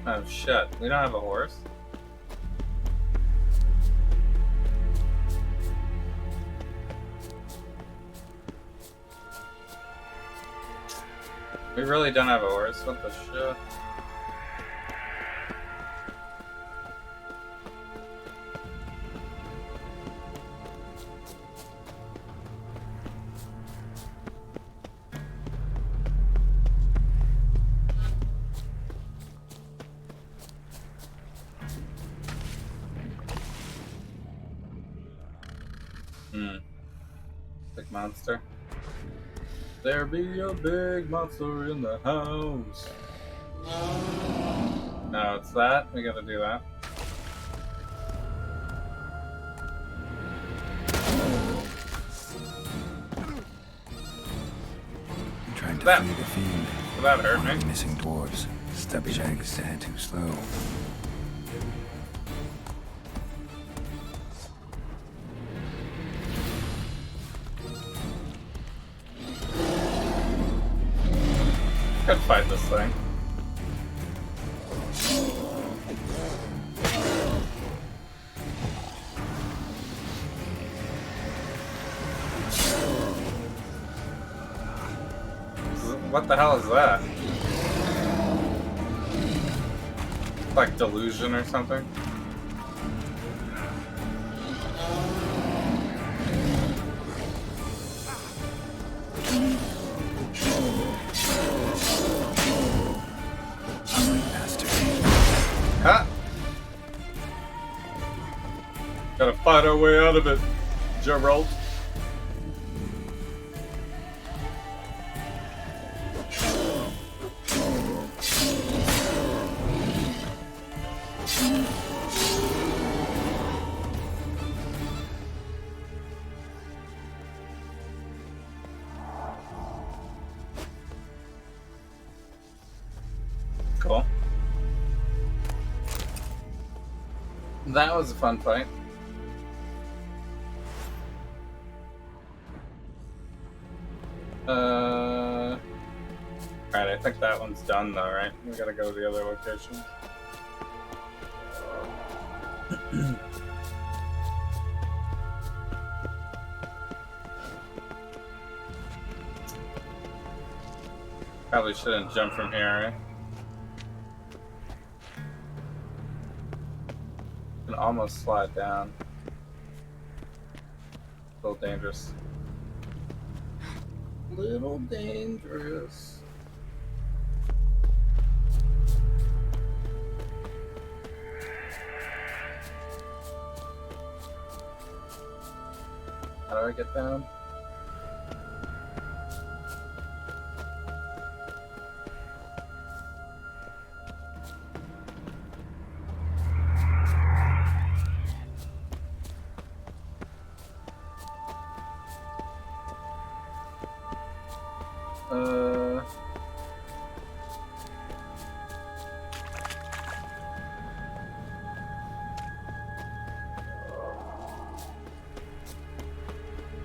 Oh shit, we don't have a horse. We really don't have a horse, what the shit? Big monster. There be a big monster in the house. No, it's that. We gotta do that. I'm trying to that, free the fiend. That hurt me. Missing dwarves. Stubby legs stand too slow. Could fight this thing. What the hell is that? Like delusion or something? Huh? Gotta fight our way out of it, Gerald. Cool. That was a fun fight. Alright, I think that one's done though, right? We gotta go to the other location. Probably shouldn't jump from here, right? Can almost slide down. A little dangerous. Little dangerous. How do I get down?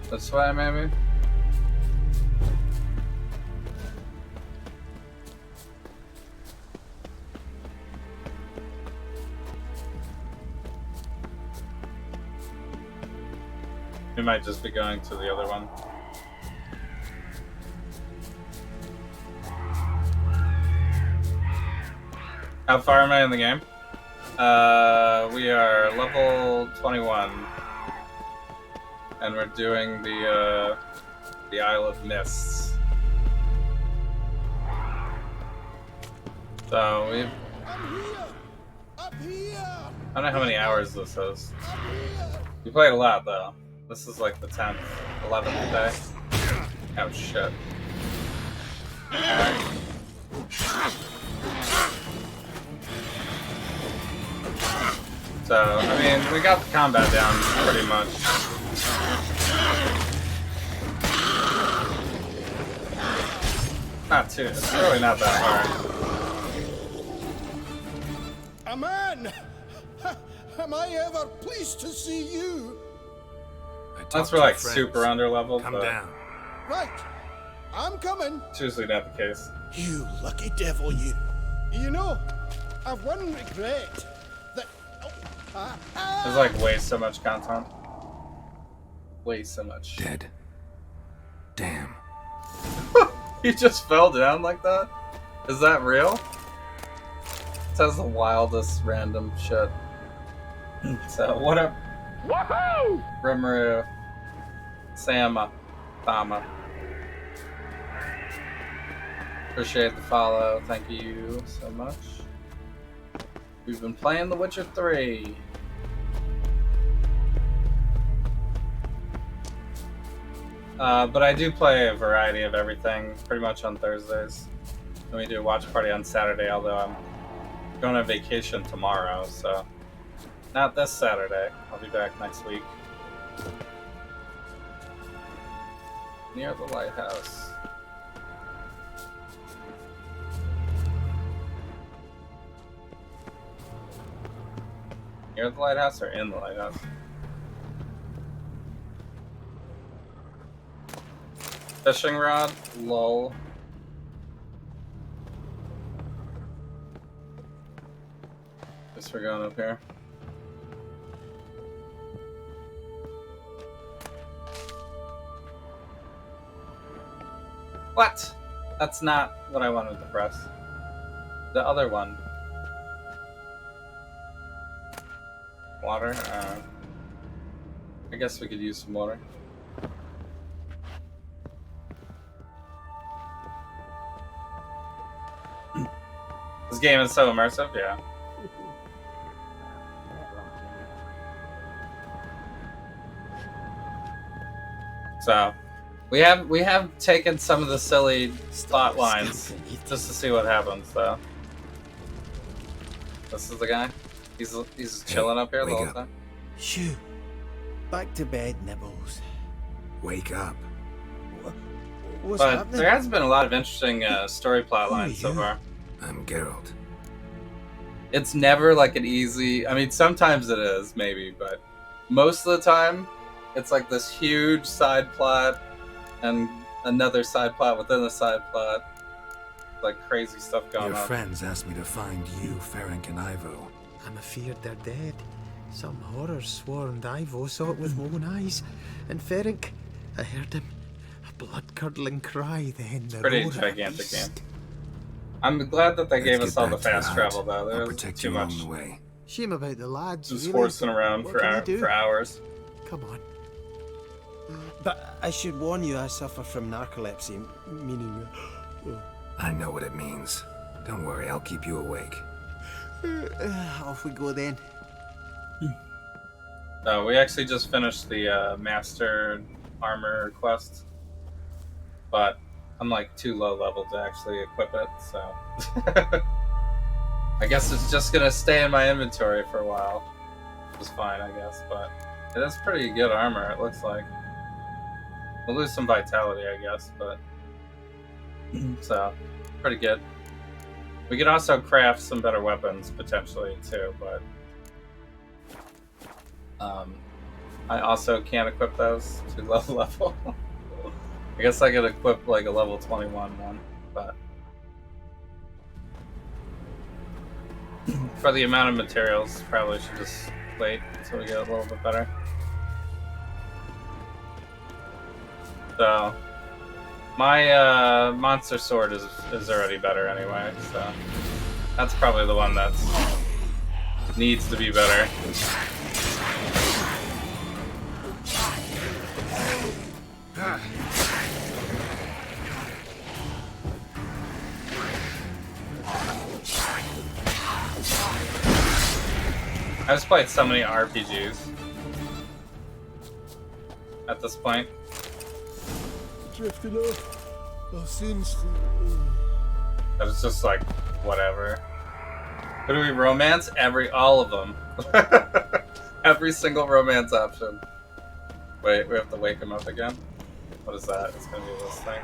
This way, maybe? We might just be going to the other one. How far am I in the game? We are level 21. And we're doing the Isle of Mists. So we've... I don't know how many hours this is. We played a lot though. This is like the 10th, 11th day. Oh shit. Alright. So, I mean, we got the combat down pretty much. Not too, it's really not that hard. A man! Am I ever pleased to see you? Unless we're like super underleveled. Come but down. Right. I'm coming. It's usually not the case. You lucky devil, you. You know, I've one regret. That... There's like way so much content. Way so much. Dead. Damn. He just fell down like that? Is that real? It says the wildest random shit. So, whatever. Woohoo! Rimuru. Sama. Thama. Appreciate the follow. Thank you so much. We've been playing The Witcher 3. But I do play a variety of everything, pretty much on Thursdays. Then we do a watch party on Saturday, although I'm going on vacation tomorrow, so not this Saturday. I'll be back next week. Near the lighthouse. Near the lighthouse or in the lighthouse? Fishing rod? Lol. Guess we're going up here. What? That's not what I wanted to press. The other one. Water? I guess we could use some water. This game is so immersive, yeah. So, we have taken some of the silly plot lines just to see what happens, though. This is the guy. He's chilling up here the whole time. Shoo. Back to bed, Nibbles. Wake up. What's But happening? there has been a lot of interesting story plot lines so far. I'm Geralt. It's never like an easy... I mean, sometimes it is, maybe, but most of the time, it's like this huge side plot and another side plot within a side plot. Like crazy stuff going Your on. friends asked me to find you, Ferenc and Ivo. I'm afeard they're dead. Some horror swarmed Ivo, saw it with my own eyes. And Ferenc, I heard him. A blood-curdling cry then. The Pretty roar of a gigantic beast. game. I'm glad that they Let's gave get us all the back to the fast hut. travel, though. I'll There's protect too you much. along the way. Shame about the lads. Just really. horsing around What for can you do? for hours. Come on. But I should warn you, I suffer from narcolepsy, meaning... I know what it means. Don't worry, I'll keep you awake. Off we go then. We actually just finished the Master Armor quest, but I'm like too low level to actually equip it, so I guess it's just gonna stay in my inventory for a while, which is fine, I guess. But it is pretty good armor. It looks like we'll lose some vitality, I guess, but so pretty good. We could also craft some better weapons potentially too, but I also can't equip those to low level. I guess I could equip like a level 21 one, but for the amount of materials, probably should just wait until we get a little bit better. So my monster sword is already better anyway, so that's probably the one that needs to be better. I've just played so many RPGs at this point. Drifting off. I'll soon sleep. That it's just like, whatever. But do we romance? All of them. Every single romance option. Wait, we have to wake him up again? What is that? It's gonna be this thing.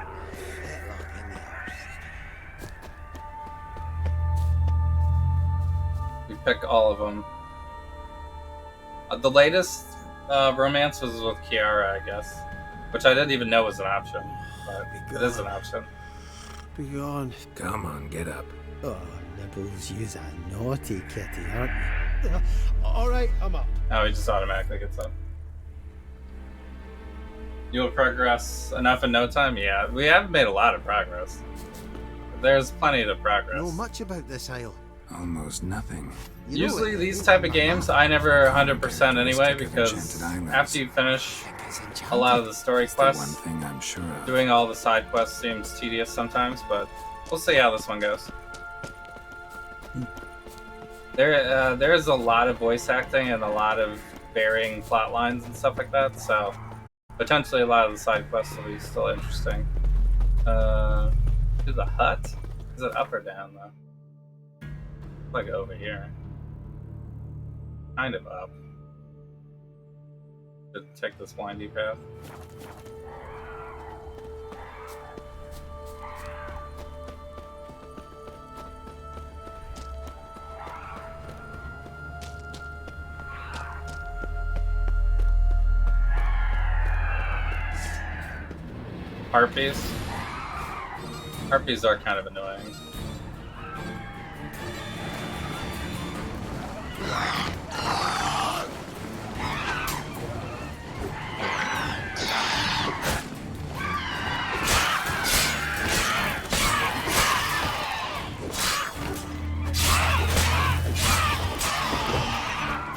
We pick all of them. The latest romance was with Kiara, I guess, which I didn't even know was an option, but it is an option. Be gone. Come on, get up. Oh, Nibbles, you's a naughty kitty, aren't you? All right, I'm up. Oh, he just automatically gets up. You'll progress enough in no time? Yeah, we haven't made a lot of progress. There's plenty to progress. Know much about this isle? Almost nothing. Usually these type of games, I never 100% anyway, because after you finish a lot of the story quests, one thing I'm sure of. doing all the side quests seems tedious sometimes, but we'll see how this one goes. There is a lot of voice acting and a lot of varying plot lines and stuff like that, so potentially a lot of the side quests will be still interesting. To the hut? Is it up or down though? Like over here. Kind of up. To take this windy path. Harpies. Harpies are kind of annoying.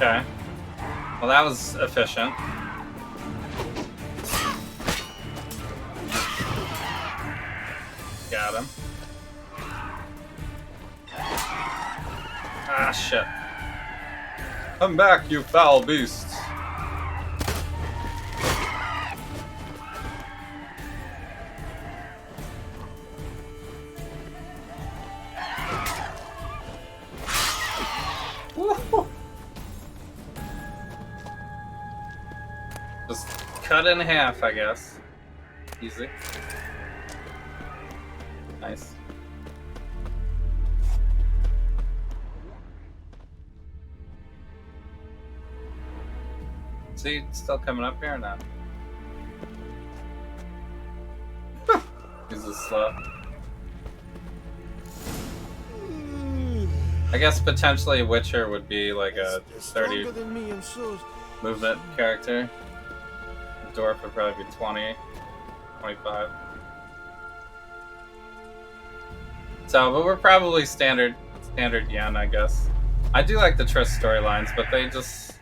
Okay. Well, that was efficient. Got him. Ah, shit. Come back, you foul beasts. Woo-hoo. Just cut in half, I guess. Easy. Nice. See, it's still coming up here or not? He's just slow. I guess potentially Witcher would be like a 30 movement character. Dwarf would probably be 20, 25. So, but we're probably standard Yen, I guess. I do like the Triss storylines, but they just...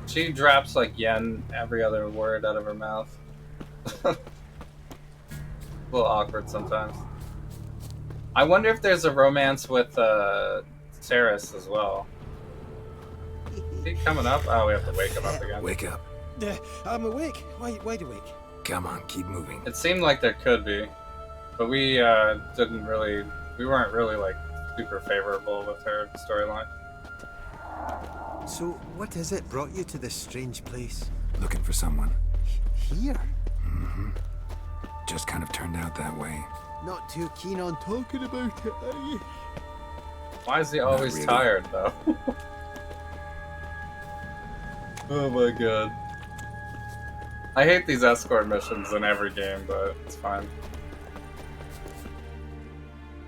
She drops like Yen every other word out of her mouth. A little awkward sometimes. I wonder if there's a romance with Saris as well. Is he coming up? Oh, we have to wake him up again. Wake up. I'm awake. Wide awake. Come on, keep moving. It seemed like there could be, but we weren't really like super favorable with her storyline. So, what is it brought you to this strange place? Looking for someone. Here? Mm-hmm. Just kind of turned out that way. Not too keen on talking about it, are you? Why is he always really. tired, though? Oh my god. I hate these escort missions in every game, but it's fine.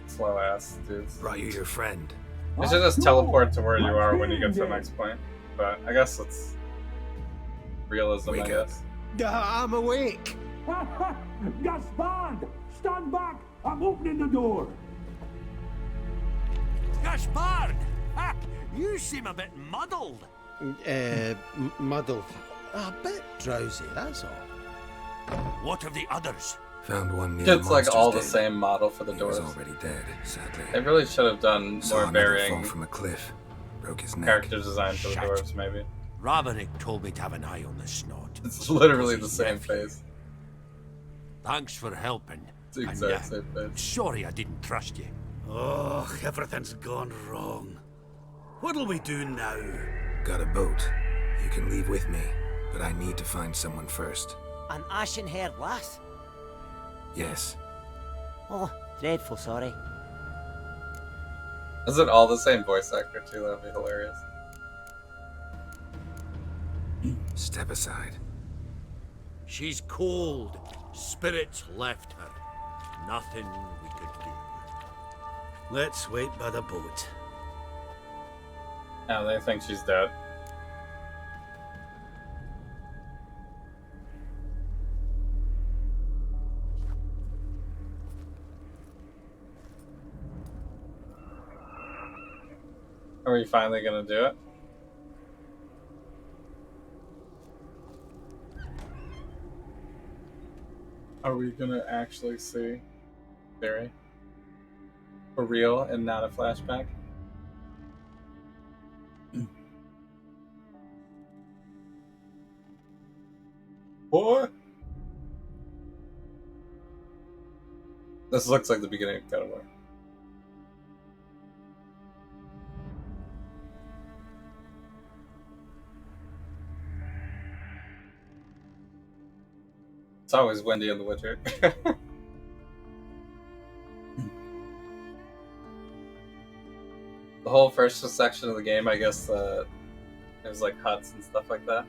Slow ass dudes. Brought you your friend. You should just teleport to where you are when you get to the next point. But I guess it's realism, I guess. I'm awake. Gaspard! Stand back! I'm opening the door! Gaspard! Ha! You seem a bit muddled. Muddled. A bit drowsy, that's all. What of the others? Found one near It's like all the den. same model for the He doors. was already dead, sadly. They really should have done Saw more another varying fall from a cliff. Broke his neck. character design for the dwarves, maybe. Raverick told me to have an eye on the snot. It's literally the same face. Thanks for helping. It's the exact same face. Sorry I didn't trust you. Oh, everything's gone wrong. What'll we do now? Got a boat. You can leave with me, but I need to find someone first. An ashen-haired lass? Yes. Oh, dreadful sorry. Is it all the same voice actor too? That'd be hilarious. Step aside. She's cold. Spirits left her. Nothing we could do. Let's wait by the boat. Now they think she's dead. Are we finally gonna do it? Are we gonna actually see Barry? For real and not a flashback? Boy! This looks like the beginning of God of War. It's always windy in The Witcher. The whole first section of the game, I guess, there's like huts and stuff like that.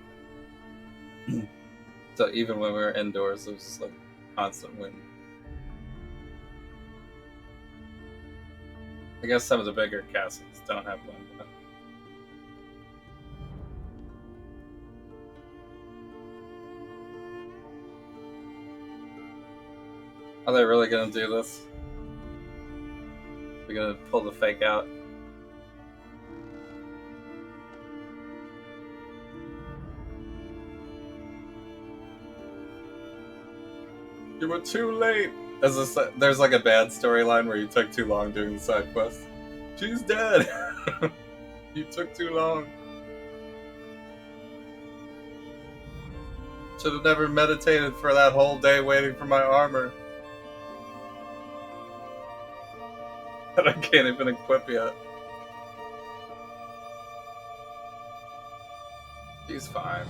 So even when we were indoors, it was just like constant wind. I guess some of the bigger castles don't have wind. But... Are they really gonna do this? They're gonna pull the fake out? You were too late! There's like a bad storyline where you took too long doing the side quest. She's dead! You took too long. Should have never meditated for that whole day waiting for my armor. That I can't even equip yet. He's fine.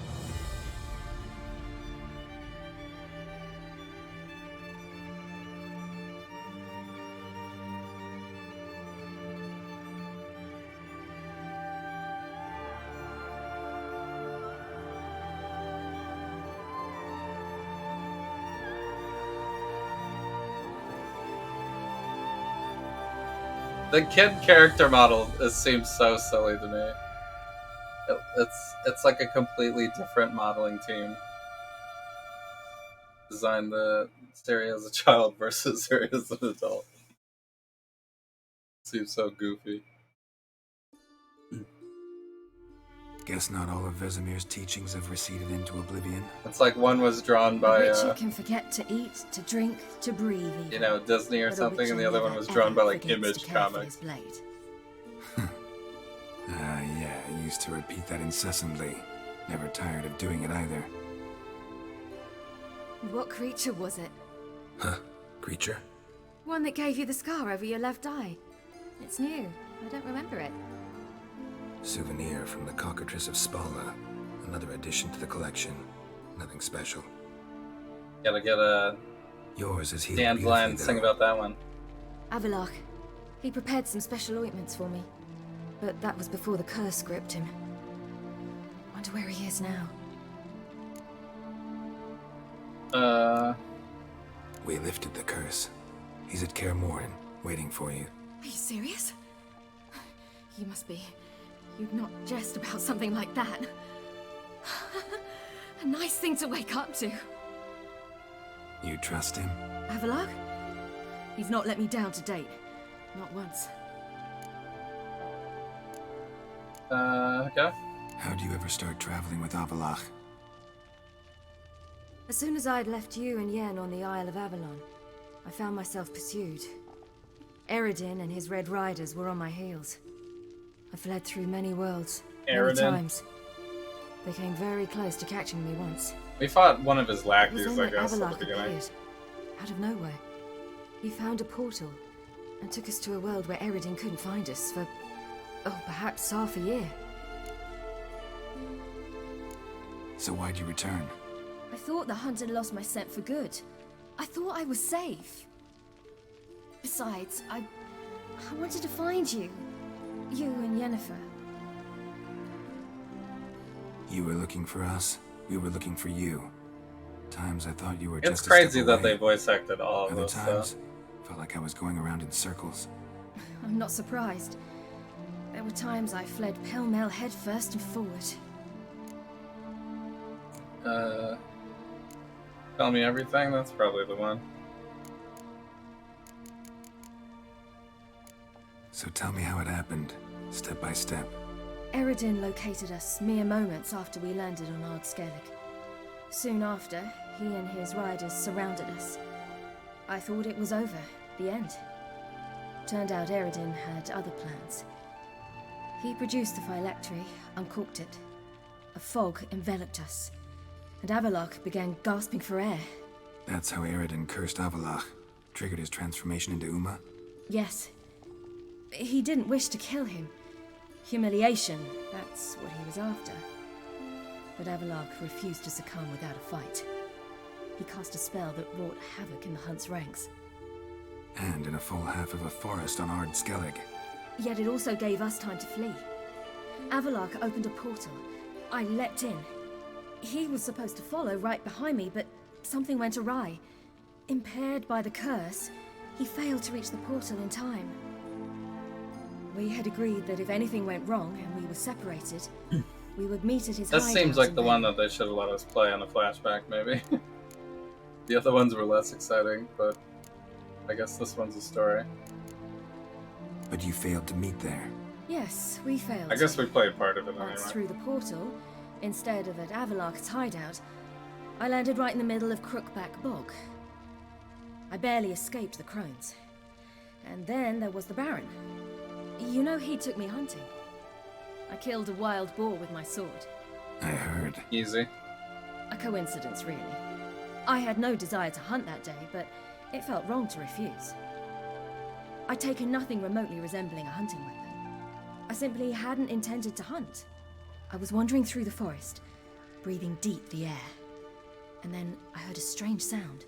The kid character model seems so silly to me. It's like a completely different modeling team. Designed the Siri as a child versus Siri as an adult. Seems so goofy. Guess not all of Vesemir's teachings have receded into oblivion. It's like one was drawn by, A witcher can forget to eat, to drink, to breathe. Even. you know, Disney or But a something, and the witcher other one never, was drawn by ever like forgets Image to care for Comics. his blade. Yeah, I used to repeat that incessantly. Never tired of doing it either. What creature was it? Huh? Creature? One that gave you the scar over your left eye. It's new. I don't remember it. Souvenir from the Cockatrice of Spala. Another addition to the collection. Nothing special. Gotta get a Yours is healed Dan beautifully, Bland sing though. about that one. Avalach. He prepared some special ointments for me. But that was before the curse gripped him. Wonder where he is now. We lifted the curse. He's at Kaer Morhen, waiting for you. Are you serious? You must be. You'd not jest about something like that. A nice thing to wake up to. You trust him? Avalach? He's not let me down to date. Not once. Okay. How'd you ever start traveling with Avalach? As soon as I'd left you and Yen on the Isle of Avalon, I found myself pursued. Eredin and his Red Riders were on my heels. I fled through many worlds, many Eredin? times. They came very close to catching me once. We fought one of his It was lackeys, then I that guess, at the Avalach beginning. appeared, out of nowhere. He found a portal and took us to a world where Eredin couldn't find us for, perhaps half a year. So why'd you return? I thought the hunt had lost my scent for good. I thought I was safe. Besides, I wanted to find you. You and Yennefer. You were looking for us, we were looking for you. Times I thought you were It's just crazy a step that away. they voice acted all of Other this times, stuff. felt like I was going around in circles. I'm not surprised. There were times I fled pell-mell headfirst and forward. Tell me everything? That's probably the one. So tell me how it happened, step by step. Eredin located us mere moments after we landed on Ard Skellig. Soon after, he and his riders surrounded us. I thought it was over, the end. Turned out Eredin had other plans. He produced the phylactery, uncorked it. A fog enveloped us, and Avalok began gasping for air. That's how Eredin cursed Avalach, triggered his transformation into Uma? Yes. He didn't wish to kill him. Humiliation, that's what he was after. But Avalok refused to succumb without a fight. He cast a spell that wrought havoc in the hunt's ranks. And in a full half of a forest on Ard Skellig. Yet it also gave us time to flee. Avalok opened a portal. I leapt in. He was supposed to follow right behind me, but something went awry. Impaired by the curse, he failed to reach the portal in time. We had agreed that if anything went wrong and we were separated, we would meet at his That hideout. seems like and the then- one that they should have let us play on the flashback, maybe. The other ones were less exciting, but I guess this one's a story. But you failed to meet there. Yes, we failed. I guess we played part of it Once anyway. through the portal, instead of at Avalok's hideout, I landed right in the middle of Crookback Bog. I barely escaped the crones. And then there was the Baron. You know, he took me hunting. I killed a wild boar with my sword. I heard. Easy. A coincidence, really. I had no desire to hunt that day, but it felt wrong to refuse. I'd taken nothing remotely resembling a hunting weapon. I simply hadn't intended to hunt. I was wandering through the forest, breathing deep the air. And then I heard a strange sound.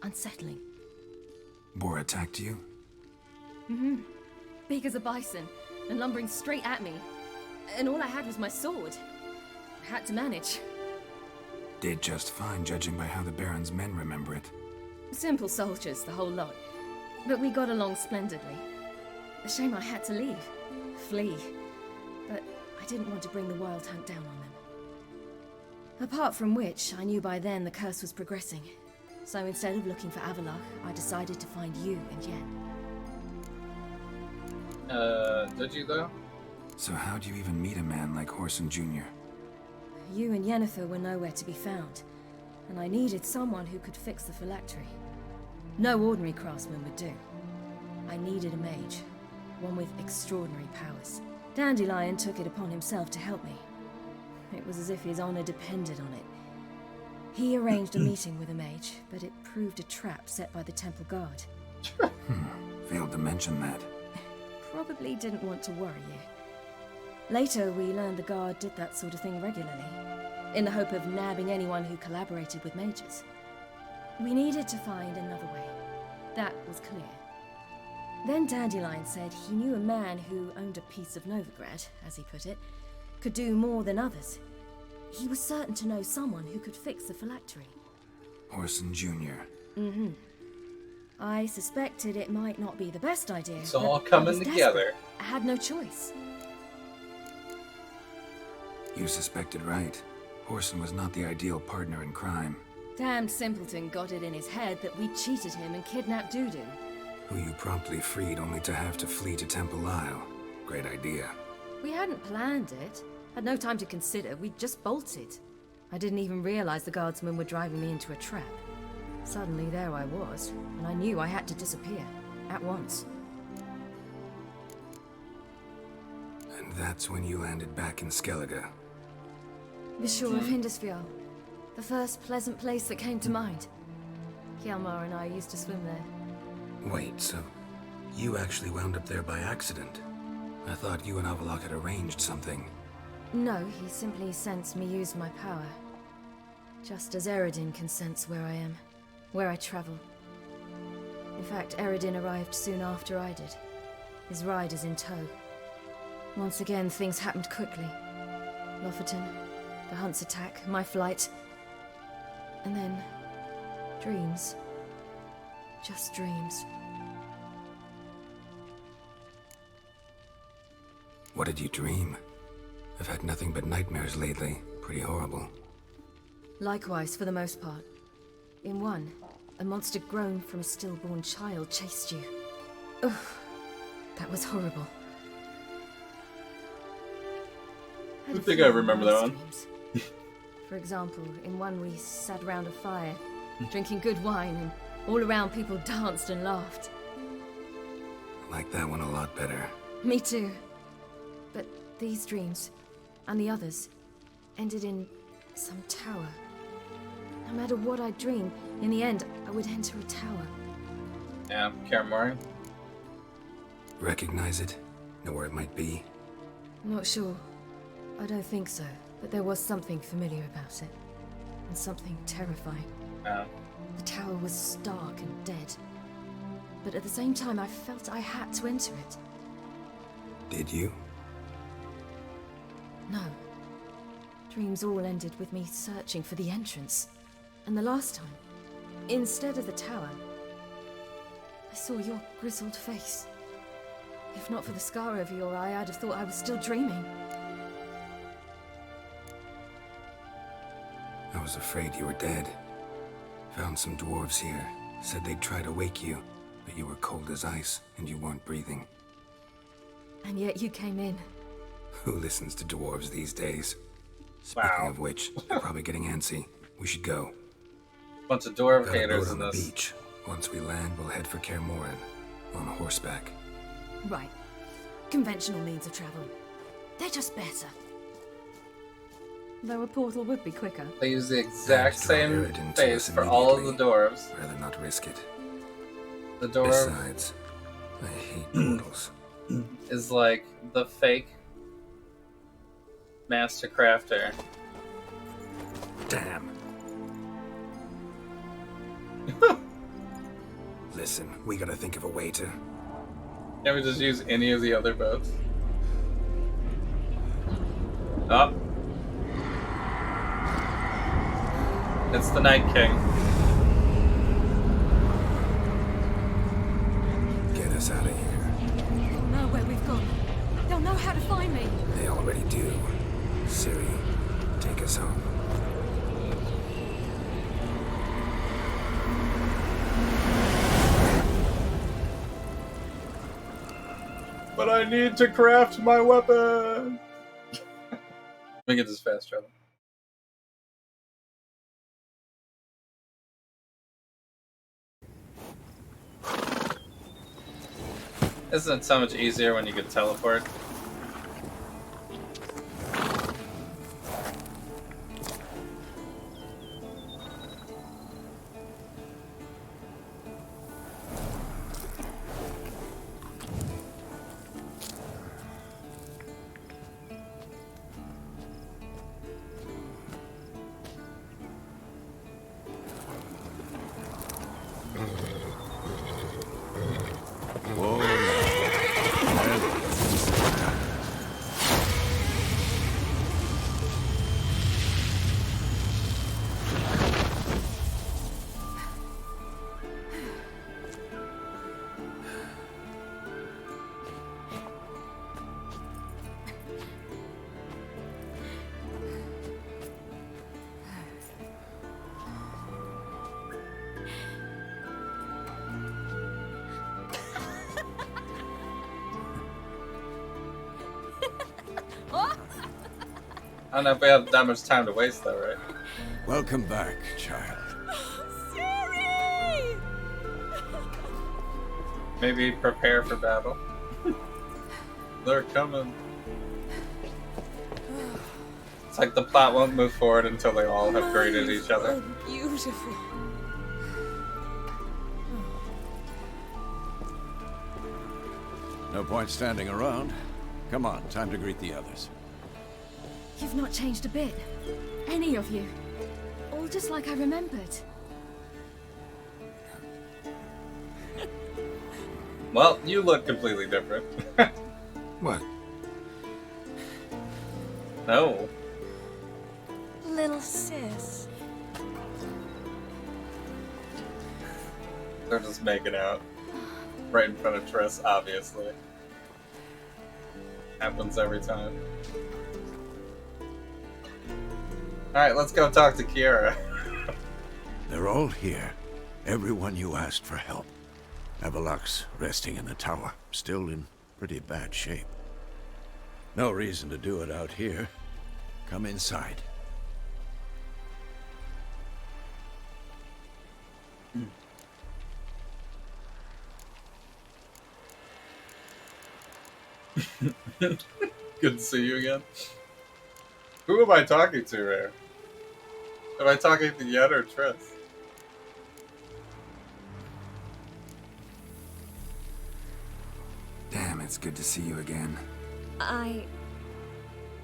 Unsettling. Boar attacked you? Mm-hmm. Big as a bison, and lumbering straight at me. And all I had was my sword. I had to manage. Did just fine, judging by how the Baron's men remember it. Simple soldiers, the whole lot. But we got along splendidly. A shame I had to leave. Flee. But I didn't want to bring the wild hunt down on them. Apart from which, I knew by then the curse was progressing. So instead of looking for Avalok, I decided to find you and Yen. Did you though? So how'd you even meet a man like Horson Jr.? You and Yennefer were nowhere to be found, and I needed someone who could fix the phylactery. No ordinary craftsman would do. I needed a mage, one with extraordinary powers. Dandelion took it upon himself to help me. It was as if his honor depended on it. He arranged a meeting with a mage, but it proved a trap set by the temple guard. Failed to mention that. Probably didn't want to worry you. Later, we learned the guard did that sort of thing regularly, in the hope of nabbing anyone who collaborated with mages. We needed to find another way. That was clear. Then Dandelion said he knew a man who owned a piece of Novigrad, as he put it, could do more than others. He was certain to know someone who could fix the phylactery. Horson Jr. Mm-hmm. I suspected it might not be the best idea. It's but all I coming was together. desperate. I had no choice. You suspected right. Horson was not the ideal partner in crime. Damned simpleton got it in his head that we cheated him and kidnapped Dudu. Who you promptly freed only to have to flee to Temple Isle. Great idea. We hadn't planned it. Had no time to consider. We just bolted. I didn't even realize the guardsmen were driving me into a trap. Suddenly there I was, and I knew I had to disappear. At once. And that's when you landed back in Skellige. The shore of Hindisfjall. The first pleasant place that came to mind. Hjalmar and I used to swim there. Wait, so you actually wound up there by accident? I thought you and Avalok had arranged something. No, he simply sensed me use my power. Just as Eredin can sense where I am, where I travel. In fact, Eredin arrived soon after I did. His riders in tow. Once again, things happened quickly. Lofferton, the hunt's attack, my flight. And then... dreams. Just dreams. What did you dream? I've had nothing but nightmares lately. Pretty horrible. Likewise, for the most part. In one, a monster grown from a stillborn child chased you. Ugh, that was horrible. I think I remember that one. For example, in one we sat around a fire, drinking good wine, and all around people danced and laughed. I like that one a lot better. Me too. But these dreams, and the others, ended in some tower. No matter what I dream, in the end, I would enter a tower. Yeah, Karamori. Recognize it? Know where it might be? Not sure. I don't think so, but there was something familiar about it. And something terrifying. Yeah. The tower was stark and dead. But at the same time, I felt I had to enter it. Did you? No. Dreams all ended with me searching for the entrance. And the last time, instead of the tower, I saw your grizzled face. If not for the scar over your eye, I'd have thought I was still dreaming. I was afraid you were dead. Found some dwarves here. Said they'd try to wake you, but you were cold as ice and you weren't breathing. And yet you came in. Who listens to dwarves these days? Speaking of which, they're probably getting antsy. We should go. Bunch of dwarf Got a haters boat in on the this. beach. Once we land, we'll head for Kaer Morhen on horseback. Right. Conventional means of travel. They're just better. Though a portal would be quicker. They use the exact same Irrit into face us for all of the immediately. dwarves. Rather not risk it. The dwarf Besides, I hate portals. is like the fake master crafter. Damn. Listen, we gotta think of a way to... Can't we just use any of the other boats? Oh. It's the Night King. Get us out of here. They'll know where we've gone. They'll know how to find me. They already do. Ciri, take us home. But I need to craft my weapon! Let me get this fast travel. Isn't it so much easier when you can teleport? I don't know if we have that much time to waste though, right? Welcome back, child. Siri! Maybe prepare for battle. They're coming. It's like the plot won't move forward until they all have greeted each other. Beautiful. No point standing around. Come on, time to greet the others. You've not changed a bit. Any of you. All just like I remembered. Well, you look completely different. What? No. little sis. They're just making out. Right in front of Triss, obviously. Happens every time. Alright, let's go talk to Kiera. They're all here. Everyone you asked for help. Avalok's resting in the tower, still in pretty bad shape. No reason to do it out here. Come inside. Good to see you again. Who am I talking to, Rare? Am I talking to Yen or Triss? Damn, it's good to see you again.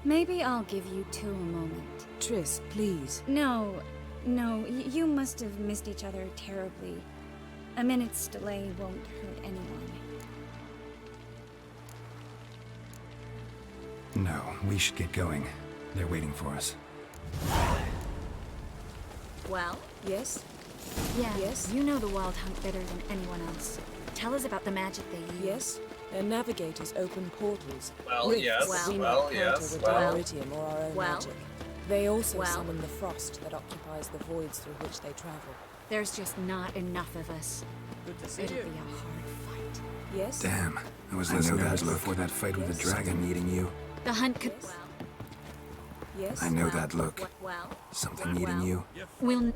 Maybe I'll give you two a moment. Triss, please. No, you must have missed each other terribly. A minute's delay won't hurt anyone. No, we should get going. They're waiting for us. Well? Yes? Yeah, Yes? you know the Wild Hunt better than anyone else. Tell us about the magic they use. Yes? Their navigators open portals. Well, Rifts yes, that we well, might yes, counter with well. Iridium or our own Well. magic. They also Well. summon the frost that occupies the voids through which they travel. There's just not enough of us. Good to see It'll you. be a hard fight. Yes? Damn, I was less nervous before that fight with the dragon eating you. The hunt could... Yes? I know that look. Well, Something eating you. we'll...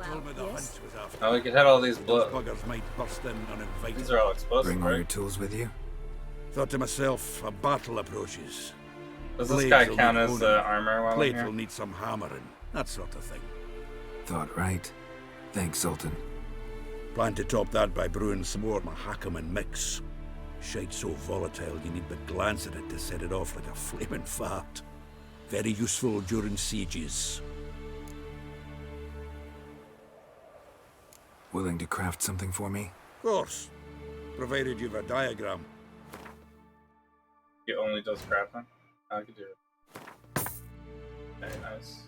Told me the hunt Yes? was after. Oh, we could hit all these blows. Buggers might bust in uninvited. These are all explosive, Bring all your right? tools with you? Thought to myself, a battle approaches. Does this Blades guy will count need as honing. armor while I'm Plate here? will need some hammering, that sort of thing. Thought right. Thanks, Sultan. Plan to top that by brewing some more Mahakaman mix. Shite so volatile you need but glance at it to set it off like a flaming fart. Very useful during sieges. Willing to craft something for me? Of course, provided you've a diagram. He only does crafting? I could do it. Okay, nice.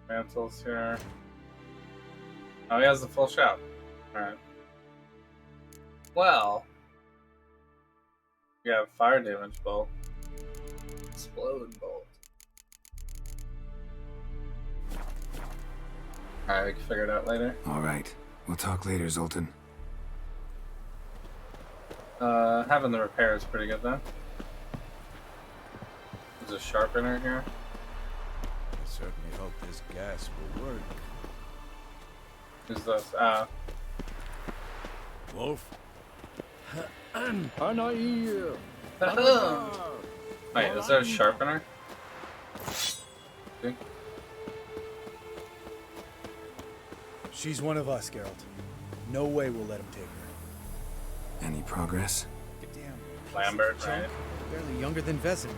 Mantles here. Oh, he has the full shop. Alright. Well. We have fire damage bolt. Explode bolt. Alright, we can figure it out later. Alright. We'll talk later, Zoltan. Having the repair is pretty good though. There's a sharpener here. I certainly hope this gas will work. Who's this? Wolf? Wait, is there a sharpener? See? She's one of us, Geralt. No way we'll let him take her. Any progress? Damn. Lambert, Chunk, right? barely younger than Vesemir.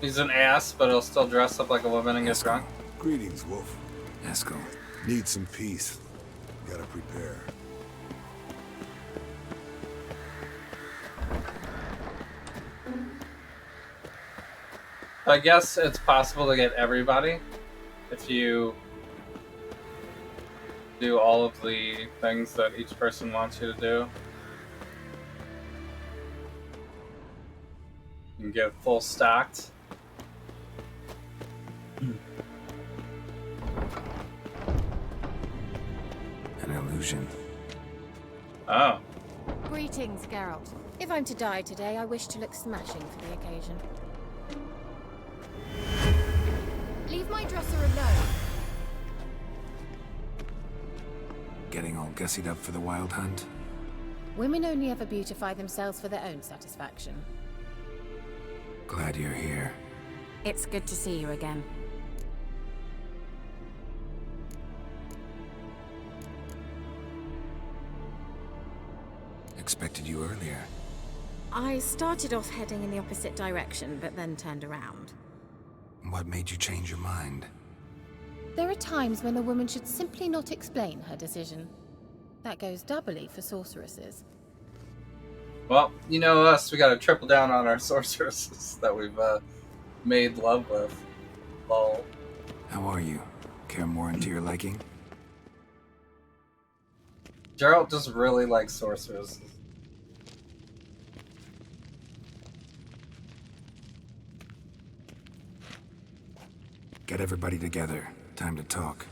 He's an ass, but he'll still dress up like a woman and get drunk. Greetings, Wolf. Eskel. Need some peace. Gotta prepare. I guess it's possible to get everybody if you do all of the things that each person wants you to do. You can get full stacked. An illusion. Oh. Greetings, Geralt. If I'm to die today, I wish to look smashing for the occasion. Leave my dresser alone. Getting all gussied up for the wild hunt? Women only ever beautify themselves for their own satisfaction. Glad you're here. It's good to see you again. Expected you earlier. I started off heading in the opposite direction, but then turned around. What made you change your mind? There are times when a woman should simply not explain her decision. That goes doubly for sorceresses. Well, you know us, we gotta triple down on our sorceresses that we've made love with. Lol. How are you? Care more into your liking? Geralt just really likes sorceresses. Get everybody together. Time to talk.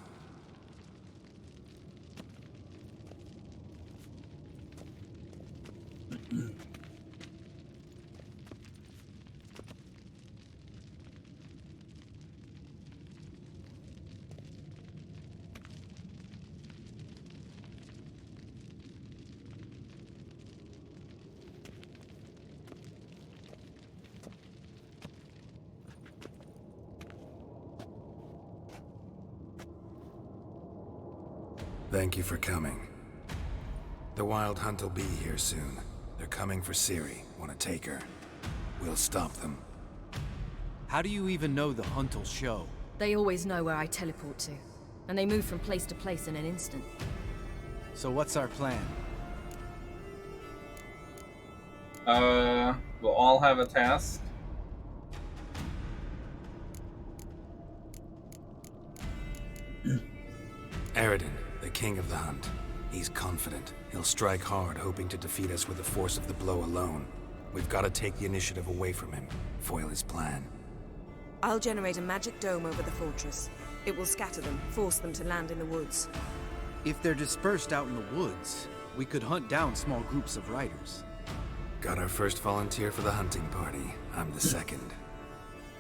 Thank you for coming. The Wild Hunt will be here soon. They're coming for Ciri. Want to take her? We'll stop them. How do you even know the Hunt will show? They always know where I teleport to. And they move from place to place in an instant. So what's our plan? We'll all have a task. Aridin, the king of the hunt. He's confident. He'll strike hard, hoping to defeat us with the force of the blow alone. We've got to take the initiative away from him, foil his plan. I'll generate a magic dome over the fortress. It will scatter them, force them to land in the woods. If they're dispersed out in the woods, we could hunt down small groups of riders. Got our first volunteer for the hunting party. I'm the second.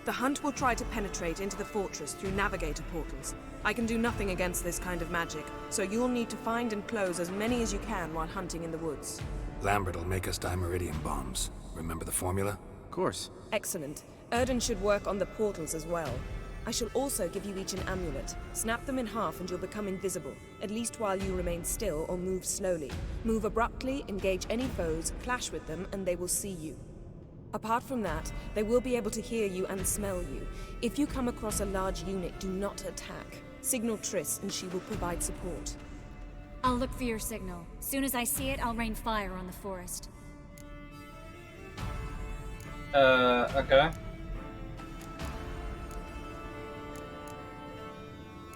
The hunt will try to penetrate into the fortress through navigator portals. I can do nothing against this kind of magic, so you'll need to find and close as many as you can while hunting in the woods. Lambert will make us dimeridium bombs. Remember the formula? Of course. Excellent. Erden should work on the portals as well. I shall also give you each an amulet. Snap them in half and you'll become invisible, at least while you remain still or move slowly. Move abruptly, engage any foes, clash with them, and they will see you. Apart from that, they will be able to hear you and smell you. If you come across a large unit, do not attack. Signal Triss and she will provide support. I'll look for your signal. Soon as I see it, I'll rain fire on the forest. Okay.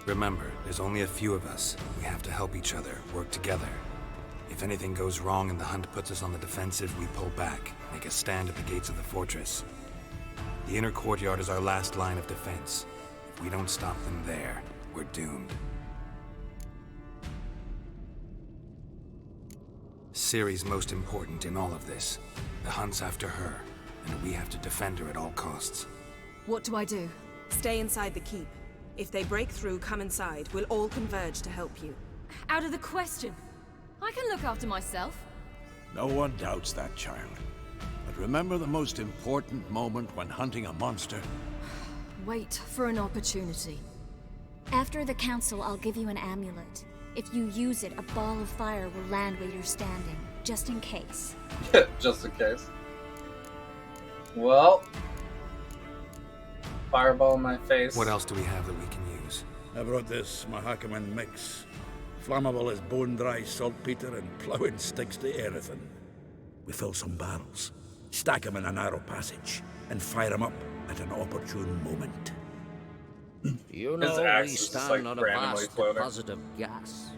Remember, there's only a few of us. We have to help each other, work together. If anything goes wrong and the hunt puts us on the defensive, we pull back, make a stand at the gates of the fortress. The inner courtyard is our last line of defense. If we don't stop them there, we're doomed. Ciri's most important in all of this. The hunt's after her, and we have to defend her at all costs. What do I do? Stay inside the keep. If they break through, come inside. We'll all converge to help you. Out of the question. I can look after myself. No one doubts that, child. But remember the most important moment when hunting a monster? Wait for an opportunity. After the council, I'll give you an amulet. If you use it, a ball of fire will land where you're standing, just in case. Just in case. Well, fireball in my face. What else do we have that we can use? I brought this Mahakaman mix. Flammable as bone-dry saltpeter and ploughing sticks to everything. We fill some barrels, stack them in a narrow passage, and fire them up at an opportune moment. You know, we stand on a vast deposit of gas.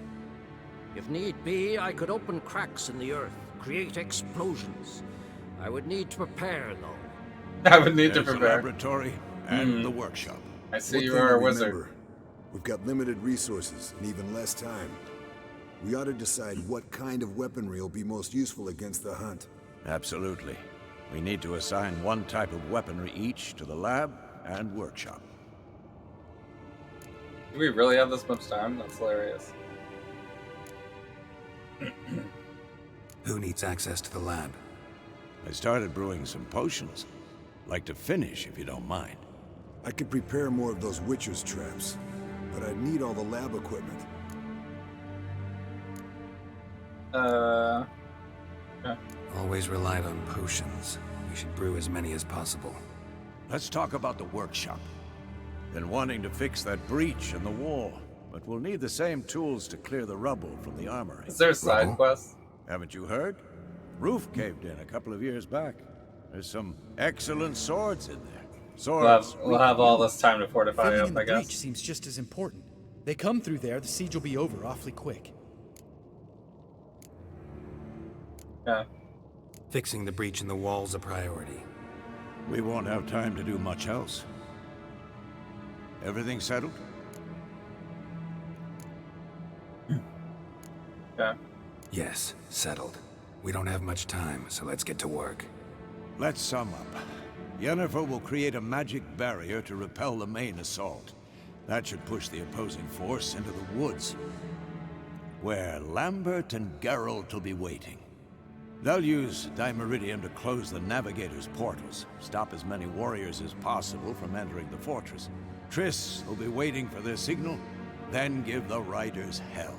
If need be, I could open cracks in the earth, create explosions. I would need to prepare, though. I would need to There's prepare. the laboratory and the workshop. I see One you thing are a to wizard. remember, we've got limited resources and even less time. We ought to decide what kind of weaponry will be most useful against the hunt. Absolutely. We need to assign one type of weaponry each to the lab and workshop. Do we really have this much time? That's hilarious. Who needs access to the lab? I started brewing some potions. Like to finish, if you don't mind. I could prepare more of those Witcher's traps, but I'd need all the lab equipment. Yeah. Always relied on potions. We should brew as many as possible. Let's talk about the workshop. Been wanting to fix that breach in the wall, but we'll need the same tools to clear the rubble from the armory. Is there a side quest? Haven't you heard? Roof caved in a couple of years back. There's some excellent swords in there. We'll have all this time to fortify Filling up, in the I guess. breach seems just as important. They come through there, the siege will be over awfully quick. Yeah. Fixing the breach in the wall's a priority. We won't have time to do much else. Everything settled? Yeah. Yes, settled. We don't have much time, so let's get to work. Let's sum up. Yennefer will create a magic barrier to repel the main assault. That should push the opposing force into the woods, where Lambert and Geralt will be waiting. They'll use Dimeridium to close the Navigator's portals, stop as many warriors as possible from entering the fortress. Triss will be waiting for their signal, then give the riders hell.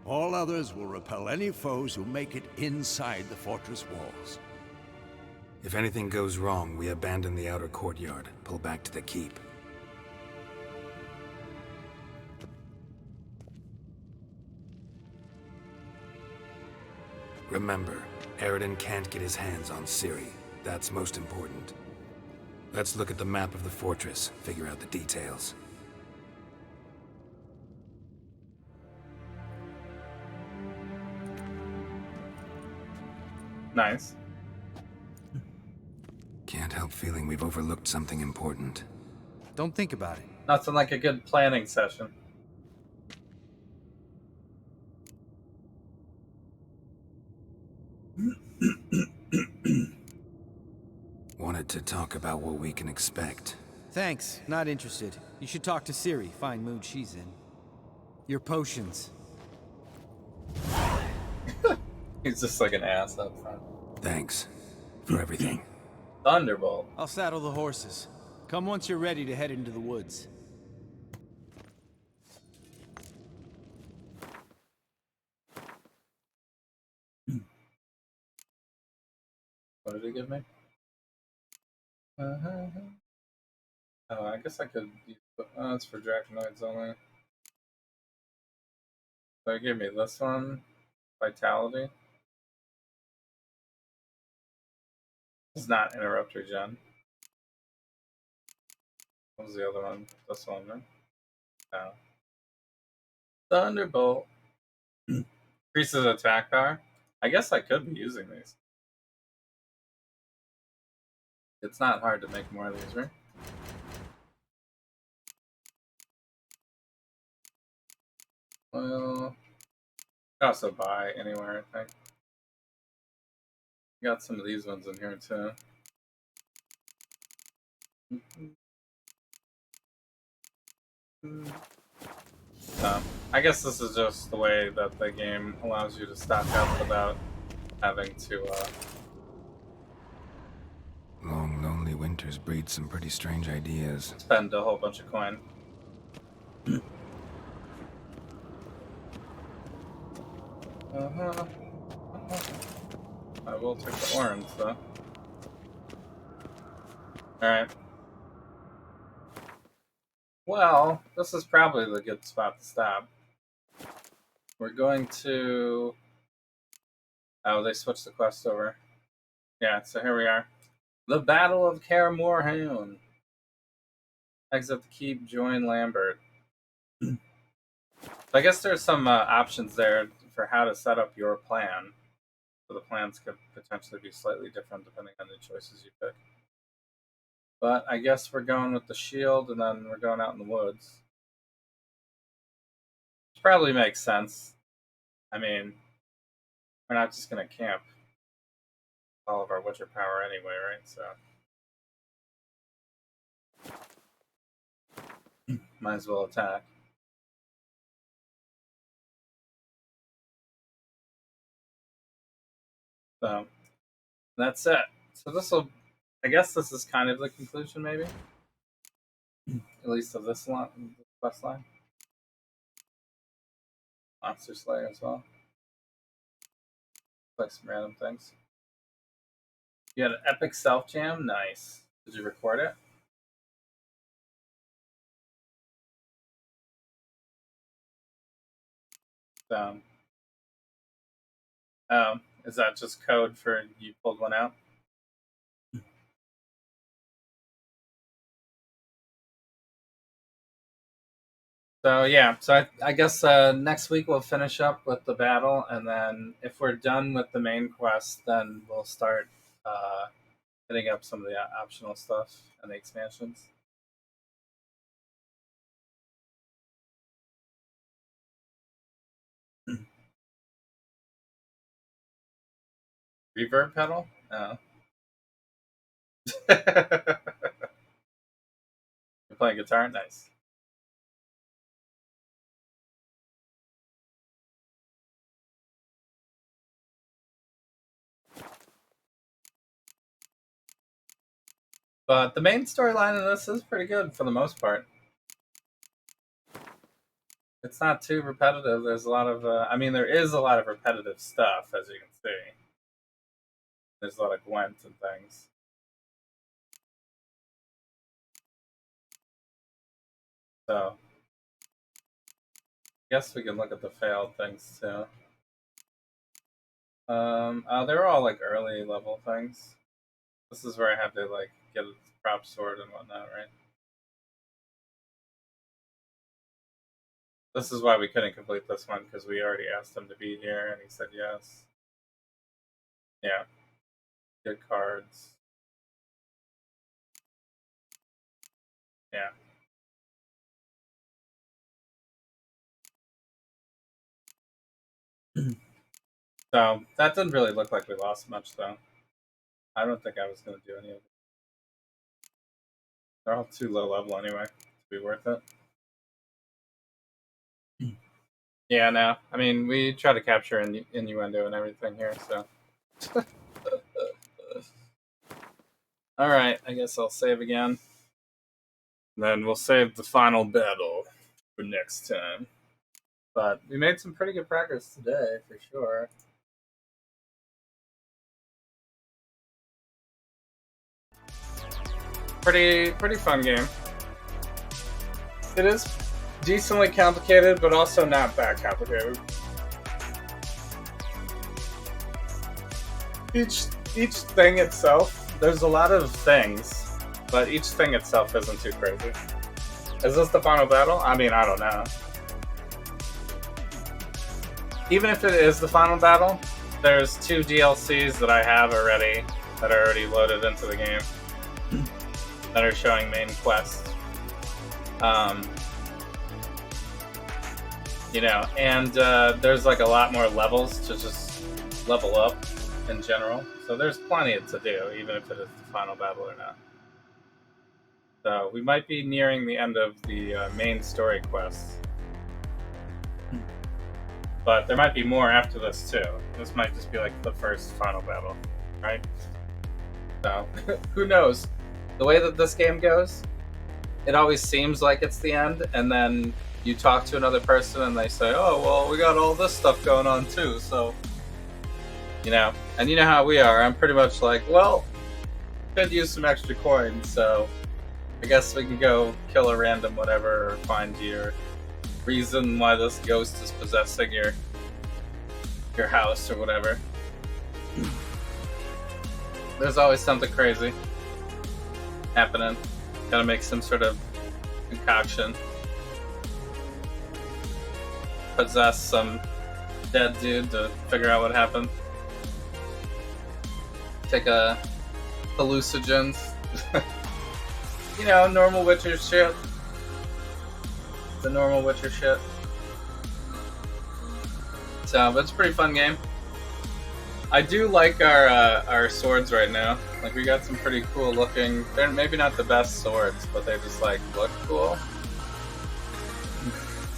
All others will repel any foes who make it inside the fortress walls. If anything goes wrong, we abandon the outer courtyard, pull back to the keep. Remember, Eridan can't get his hands on Ciri. That's most important. Let's look at the map of the fortress, figure out the details. Nice. Can't help feeling we've overlooked something important. Don't think about it. Nothing like a good planning session. Wanted to talk about what we can expect. Thanks, not interested. You should talk to Ciri, fine mood she's in. Your potions. He's just like an ass up front. Thanks for everything. Thunderbolt. I'll saddle the horses. Come once you're ready to head into the woods. What did he give me? Oh, I guess I could use it's for Draconites only. So he gave me this one. Vitality. Does not interrupt regen. What was the other one? This one, right? No. Thunderbolt. Increases attack power. I guess I could be using these. It's not hard to make more of these, right? Well, I could also buy anywhere, I think. Got some of these ones in here too. I guess this is just the way that the game allows you to stock up without having to. Long, lonely winters breed some pretty strange ideas. Spend a whole bunch of coin. I will take the orange though. Alright. Well, this is probably the good spot to stop. We're going to... Oh, they switched the quest over. Yeah, so here we are. The Battle of Kaer Morhen. Exit the keep, join Lambert. I guess there's some options there for how to set up your plan. So the plans could potentially be slightly different depending on the choices you pick. But I guess we're going with the shield and then we're going out in the woods. Which probably makes sense. I mean, we're not just going to camp all of our Witcher power anyway, right? So might as well attack. So that's it. So this will, I guess this is kind of the conclusion, maybe? At least of this quest line. Monster Slayer as well. Like some random things. You had an epic self jam? Nice. Did you record it? Oh, Is that just code for you pulled one out? So yeah, so I guess next week we'll finish up with the battle, and then if we're done with the main quest, then we'll start hitting up some of the optional stuff and the expansions. Reverb pedal? Oh. You're playing guitar? Nice. But the main storyline of this is pretty good for the most part. It's not too repetitive. There's a lot of, there is a lot of repetitive stuff, as you can see. There's a lot of Gwent and things. So, I guess we can look at the failed things too. They're all like early level things. This is where I had to like get a prop sword and whatnot, right? This is why we couldn't complete this one, because we already asked him to be here and he said yes. Yeah. Good cards. Yeah. So that didn't really look like we lost much, though. I don't think I was going to do any of it. They're all too low level anyway to be worth it. Yeah, no. I mean, we try to capture innuendo and everything here, so. Alright, I guess I'll save again. Then we'll save the final battle for next time. But we made some pretty good progress today, for sure. Pretty fun game. It is decently complicated, but also not that complicated. Each thing itself, there's a lot of things, but each thing itself isn't too crazy. Is this the final battle? I mean, I don't know. Even if it is the final battle, there's 2 DLCs that I have already that are already loaded into the game that are showing main quests. And there's like a lot more levels to just level up in general. So there's plenty to do, even if it is the final battle or not. So we might be nearing the end of the main story quests. But there might be more after this too. This might just be like the first final battle, right? So, who knows? The way that this game goes, it always seems like it's the end, and then you talk to another person and they say, oh, well, we got all this stuff going on too, so, and you know how we are. I'm pretty much like, well, could use some extra coins, so I guess we can go kill a random whatever or find your reason why this ghost is possessing your house or whatever. There's always something crazy happening. Gotta make some sort of concoction. Possess some dead dude to figure out what happened. Take a hallucinogens. Normal Witcher shit. The normal Witcher shit. So, but it's a pretty fun game. I do like our swords right now. Like, we got some pretty cool looking. They're maybe not the best swords, but they just like look cool.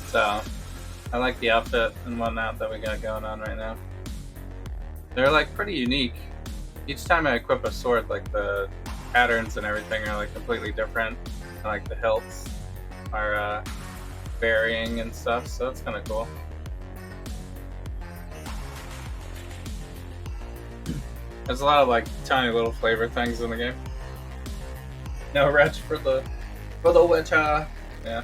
So, I like the outfit and whatnot that we got going on right now. They're like pretty unique. Each time I equip a sword, like the patterns and everything are like completely different. And, like the hilts are varying and stuff, so that's kind of cool. There's a lot of like tiny little flavor things in the game. No wretch for the Witcher. Yeah.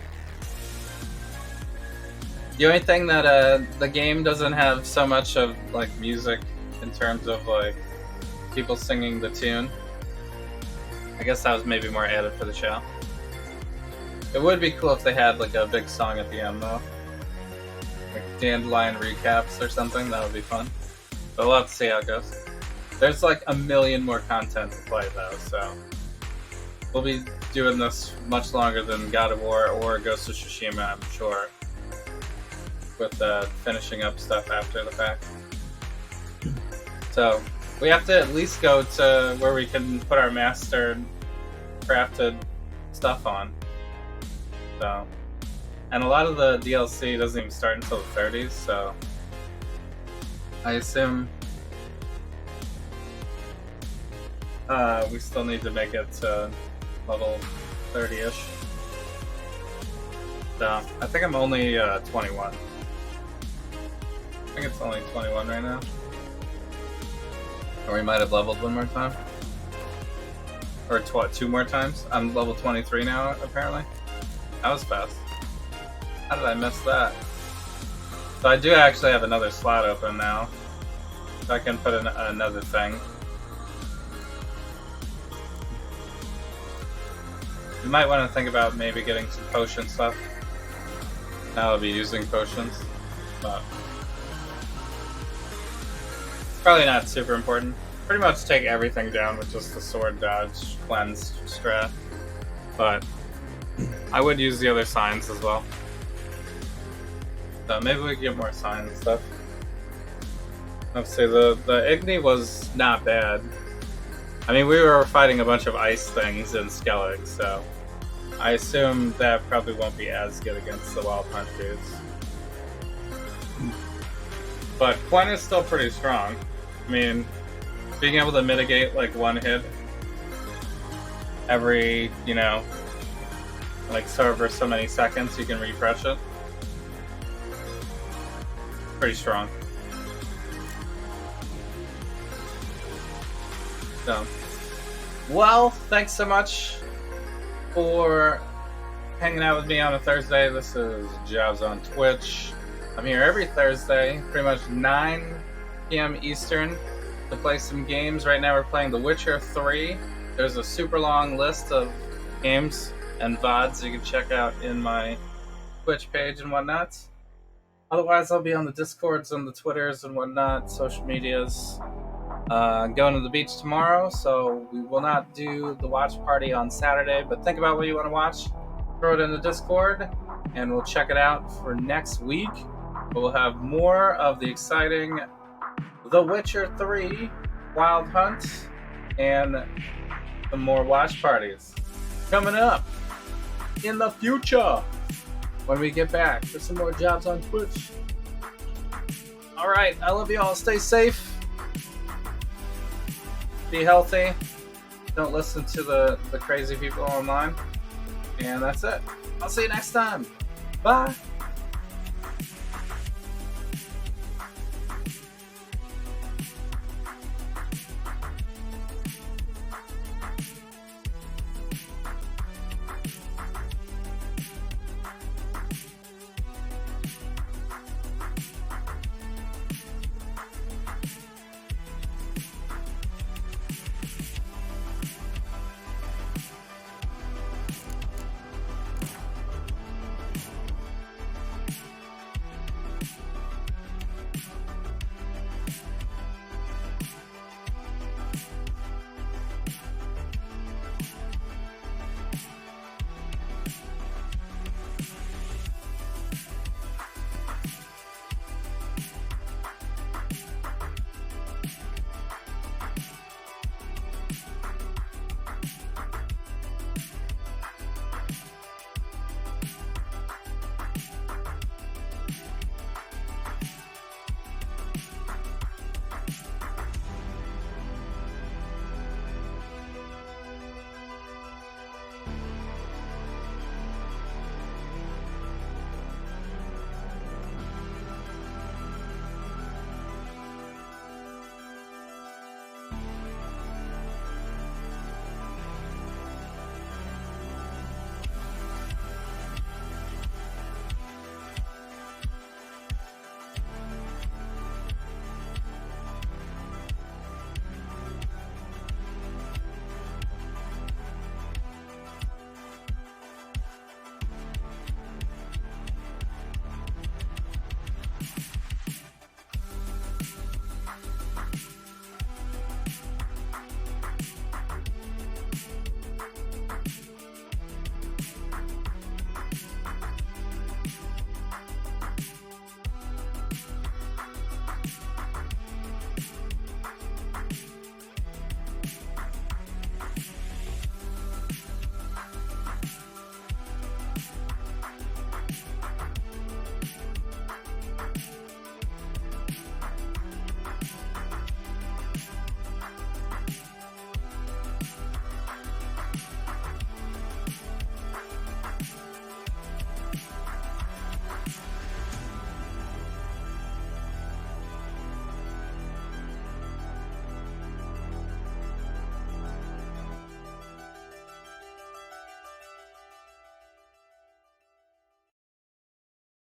The only thing that the game doesn't have so much of like music in terms of like people singing the tune. I guess that was maybe more added for the show. It would be cool if they had like a big song at the end though. Like Dandelion recaps or something, that would be fun. But we'll have to see how it goes. There's like a million more content to play though, so we'll be doing this much longer than God of War or Ghost of Tsushima, I'm sure. With finishing up stuff after the fact. So we have to at least go to where we can put our master crafted stuff on. So, and a lot of the DLC doesn't even start until the 30s, so I assume we still need to make it to level 30-ish. So, I think I'm only 21. I think it's only 21 right now. Or we might have leveled one more time. Or two more times. I'm level 23 now, apparently. That was fast. How did I miss that? So I do actually have another slot open now. So I can put in another thing. You might want to think about maybe getting some potion stuff. Now I'll be using potions. But probably not super important. Pretty much take everything down with just the sword dodge cleanse strat. But I would use the other signs as well. So maybe we can get more signs and stuff. Let's say the Igni was not bad. I mean, we were fighting a bunch of ice things in Skellig, so I assume that probably won't be as good against the Wild Punch dudes. But Quen is still pretty strong. I mean, being able to mitigate like one hit every, like so over so many seconds, you can refresh it. Pretty strong. So, well, thanks so much for hanging out with me on a Thursday. This is Jobs on Twitch. I'm here every Thursday, pretty much 9 p.m. Eastern, to play some games. Right now we're playing The Witcher 3. There's a super long list of games and VODs you can check out in my Twitch page and whatnot. Otherwise, I'll be on the Discords and the Twitters and whatnot, social medias. Going to the beach tomorrow, so we will not do the watch party on Saturday, but think about what you want to watch. Throw it in the Discord, and we'll check it out for next week. We'll have more of the exciting The Witcher 3 Wild Hunt and some more watch parties coming up in the future when we get back for some more Jobs on Twitch. Alright, I love you all. Stay safe. Be healthy. Don't listen to the crazy people online. And that's it. I'll see you next time. Bye.